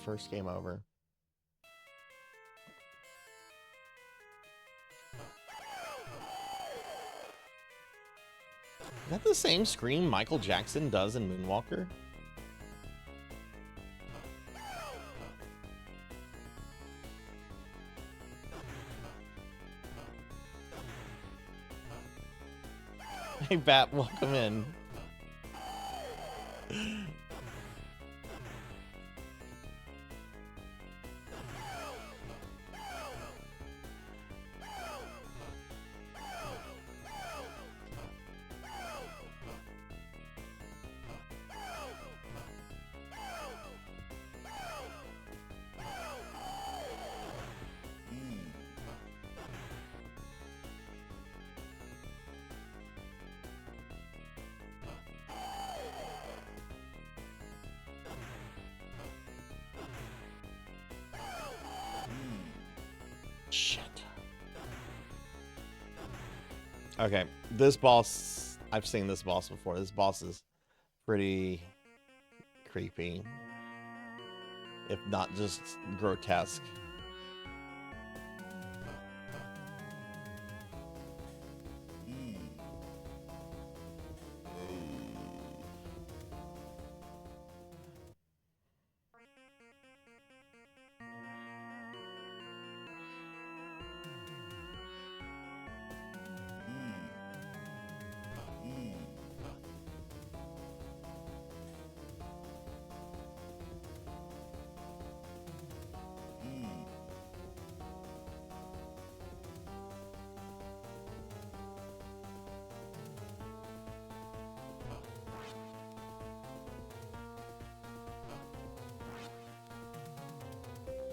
First game over. Is that the same scream Michael Jackson does in Moonwalker? Hey, Bat, welcome in. Shit. Okay, this boss, I've seen this boss before. This boss is pretty creepy, if not just grotesque.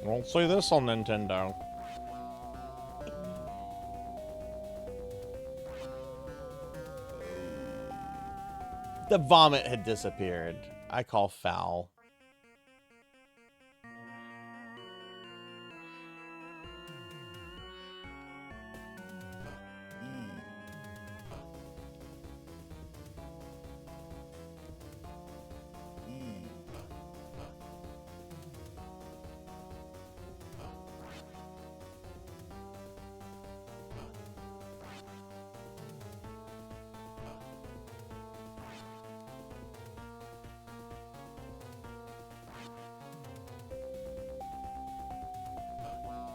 Won't see this on Nintendo. The vomit had disappeared. I call foul.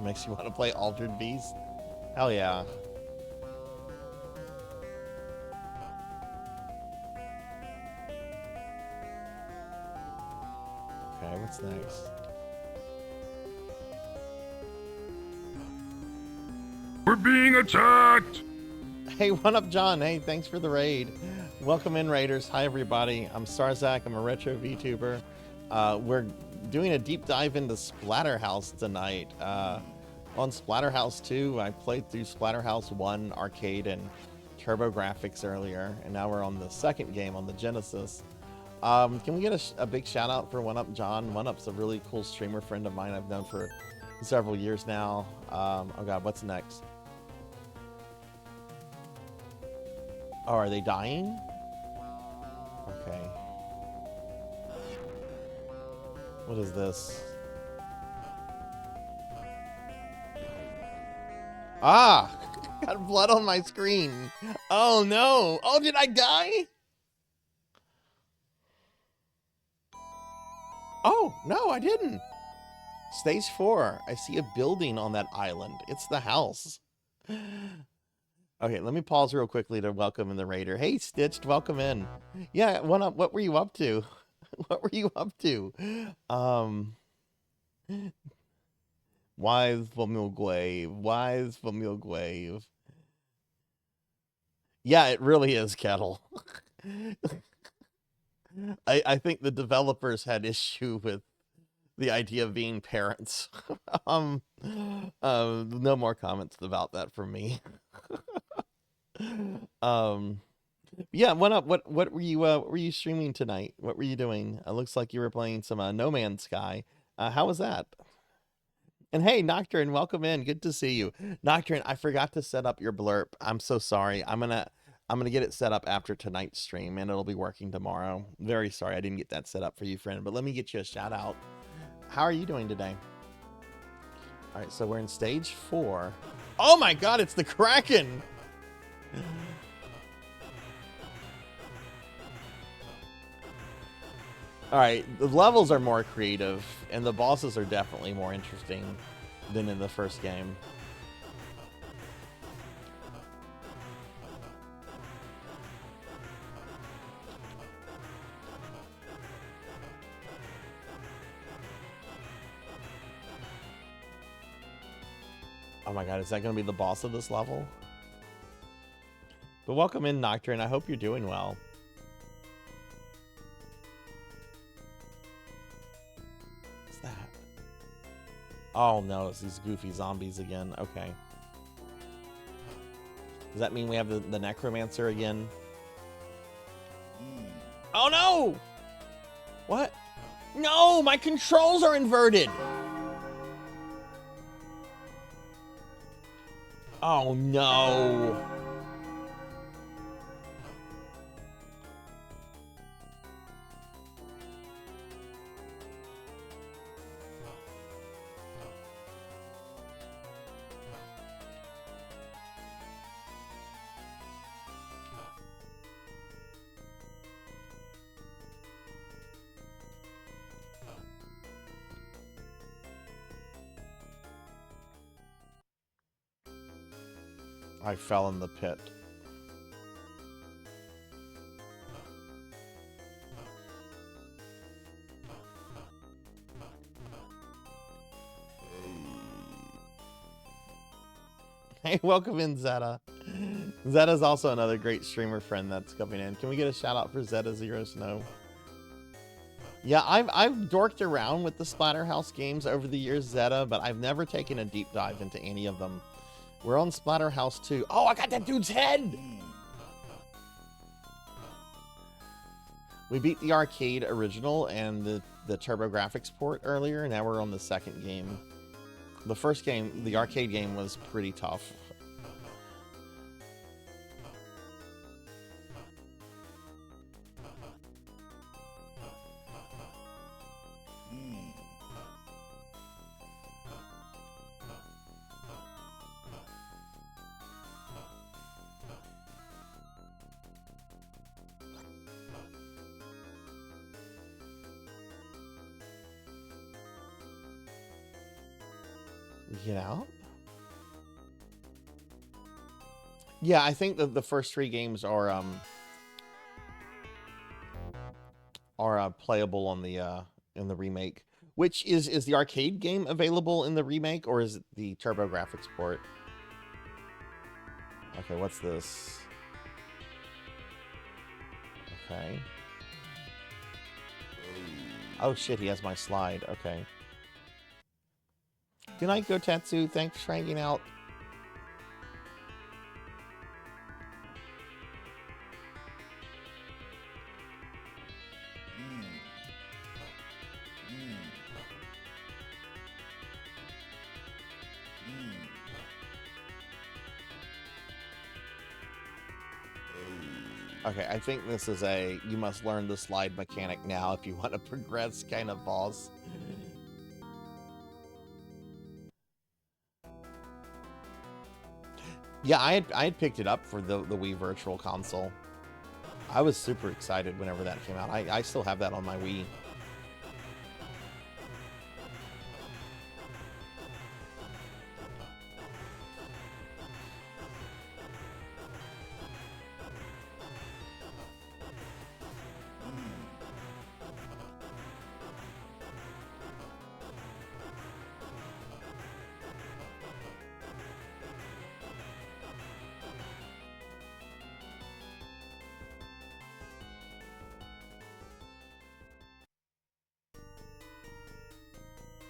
Makes you want to play Altered Beast? Hell yeah. Okay, what's next? We're being attacked! Hey, what up, John? Hey, thanks for the raid. Welcome in, Raiders. Hi, everybody. I'm Sarzac. I'm a retro VTuber. We're doing a deep dive into Splatterhouse tonight. On Splatterhouse 2, I played through Splatterhouse 1 arcade and TurboGrafx earlier, and now we're on the second game on the Genesis. Can we get a big shout out for One Up John? One Up's a really cool streamer friend of mine I've known for several years now. Oh god, what's next? Oh, are they dying? Okay. What is this? Ah! Got blood on my screen. Oh no! Oh, did I die? Oh, no, I didn't. Stage 4. I see a building on that island. It's the house. Okay, let me pause real quickly to welcome in the raider. Hey, Stitched, welcome in. Yeah, what were you up to? What were you up to? Wise Familguave. Wise Familguave. Yeah, it really is Kettle. I think the developers had issue with the idea of being parents. No more comments about that from me. Yeah, what were you streaming tonight? What were you doing? It looks like you were playing some No Man's Sky. How was that? And hey, Nocturne, welcome in. Good to see you. Nocturne, I forgot to set up your blurb. I'm so sorry. I'm gonna get it set up after tonight's stream, and it'll be working tomorrow. Very sorry I didn't get that set up for you, friend, but let me get you a shout out. How are you doing today? All right, so we're in stage 4. Oh my god, it's the Kraken! Alright, the levels are more creative, and the bosses are definitely more interesting than in the first game. Oh my god, is that going to be the boss of this level? But welcome in, Nocturne. I hope you're doing well. What's that? Oh no, it's these goofy zombies again. Okay. Does that mean we have the Necromancer again? Oh no! What? No, my controls are inverted! Oh no! I fell in the pit. Hey, welcome in, Zeta. Zeta's also another great streamer friend that's coming in. Can we get a shout out for Zeta Zero Snow? Yeah, I've dorked around with the Splatterhouse games over the years, Zeta, but I've never taken a deep dive into any of them. We're on Splatterhouse 2. Oh, I got that dude's head! We beat the arcade original and the TurboGrafx port earlier. Now we're on the second game. The first game, the arcade game, was pretty tough. Get out? Yeah, I think the first 3 games are playable on the in the remake. Which is the arcade game available in the remake, or is it the TurboGrafx port? Okay, what's this? Okay. Oh shit, he has my slide. Okay. Good night, Gotetsu. Thanks for hanging out. Okay, I think this is a you must learn the slide mechanic now if you want to progress kind of boss. Yeah, I had picked it up for the Wii Virtual Console. I was super excited whenever that came out. I still have that on my Wii.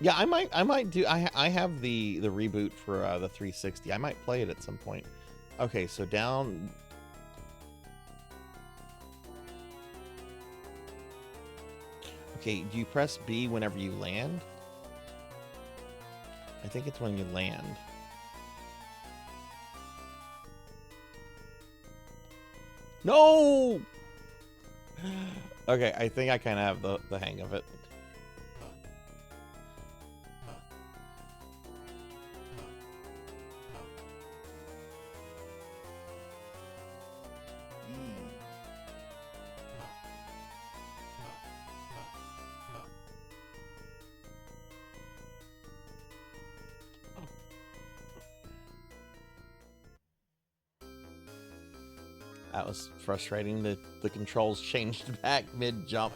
Yeah, I might do. I have the reboot for the 360. I might play it at some point. Okay, so down. Okay, do you press B whenever you land? I think it's when you land. No! Okay, I think I kind of have the hang of it. That was frustrating that the controls changed back mid-jump.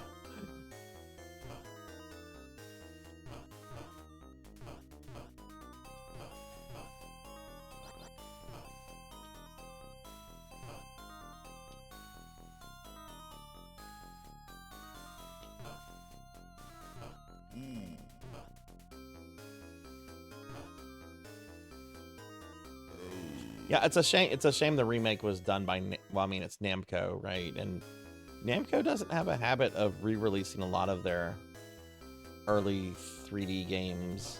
Yeah, it's a shame. It's a shame the remake was done by, well, I mean, it's Namco, right? And Namco doesn't have a habit of re-releasing a lot of their early 3D games.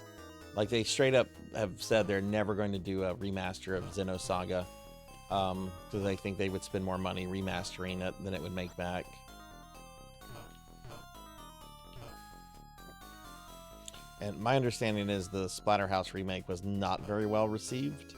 Like, they straight up have said they're never going to do a remaster of Xenosaga, because they think they would spend more money remastering it than it would make back. And my understanding is the Splatterhouse remake was not very well received.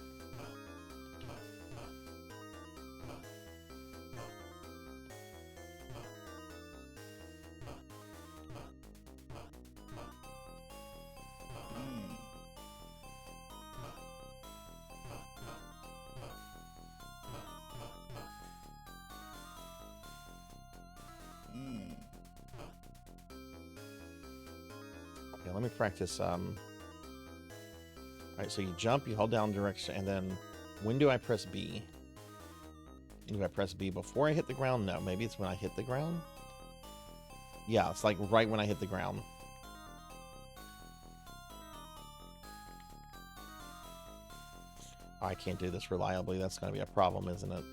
Okay, let me practice. All right, so you jump, you hold down direction, and then when do I press B? Do I press B before I hit the ground? No, maybe it's when I hit the ground. Yeah, it's like right when I hit the ground. Oh, I can't do this reliably. That's going to be a problem, isn't it?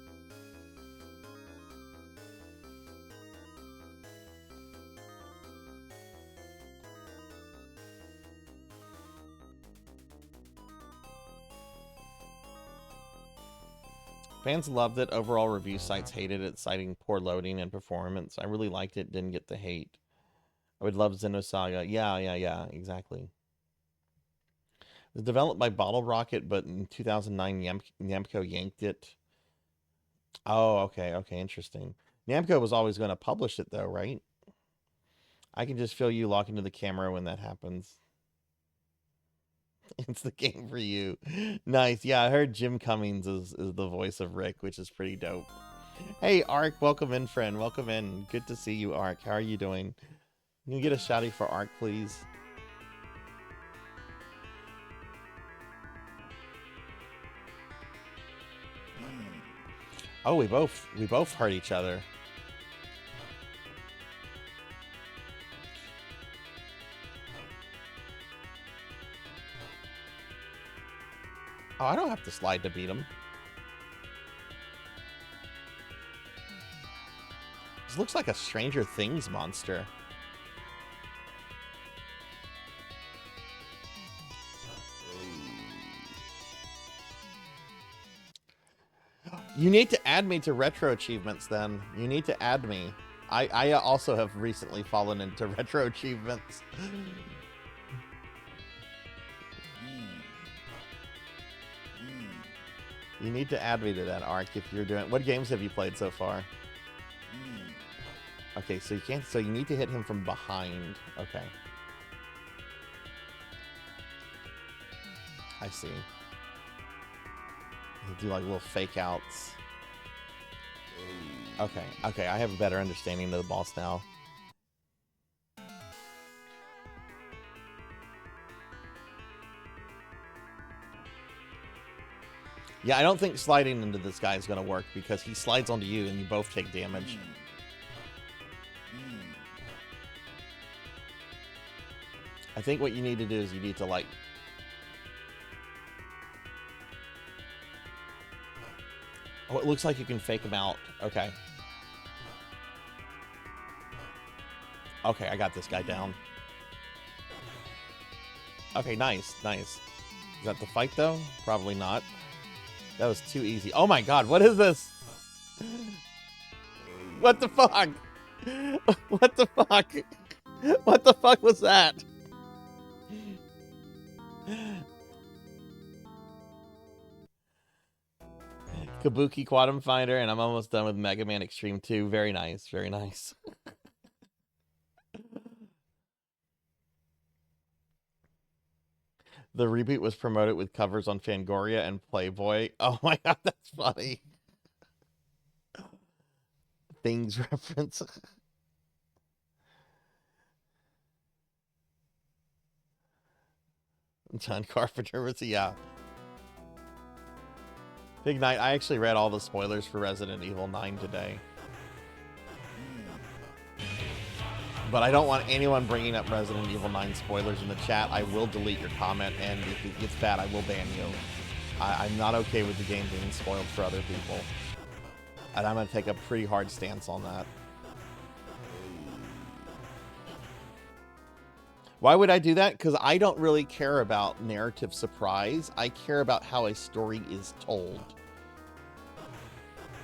Fans loved it. Overall review sites hated it, citing poor loading and performance. I really liked it. Didn't get the hate. I would love Xenosaga. Yeah, exactly. It was developed by Bottle Rocket, but in 2009, Namco yanked it. Oh, okay, interesting. Namco was always going to publish it, though, right? I can just feel you lock into the camera when that happens. It's the game for you. Nice. Yeah, I heard Jim Cummings is the voice of Rick, which is pretty dope. Hey, Ark, welcome in, friend. Welcome in. Good to see you, Ark. How are you doing? Can you get a shouty for Ark, please? Oh, we both hurt each other. Oh, I don't have to slide to beat him. This looks like a Stranger Things monster. You need to add me to retro achievements then. You need to add me. I also have recently fallen into retro achievements. You need to add me to that, Ark, if you're doing... What games have you played so far? Okay, so you can't... So you need to hit him from behind. Okay. I see. You do like little fake outs. Okay, I have a better understanding of the boss now. Yeah, I don't think sliding into this guy is going to work because he slides onto you and you both take damage. I think what you need to do is you need to, like... Oh, it looks like you can fake him out. Okay. Okay, I got this guy down. Okay, nice. Is that the fight, though? Probably not. That was too easy. Oh my god, what is this? What the fuck? What the fuck? What the fuck was that? Kabuki Quantum Finder, and I'm almost done with Mega Man Extreme 2. Very nice, very nice. The reboot was promoted with covers on Fangoria and Playboy. Oh my god, that's funny. Things reference. John Carpenter was, yeah. Big Night, I actually read all the spoilers for Resident Evil 9 today. But I don't want anyone bringing up Resident Evil 9 spoilers in the chat. I will delete your comment, and if it gets bad, I will ban you. I'm not okay with the game being spoiled for other people. And I'm going to take a pretty hard stance on that. Why would I do that? Because I don't really care about narrative surprise. I care about how a story is told.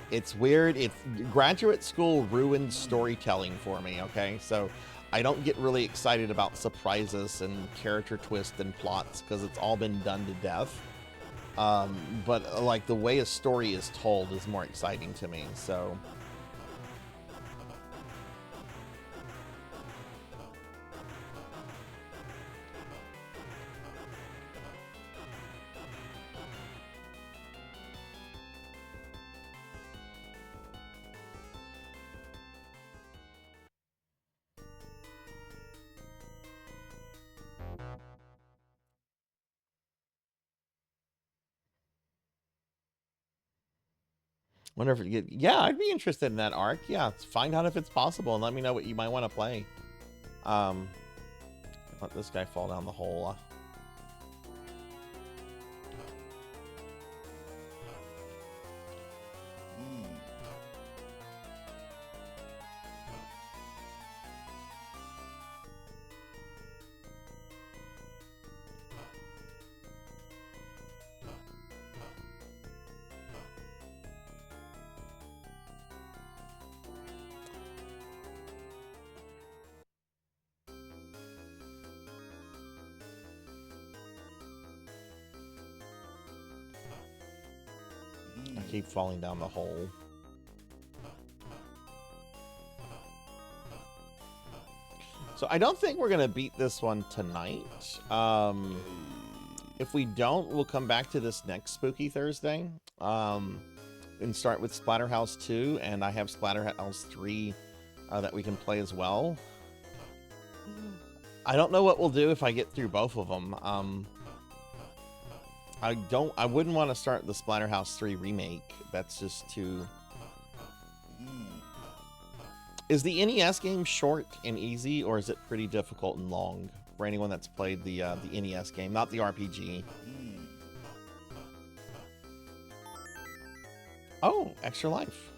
It's weird. It's graduate school ruined storytelling for me, okay? So I don't get really excited about surprises and character twists and plots because it's all been done to death. But like the way a story is told is more exciting to me, so... Wonder if it get, yeah, I'd be interested in that arc. Yeah, find out if it's possible and let me know what you might want to play. Let this guy fall down the hole. Keep falling down the hole. So I don't think we're gonna beat this one tonight. If we don't, we'll come back to this next Spooky Thursday. And start with Splatterhouse 2, and I have Splatterhouse 3 that we can play as well. I don't know what we'll do if I get through both of them. I wouldn't want to start the Splatterhouse 3 remake. That's just too... Is the NES game short and easy, or is it pretty difficult and long for anyone that's played the NES game, not the RPG? Oh, extra life.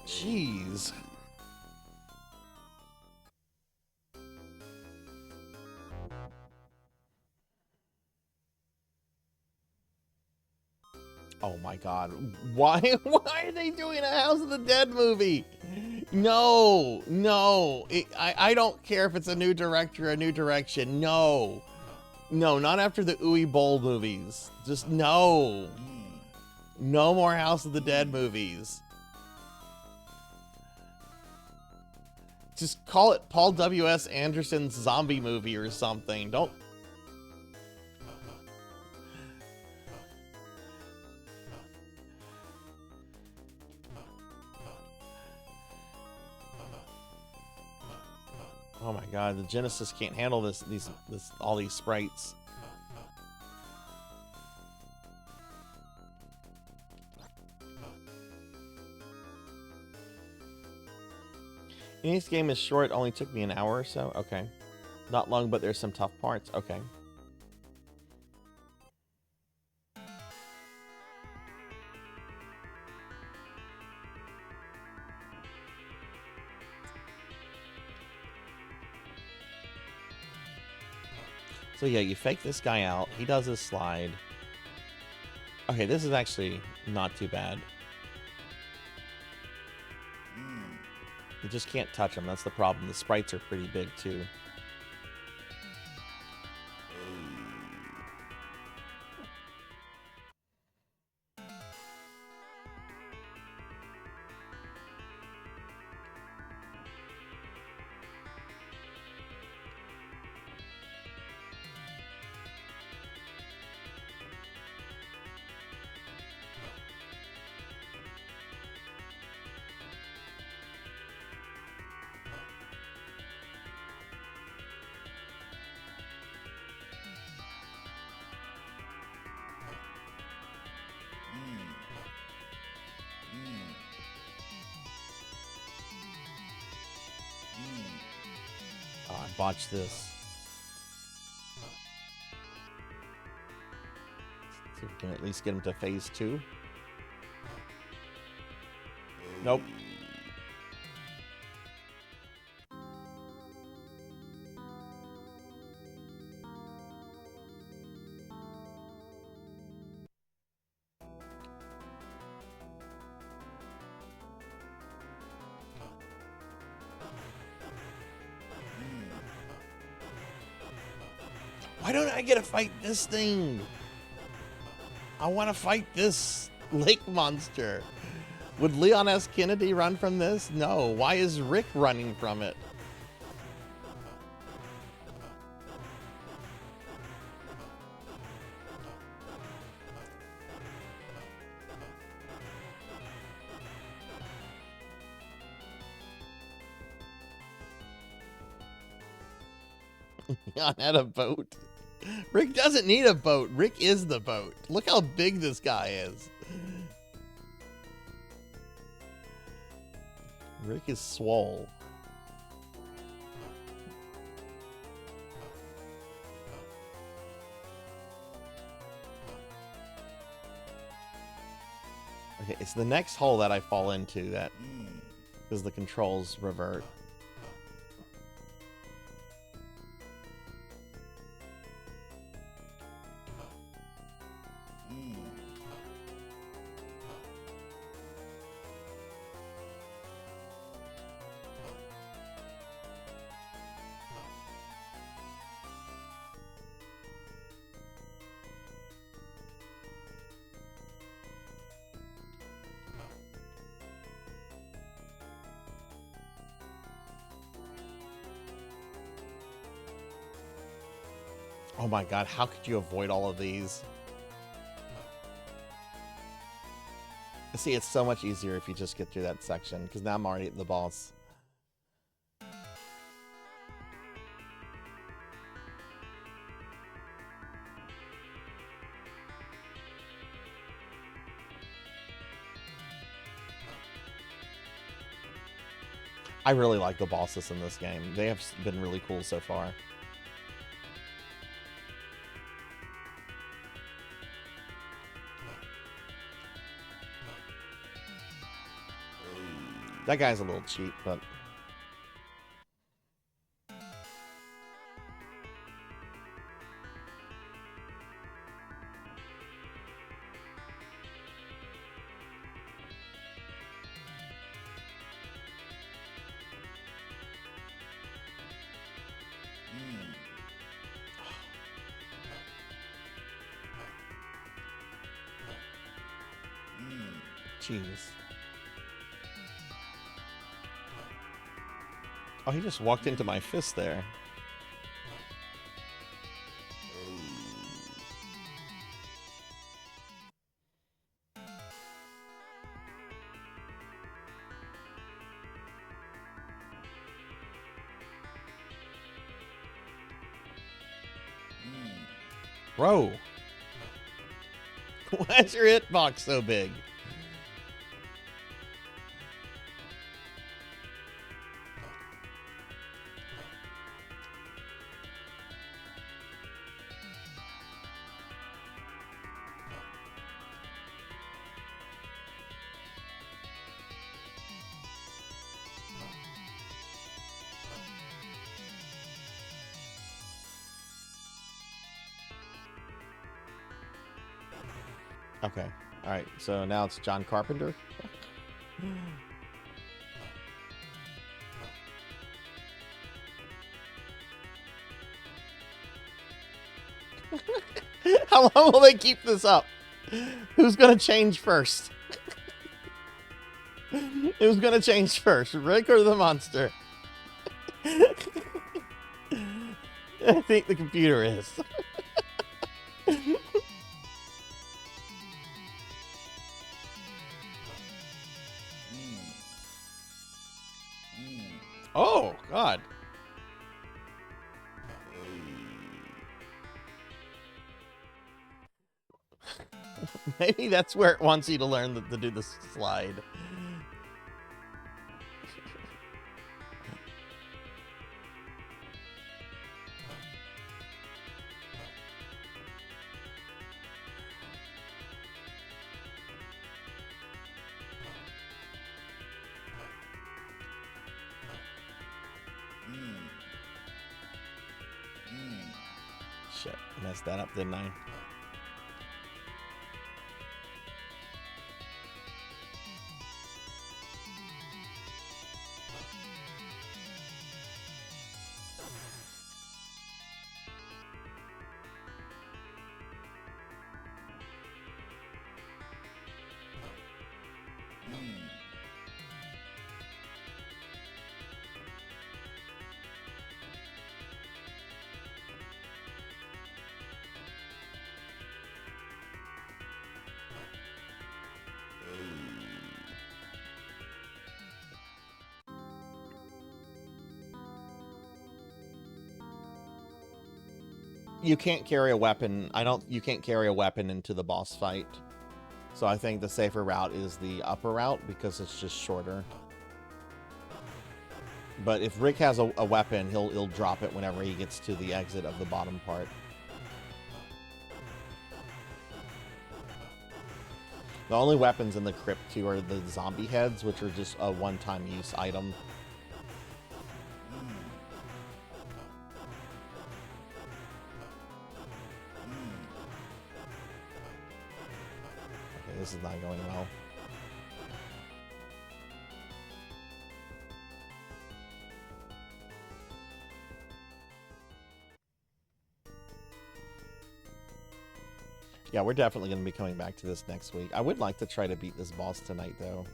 Jeez. Oh my god. Why are they doing a House of the Dead movie? No, no. I don't care if it's a new director, a new direction. No. No, not after the Uwe Boll movies. Just no. No more House of the Dead movies. Just call it Paul W.S. Anderson's zombie movie or something. Don't... Oh my god, the Genesis can't handle all these sprites. This game is short, only took me an hour or so. Okay. Not long, but there's some tough parts. Okay. So yeah, you fake this guy out. He does his slide. Okay, this is actually not too bad. You just can't touch him. That's the problem. The sprites are pretty big too. Watch this. See if we can at least get him to phase 2. Nope. Why don't I get to fight this thing? I want to fight this lake monster. Would Leon S. Kennedy run from this? No. Why is Rick running from it? Leon had a boat. Rick doesn't need a boat. Rick is the boat. Look how big this guy is. Rick is swole. Okay, it's the next hole that I fall into that because the controls revert. Oh my god, how could you avoid all of these? See, it's so much easier if you just get through that section, because now I'm already at the boss. I really like the bosses in this game. They have been really cool so far. That guy's a little cheap, but... Jeez. Oh, he just walked into my fist there. Bro. Why is your hitbox so big? Okay. All right. So now it's John Carpenter. How long will they keep this up? Who's going to change first? Who's going to change first, Rick or the monster? I think the computer is. Oh, God. Maybe that's where it wants you to learn to do the slide. Shit, messed that up, didn't I? You can't carry a weapon. You can't carry a weapon into the boss fight. So I think the safer route is the upper route because it's just shorter. But if Rick has a weapon, he'll drop it whenever he gets to the exit of the bottom part. The only weapons in the crypt too are the zombie heads, which are just a one-time use item. Okay, this is not going well. Yeah, we're definitely going to be coming back to this next week. I would like to try to beat this boss tonight, though.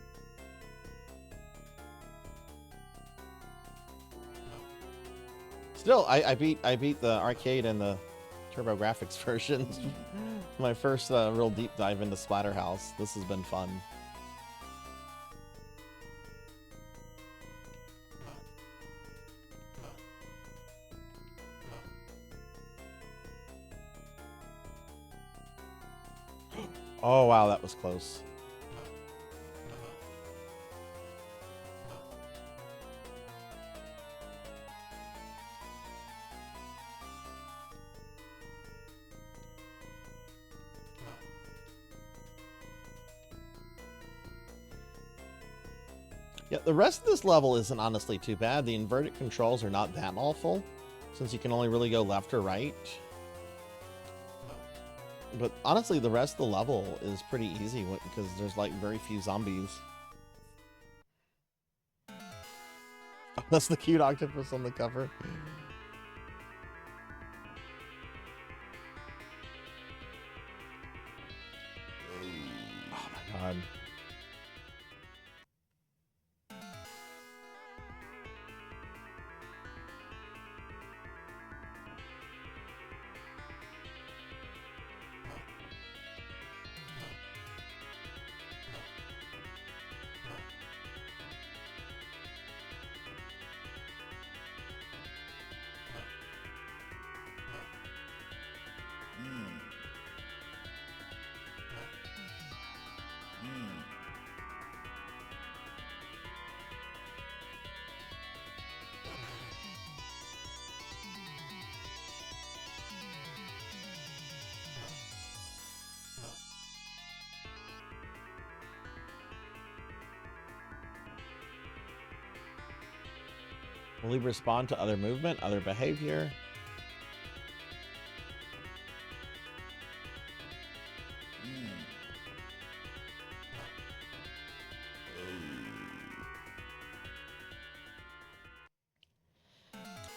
Still, I beat the arcade and the TurboGrafx versions. My first real deep dive into Splatterhouse. This has been fun. Oh, wow, that was close. Yeah, the rest of this level isn't honestly too bad. The inverted controls are not that awful, since you can only really go left or right. But honestly, the rest of the level is pretty easy because there's like very few zombies. Oh, that's the cute octopus on the cover. Oh my god. Will he respond to other movement, other behavior?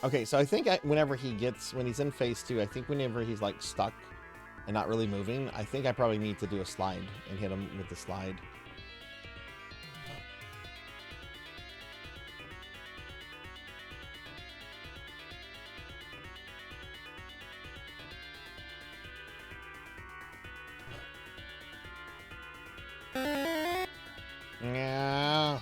Okay, so I think when he's in phase 2, I think whenever he's like stuck and not really moving, I think I probably need to do a slide and hit him with the slide. Yeah.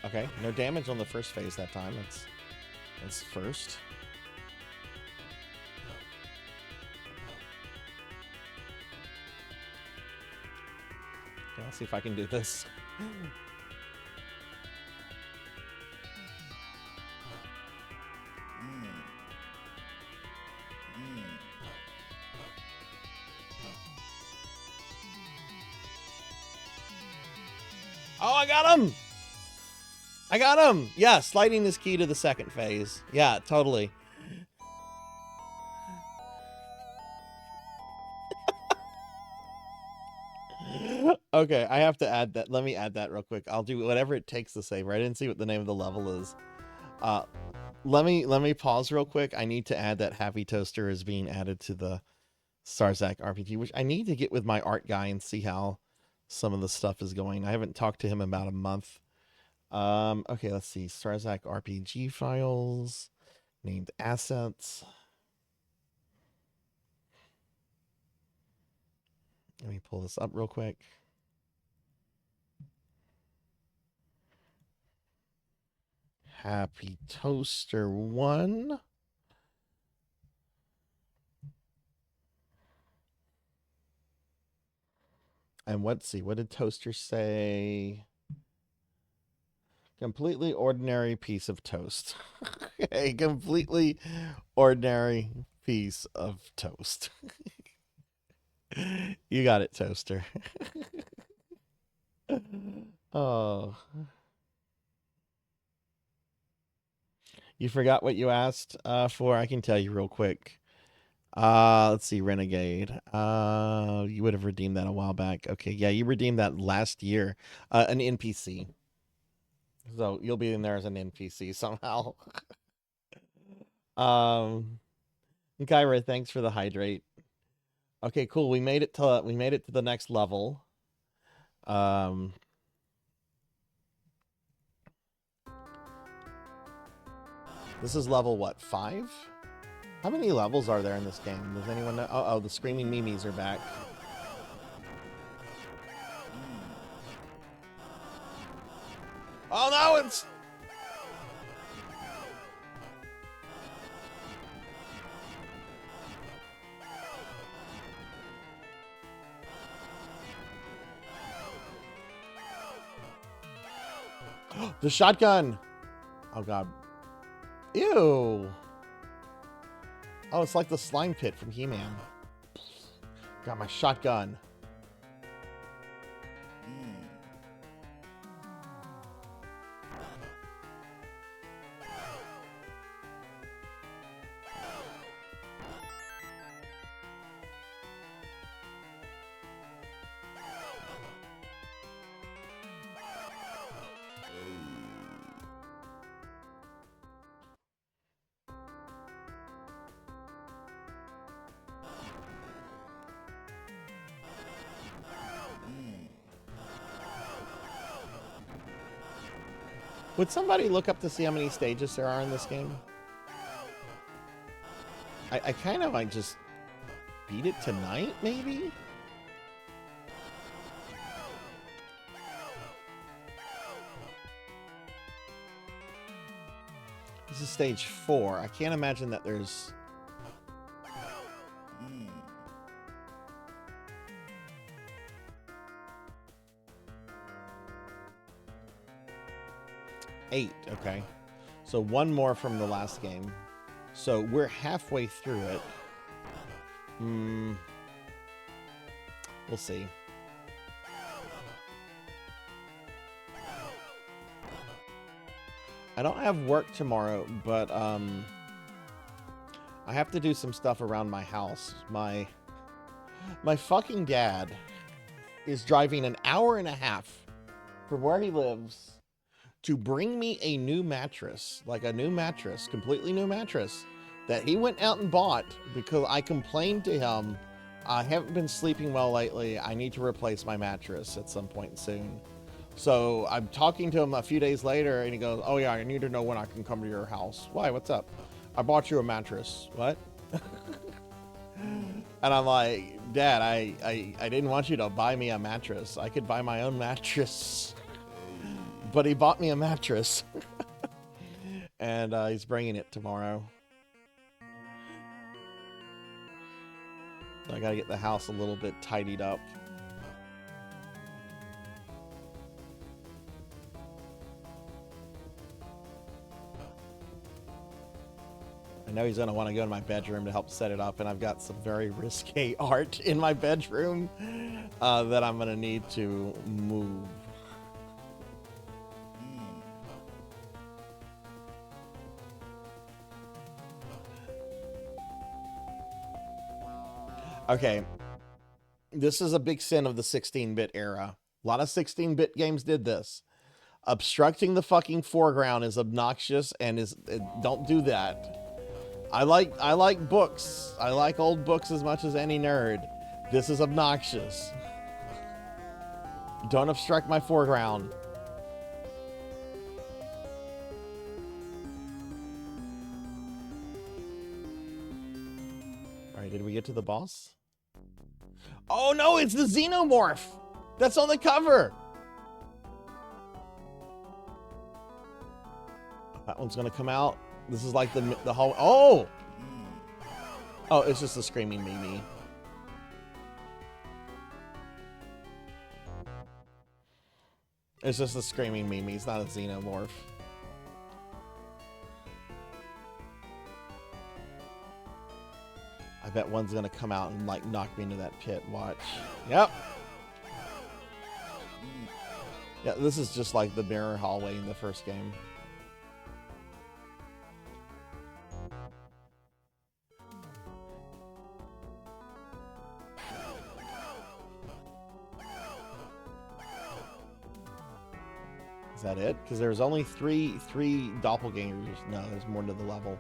Okay, no damage on the first phase that time. That's first. Okay, I'll see if I can do this. Oh, I got him! I got him! Yeah, sliding is key to the second phase. Yeah, totally. Okay, I have to add that. Let me add that real quick. I'll do whatever it takes to save. I didn't see what the name of the level is. Let me pause real quick. I need to add that Happy Toaster is being added to the Sarzac RPG, which I need to get with my art guy and see how some of the stuff is going. I haven't talked to him about a month. Okay, let's see. Sarzac RPG files, named assets. Let me pull this up real quick. Happy Toaster 1. And let's see, what did Toaster say? Completely ordinary piece of toast. A completely ordinary piece of toast. You got it, Toaster. Oh. You forgot what you asked for? I can tell you real quick. Let's see, Renegade. You would have redeemed that a while back. Okay, yeah, you redeemed that last year. An NPC. So you'll be in there as an NPC somehow. Kyra, thanks for the hydrate. Okay, cool. We made it to the next level. This is level what, 5? How many levels are there in this game? Does anyone know? Oh, the screaming memes are back. Oh no, it's... The shotgun! Oh god. Ew! Oh, it's like the slime pit from He-Man. Got my shotgun. Would somebody look up to see how many stages there are in this game? I kind of might just beat it tonight, maybe? This is stage 4. I can't imagine that there's... Eight, okay. So one more from the last game. So we're halfway through it. We'll see. I don't have work tomorrow, but I have to do some stuff around my house. My fucking dad is driving an hour and a half from where he lives to bring me a new mattress, like a new mattress, completely new mattress that he went out and bought because I complained to him, I haven't been sleeping well lately. I need to replace my mattress at some point soon. So I'm talking to him a few days later and he goes, oh yeah, I need to know when I can come to your house. Why, what's up? I bought you a mattress. What? And I'm like, Dad, I didn't want you to buy me a mattress. I could buy my own mattress. But he bought me a mattress. And he's bringing it tomorrow. So I gotta get the house a little bit tidied up. I know he's gonna want to go to my bedroom to help set it up, and I've got some very risque art in my bedroom that I'm gonna need to move. Okay. This is a big sin of the 16-bit era. A lot of 16-bit games did this. Obstructing the fucking foreground is obnoxious and don't do that. I like books. I like old books as much as any nerd. This is obnoxious. Don't obstruct my foreground. All right, did we get to the boss? Oh no, it's the Xenomorph! That's on the cover! That one's gonna come out. This is like the whole... Oh! Oh, it's just a screaming Mimi. It's just a screaming Mimi. It's not a Xenomorph. I bet one's gonna come out and like knock me into that pit. Watch. Yep. Yeah, this is just like the mirror hallway in the first game. Is that it? Because there's only three doppelgangers. No, there's more to the level.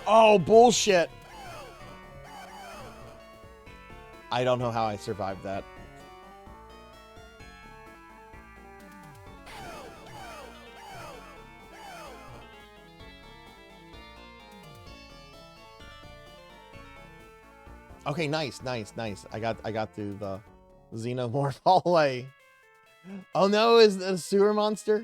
Oh, bullshit! I don't know how I survived that. Okay, nice. I got through the Xenomorph hallway. Oh no, is it a sewer monster?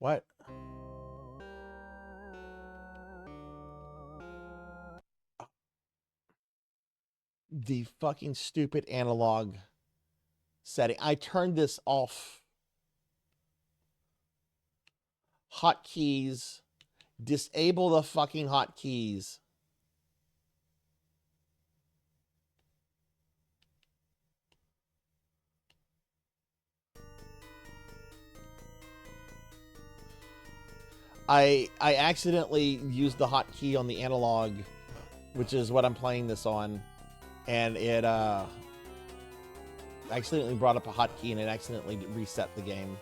What? The fucking stupid analog setting. I turned this off. Hotkeys. Disable the fucking hotkeys. I accidentally used the hotkey on the analog, which is what I'm playing this on, and it accidentally brought up a hotkey and it accidentally reset the game.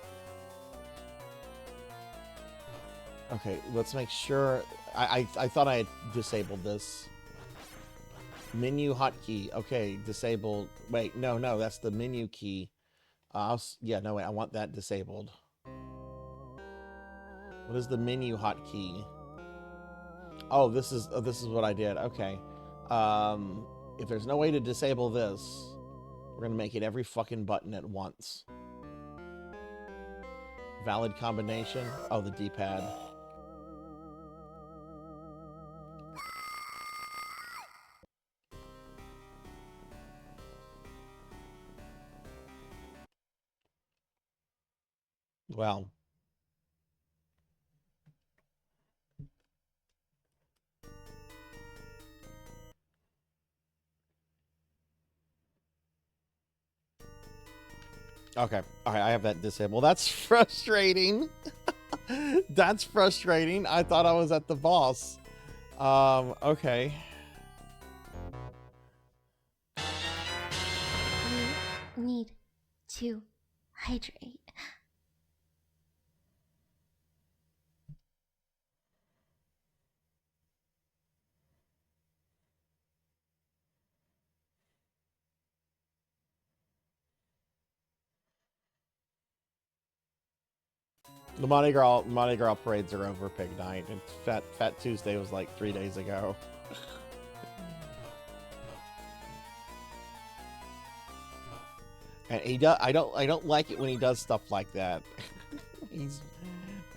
Okay, let's make sure. I thought I had disabled this. Menu hotkey. Okay, disabled. Wait, no, that's the menu key. Yeah, no, wait, I want that disabled. What is the menu hotkey? Oh, this is what I did. Okay. If there's no way to disable this, we're gonna make it every fucking button at once. Valid combination. Oh, the D-pad. Well. Okay. All right, I have that disabled. That's frustrating. That's frustrating. I thought I was at the boss. Okay. You need to hydrate. The Mardi Gras parades are over, Pig Night, and Fat Tuesday was like 3 days ago. And I don't like it when he does stuff like that.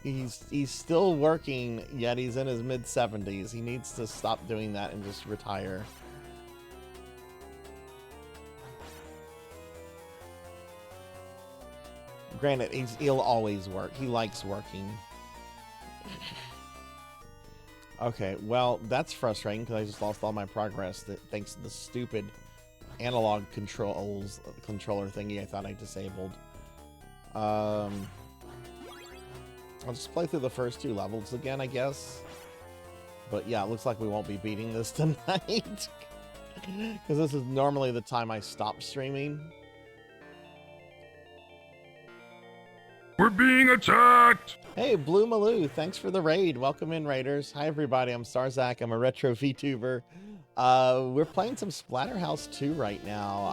he's still working, yet he's in his mid-70s. He needs to stop doing that and just retire. Granted, he'll always work. He likes working. Okay, well, that's frustrating because I just lost all my progress thanks to the stupid analog controller thingy I thought I disabled. I'll just play through the first 2 levels again, I guess. But yeah, it looks like we won't be beating this tonight. Because this is normally the time I stop streaming. We're being attacked! Hey, Blue Maloo, thanks for the raid. Welcome in, Raiders. Hi, everybody. I'm Sarzac. I'm a retro VTuber. We're playing some Splatterhouse 2 right now.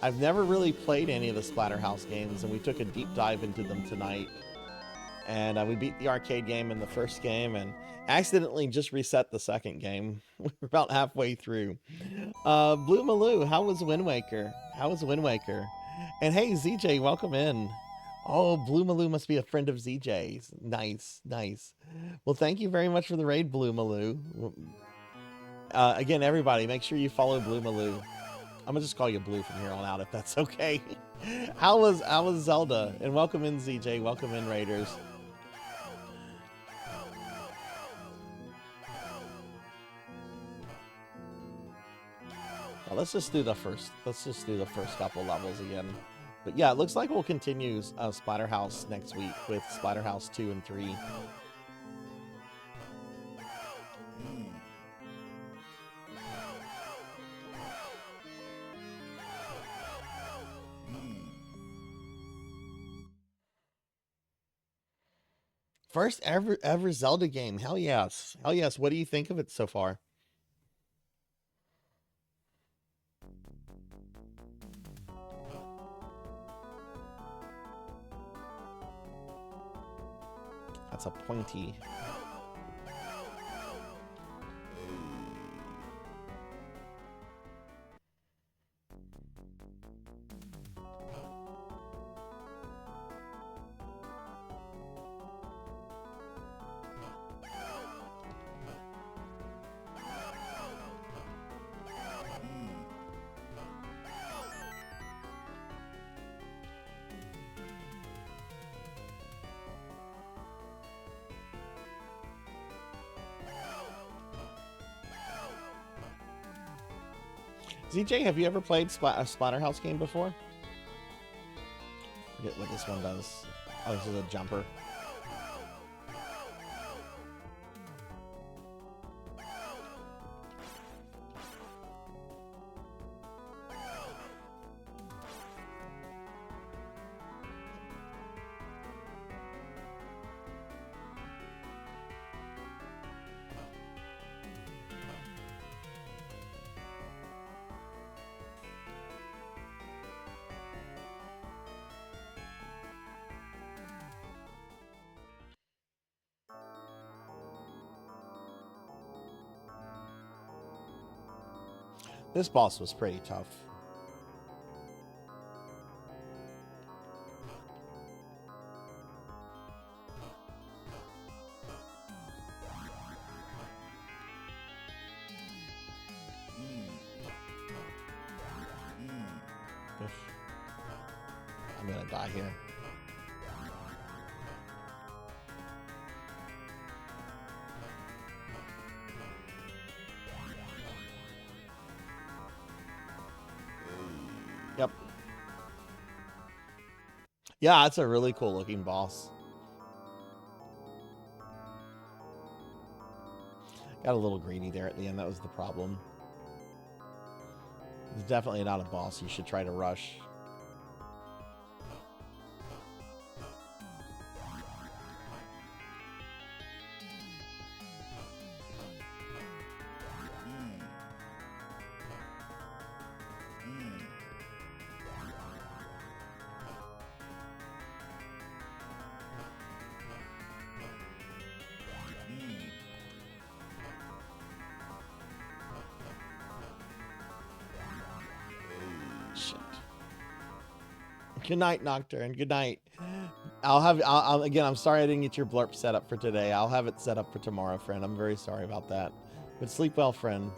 I've never really played any of the Splatterhouse games, and we took a deep dive into them tonight. And we beat the arcade game in the first game, and accidentally just reset the second game. We're about halfway through. Blue Maloo, how was Wind Waker? How was Wind Waker? And hey, ZJ, welcome in. Oh, Blue Maloo must be a friend of ZJ's. Nice, nice. Well, thank you very much for the raid, Blue Maloo. Again, everybody, make sure you follow Blue Maloo. I'm gonna just call you Blue from here on out, if that's okay. How was Zelda? And welcome in, ZJ. Welcome in, Raiders. Well, let's just do the first couple levels again. But yeah, it looks like we'll continue Splatterhouse next week with Splatterhouse 2 and 3. First ever Zelda game. Hell yes. Hell yes. What do you think of it so far? That's a pointy. ZJ, have you ever played a Splatterhouse game before? Forget what this one does. Oh, this is a jumper. This boss was pretty tough. I'm gonna die here. Yep. Yeah, it's a really cool looking boss. Got a little greedy there at the end, that was the problem. It's definitely not a boss you should try to rush. Good night, Nocturne. Good night. Again, I'm sorry I didn't get your blurp set up for today. I'll have it set up for tomorrow, friend. I'm very sorry about that. But sleep well, friend.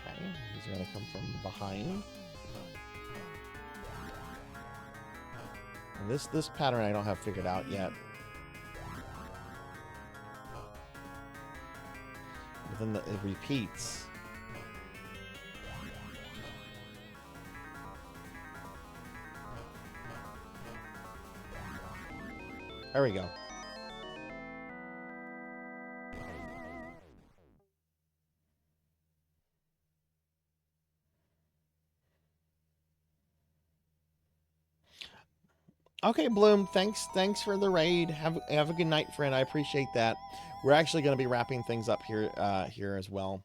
Okay, these are gonna come from behind. This pattern I don't have figured out yet. But then it repeats. There we go. Okay, Bloom, thanks for the raid. Have a good night, friend. I appreciate that. We're actually going to be wrapping things up here here as well.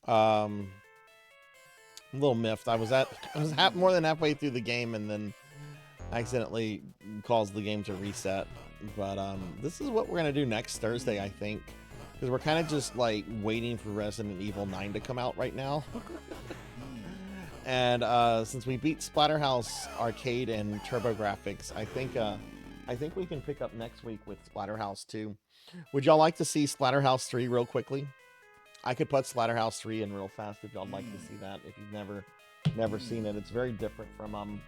I'm a little miffed. I was more than halfway through the game and then accidentally caused the game to reset. But this is what we're going to do next Thursday, I think, because we're kind of just like waiting for Resident Evil 9 to come out right now. And since we beat Splatterhouse Arcade and TurboGrafx, I think we can pick up next week with Splatterhouse 2. Would y'all like to see Splatterhouse 3 real quickly? I could put Splatterhouse 3 in real fast if y'all like to see that. If you've never seen it, it's very different from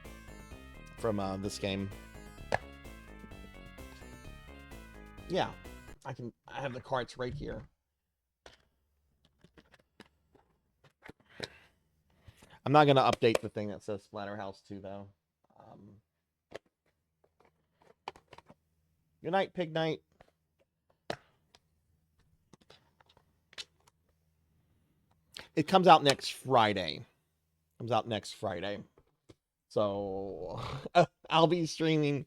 this game. Yeah, I have the carts right here. I'm not going to update the thing that says Splatterhouse 2, though. Good night, Pig Night. It comes out next Friday. So I'll be streaming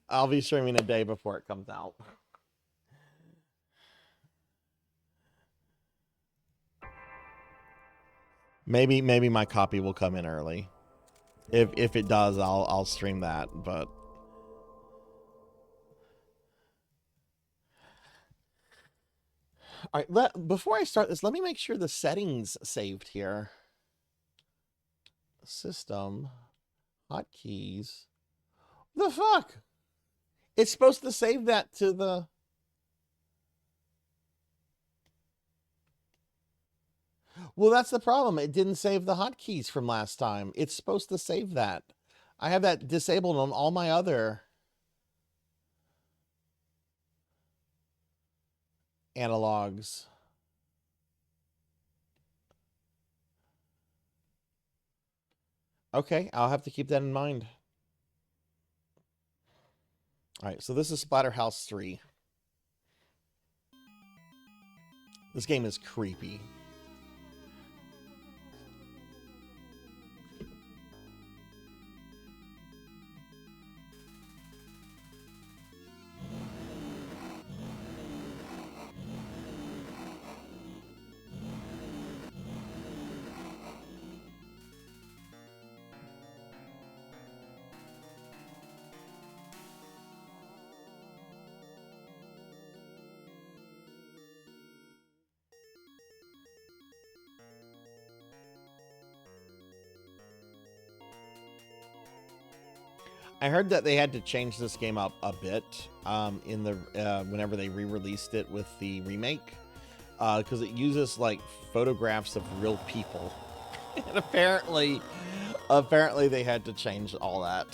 a day before it comes out. Maybe my copy will come in early. If it does, I'll stream that, but all right, before I start this, let me make sure the settings saved here. System hotkeys. The fuck? It's supposed to save that to the Well, that's the problem. It didn't save the hotkeys from last time. It's supposed to save that. I have that disabled on all my other analogs. Okay, I'll have to keep that in mind. All right, so this is Splatterhouse 3. This game is creepy. I heard that they had to change this game up a bit in the whenever they re-released it with the remake, because it uses like photographs of real people, and apparently they had to change all that.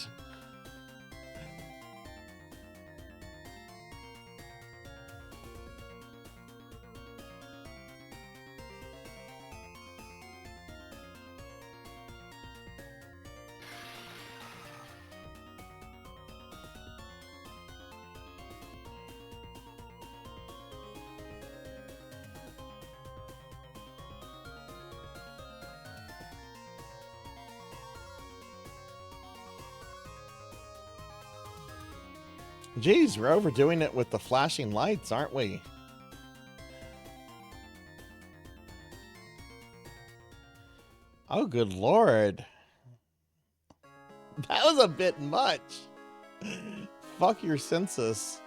Geez, we're overdoing it with the flashing lights, aren't we? Oh, good Lord. That was a bit much. Fuck your census.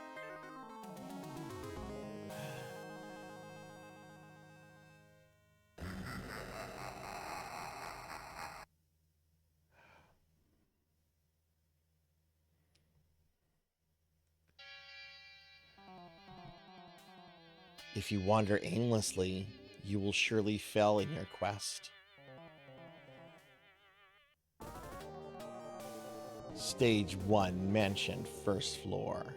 If you wander aimlessly, you will surely fail in your quest. Stage 1 mansion, first floor.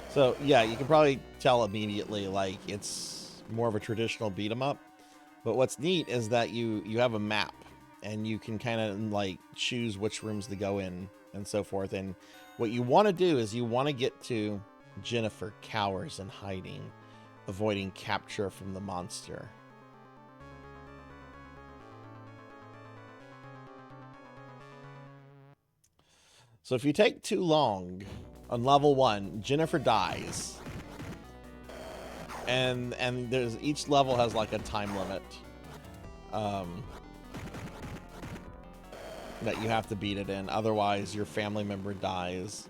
So yeah, you can probably tell immediately, like, it's more of a traditional beat 'em up. But what's neat is that you have a map, and you can kind of like choose which rooms to go in and so forth. And what you want to do is you want to get to Jennifer cowers in hiding, avoiding capture from the monster. So if you take too long on level 1, Jennifer dies. And there's each level has like a time limit that you have to beat it in. Otherwise, your family member dies.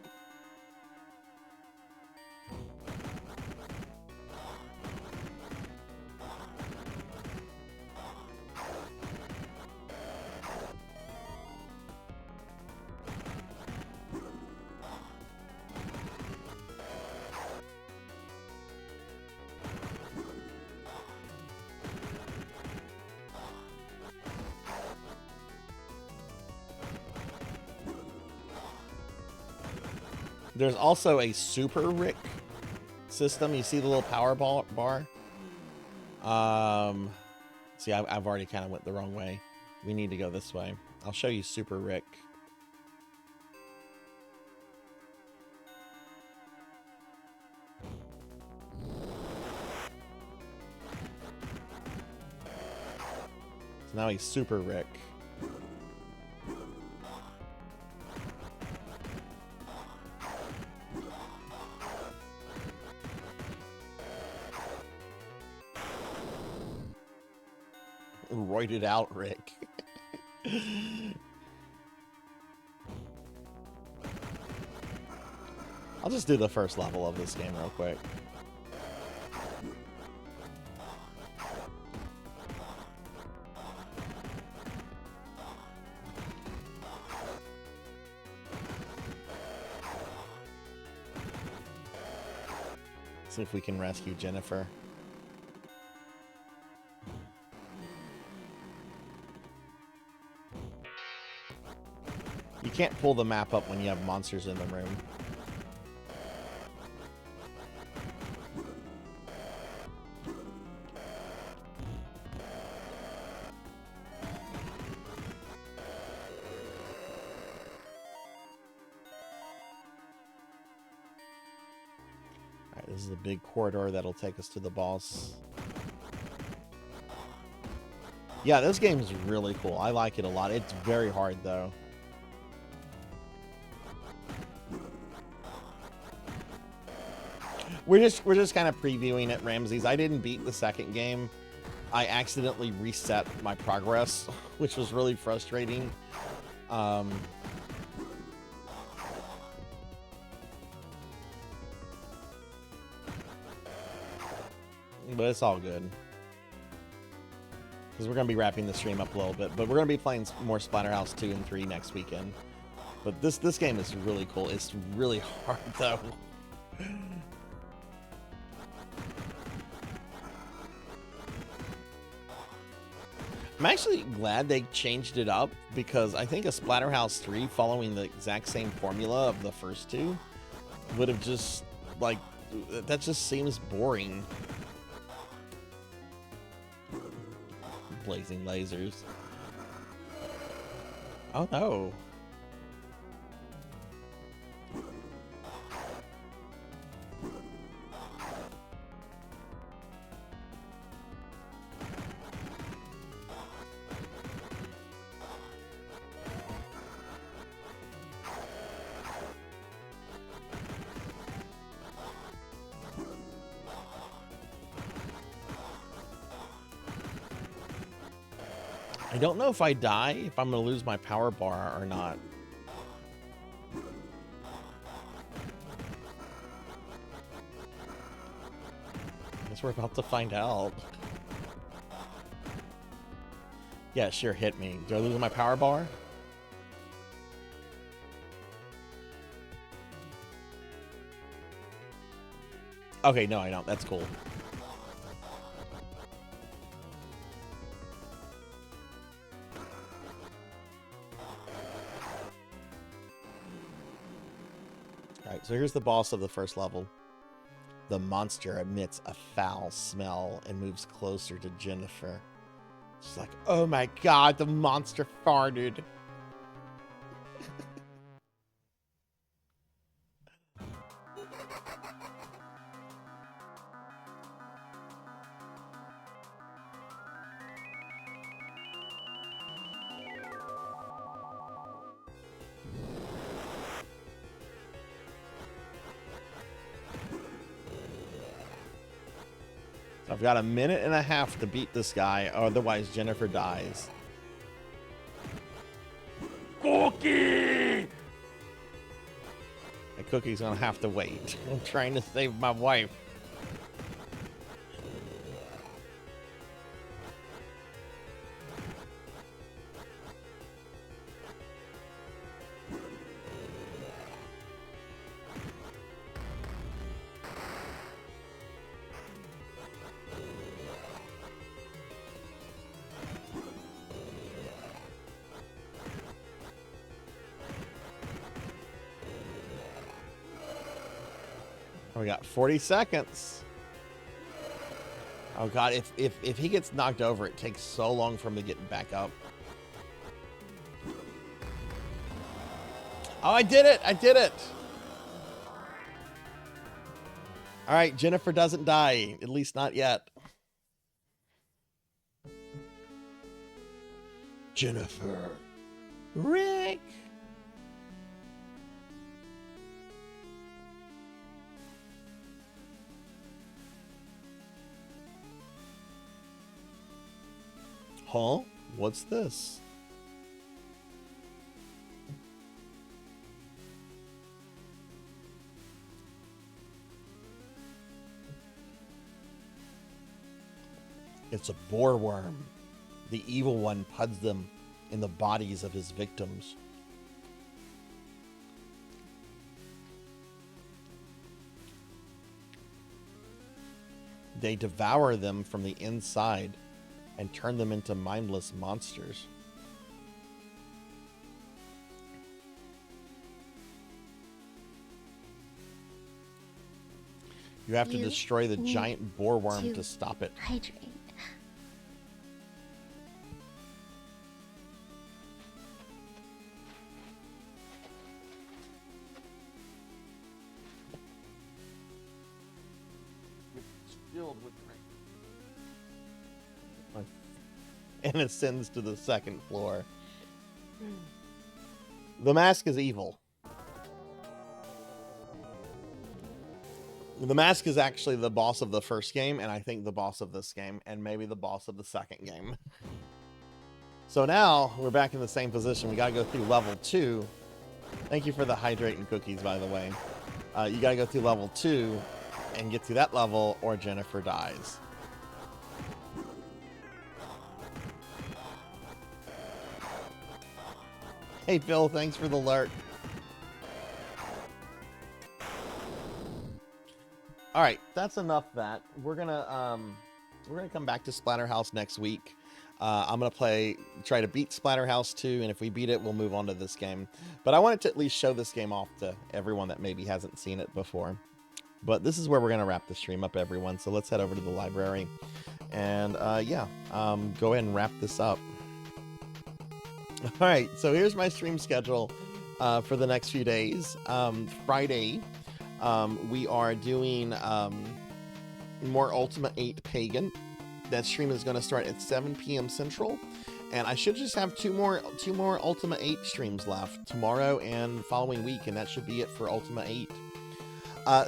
There's also a super Rick system. You see the little power bar? See, I've already kind of went the wrong way. We need to go this way. I'll show you super Rick. So now he's super Rick. Roided out Rick. I'll just do the first level of this game real quick. See if we can rescue Jennifer. You can't pull the map up when you have monsters in the room. Alright, this is a big corridor that'll take us to the boss. Yeah, this game is really cool. I like it a lot. It's very hard, though. We're just kind of previewing it, Ramses. I didn't beat the second game. I accidentally reset my progress, which was really frustrating. But it's all good. Because we're going to be wrapping the stream up a little bit. But we're going to be playing more Splatterhouse 2 and 3 next weekend. But this game is really cool. It's really hard, though. I'm actually glad they changed it up, because I think a Splatterhouse 3 following the exact same formula of the first two would have just, like, that just seems boring. Blazing lasers. Oh no. I don't know if I die, if I'm going to lose my power bar or not. I guess we're about to find out. Yeah, sure, hit me. Do I lose my power bar? Okay, no, I don't. That's cool. Alright, so here's the boss of the first level. The monster emits a foul smell and moves closer to Jennifer. She's like, oh my god, the monster farted. I've got a minute and a half to beat this guy, otherwise Jennifer dies. Cookie! The Cookie's gonna have to wait. I'm trying to save my wife. We got 40 seconds. Oh god, if he gets knocked over, it takes so long for him to get back up. Oh, I did it! I did it! Alright, Jennifer doesn't die. At least not yet. Jennifer. Rick! Huh? What's this? It's a boar worm. The evil one puts them in the bodies of his victims. They devour them from the inside and turn them into mindless monsters. You have to destroy the giant boar worm to stop it. Hydrate. It's filled with rain. And it ascends to the second floor. The mask is evil. The mask is actually the boss of the first game, and I think the boss of this game, and maybe the boss of the second game. So now, we're back in the same position. We gotta go through level 2. Thank you for the hydrating cookies, by the way. You gotta go through level 2 and get to that level, or Jennifer dies. Hey, Bill, thanks for the alert. All right, that's enough of that. We're gonna come back to Splatterhouse next week. I'm gonna try to beat Splatterhouse 2, and if we beat it, we'll move on to this game. But I wanted to at least show this game off to everyone that maybe hasn't seen it before. But this is where we're gonna wrap the stream up, everyone. So let's head over to the library, and go ahead and wrap this up. All right, so here's my stream schedule for the next few days. Friday, we are doing more Ultima 8 Pagan. That stream is going to start at 7 p.m. Central, and I should just have two more Ultima 8 streams left tomorrow and following week, and that should be it for Ultima 8.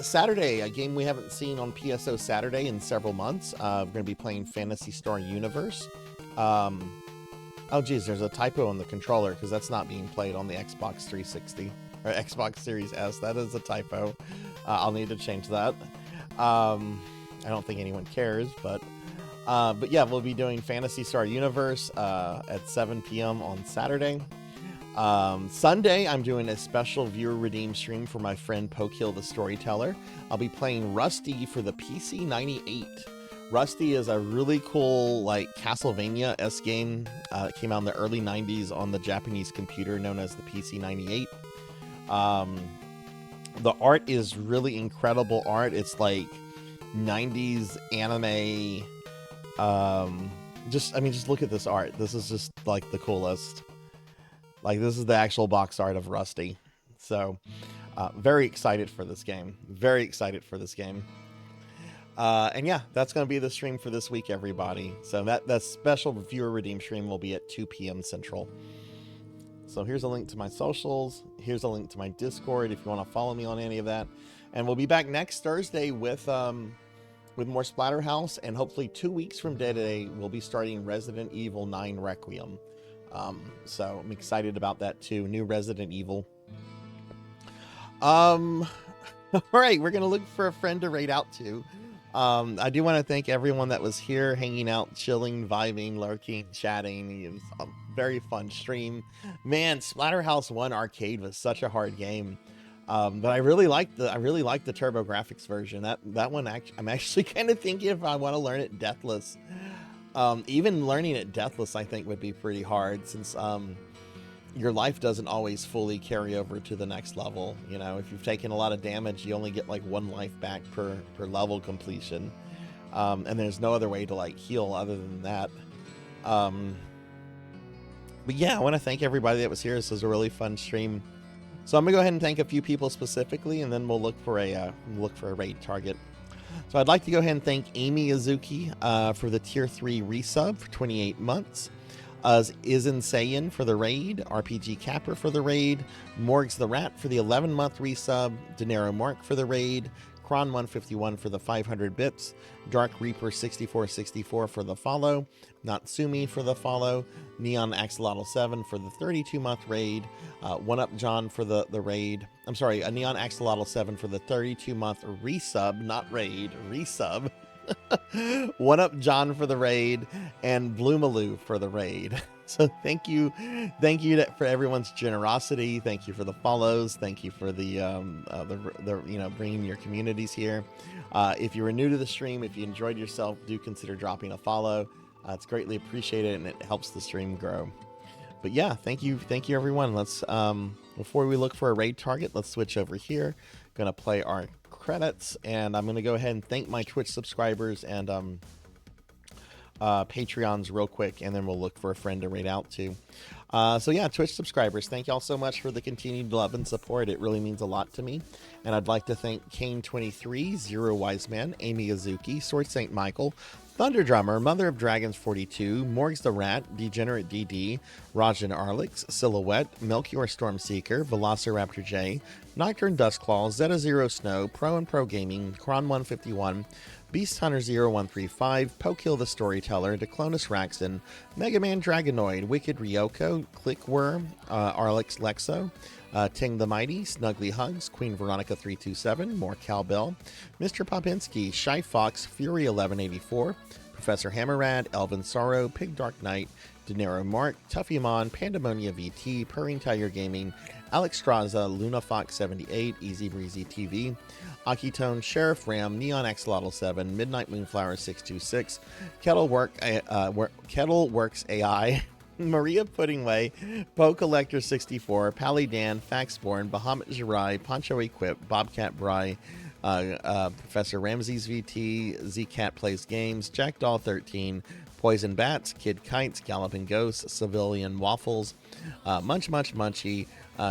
Saturday, a game we haven't seen on PSO Saturday in several months. We're going to be playing Phantasy Star Universe. Oh geez, there's a typo on the controller because that's not being played on the Xbox 360 or Xbox Series S. That is a typo. I'll need to change that. I don't think anyone cares, but yeah, we'll be doing Phantasy Star Universe at 7 p.m. on Saturday. Sunday, I'm doing a special viewer redeem stream for my friend Pokill the Storyteller. I'll be playing Rusty for the PC-98. Rusty is a really cool, like, Castlevania-esque game. It came out in the early 90s on the Japanese computer known as the PC-98. The art is really incredible art. It's like 90s anime. Just look at this art. This is just like the coolest. Like, this is the actual box art of Rusty. So, very excited for this game. Very excited for this game. And yeah, that's going to be the stream for this week, everybody. So that special viewer redeem stream will be at 2 p.m. Central. So here's a link to my socials. Here's a link to my Discord if you want to follow me on any of that. And we'll be back next Thursday with more Splatterhouse. And hopefully 2 weeks from today, we'll be starting Resident Evil 9 Requiem. So I'm excited about that too. New Resident Evil. All right, we're going to look for a friend to raid out to. I do want to thank everyone that was here, hanging out, chilling, vibing, lurking, chatting. It was a very fun stream. Man, Splatterhouse 1 Arcade was such a hard game. But I really like the TurboGrafx version. That one I'm actually kind of thinking if I want to learn it deathless. Even learning it deathless, I think, would be pretty hard since your life doesn't always fully carry over to the next level. You know, if you've taken a lot of damage, you only get like 1 life back per level completion. And there's no other way to like heal other than that. But yeah, I want to thank everybody that was here. This was a really fun stream. So I'm gonna go ahead and thank a few people specifically, and then we'll look for a raid target. So I'd like to go ahead and thank Amy Azuki for the tier 3 resub for 28 months. Isensayan for the raid, RPG Capper for the raid, Morgs the Rat for the 11-month resub, Dinero Mark for the raid, Kron 151 for the 500 bits, Dark Reaper 6464 for the follow, Natsumi for the follow, Neon Axolotl 7 for the 32-month raid, One Up John for the raid. I'm sorry, a Neon Axolotl 7 for the 32-month resub, not raid, resub. One Up John for the raid, and Bloomaloo for the raid. So thank you for everyone's generosity. Thank you for the follows. Thank you for the bringing your communities here. If you were new to the stream, if you enjoyed yourself, do consider dropping a follow. It's greatly appreciated and it helps the stream grow. But yeah, thank you everyone. Let's before we look for a raid target, let's switch over here. Gonna play our credits, and I'm gonna go ahead and thank my Twitch subscribers and Patreons real quick, and then we'll look for a friend to raid out to. So yeah, Twitch subscribers, thank y'all so much for the continued love and support. It really means a lot to me. And I'd like to thank Kane23, Zero Wise Man, Amy Azuki, Sword Saint Michael, Thunder Drummer, Mother of Dragons 42, Morgs the Rat, Degenerate DD, Rajan Arlix, Silhouette, Melchior Stormseeker, Velociraptor J, Nocturne Dustclaw, Zeta Zero Snow, Pro and Pro Gaming, Kron 151, Beast Hunter 0135, Pokill the Storyteller, Declonus Raxon, Mega Man Dragonoid, Wicked Ryoko, Clickworm, Arlix Lexo, Ting the Mighty, Snuggly Hugs, Queen Veronica 327, More Cowbell, Mr. Popinski, Shy Fox, Fury 1184, Professor Hammerrad, Elvin Sorrow, Pig Dark Knight, Dinero Mark, Tuffymon, Pandemonia VT, Purring Tiger Gaming, Alex Straza, Luna Fox 78, Easy Breezy TV, Akitone, Sheriff Ram, Neon Axolotl 7, Midnight Moonflower 626, Kettle Works AI, Maria Puddingway, Poe Collector 64, Pally Dan, Faxborn, Bahamut Jirai, Poncho Equip, Bobcat Bry, Professor Ramses VT, Zcat Plays Games, Jackdaw 13, Poison Bats, Kid Kites, Galloping Ghosts, Civilian Waffles, Munch Munchy,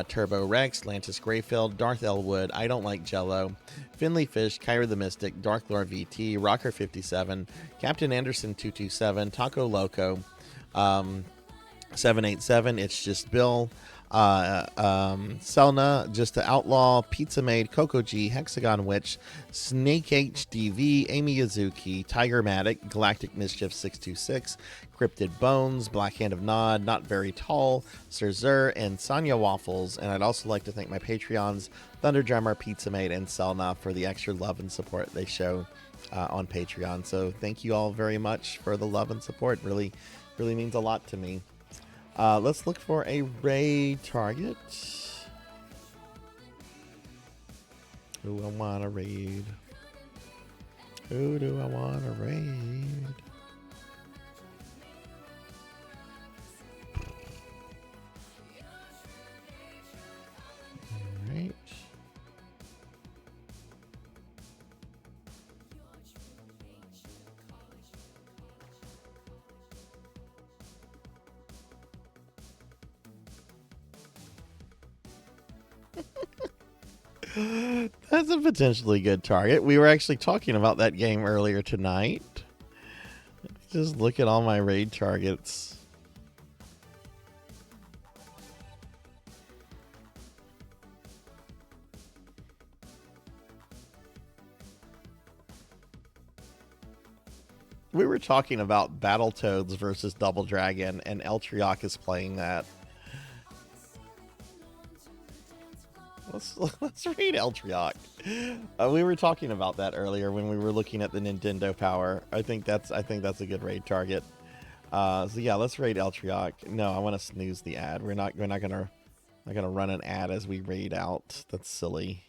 Turbo Rex, Lantis Greyfield, Darth Elwood, I Don't Like Jello, Finley Fish, Kyra the Mystic, Dark Lord VT, Rocker 57, Captain Anderson 227, Taco Loco, 787, It's Just Bill, Selna, Just the Outlaw, Pizza Maid, Coco G, Hexagon Witch, Snake HDV, Amy Yazuki, Tiger Matic, Galactic Mischief 626, Cryptid Bones, Black Hand of Nod, Not Very Tall, Sir Zur, and Sonya Waffles. And I'd also like to thank my Patreons, Thunder Drummer, Pizza Maid, and Selna for the extra love and support they show on Patreon. So thank you all very much for the love and support. Really means a lot to me. Let's look for a raid target. Who I want to raid? Who do I want to raid? All right. That's a potentially good target. We were actually talking about that game earlier tonight. Just look at all my raid targets. We were talking about Battletoads versus Double Dragon, and Eltriok is playing that. Let's read Eltriok. We were talking about that earlier when we were looking at the Nintendo Power. I think that's a good raid target. So yeah, let's raid Eltriok. No, I want to snooze the ad. We're not gonna run an ad as we raid out. That's silly.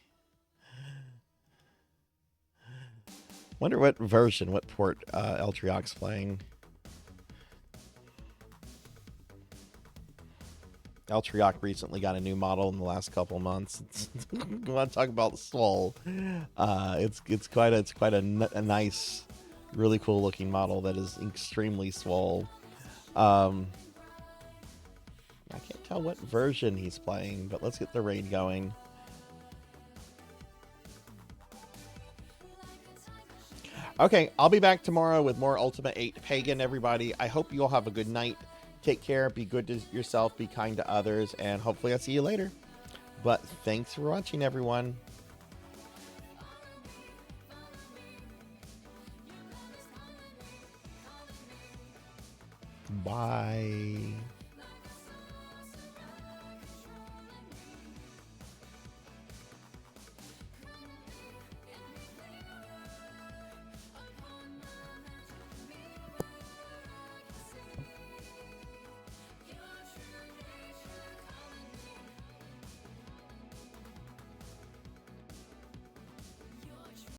Wonder what version, what port Eltriok's playing. Eltriok recently got a new model in the last couple months. We want to talk about swole. It's quite a nice, really cool looking model that is extremely swole. I can't tell what version he's playing, but let's get the raid going. Okay, I'll be back tomorrow with more Ultimate 8 Pagan, everybody. I hope you all have a good night. Take care, be good to yourself, be kind to others, and hopefully I'll see you later. But thanks for watching, everyone. Bye.